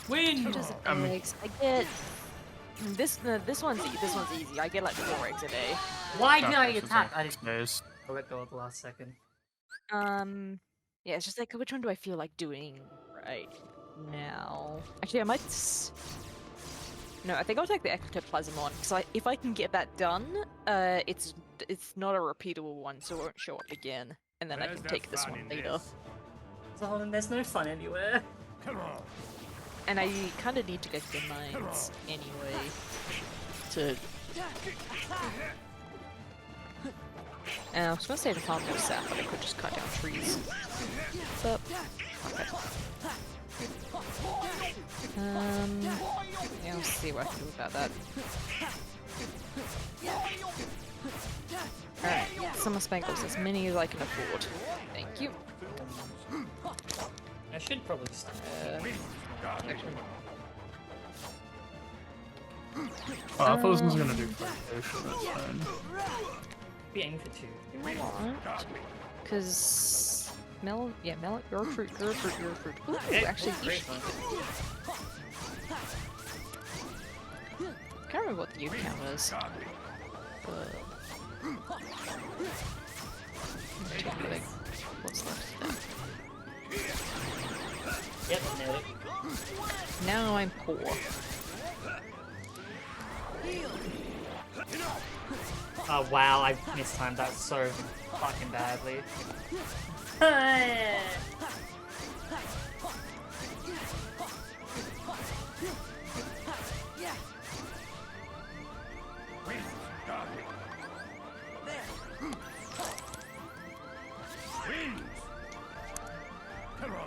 Win! What is it? I mean- Eggs. I get this. This one's easy. I get like 4 eggs a day. Why did I This is attack? on I didn't days. let go at the last second. Yeah, it's just like which one do I feel like doing right now? Actually, I might. No, I think I'll take the ectoplasm on because if I can get that done, it's not a repeatable one, so it won't show up again, and then I can take this one later. So there's no fun anywhere. Come on. And I kind of need to get the mines anyway. To. And I was gonna say to farm more sap, but I could just cut down trees. But okay. Yeah, I'll see what I can do about that. Alright, summer spangles, as many as I can afford. Thank you. I should probably start. Actually, Oh, I thought this was gonna do flirtation, that's fine. Be aiming for 2. because melon, you're a fruit. Ooh, Hey, actually, great fun. I can't remember what the U count is. But like, what's left there? Yep, nailed it. Now I'm poor. Oh wow, I mistimed that so fucking badly. Come on.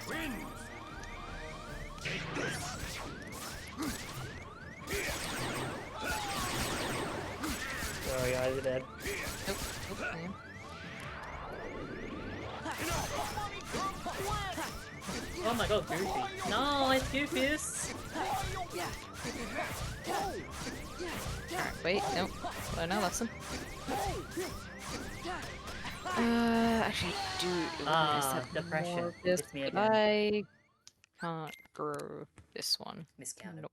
Wins. Oh yeah, you're dead. Nope, I am. Oh my god, Goofy. No, it's Goofius! Alright, wait, nope. Learn a lesson. Actually, do depression. more of this, It's me but again. I can't grow this one. Miscounted. Nope.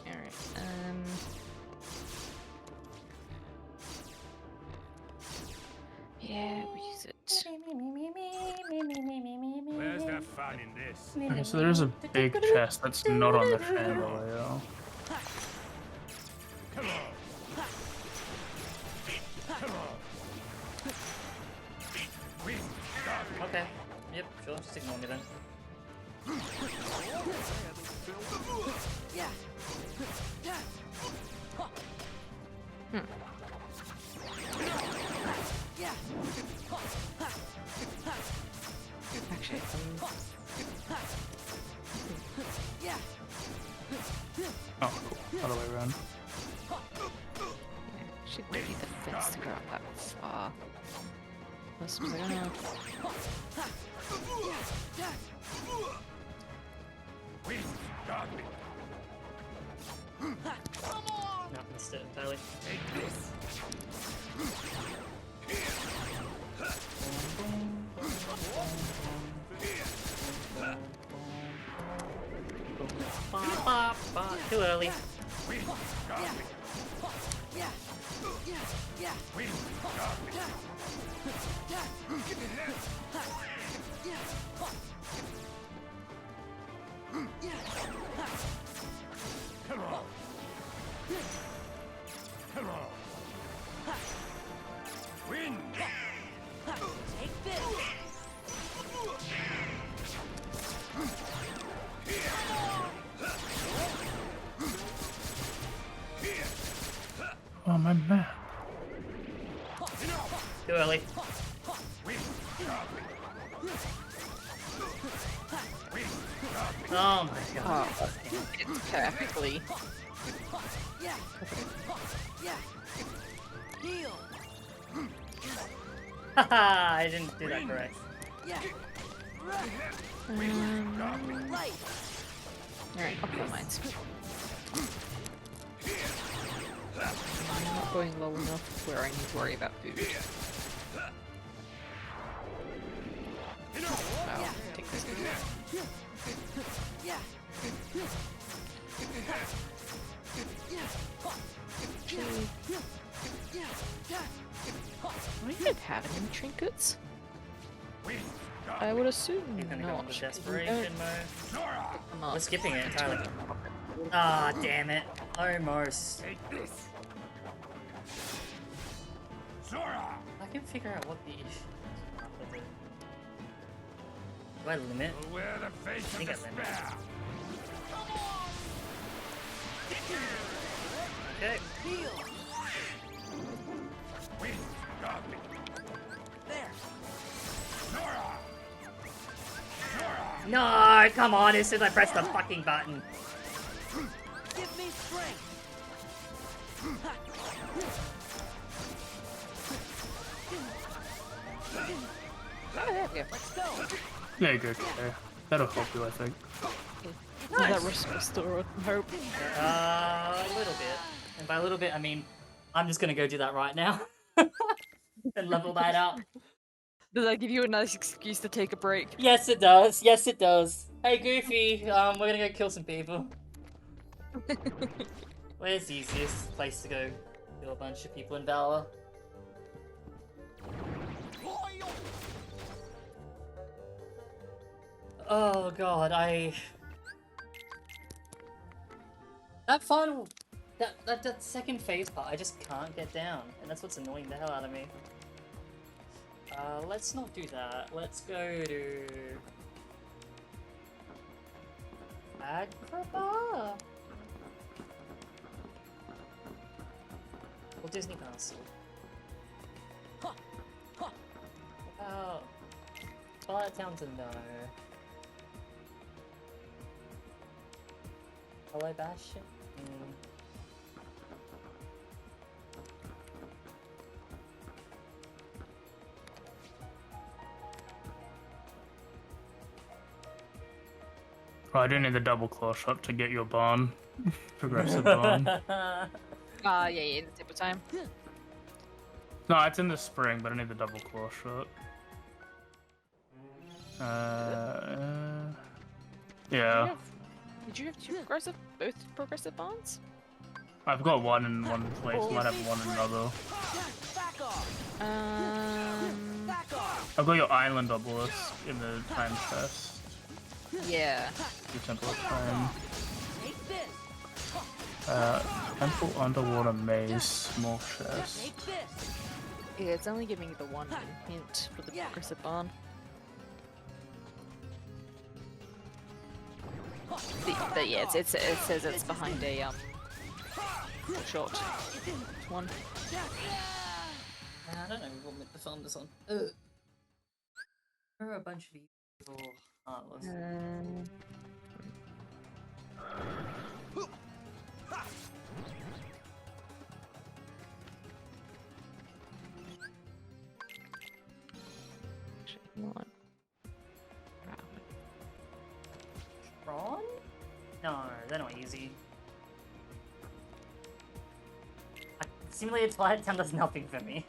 Alright, yeah, we use it. Where's the fun in this? Okay, so there's a big chest that's not on the chandelier. Come on. Come on. Okay. Yep, sure, just ignore me then. Actually, Oh, cool. Other way around. should maybe the fence to go up that far. This was like, No, missed it entirely. Too early. Come on. Come on. Win. Take this. Oh, my man. Too early. Oh my god. oh, it's perfectly. Heal. Haha, I didn't do that correct. Light. Alright, I'll kill mine. I'm not going low enough where I need to worry about food. I'll take this food. Do I even have any trinkets? I would assume You're gonna go not. into 'cause we desperation don't mode. pick them up. We're skipping it entirely. Ah, damn it. Almost. Take this. Zora. I can figure out what the issue is with it. Do I limit? Will wear the face of think I limit. despair. Okay. Heal. Win. Godly. There. Zora. Zora. No, come on, as soon as I press the fucking button. Give me strength. Oh, there we go. Let's go. There you go, Claire. That'll help you, I think. That restore hope. A little bit. And by a little bit, I mean, I'm just gonna go do that right now. And level that up. Does that give you a nice excuse to take a break? Yes, it does. Yes, it does. Hey, Goofy, we're gonna go kill some people. Where's the easiest place to go kill a bunch of people in Valor? Oh god, that final, that second phase part, I just can't get down, and that's what's annoying the hell out of me. Let's not do that. Let's go to Agrabah or Disney Castle. Oh, Twilight Town to no. Hello, Bastion. Oh, I do need the double claw shot to get your barn. Progressive barn. Yeah, in the tip of time. No, it's in the spring, but I need the double claw shot. Yeah. Did you have two progressive, both progressive bonds? I've got one in one place, might have one in another. I've got your island obelisk in the time chest. Yeah. The temple of time. Temple underwater maze, small chest. Yeah, it's only giving me the one hint for the progressive bond. But yeah, it says it's behind a short one. I don't know what meant to film this on. There are a bunch of evil heartless. Prawn? No, they're not easy. Simulated Twilight Town does nothing for me.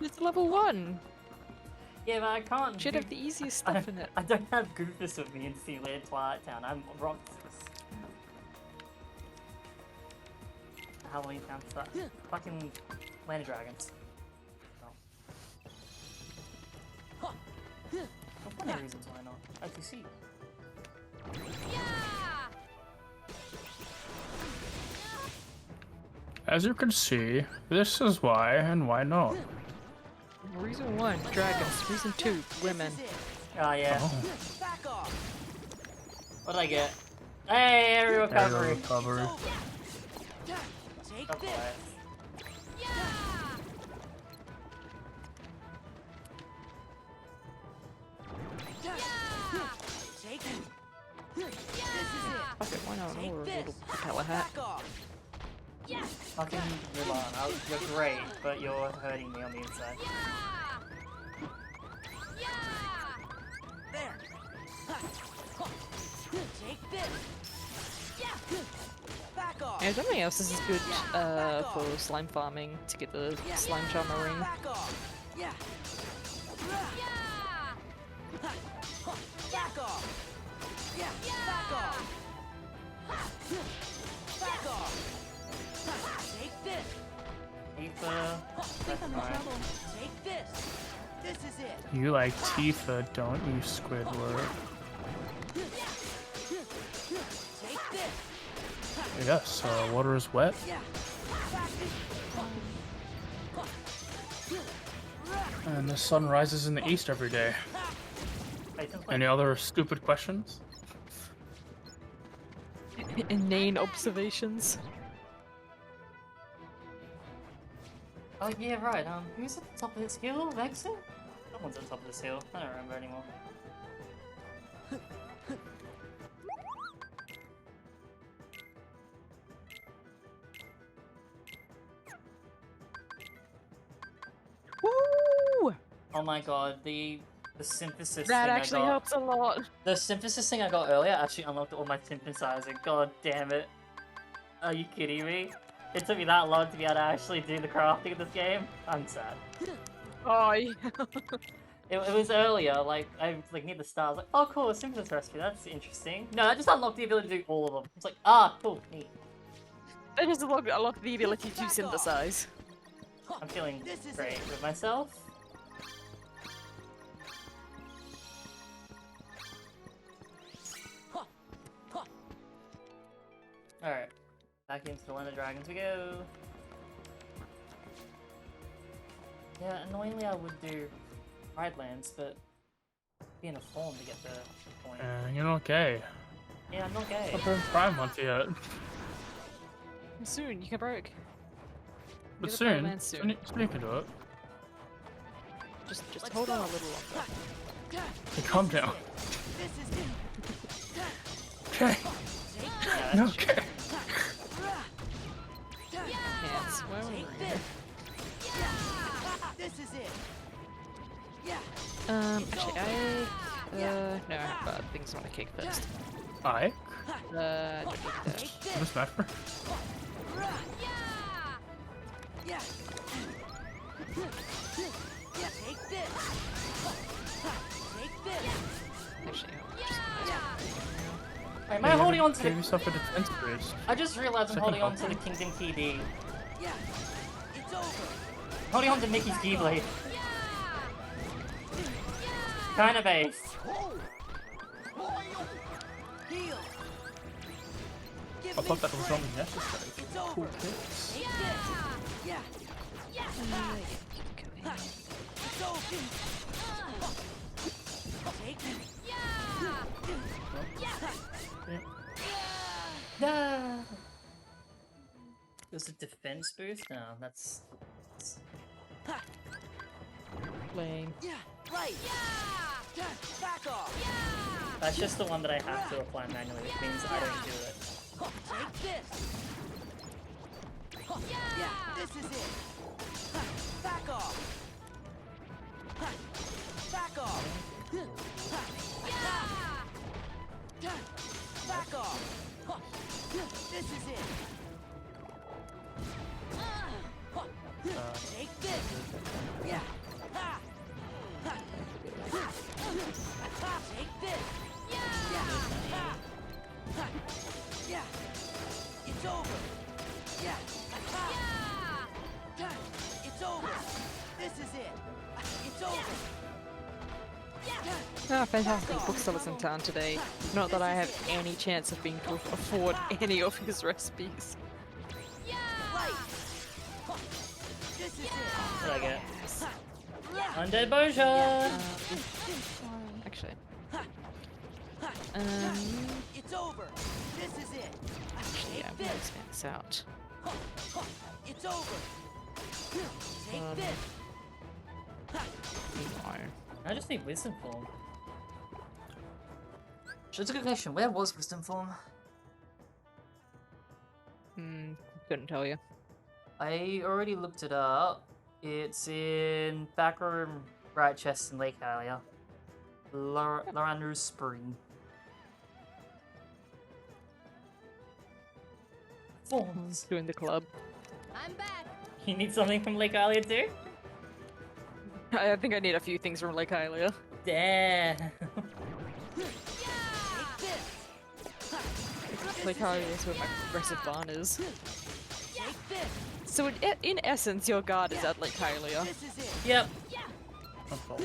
It's level 1! Yeah, but I can't. Should have the easiest stuff in it. I don't have Goofus with me in Simulated Twilight Town. I'm Roxas. Halloween Town stuff. Fucking Land of Dragons. No. Well, plenty of reasons why not. As you see. As you can see, this is why and why not. Reason 1, dragons. Reason 2, women. Oh, yeah. Oh. What did I get? Hey, area recovery. Area recovery. Take Stop this. quiet. Take it. This is it. Okay, why not? Take Or a this. little propeller hat. Back off. Fucking Mulan, you're great, but you're hurting me on the inside. There. Take this. Back off. Yeah, something else this is good for slime farming to get the slime charmer ring. Back off. Yeah. Back off. Yeah. Back off. Back off. Take this. Tifa, that's fine. Take this. This is it. You like Tifa, don't you, Squidward? Take this. Yes, water is wet. Yeah. And the sun rises in the east every day. Any other stupid questions? Inane observations. Oh yeah, right, who's at the top of this hill? Vexen? Someone's at the top of this hill. I don't remember anymore. Woo! Oh my god, the synthesis That thing actually I got. helps a lot. The synthesis thing I got earlier actually unlocked all my synthesizer. God damn it. Are you kidding me? It took me that long to be able to actually do the crafting of this game. I'm sad. Oh, yeah. It was earlier, like, I was like near the start, I was like, oh cool, a synthesis recipe, that's interesting. No, I just unlocked the ability to do all of them. It's like, ah, cool, neat. That just unlocked the ability to synthesize. I'm feeling great with myself. Alright, back into the Land of Dragons we go. Yeah, annoyingly I would do Pride Lands, but be in a form to get the point. You're not gay. Yeah, I'm not gay. I've been Prime Month yet. Soon, you can break. But Get a soon, Pride soon you can do it. Just hold on a little longer. Hey, calm down. Okay. Yeah, No, that's true. okay. Yeah, it's where we were. This is it. Actually, no, I have things I want to kick first. Ike? Don't need that. What's that for? Yeah. Take this. Take this. Actually, Wait, am I holding on to Give the... yourself a defense boost. I just realized I'm Second holding on to copy. the Kingdom Key D. Yeah. It's over. Holding on to Mickey's Keyblade. Kinda based. Heal. I thought that was only necessary. It's over. Cool tips. Take this. Yeah. It's over. Take this. There's a defense boost? No, that's... lame. Yeah. Right. Back off. That's just the one that I have to apply manually, which means I don't do it. Take this. Yeah. This is it. Back off. Back off. Back off. This is it. Take this. Yeah. Take this. Yeah. Yeah. It's over. Yeah. It's over. This is it. It's over. Ah, fantastic booksellers in town today. Not that I have any chance of being able to afford any of his recipes. Right. This is it. What did I get? Undead Boja! Actually. It's over. This is it. Actually, yeah, I'm gonna expand this out. It's over. Take this. Meanwhile. I just need Wisdom Form. That's a good question. Where was Wisdom Form? Couldn't tell you. I already looked it up. It's in back room, right chest, in Lake Hylia. Loranru's Spring. Forms. Doing the club. I'm back. You need something from Lake Hylia too? I think I need a few things from Lake Hylia. Damn. Take this. Lake Hylia is where my progressive barn is. Take this. So in essence, your guard is at Lake Hylia. This is it. Yep. It's over.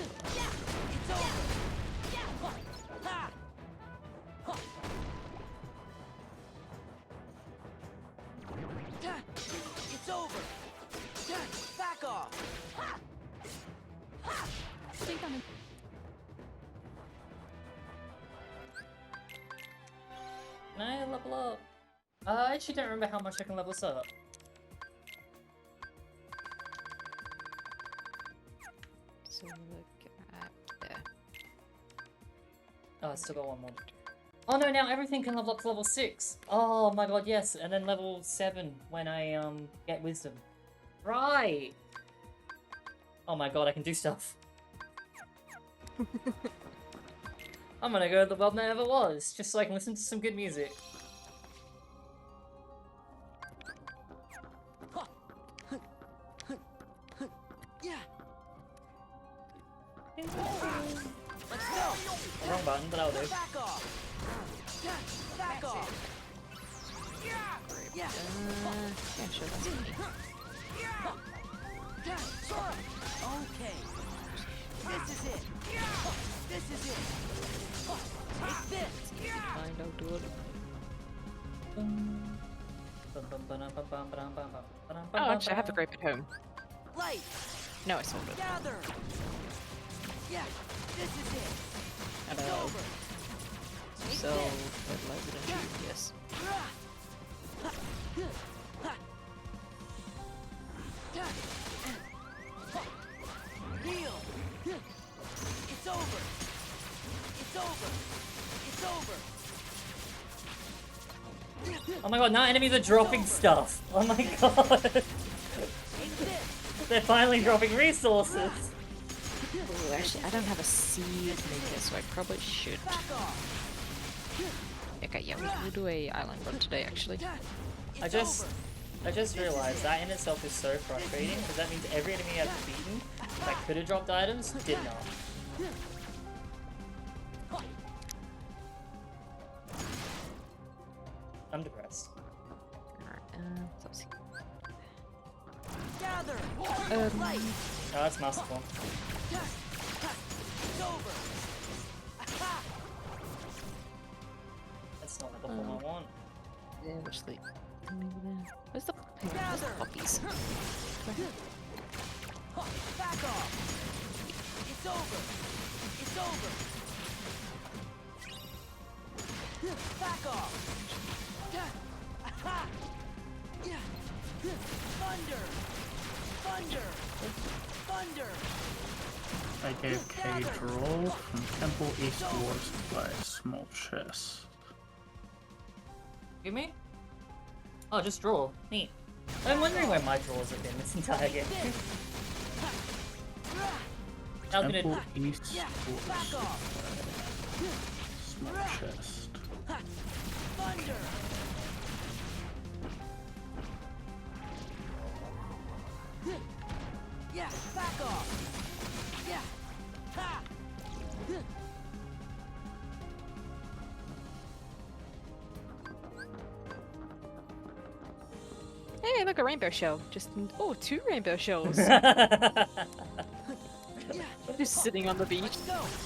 Ha. It's over. Back off. Can I level up? I actually don't remember how much I can level this up. So look at there. Oh, I still got one more. Oh no, now everything can level up to level 6. Oh my god, yes, and then level 7 when I get wisdom. Right. Oh my god, I can do stuff. I'm gonna go to the world that never was, just so I can listen to some good music. Yeah. Let's go. Wrong button, but I'll do. Back off. Back off. Yeah. Yeah, sure, that's me. Okay. This is it. This is it. Take this. Find out, do it. Oh, actually, I have the grape at home. Light. No, I sold it. Gather. Yeah. This is it. It's Hello. over. Take So, this. fertilizer and shoot, yes. Heal. It's over. It's over. It's over. Oh my god, now enemies are dropping stuff. Oh my god. Take this. They're finally dropping resources. Oh, actually, I don't have a seed maker, so I probably should. Okay, yeah, we'll do a island run today, actually. I just realized that in itself is so frustrating because that means every enemy I've beaten that could have dropped items did not. I'm depressed. Alright, let's see. Gather. Oh, that's masterful. It's over. That's not the form I want. Yeah, which the... Where's the poppies? Back off. It's over. It's over. Back off. Thunder. Thunder. Thunder. I gave K draw from temple eastwards by a small chest. Give me? Oh, just draw. Neat. I'm wondering where my draws have been this entire game. I was Temple gonna... eastwards Back off. small chest. Thunder. Yeah, back off. Yeah. Ha. Hey, look, a rainbow shell. Just, oh, 2 rainbow shells. Just sitting on the beach.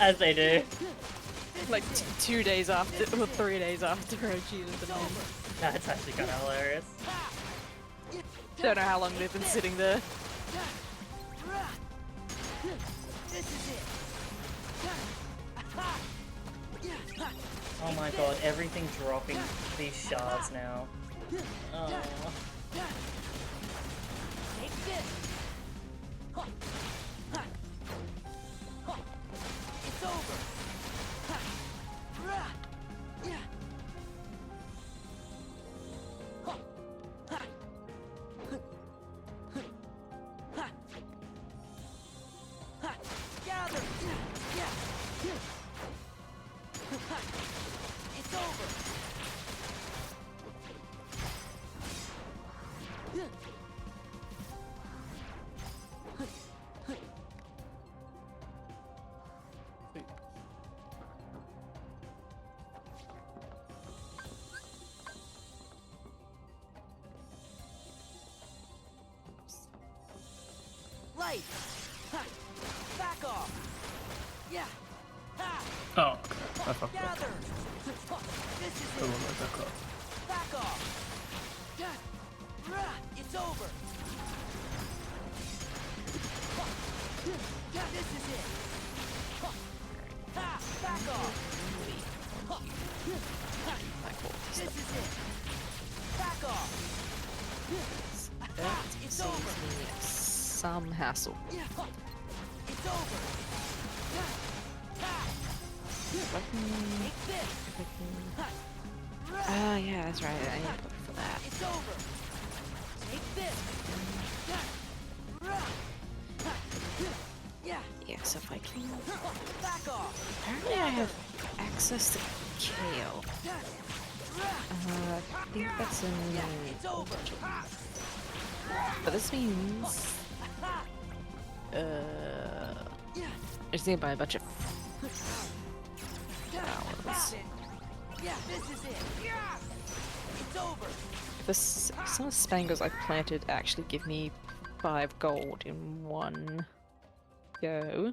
As they do. Like 2 days after, or 3 days after I cheated the name. That's actually kind of hilarious. Don't know how long they've been sitting there. This is it. Oh my god, everything dropping these shards now. Oh. Take this. It's over. Gather. It's over. Light. Back off. Yeah. Ha. Oh, okay. I fucked up. Gather. This is I it. will let that go. Back off. It's over. This is it. Ha. Back off. This is it. Back off. That It's saves over. me some hassle. It's over. Take this. Ah, yeah, that's right. I need to look for that. It's over. Take this. Yeah. Yeah, so if I can... Back off. Apparently I have access to Kale. I think that's in... It's over. But this means... I just need to buy a bunch of flowers. Yeah, this is it. It's over. If some of the spangles I planted actually give me 5 gold in one go,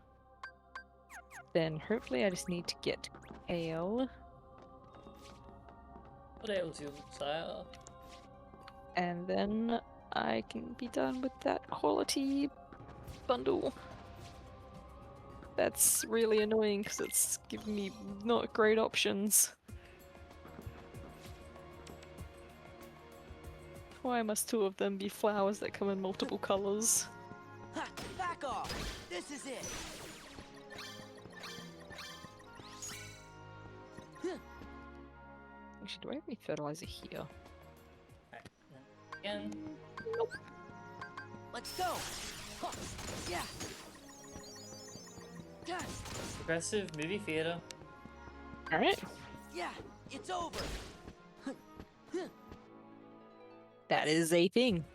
then hopefully I just need to get ale. What else you sire? And then I can be done with that quality bundle. That's really annoying because it's giving me not great options. Why must 2 of them be flowers that come in multiple colors? Back off. This is it. Actually, do I have any fertilizer here? Again. Nope. Let's go. Yeah. Progressive movie theater. Alright. Yeah, it's over. That is a thing.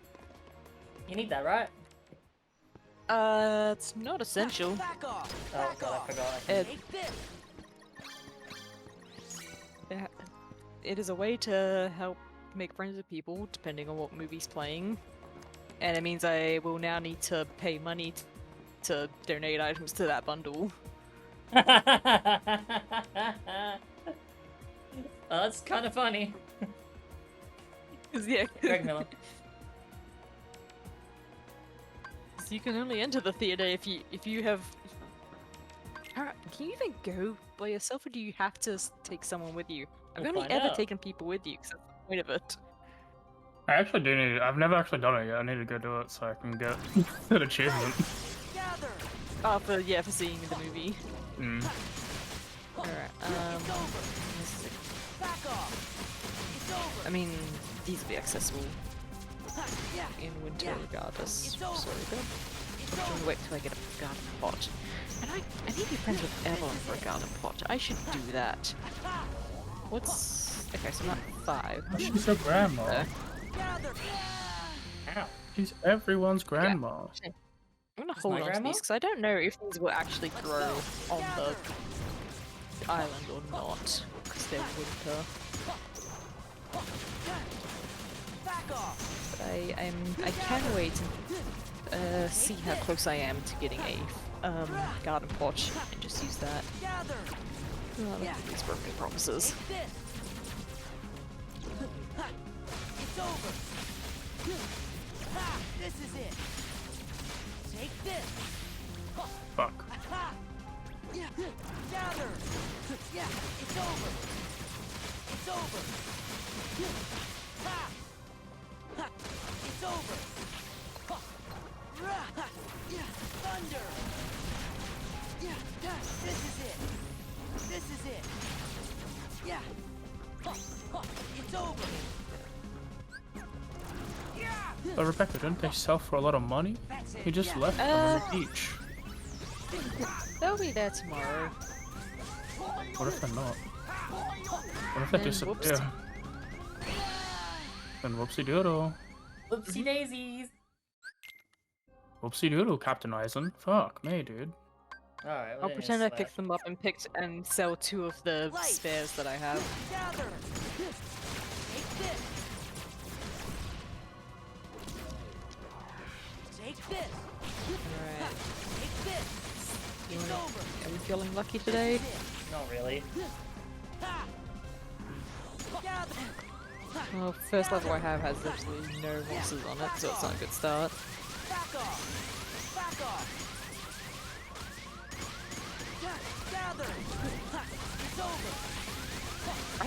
You need that, right? It's not essential. Back off. Oh Back god, I off. forgot. It, Take this. it is a way to help make friends with people, depending on what movie's playing. And it means I will now need to pay money to donate items to that bundle. Oh, that's kind of funny. 'Cause, yeah, Greg Miller. 'cause you can only enter the theater if you have. Can you even go by yourself, or do you have to take someone with you? I've We'll only find ever out. taken people with you, because that's the point of it. I actually do need. I've never actually done it yet. I need to go do it so I can get that achievement. Gather. Oh, for seeing the movie. Mm. Alright, It's over. let's see. Back off. It's over. I mean, these will be accessible Yeah. in winter Yeah. regardless. It's over. Sorry, good. It's I'm gonna over. wait till I get a garden pot. And I need to be friends with Evelyn for a garden pot. I should do that. What's... Okay, so I'm at 5. She's a grandma. Gather. Ow. She's everyone's grandma. I'm gonna Is hold my on to grandma? these, because I don't know if these will actually grow on Gather. the island or not. Because they're winter. Back off. But I can wait and see how close I am to getting a garden pot and just use that. Gather. Oh, Yeah. these broken promises. Take this. It's over. This is it. Take this. Fuck. Gather. Yeah, it's over. It's over. It's over. Thunder. This is it. This is it. Yeah. It's over. But Rebecca, didn't they sell for a lot of money? That's it. He just Yeah. left them on the beach. They'll be there tomorrow. What if they're not? What if they Then disappear? Then whoopsie doodle. Oopsie daisies. Whoopsie doodle, Captain Eisen. Fuck me, dude. Alright, I'll pretend I picked them up and sell 2 of the spares that I have. Gather. Take this. Take this. Alright. Take this. It's over. Are we feeling lucky today? Not really. Gather. Well, first level I have has absolutely no monsters on it, so it's not a good start. Back off. Back off. Gather. It's over. I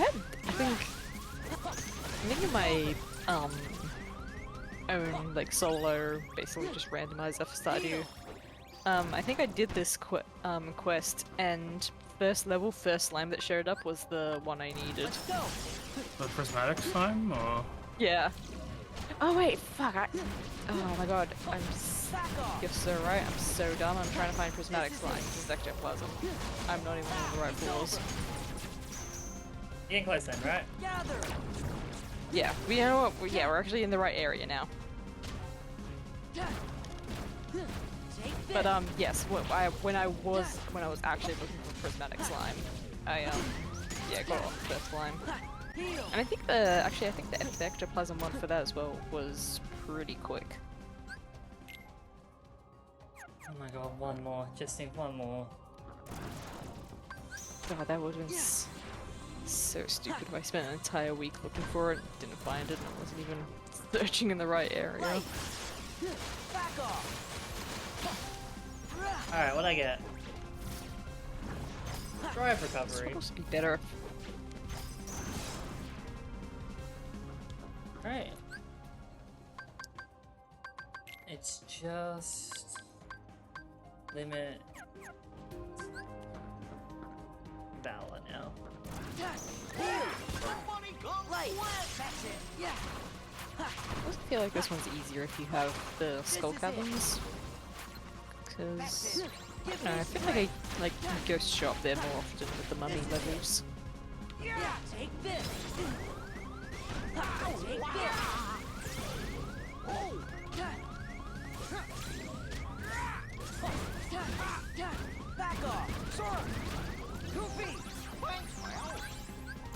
think in my own like solo, basically just randomized for Stardew. I think I did this quest, and first level, first slime that showed up was the one I needed. Let's go. The prismatic slime, or Yeah. Oh wait, fuck! Oh my god, Back off. you're so right. I'm so dumb. I'm trying to find prismatic slime. This is ectoplasm. I'm not even on the right floors. Getting close then, right? Gather. Yeah, you know what? Yeah, we're actually in the right area now. Take this. But yes, when I was actually looking for prismatic slime, I got off the first slime. Heal. And I think the ectoplasm one for that as well was pretty quick. Oh my god, one more. Just need one more. God, that would have been so stupid if I spent an entire week looking for it, didn't find it, and I wasn't even searching in the right area. Right. Back off. Alright, what'd I get? Drive It's recovery. supposed to be better. Alright. It's just... limit... Valor now. Light. That's it. Yeah. I also feel like this one's easier if you have the skull caverns. Because No, I feel like I ghost shop there more often with the mummy levels. Yeah, take this. Ha, take this. Oh. Back off. Sora. 2 feet.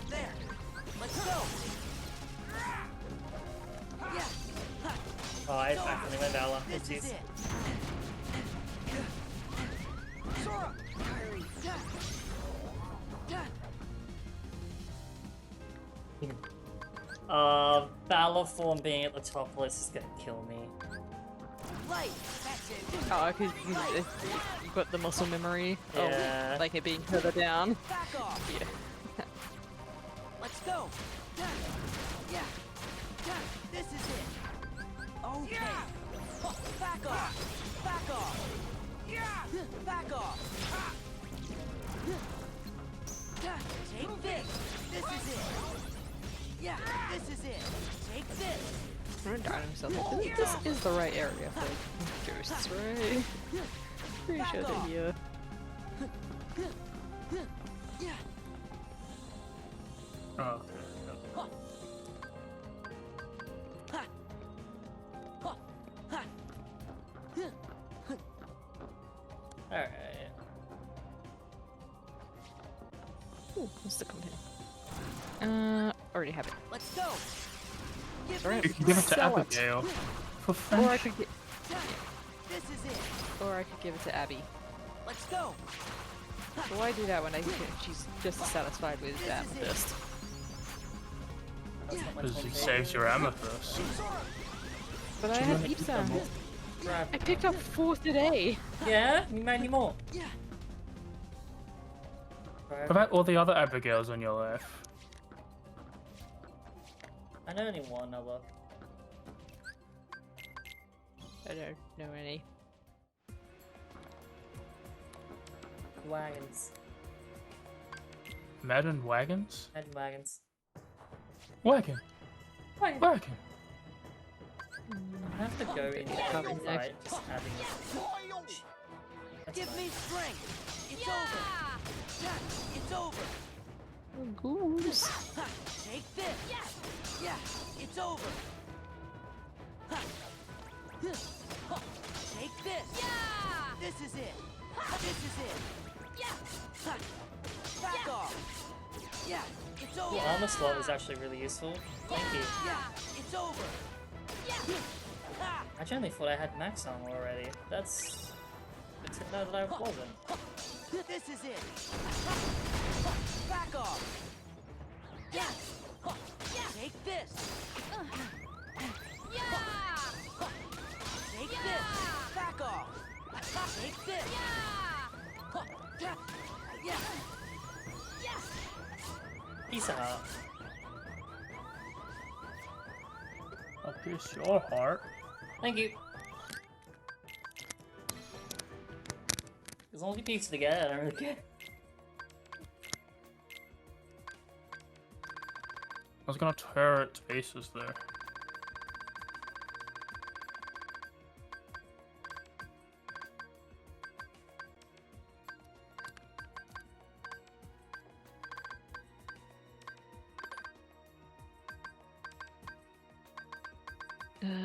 There. Let's go. Yeah. Ha. Oh, I accidentally went Valor. This is it. Sora. Valor form being at the top list is gonna kill me. Light. That's it. Oh, because you've got the muscle memory. Yeah. Oh, like it being further down. Back off. Yeah. Let's go. Yeah. This is it. Okay. Back off. Back off. Back off. Take this. This is it. Yeah, this is it. Take this. I'm gonna die himself. This is the right area for ghosts, right? Pretty sure they're here. Yeah. Oh. Alright. Ooh, what's the content? Already have it. Let's go. Sorry, You can give it to sell it. Abigail. For Or I French. could get, This is it. or I could give it to Abby. Let's go. But why do that when she's just satisfied with Amethyst? Because he saves your amethyst. But I have heaps of them. I picked up 4 today. Yeah? You made any more? Yeah. What about all the other Abigails on your left? I know only one other. I don't know any. Wagons. Madden wagons? Head wagons. Wagon. Wagon. Wagon. I have to go in every fight, just having it. That's Give fine. me strength. It's over. It's over. Goose. Ha, take this. Yeah, it's over. Ha. Take this. This is it. This is it. Ha. Back off. Yeah, it's over. The armor slot is actually really useful. Thank you. Yeah, it's over. Ha. I generally thought I had max armor already. That's good to know that I wasn't. This is it. Back off. Yeah. Take this. Take this. Back off. Take this. Yeah. Piece of heart. I'll pierce your heart. Thank you. As long as you piece it together, I don't really care. I was gonna tear its faces there.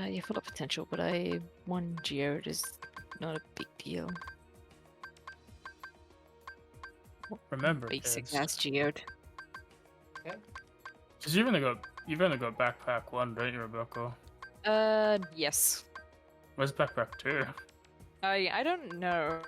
You're full of potential, but one geode is not a big deal. Remember, Basic kids. ass geode. Because you've only got backpack 1, don't you, Rebecca? Yes. Where's backpack 2? I don't know.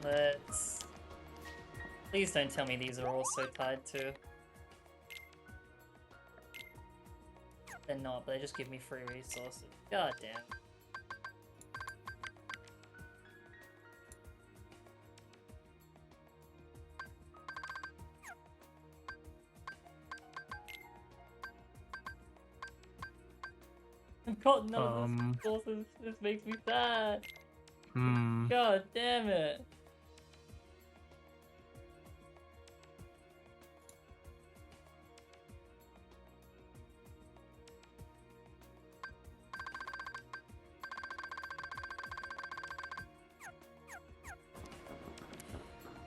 Let's... Please don't tell me these are also tied to... They're not, but they just give me free resources. God damn. I've got none of those resources. This makes me sad. God damn it.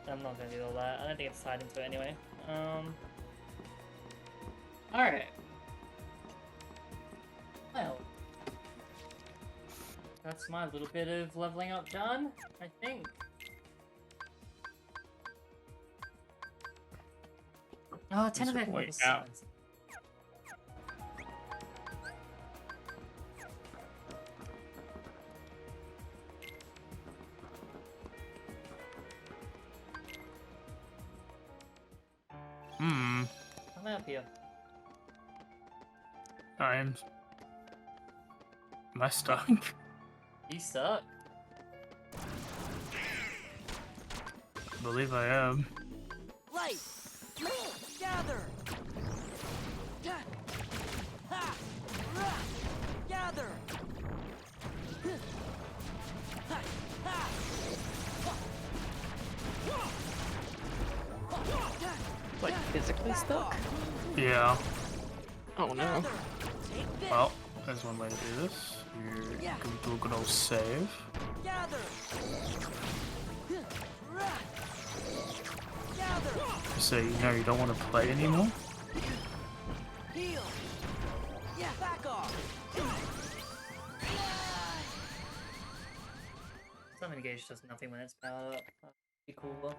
I'm not gonna do all that. I don't think it's tied into it anyway. Alright. Well. That's my little bit of leveling up done, I think. Oh, 10 of it. Wait, out. Come up here. Am I stuck? You suck. I believe I am. Light! Gather! Ha! Gather! Like physically stuck? Yeah. Oh no. Well, there's one way to do this. You can do a good old save. Gather! Gather! So you know you don't want to play anymore. Heal! Yeah, back off! Summon gauge does nothing when it's powered up. That'd be cool though.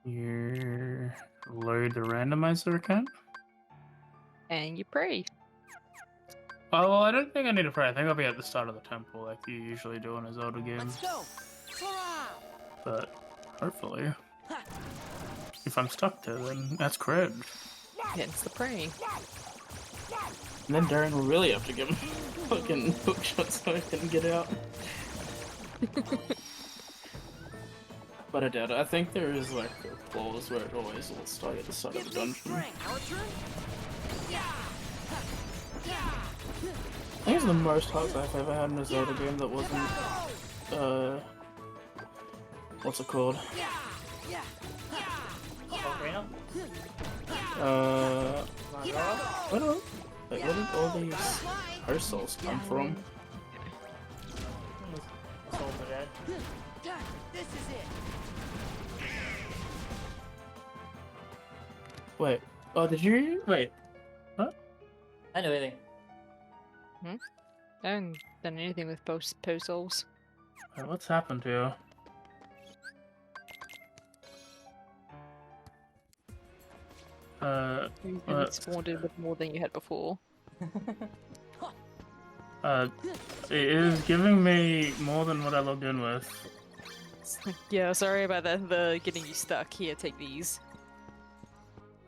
You load the randomizer account. And you pray. Oh, well, I don't think I need to pray. I think I'll be at the start of the temple like you usually do in a Zelda game. Let's go! Sora! But hopefully, if I'm stuck there, then that's cred. Hence the praying. And then Darren will really have to give him fucking hookshot so I can get out. But I doubt it. I think there is like a clause where it always will start at the start of the dungeon. Our turn? I think it's the most hearts I've ever had in a Zelda game that wasn't, what's it called? Volcano? Where did all these host souls come from? Souls are dead. This is it! Wait, oh, did you? Wait, I know anything. I haven't done anything with post souls. What's happened here? You haven't spawned in with more than you had before. It is giving me more than what I logged in with. Yeah, sorry about that. The getting you stuck. Here, take these.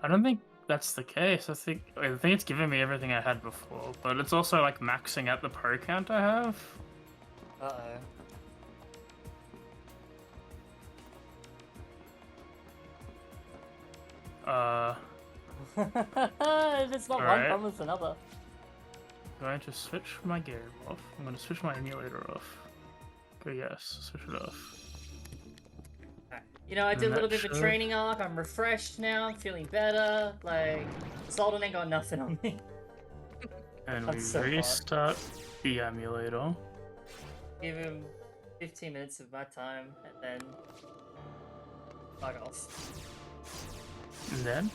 I don't think that's the case. I think it's giving me everything I had before, but it's also like maxing out the pro count I have. If it's not one Alright. problem, it's another. I'm going to switch my game off. I'm going to switch my emulator off. Go yes, switch it off. You know, I did a little bit of a Sure. training arc. I'm refreshed now. I'm feeling better. Like, Zelda ain't got nothing on me. And I'm we so hot. restart the emulator. Give him 15 minutes of my time, and then fuck off. And then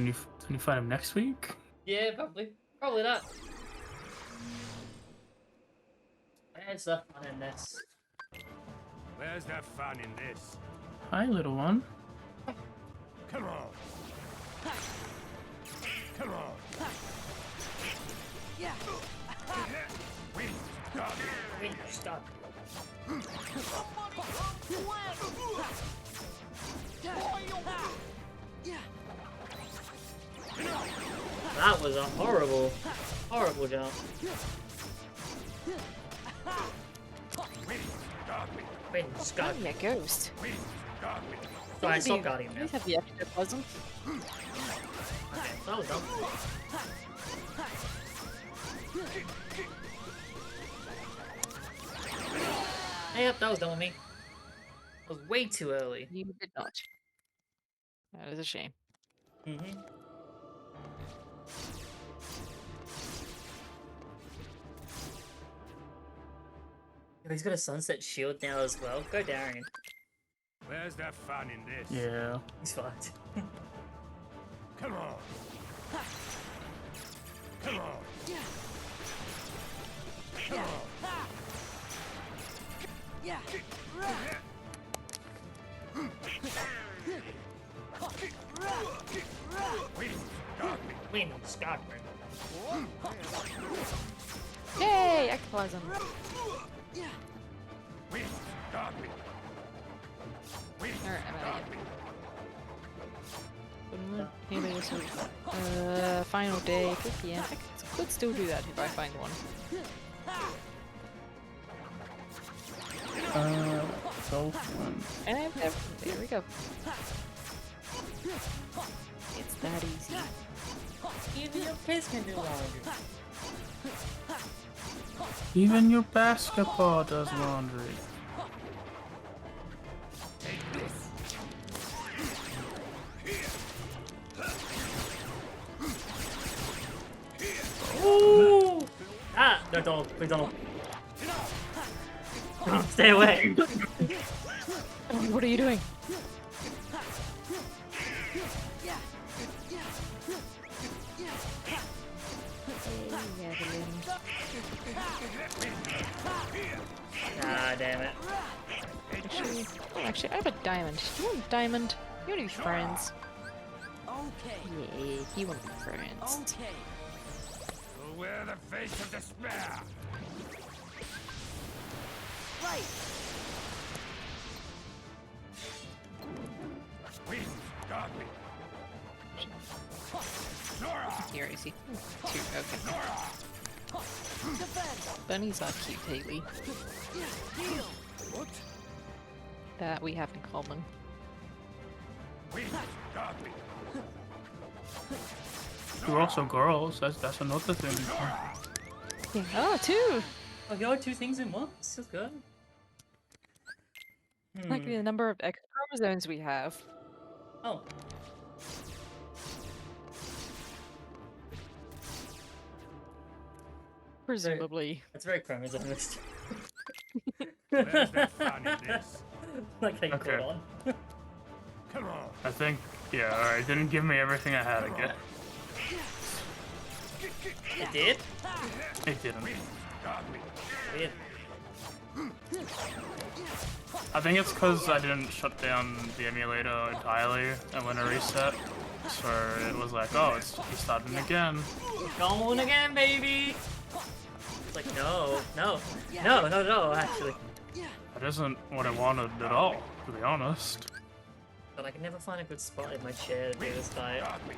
you find him next week. Yeah, probably not. There's the fun in this. Where's the fun in this? Hi, little one. Come on. Come on. Yeah! We got it. Stop. That was a horrible, horrible jump. Wait, Scott. Yeah, ghost. So I saw Guardian now. Please have the ectoplasm. Okay, that was dumb. Hey, yep, that was dumb of me. That was way too early. You did not. That is a shame. Mm-hmm. He's got a sunset shield now as well. Go Darian. Where's the fun in this? Yeah. He's fucked. Come on. Come on. Come on. Yeah. Win, Scotland. Yay, ectoplasm. Alright, I'm out of here. Anybody else with, final day, 4 PM. I could still do that if I find one. And there we go. It's that easy. Even your kids can do laundry. Even your basketball does laundry. Ooh! Ah! No, don't. Please don't. Stay away! What are you doing? Ah, damn it. Actually, I have a diamond. Do you want a diamond? You want to be friends? Okay. Yeah, you want to be friends. Okay. You'll wear the face of despair. Right. Wind, got me. Here, I see. 2, okay. Defend. Bunnies are cute, Haley. Heal. What? That we have in common. Wind, got me. You're also girls. That's another thing. Yeah. Oh, 2! Oh, you are 2 things in one? This is good. Like the number of X chromosomes we have. Oh. Presumably. That's very chromosomist. Where's the fun in this? Like how you Okay. caught on. Come on. I think, yeah, alright, didn't give me everything I had again. It did? It didn't. Got me. Weird. I think it's because I didn't shut down the emulator entirely and when I reset. So it was like, oh, it's starting again. Going again, baby! It's like, no, actually. That isn't what I wanted at all, to be honest. But I can never find a good spot in my chair to do this fight. Got me.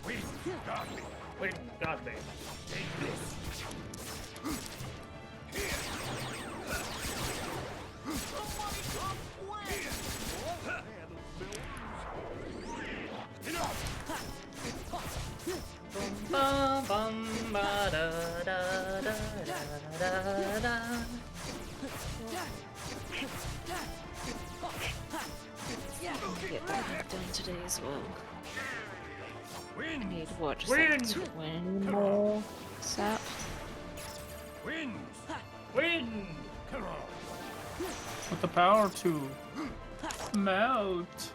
Wind, got me. Wait, God, baby. Take this. Bum, bum, ba, da, da, da, da, da, da. Get that done today as well. I Wind, need what? Just Wind! like 20 more sap. wind. Win! Come on. With the power to melt.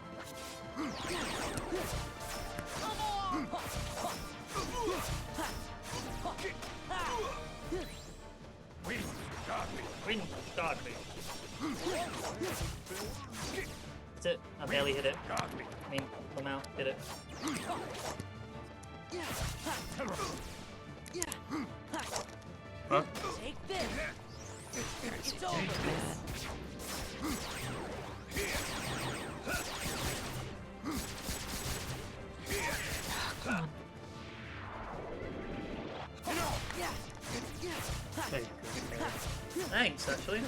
Wind, got me. Win! God, baby. That's it. I barely hit it. Got me. I mean, Lamau hit it. Come on. Huh? Take this. It's over. Come on. Hey, thanks, actually.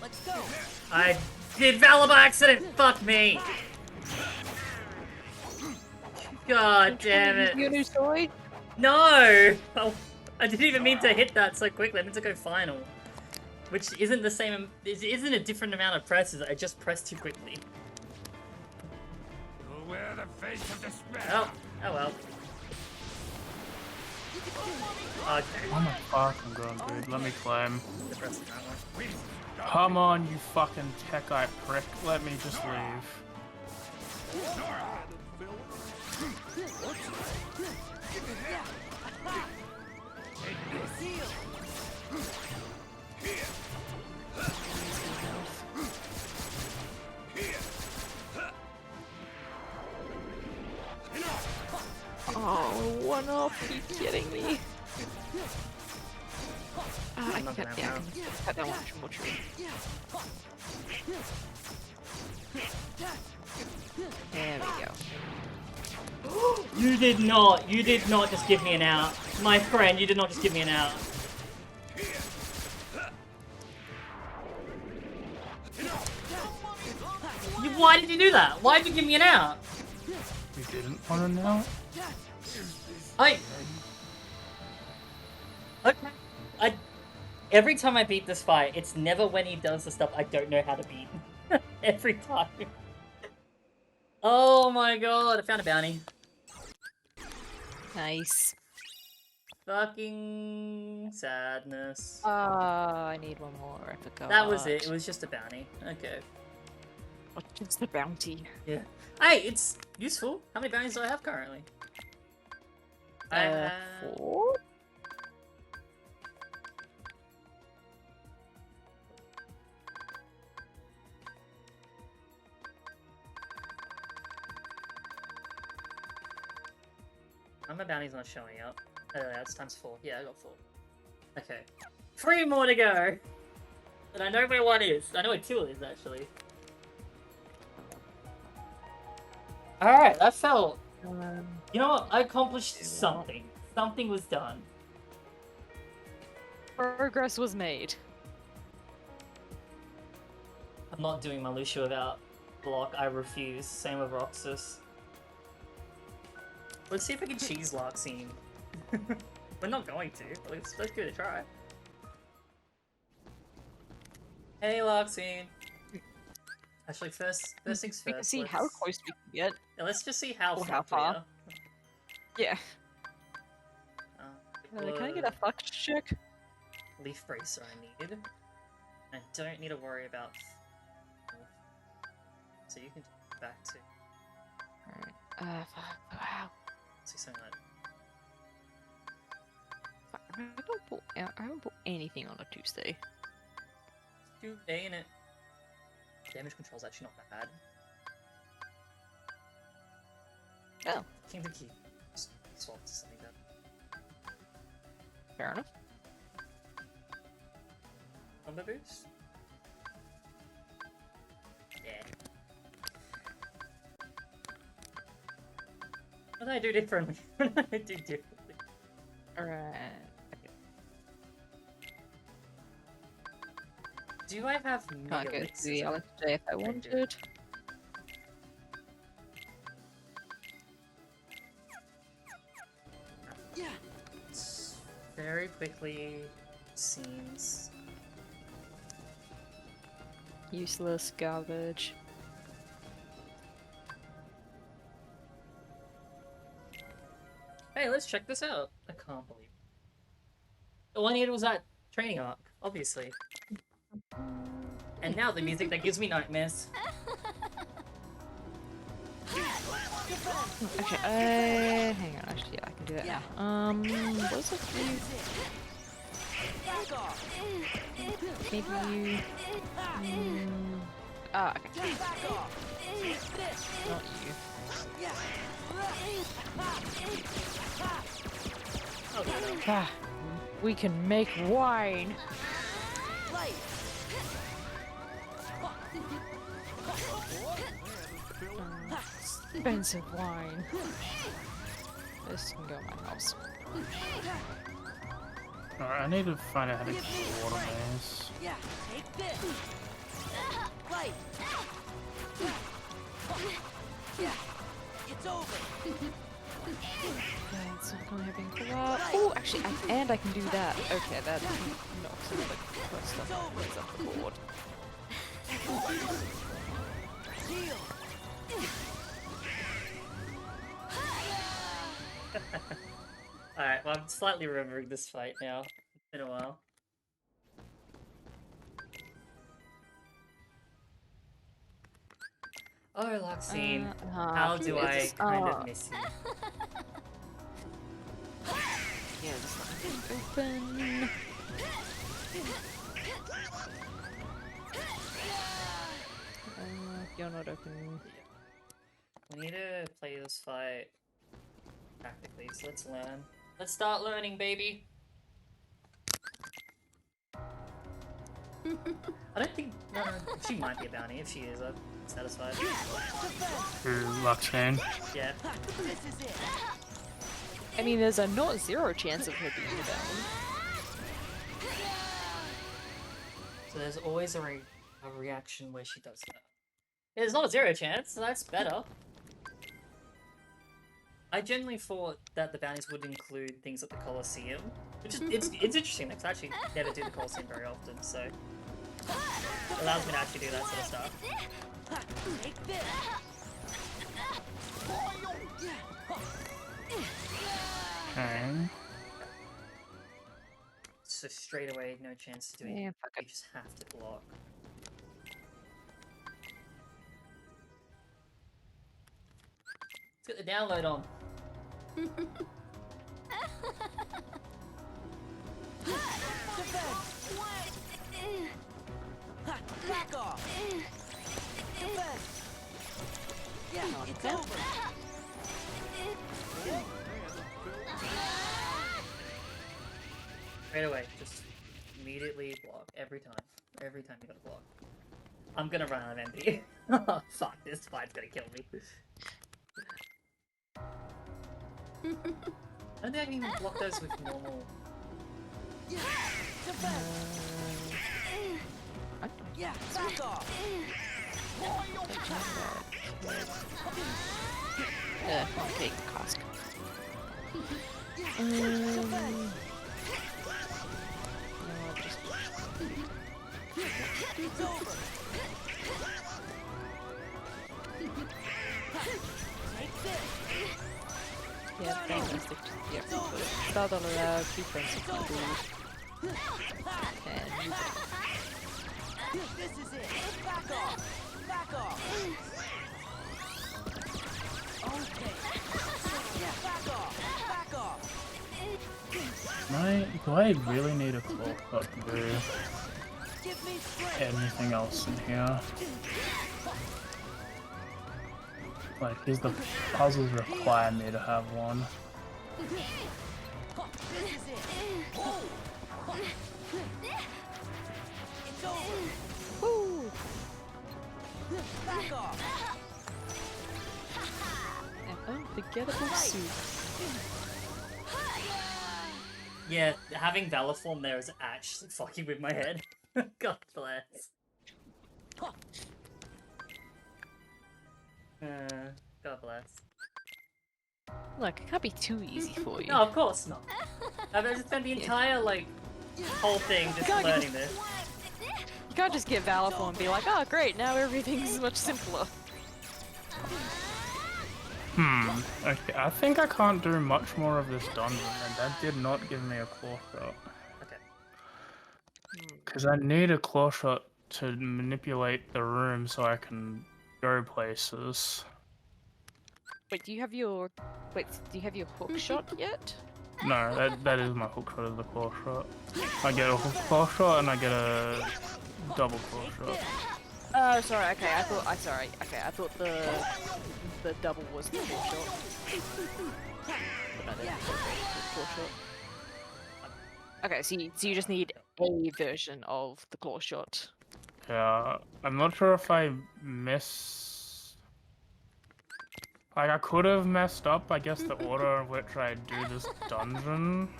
Let's go. I did Valor by accident! Fuck me! God damn it. You new toy? No! Oh, I didn't even mean to hit that so quickly. I meant to go final. Which isn't the same, it isn't a different amount of presses. I just pressed too quickly. You'll wear the face of despair. Oh, oh well. Okay. Oh my fucking god, dude. Let me climb. The press is that one. Come on, you fucking techite prick. Let me just leave. Oh, one off. Are you kidding me? I not can gonna cut, yeah, I have can cut that one from tree. There we go. You did not just give me an out. My friend, you did not just give me an out. Why did you do that? Why did you give me an out? You didn't want to know? Okay. Every time I beat this fight, it's never when he does the stuff I don't know how to beat. Every time. Oh my god, I found a bounty. Nice. Fucking sadness. I need one more. I forgot. That was it. It was just a bounty. Okay. What's the bounty? Yeah. Hey, it's useful. How many bounties do I have currently? I have 4? Oh, my bounty's not showing up. That's times 4. Yeah, I got 4. Okay. 3 more to go! And I know where 1 is. I know where 2 is, actually. Alright, that felt... You know what? I accomplished something. Something was done. Progress was made. I'm not doing my Lucia without block. I refuse. Same with Roxas. Let's see if I can cheese Larxene. We're not going to. Let's give it a try. Hey, Larxene. Actually, first things first. We can see how close we can get. Yeah, let's just see how Or far. how far. Yeah. Can I get a fuck check? Leaf bracer I need. I don't need to worry about. So you can go back to. Alright. Wow. See something like. Fuck, I haven't bought anything on a Tuesday. Tuesday, ain't it? Damage control's actually not bad. Oh. Kingdom Key. Just swap to something that. Fair enough. Combo boost? Yeah. What did I do differently? What did I do differently? Alright. Do I have Can't go to Megalixirs? the LFJ if I wanted. Yeah. Very quickly seems Useless garbage. Hey, let's check this out. I can't believe it. All I needed was that training arc, obviously. And now the music that gives me nightmares. Okay, hang on, actually, yeah, I can do that now. What's it do? Maybe you... okay. Not you. Ah, we can make wine. Light. Expensive wine. This can go in my house. Alright, I need to find out how to get the water maze. Yeah, take this. Light. Yeah, it's over. It's not gonna have anything. Oh, actually, and I can do that. Okay, that knocks another quest up the board. Heal. Alright, well, I'm slightly remembering this fight now. It's been a while. Oh, Loxine, how do I kind of miss you? Yeah, this one open. You're not open. We need to play this fight practically, so let's learn. Let's start learning, baby! I don't think... No, she might be a bounty. If she is, I'm satisfied. Luxane. Yeah. This is it. I mean, there's a not zero chance of her being a bounty. So there's always a reaction where she does that. There's not a zero chance, so that's better. I genuinely thought that the bounties would include things like the Colosseum, which is it's interesting because I actually never do the Colosseum very often, so it allows me to actually do that sort of stuff. Take this. Okay. So straight away, no chance to do it. Yeah, fuck You it. just have to block. Let's get the download on. Back off. Defense. Yeah, it's over. Right away, just immediately block every time. Every time you gotta block. I'm gonna run out of MP. Oh, fuck, this fight's gonna kill me. I don't think I can even block those with normal. Yeah, back off. Okay, cask. It's over. Take this. Yeah, fantastic. Yeah, start on allowed, keep friends with people. And you This is it. Back off. Back off. Okay. Yeah, back off. Back off. Do I really need a claw cut to do Give me strength. anything else in here? Like, does the puzzles require me to have one? This is it. It's over. Woo! Back off. An unforgettable soup. Yeah, having Valor form there is actually fucking with my head. God bless. God bless. Look, it can't be too easy for you. No, of course not. I've just spent the entire, like, whole thing just God, learning this. You can't just get Valorful and be like, oh great, now everything's much simpler. Okay, I think I can't do much more of this dungeon, and that did not give me a claw shot. Okay. Because I need a claw shot to manipulate the room so I can go places. Wait, do you have your hook shot yet? No, that is my hook shot of the claw shot. I get a hook claw shot and I get a double claw shot. Oh, sorry. Okay, I thought the double was the claw shot. But no, that's the claw shot. Okay, so you just need a version of the claw shot. Yeah, I'm not sure if I miss. Like, I could have messed up, I guess, the order in which I do this dungeon.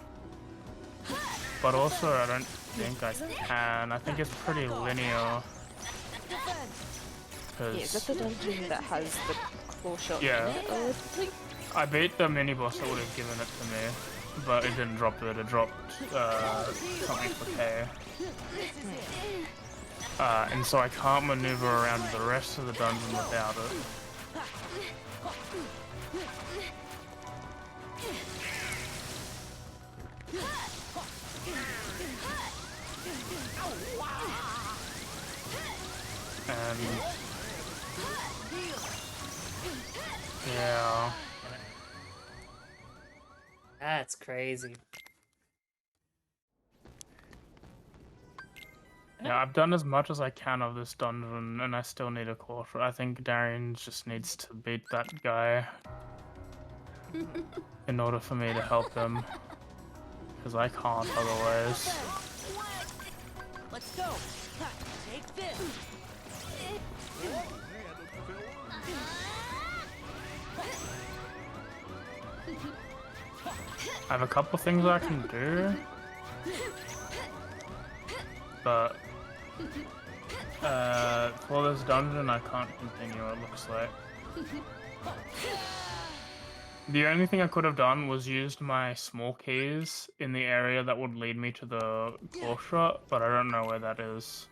But also, I don't think I can. I think it's pretty linear. Yeah, is that the dungeon that has the claw shot Yeah. in it, allegedly? I beat the mini boss that would have given it to me, but it didn't drop it. It dropped something for K. And so I can't maneuver around the rest of the dungeon without it. And yeah. That's crazy. Yeah, I've done as much as I can of this dungeon, and I still need a quarter. I think Darian just needs to beat that guy in order for me to help him, because I can't otherwise. Let's go. Take this. I have a couple things I can do, but for this dungeon I can't continue, it looks like. The only thing I could have done was used my small keys in the area that would lead me to the claw shot, but I don't know where that is.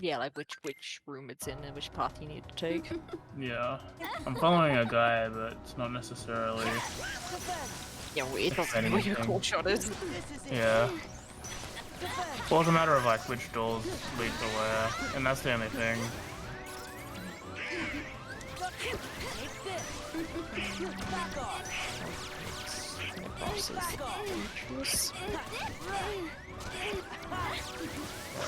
Yeah, like which room it's in and which path you need to take. Yeah, I'm following a guy, but it's not necessarily. Yeah, well, it doesn't know where your claw shot is. Yeah. Well, it's a matter of like which doors lead to where, and that's the only thing.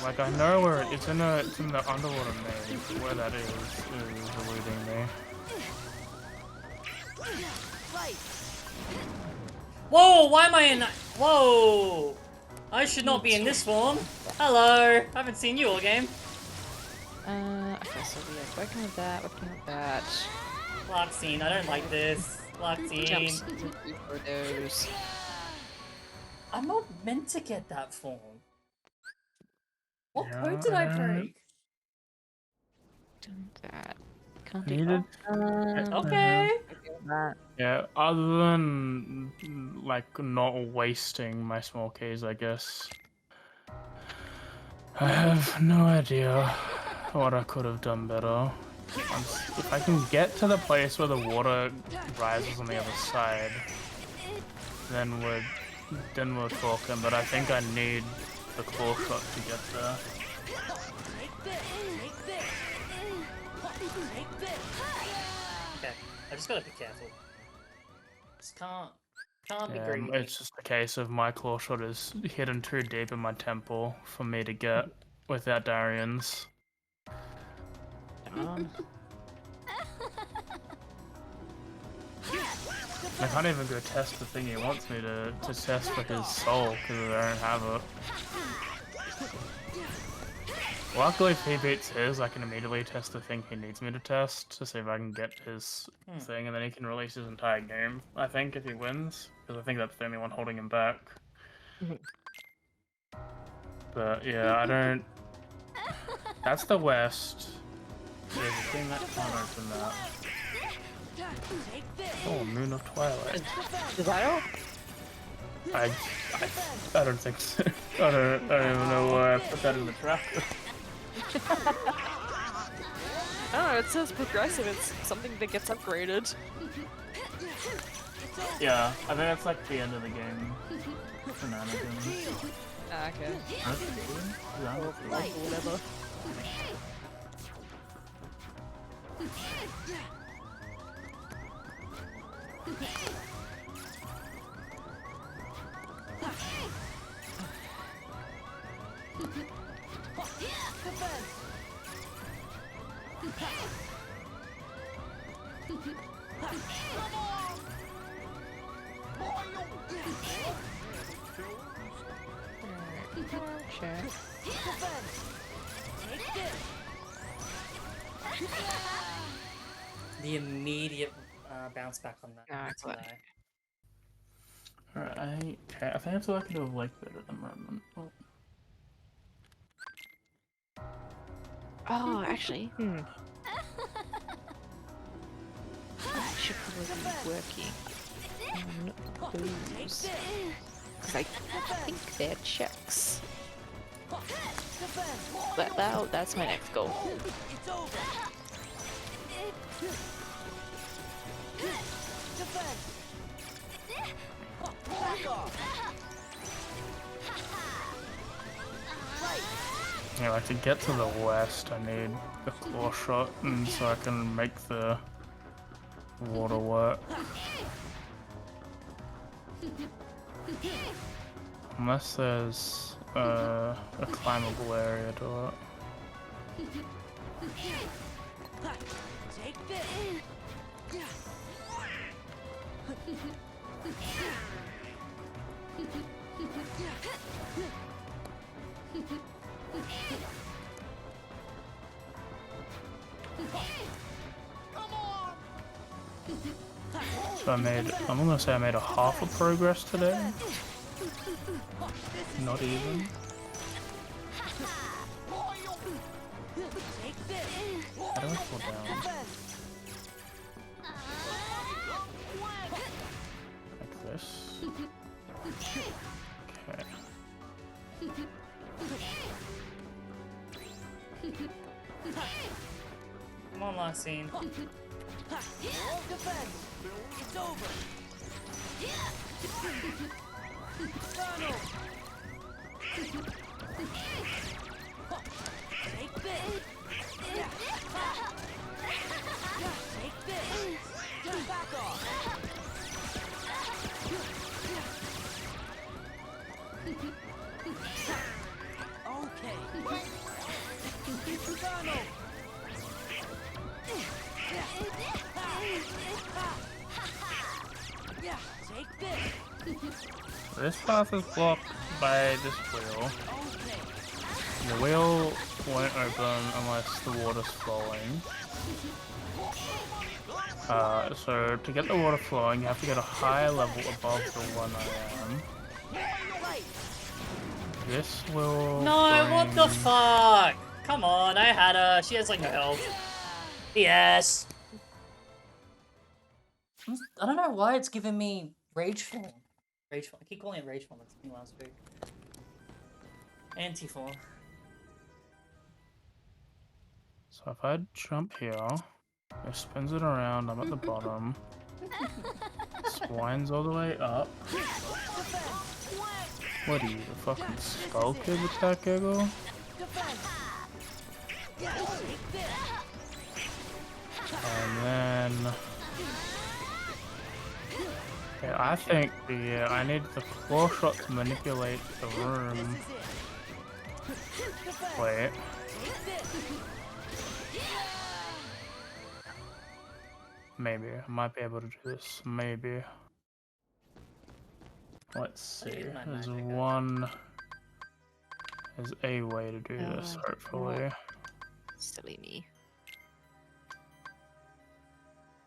Like I know where it's in the underwater maze. Where that is eluding me. Whoa, why am I in that? Whoa! I should not be in this form. Hello! I haven't seen you all game. Okay, so we are working with that. Lock scene, I don't like this. Lock scene. Jumps for those. I'm not meant to get that form. What Yeah, code did I break? Done that. Can't do Needed. Okay. that. Yeah, other than like not wasting my small keys, I guess. I have no idea what I could have done better. If I can get to the place where the water rises on the other side, then we're talking. But I think I need the claw shot to get there. Okay, I just gotta be careful. Just can't be Yeah, greedy. it's just a case of my claw shot is hidden too deep in my temple for me to get without Darian's. I can't even go test the thing he wants me to test for his soul because I don't have it. Luckily, if he beats his, I can immediately test the thing he needs me to test to see if I can get his thing, and then he can release his entire game, I think, if he wins, because I think that's the only one holding him back. But yeah, I don't... That's the west. There's a thing that can't open that. Oh, Moon of Twilight. Does that help? I don't think so. I don't even know why I put that in the tracker. I don't know, it says progressive, it's something that gets upgraded. Yeah, I think that's like the end of the game. Shenanigans. Ah, okay. Whatever. Sure. Take this. The immediate bounce back on that. No, it's on fine. that. Alright, okay, I think that's all I can do with Lake Bit at the moment. Oh. Oh, actually, that should probably be working on those. Because I think they're checks. That's my next goal. It's over. Defend. Back off. Fight. Yeah, like to get to the west, I need the claw shot, and so I can make the water work. Unless there's a climbable area to it. Take this. So I'm gonna say I made a half of progress today. Not even. How do I fall down? Like this. Okay. Come on, last scene. Defend. It's over. Donald. Take this. Yeah. Take this. Back off. Okay. Donald. Yeah, take this. This path is blocked by this wheel. Okay. The wheel won't open unless the water's flowing. So to get the water flowing, you have to get a higher level above the one I am. This will No, what the bring- fuck? Come on, I had her. She has like no health. Yes. I don't know why it's giving me rage form. Rage form. I keep calling it rage form. It's been last week. Anti form. So if I jump here, it spins it around, I'm at the bottom. Swines all the way up. What are you, the fucking skull kid attack giggle? And then... Yeah, I think I need the claw shot to manipulate the room. Wait. Maybe. I might be able to do this. Maybe. Let's see. There's a way to do this, hopefully. Silly me.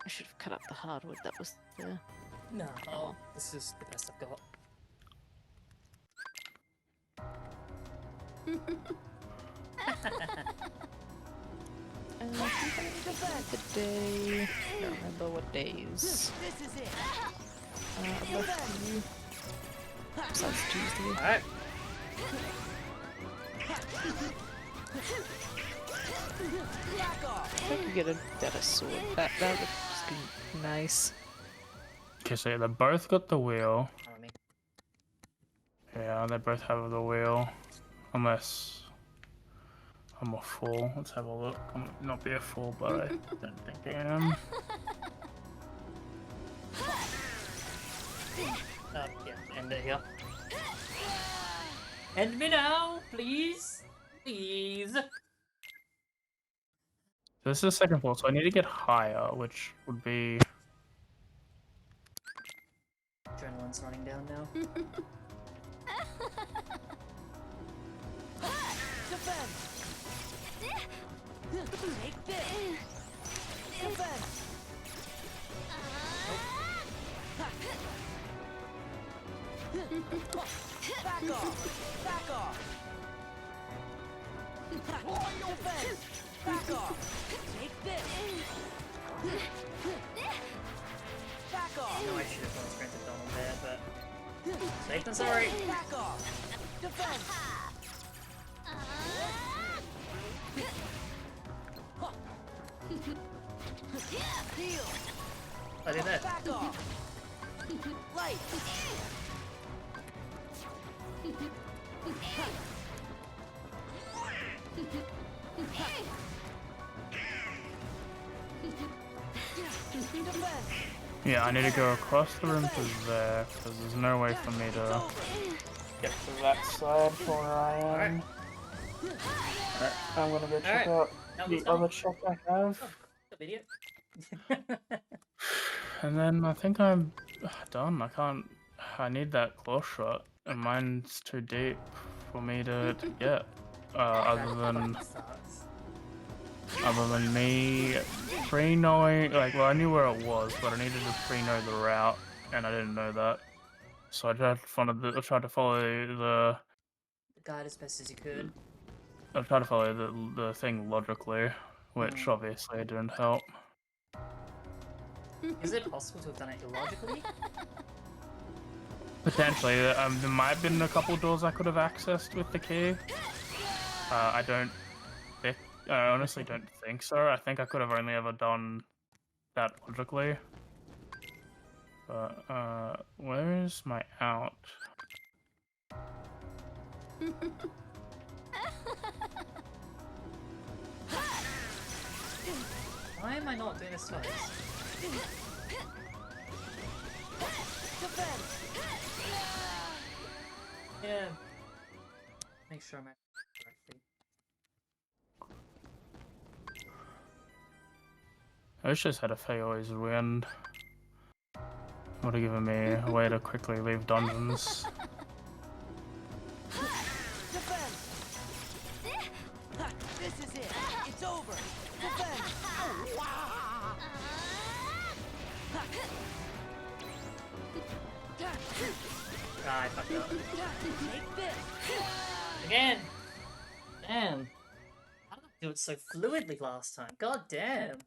I should have cut up the hardwood that was there. No, this is the best I've got. The day. I don't remember what days. This is it. I'd love to. Besides Tuesday. Alright. If I could get a better sword, that would just be nice. Okay, so they both got the wheel. Follow me. Yeah, they both have the wheel. Unless I'm a fool. Let's have a look. I might not be a fool, but I don't think I am. Yeah, end it here. End me now, please. Please. This is the second floor, so I need to get higher, which would be... Adrenaline's running down now. Defend. Take this. Defend. Back off. Back off. Defend. Back off. Take this. Back off. No, I should have gone straight to Donald there, but safe than sorry. Back off. Defend. Heal. I did that. Back off. Light. Defend. Yeah, I need to go across the room to there, because there's no way for me to get to that side from where I am. Alright. Alright, I'm gonna go check Alright. out That was the other check I have. Good idiot. And then I think I'm done. I need that claw shot, and mine's too deep for me to get. Other than me pre-knowing, like, well, I knew where it was, but I needed to pre-know the route, and I didn't know that. So I tried to follow the guide as best as you could. I tried to follow the thing logically, which obviously didn't help. Is it possible to have done it illogically? Potentially, there might have been a couple doors I could have accessed with the key. I honestly don't think so. I think I could have only ever done that logically. But, where is my out? Why am I not doing this twice? Yeah. Make sure I'm at correctly. I wish this had a Fayoi's wind. Would have given me a way to quickly leave dungeons. Defend. This is it. It's over. Defend. Ah, I fucked up. Take this. Again! Damn. How did I do it so fluidly last time? God damn.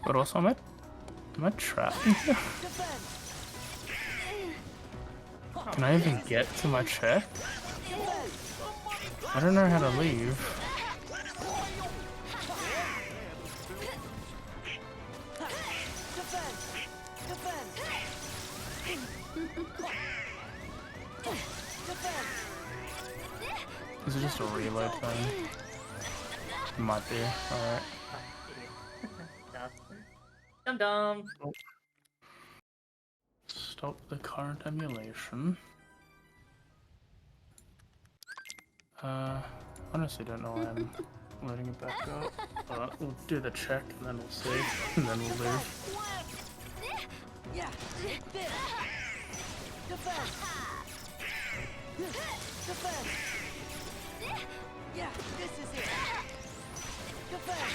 But also, am I trapped in here? Can I even get to my check? I don't know how to leave. Is it just a reload thing? It might be. Alright. Dum dum. Stop the current emulation. Honestly don't know why I'm loading it back up. But we'll do the check and then we'll see. And then we'll leave. Yeah, take this. Defend. Defend. Yeah, this is it. Defend.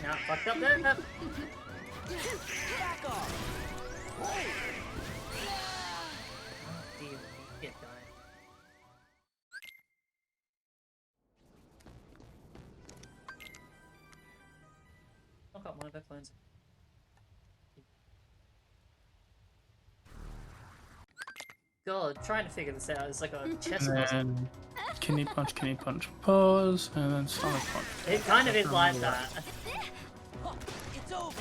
Now fucked up there. Back off. Dear, get dying. Knock up one of their clones. God, trying to figure this out is like a chess And puzzle. then kidney punch, pause, and then stomach punch. It kind of is like that. It's over.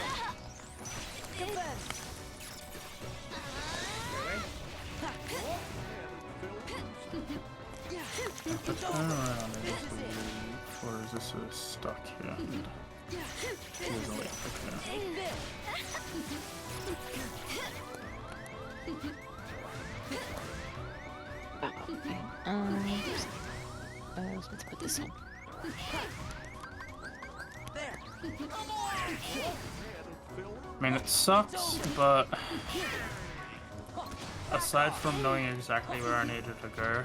Defend. Turn around and just leave, or is this sort of stuck here? It doesn't look okay. I was meant to put this on. There. I mean, it sucks, but aside from knowing exactly where I needed to go,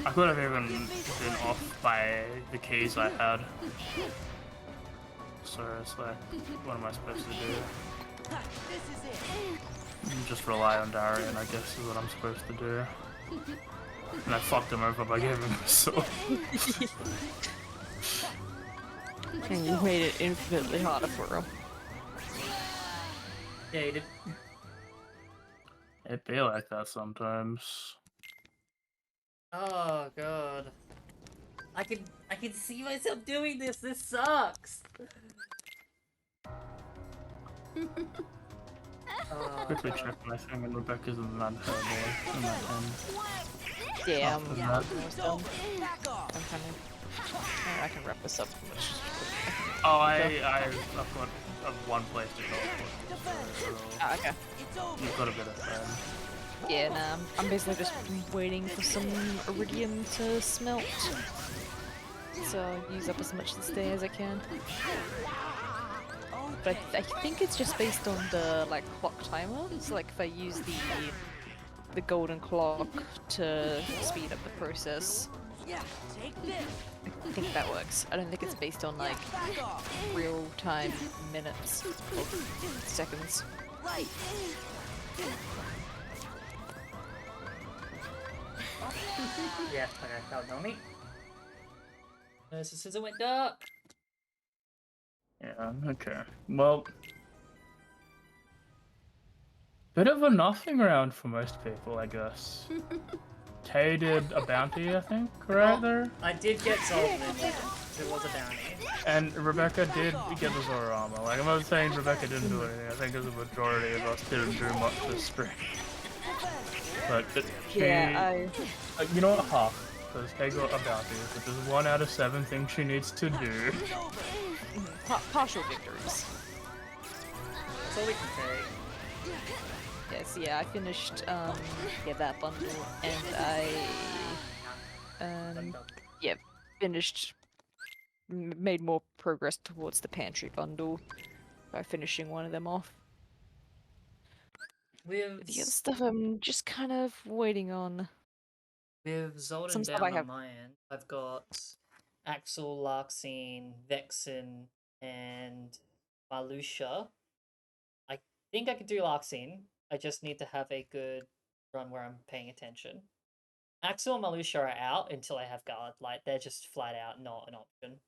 I could have even been off by the keys I had. So it's like, what am I supposed to do? Just rely on Darian, I guess, is what I'm supposed to do. And I fucked him over by giving him a sword. And you made it infinitely harder for him. Yeah, you did. It be like that sometimes. Oh god. I can see myself doing this. This sucks. Quickly check my thing, and Rebecca's in that in that end. Yeah, After I'm that. almost done. I'm kind of. I can wrap this up. Oh, I've got one place to go. Oh, okay. You've got a bit of time. Yeah, nah, I'm basically just waiting for some iridium to smelt. So I'll use up as much this day as I can. But I think it's just based on the like clock timer. So like if I use the golden clock to speed up the process, I think that works. I don't think it's based on like real time minutes or seconds. Yeah, okay, that would know me. As soon as it went dark. Yeah, okay. Well, bit of a nothing round for most people, I guess. Tay did a bounty, I think, right there? I did get Zoltan in there. There was a bounty. And Rebecca did get the Zora armor. Like, I'm not saying Rebecca didn't do anything. I think the majority of us didn't do much this spring. But she... Yeah, you know what? Half. Because Tay got a bounty, which is 1 out of 7 things she needs to do. partial victories. That's all we can take. Yes, yeah, I finished that bundle, and I finished made more progress towards the pantry bundle by finishing one of them off. With The other stuff I'm just kind of waiting on. With Zoltan Some stuff down I have. on my end, I've got Axel, Larxene, Vexen, and Marluxia. I think I could do Larxene. I just need to have a good run where I'm paying attention. Axel and Marluxia are out until I have guard. Like, they're just flat out not an option.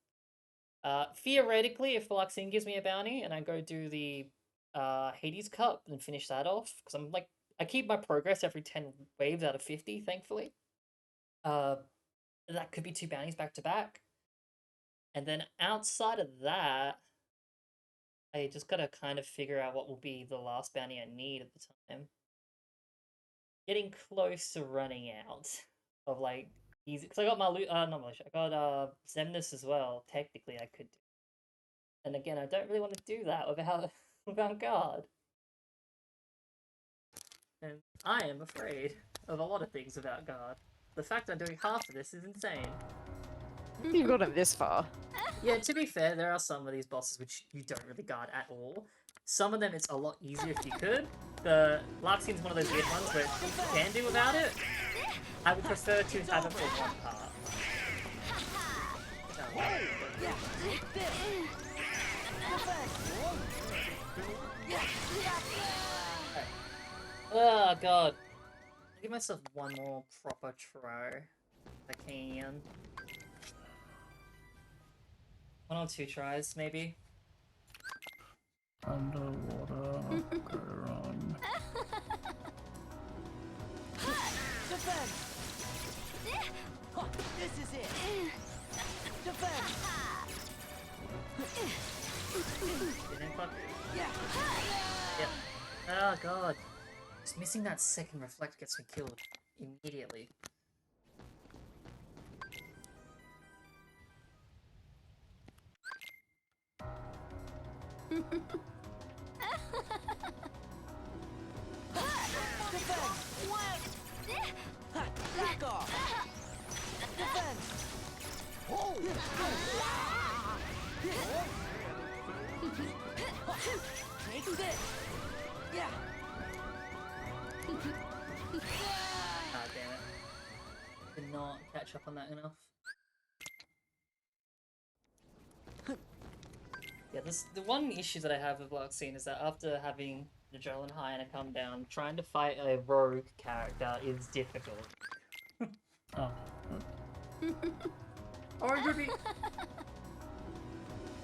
Theoretically, if Larxene gives me a bounty and I go do the Hades Cup and finish that off, because I'm like, I keep my progress every 10 waves out of 50, thankfully. That could be 2 bounties back to back. And then outside of that, I just gotta kind of figure out what will be the last bounty I need at the time. Getting close to running out of like easy, because I got not Malusia, I got Zemnis as well. Technically, I could do. And again, I don't really want to do that without guard. And I am afraid of a lot of things without guard. The fact I'm doing half of this is insane. You got it this far. Yeah, to be fair, there are some of these bosses which you don't really guard at all. Some of them it's a lot easier if you could. The Larxene's one of those weird ones where you can do without it. I would prefer to have it for one part. Oh god. I'll give myself one more proper try. If I can. 1 or 2 tries, maybe. Underwater, go wrong. Defend! This is it! Defend! Didn't fuck. Yeah! Yep. Oh god. Just missing that second reflect gets me killed immediately. Back off! Defend! Take this. Yeah. Ah, damn it. Did not catch up on that enough. Yeah, the one issue that I have with Larxene is that after having an adrenaline high and a come down, trying to fight a rogue character is difficult. Oh. Orange Ruby!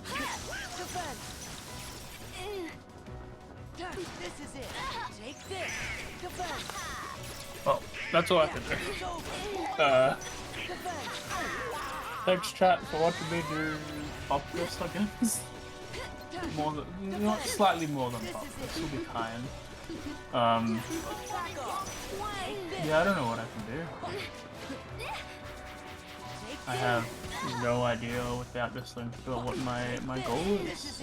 Defense. This is it. Take this. Defense. Well, that's all I can do. It's over. Defense. Thanks, chat, for watching me do Populous, I guess. More than, not slightly more than Populous, will be kind. Yeah, I don't know what I can do. I have no idea without this link what my goal is.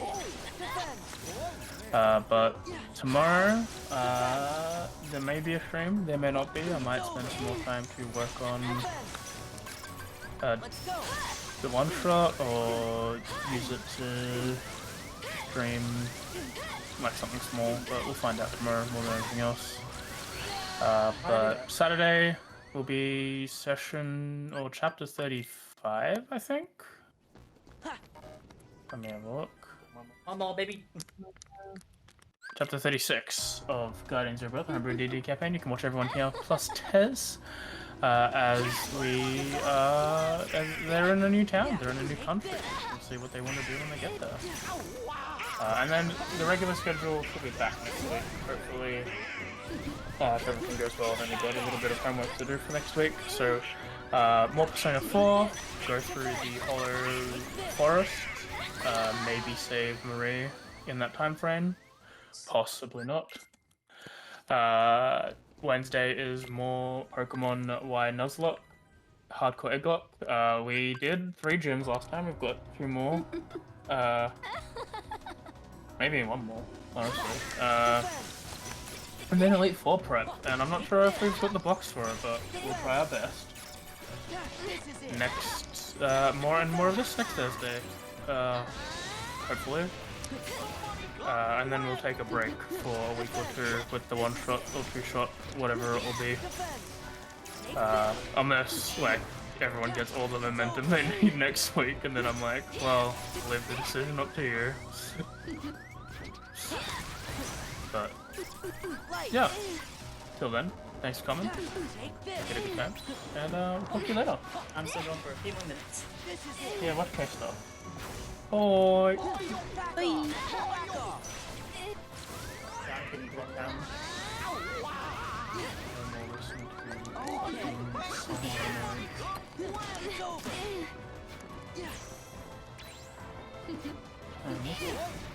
But tomorrow, there may be a stream, there may not be. I might spend some more time to work on the one shot or use it to stream like something small, but we'll find out tomorrow more than anything else. But Saturday will be session or chapter 35, I think. Let me have a look. One more, baby. Chapter 36 of Guardians of Earth, a D&D campaign. You can watch everyone here plus Tez, as they're in a new town, they're in a new country. We'll see what they want to do when they get there. And then the regular schedule should be back next week, hopefully. If everything goes well, then we've got a little bit of homework to do for next week. So, more Persona 4, go through the Hollow Forest, maybe save Marie in that time frame. Possibly not. Wednesday is more Pokemon Y Nuzlocke, Hardcore Egglock. We did 3 gyms last time, we've got 2 more. Maybe 1 more, honestly. And then Elite 4 prep, and I'm not sure if we've got the box for it, but we'll try our best. Next, more and more of this next Thursday, hopefully. And then we'll take a break for a week or 2 with the 1-shot or 2-shot, whatever it will be. Unless, like, everyone gets all the momentum they need next week, and then I'm like, well, leave the decision up to you. But, yeah. Till then, thanks for coming. Get a good time. And, talk to you later. I'm still going for a few more minutes. Yeah, watch my stuff. Bye. Bye. Can you block down?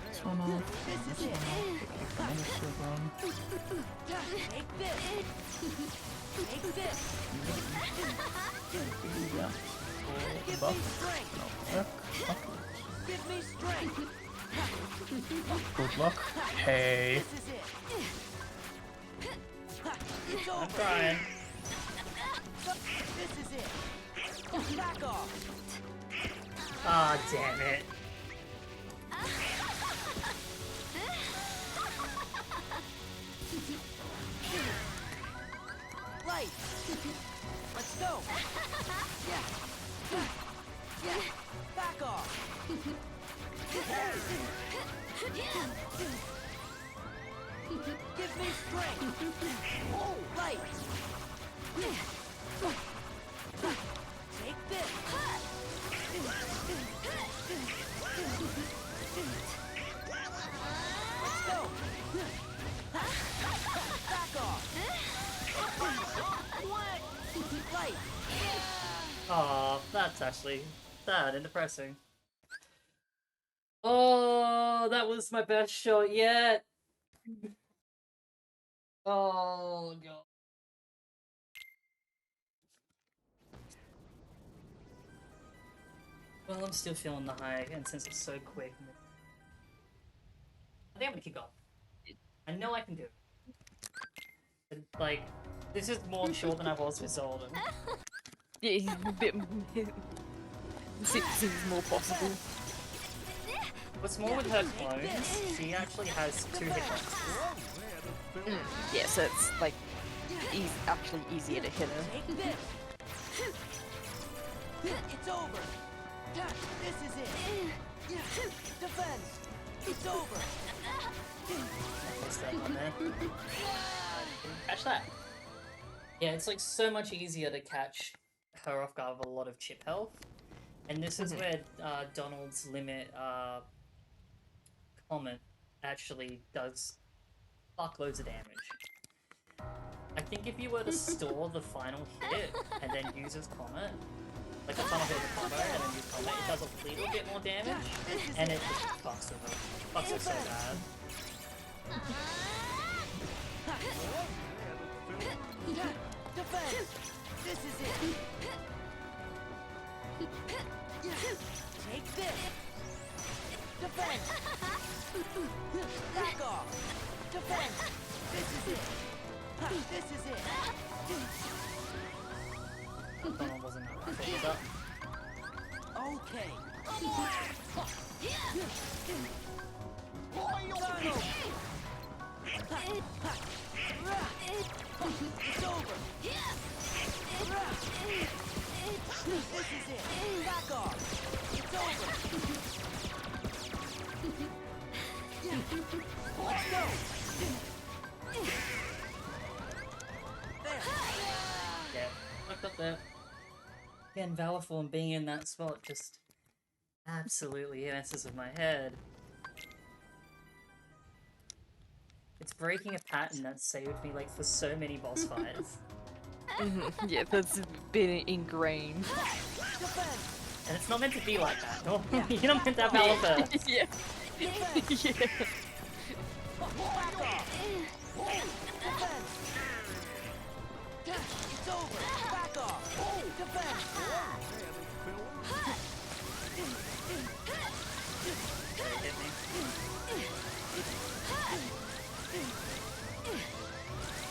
This one off. This one off. Take this. Take this. Yeah. Give Buff. me strength. No. Give me strength. Good luck. Hey. This is it. It's over. I'm trying. This is it. Back off. Ah, damn it. Light. Let's go. Yeah. Yeah. Back off. Give me strength. Light. Take this. Let's go. Back off. Light. Aw, that's actually sad and depressing. Oh, that was my best shot yet. Oh, God. Well, I'm still feeling the high, and since it's so quick, I think I'm gonna kick off. I know I can do it. And, like, this is more sure than I was with Zelda. Yeah, a bit. Seems more possible. What's more with her clones, she actually has 2 hit points. Yeah, so it's like actually easier to hit her. Take this. It's over. This is it. Defend. It's over. What's that one there? Catch that. Yeah, it's like so much easier to catch her off guard with a lot of chip health. And this is where Donald's limit comet actually does fuckloads of damage. I think if you were to store the final hit and then use his comet, like the final hit of the combo and then use comet, it does a little bit more damage, and it just fucks with her. Fucks her so bad. Defend. This is it. Take this. Defend. Back off. Defend. This is it. This is it. Donald wasn't that right. Up. Okay. It's over. This is it. Back off. It's over. Let's go. There. Yeah, looked up there. Again, Valorform being in that spot just absolutely messes with my head. It's breaking a pattern that saved me like for so many boss fights. Yeah, that's been ingrained. And it's not meant to be like that. No, you're not meant to have Valor first. Yeah. Yeah. It's over. Back off. Defend. Hit me.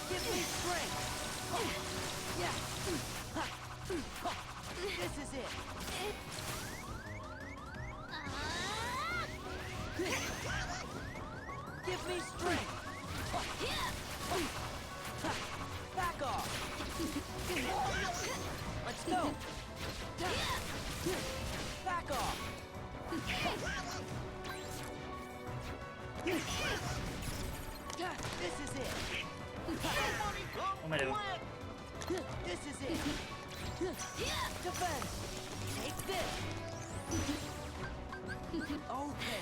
Give me strength. Yeah. This is it. Give me strength. Back off. Let's go. Back off. This is it. What am I doing? This is it. Defend. Take this. Okay.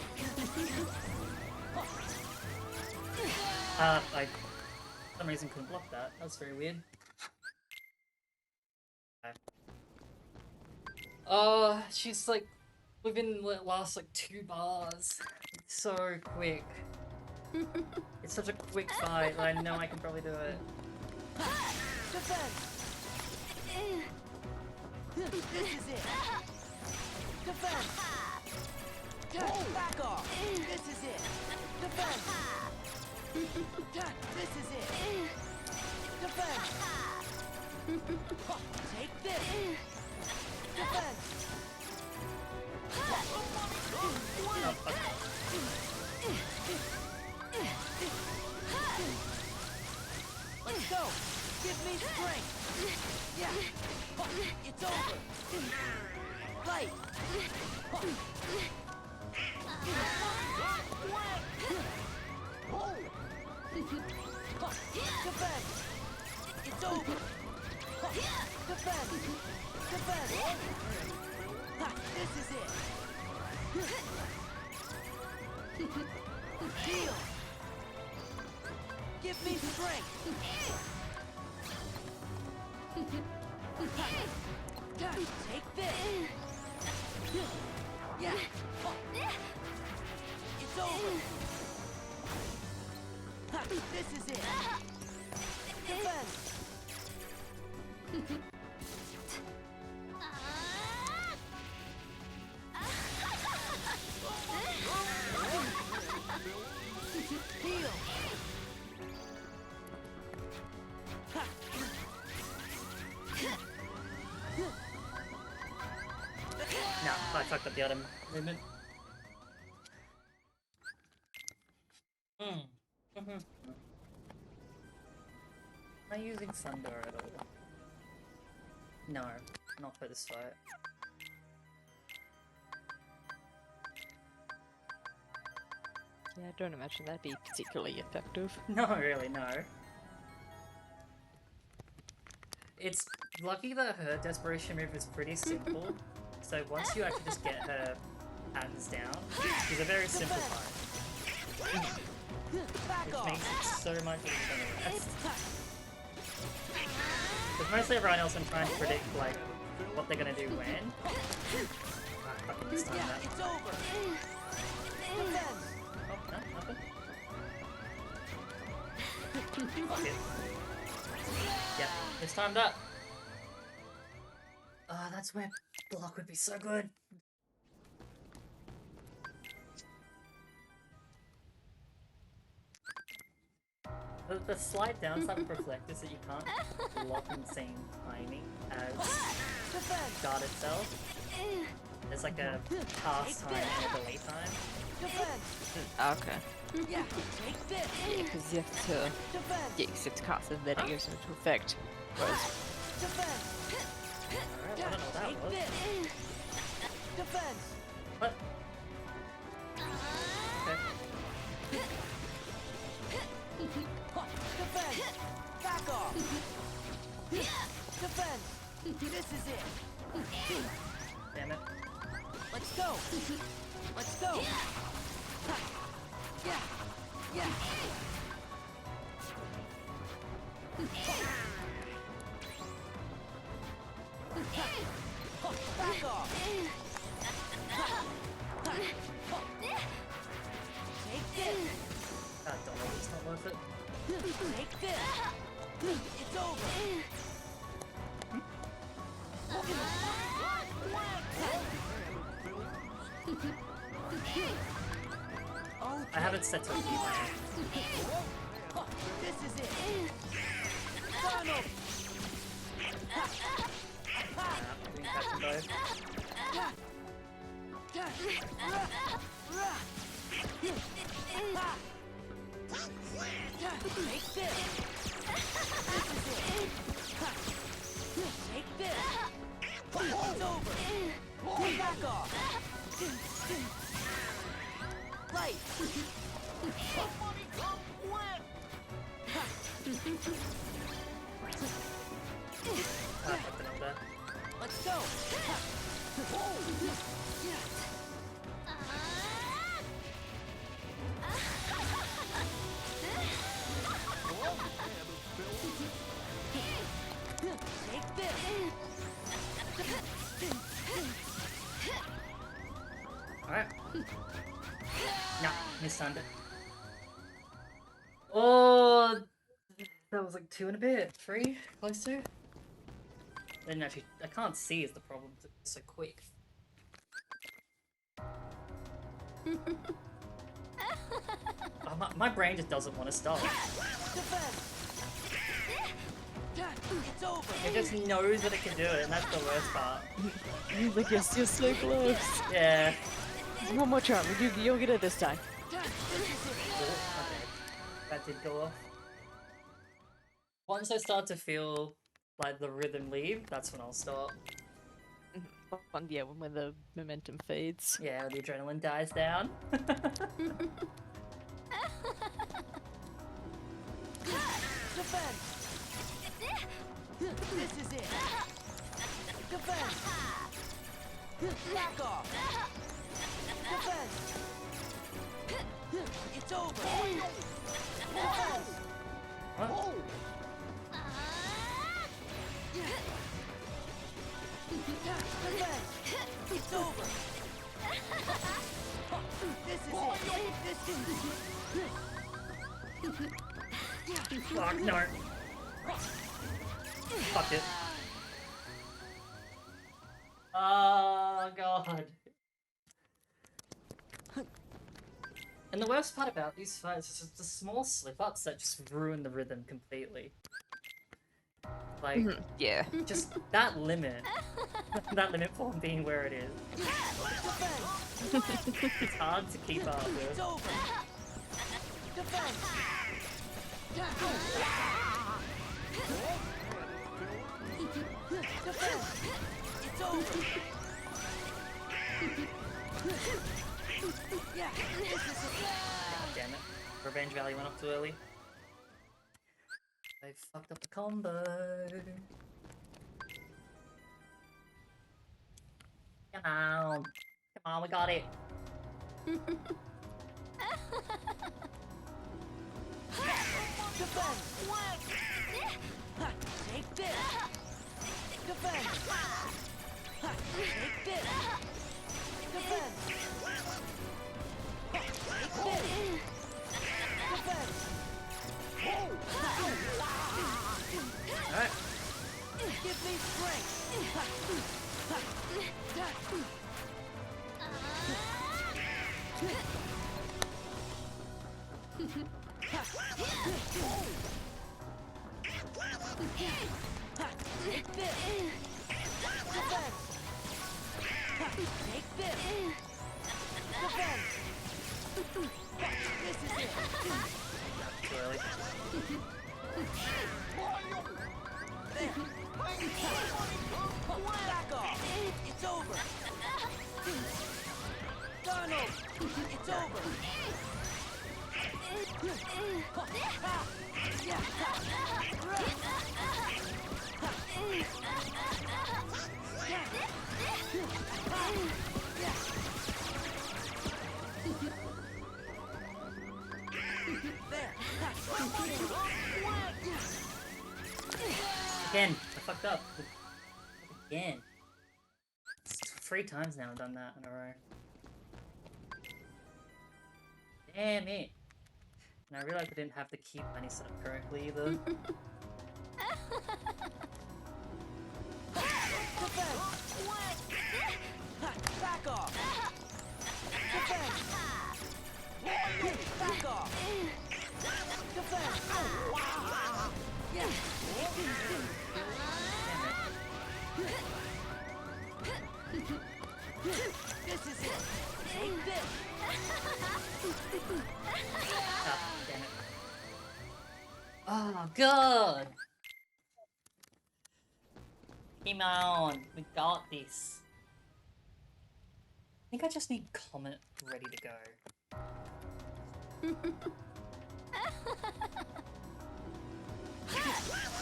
I for some reason couldn't block that. That's very weird. Oh, she's like within the last like 2 bars. It's so quick. It's such a quick fight. I know I can probably do it. Defend. This is it. Defend. Back off. This is it. Defend. This is it. Defend. Take this. Defend. Let's go. Give me strength. Yeah. It's over. Right. Defend. It's over. Defend. Defend. This is it. Heal. Give me strength. Take this. Yeah. It's over. This is it. Defend. Heal. No, I fucked up the other movement. Thunder at all. No, not for this fight. Yeah, I don't imagine that'd be particularly effective. No, really, no. It's lucky that her desperation move is pretty simple, so once you actually just get her hands down, she's a very simple fight. Which makes it so much easier than the rest. Because mostly everyone else I'm trying to predict, like, what they're gonna do when. I fucking mistimed that. It's over. Oh, no, nothing. Fuck it. Yeah, it's timed up. Ah, that's where block would be so good. The slight downside with Reflect is that you can't lock in the same timing as guard itself. There's like a pass time and a delay time. Okay. Yeah, take this. Yeah, because you have to. Yeah, because you have to cast it and then it goes into effect. Whereas. Alright, I don't know what that was. Defense. What? Okay. Defense. Back off. Defense. This is it. Damn it. Let's go. Let's go. Yeah. Yeah. Back off. Take this. God, don't know, it's not worth it. Take this. It's over. I haven't set up yet. This is it. Donald. We can catch them both. Take this. This is it. Take this. It's over. Back off. Light. Ah, nothing up there. Let's go. Take this. Alright. Nah, mistimed it. Oh, that was like 2 and a bit. 3? Close to? Then actually, I can't see is the problem. It's so quick. Oh, my brain just doesn't want to stop. Defense. It's over. It just knows that it can do it, and that's the worst part. Like, you're so close. Yeah. One more charm. You'll get it this time. Oh, okay. That did go off. Once I start to feel like the rhythm leave, that's when I'll stop. Yeah, when the momentum fades. Yeah, the adrenaline dies down. Defense. This is it. Defense. Back off. Defense. It's over. Defense. What? Defense. It's over. This is it. This is it. Fuck, no. Fuck it. Oh, God. And the worst part about these fights is just the small slip-ups that just ruin the rhythm completely. Like, Yeah. just that limit. That limit form being where it is. It's hard to keep up It's with. over. Defense. Defend! It's over! Yeah, this is it! God damn it. Revenge Valley went off too early. I fucked up the combo. Come on. Come on, we got it. Defend! Ha, take this! Defend! Ha, take this! Defend! Ha, take this! Defend! Alright. Give me strength! Ha, ha, ha. Take this! Defend! Take this! Defend! This is it! Too early. There! Back off! It's over! Donald! It's over! Again, I fucked up. Again. It's 3 times now I've done that in a row. Damn it. And I realized I didn't have the key money set up correctly either. Back off! Defend! Back off! Defend! Yeah. This is it! Take this! Oh, damn it. Oh, God! Come on, we got this. I think I just need Comet ready to go.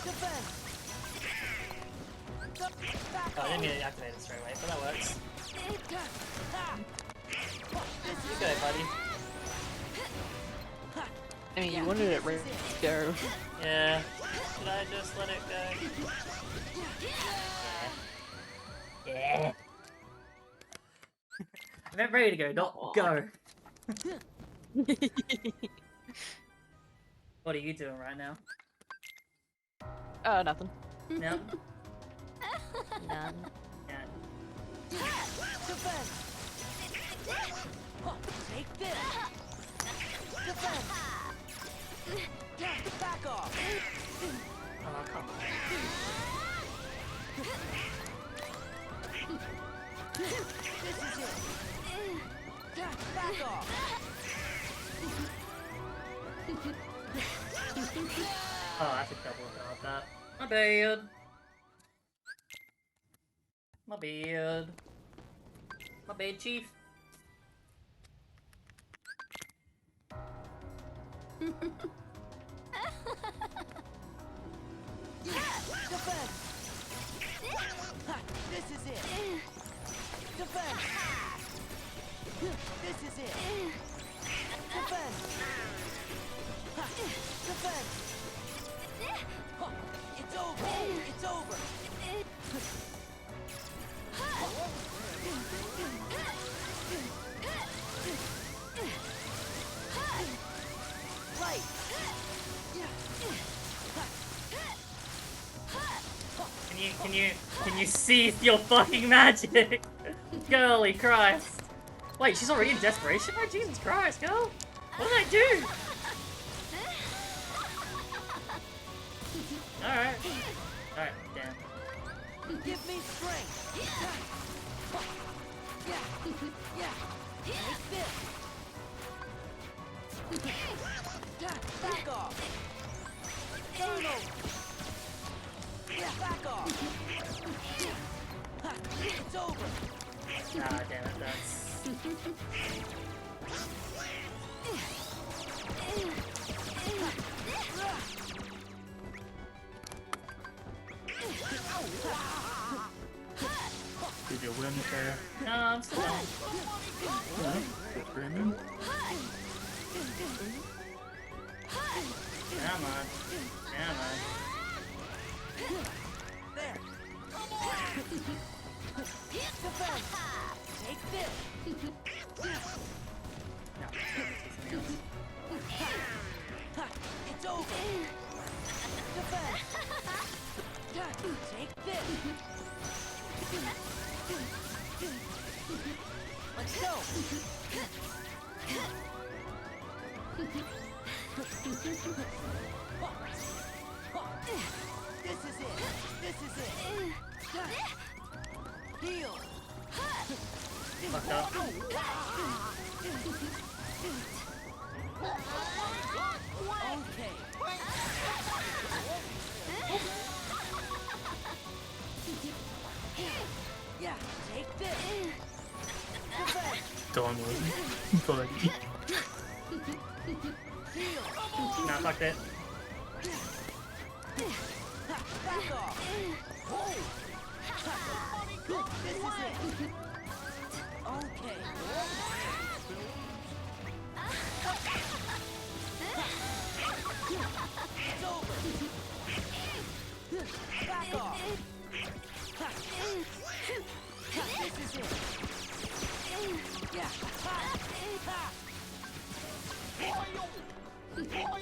Defend! Oh, I didn't mean to activate it straight away, but that works. You go, buddy. I mean, you wanted it ready to go. Yeah. Should I just let it go? Yeah. I meant ready to go, not go. What are you doing right now? Nothing. No? None. Yeah. Defend! Take this! Defend! Back off! Oh, come on. This is it! Back off! Oh, that's a double about that. My bad. My bad. My bad, Chief. Defend! This is it! Defend! This is it! Defend! Defend! It's over! It's over! Right! Can you see your fucking magic? Girly Christ. Wait, she's already in desperation? Oh, Jesus Christ, girl. What did I do? Alright. Alright, damn. Give me strength! Yeah! Yeah! Take this! Back off! Donald! Back off. It's over. Ah, damn it, that's... Did you win there? No, I'm still down. Screaming? Come on. Come on. There. Defense. Take this. No, something else. It's over. Defense. Take this. Let's go. This is it. This is it. Heal. Fucked up. Okay. Yeah, take this. Don't worry. Buddy. Heal. Nah, fuck it. Back off. This is it. Okay. It's over. Back off. This is it. Yeah.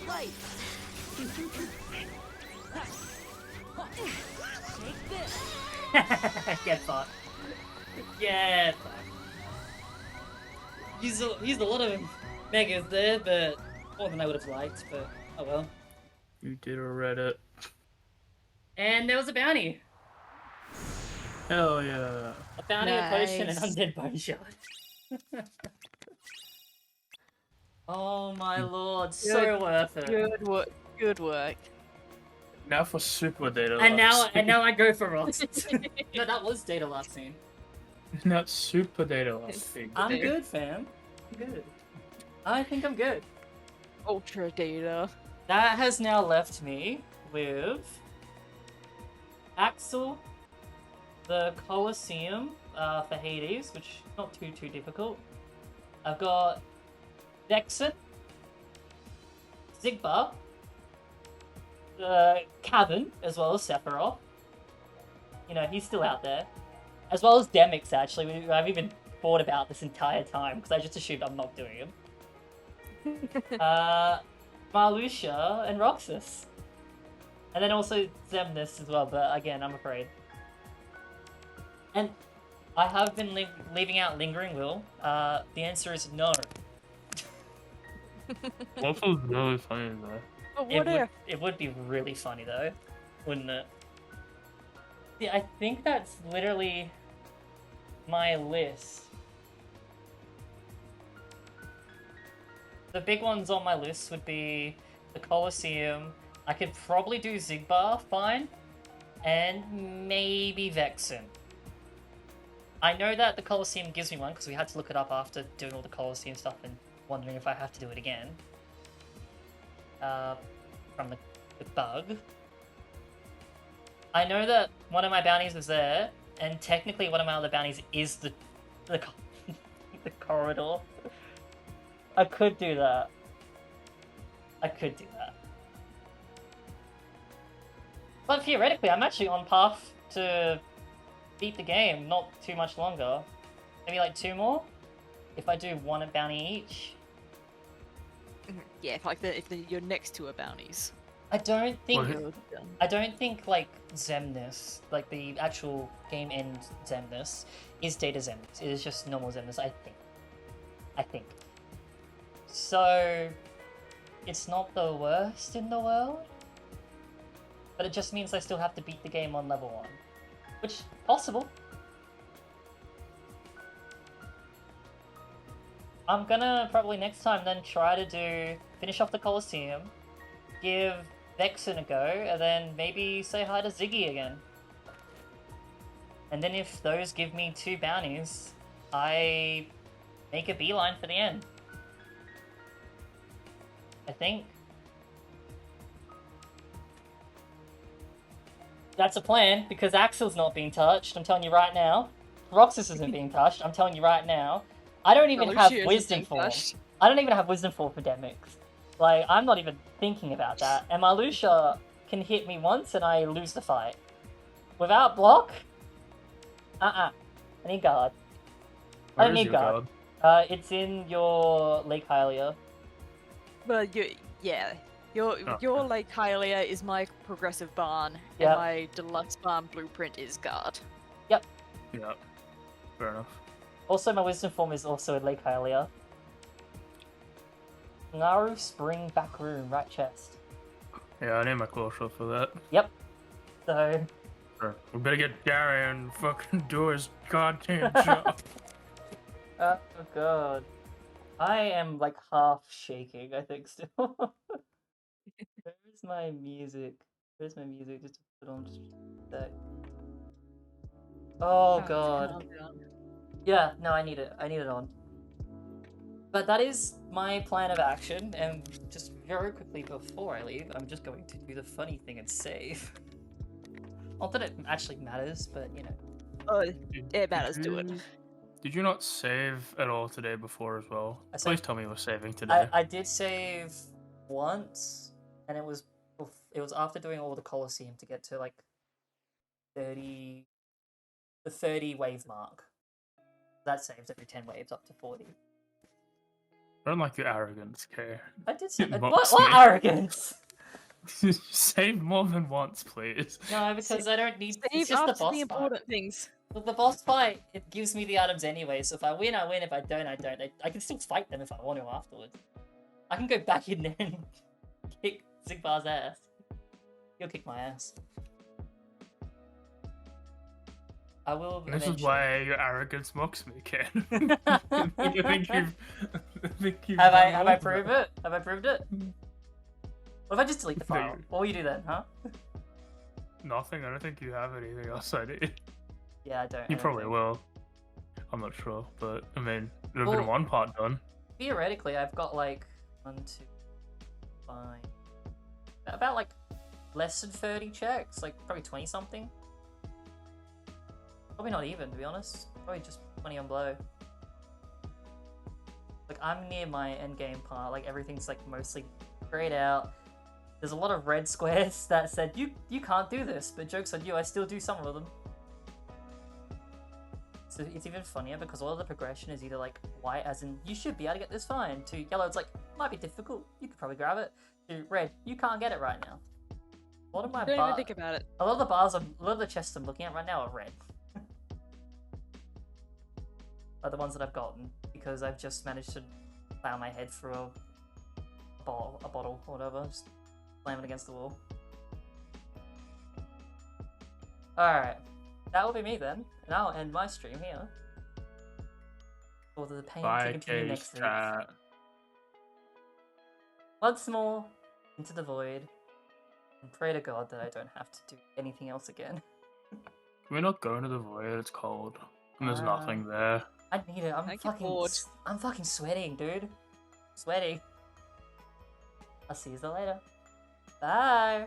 Light. Take this. Get fucked. Get fucked. Used a lot of megas there, but more than I would have liked, but oh well. You did a Reddit. And there was a bounty. Hell yeah. A bounty, a potion, and Nice. undead bone shard. Oh my lord, so worth it. Good work. Good work. Now for super data. And loss. now I go for rocks. No, that was data last scene. Not super data loss. Big. I'm good, fam. I'm good. I think I'm good. Ultra data. That has now left me with Axel, the Colosseum for Hades, which is not too difficult. I've got Dexit, Zigbar, Cavern, as well as Sephiroth. You know, he's still out there. As well as Demix, actually. I've even thought about this entire time, because I just assumed I'm not doing him. Marluxia, and Roxas. And then also Xemnas as well, but again, I'm afraid. And I have been leaving out Lingering Will. The answer is no. What was really funny though? But what if? It would be really funny though, wouldn't it? Yeah, I think that's literally my list. The big ones on my list would be the Colosseum. I could probably do Zigbar fine, and maybe Vexen. I know that the Colosseum gives me one because we had to look it up after doing all the Colosseum stuff and wondering if I have to do it again. From the bug. I know that one of my bounties is there, and technically one of my other bounties is the the corridor. I could do that. But theoretically, I'm actually on path to beat the game, not too much longer. Maybe like 2 more? If I do 1 bounty each. Yeah, if you're next to a bounties. I don't think You're done. like Xemnas, like the actual game end Xemnas, is data Xemnas. It is just normal Xemnas, I think. So it's not the worst in the world. But it just means I still have to beat the game on level 1. Which, possible. I'm gonna probably next time then try to finish off the Colosseum, give Vexen a go, and then maybe say hi to Ziggy again. And then if those give me 2 bounties, I make a beeline for the end. I think. That's a plan, because Axel's not being touched, I'm telling you right now. Roxas isn't being touched, I'm telling you right now. I don't even have Wisdom Form. I don't even have Wisdom Form for Demix. Like, I'm not even thinking about that. And my Lucia can hit me once and I lose the fight. Without block? I need guard. I don't need guard. It's in your Lake Hylia. Well, your Lake Hylia is my progressive barn, Yep. and my deluxe barn blueprint is guard. Yep. Yeah. Fair enough. Also, my Wisdom Form is also in Lake Hylia. Naru Spring back room, right chest. Yeah, I need my close up for that. Yep. So. Sure. We better get Gary and fucking do his goddamn job. Oh god. I am like half shaking, I think, still. Where's my music? Where's my music? Just to put on just a sec. Oh god. Yeah, no, I need it. I need it on. But that is my plan of action, and just very quickly before I leave, I'm just going to do the funny thing and save. Not that it actually matters, but you know. Oh, it matters to it. Did you not save at all today before as well? Please tell me you were saving today. I did save once, and it was after doing all the Colosseum to get to like 30 wave mark. That saves every 10 waves up to 40. I don't like your arrogance, okay? I did say what arrogance? Save more than once, please. No, because I don't need. Save It's just the after boss the important fight. things. With the boss fight, it gives me the items anyway. So if I win, I win. If I don't, I don't. I can still fight them if I want to afterwards. I can go back in there and kick Zigbar's ass. He'll kick my ass. I will. This is why your arrogance mocks me, Ken. I think you've Have I proved it? Have I proved it? What if I just delete the file? What will you do then, huh? Nothing. I don't think you have anything else I need. Yeah, I don't. You probably will. I'm not sure, but I mean, there's been one part done. Theoretically, I've got like 1, 2, 5, about like less than 30 checks, like probably 20 something. Probably not even, to be honest. Probably just 20 on blow. Like I'm near my end game part. Like everything's like mostly grayed out. There's a lot of red squares that said you can't do this, but joke's on you, I still do some of them. So it's even funnier because all of the progression is either like white, as in you should be able to get this fine, to yellow, it's like might be difficult, you could probably grab it, to red, you can't get it right now. A lot of my Don't even think about it. A lot of the bars, a lot of the chests I'm looking at right now are red. Are the ones that I've gotten because I've just managed to plow my head through a bottle or whatever, just slam it against the wall. Alright, that will be me then, and I'll end my stream here. For the pain to continue next week. Once more, into the void, and pray to God that I don't have to do anything else again. Can we not go into the void? It's cold. And there's nothing there. I need it, I'm fucking sweating, dude. Sweating. I'll see you later. Bye!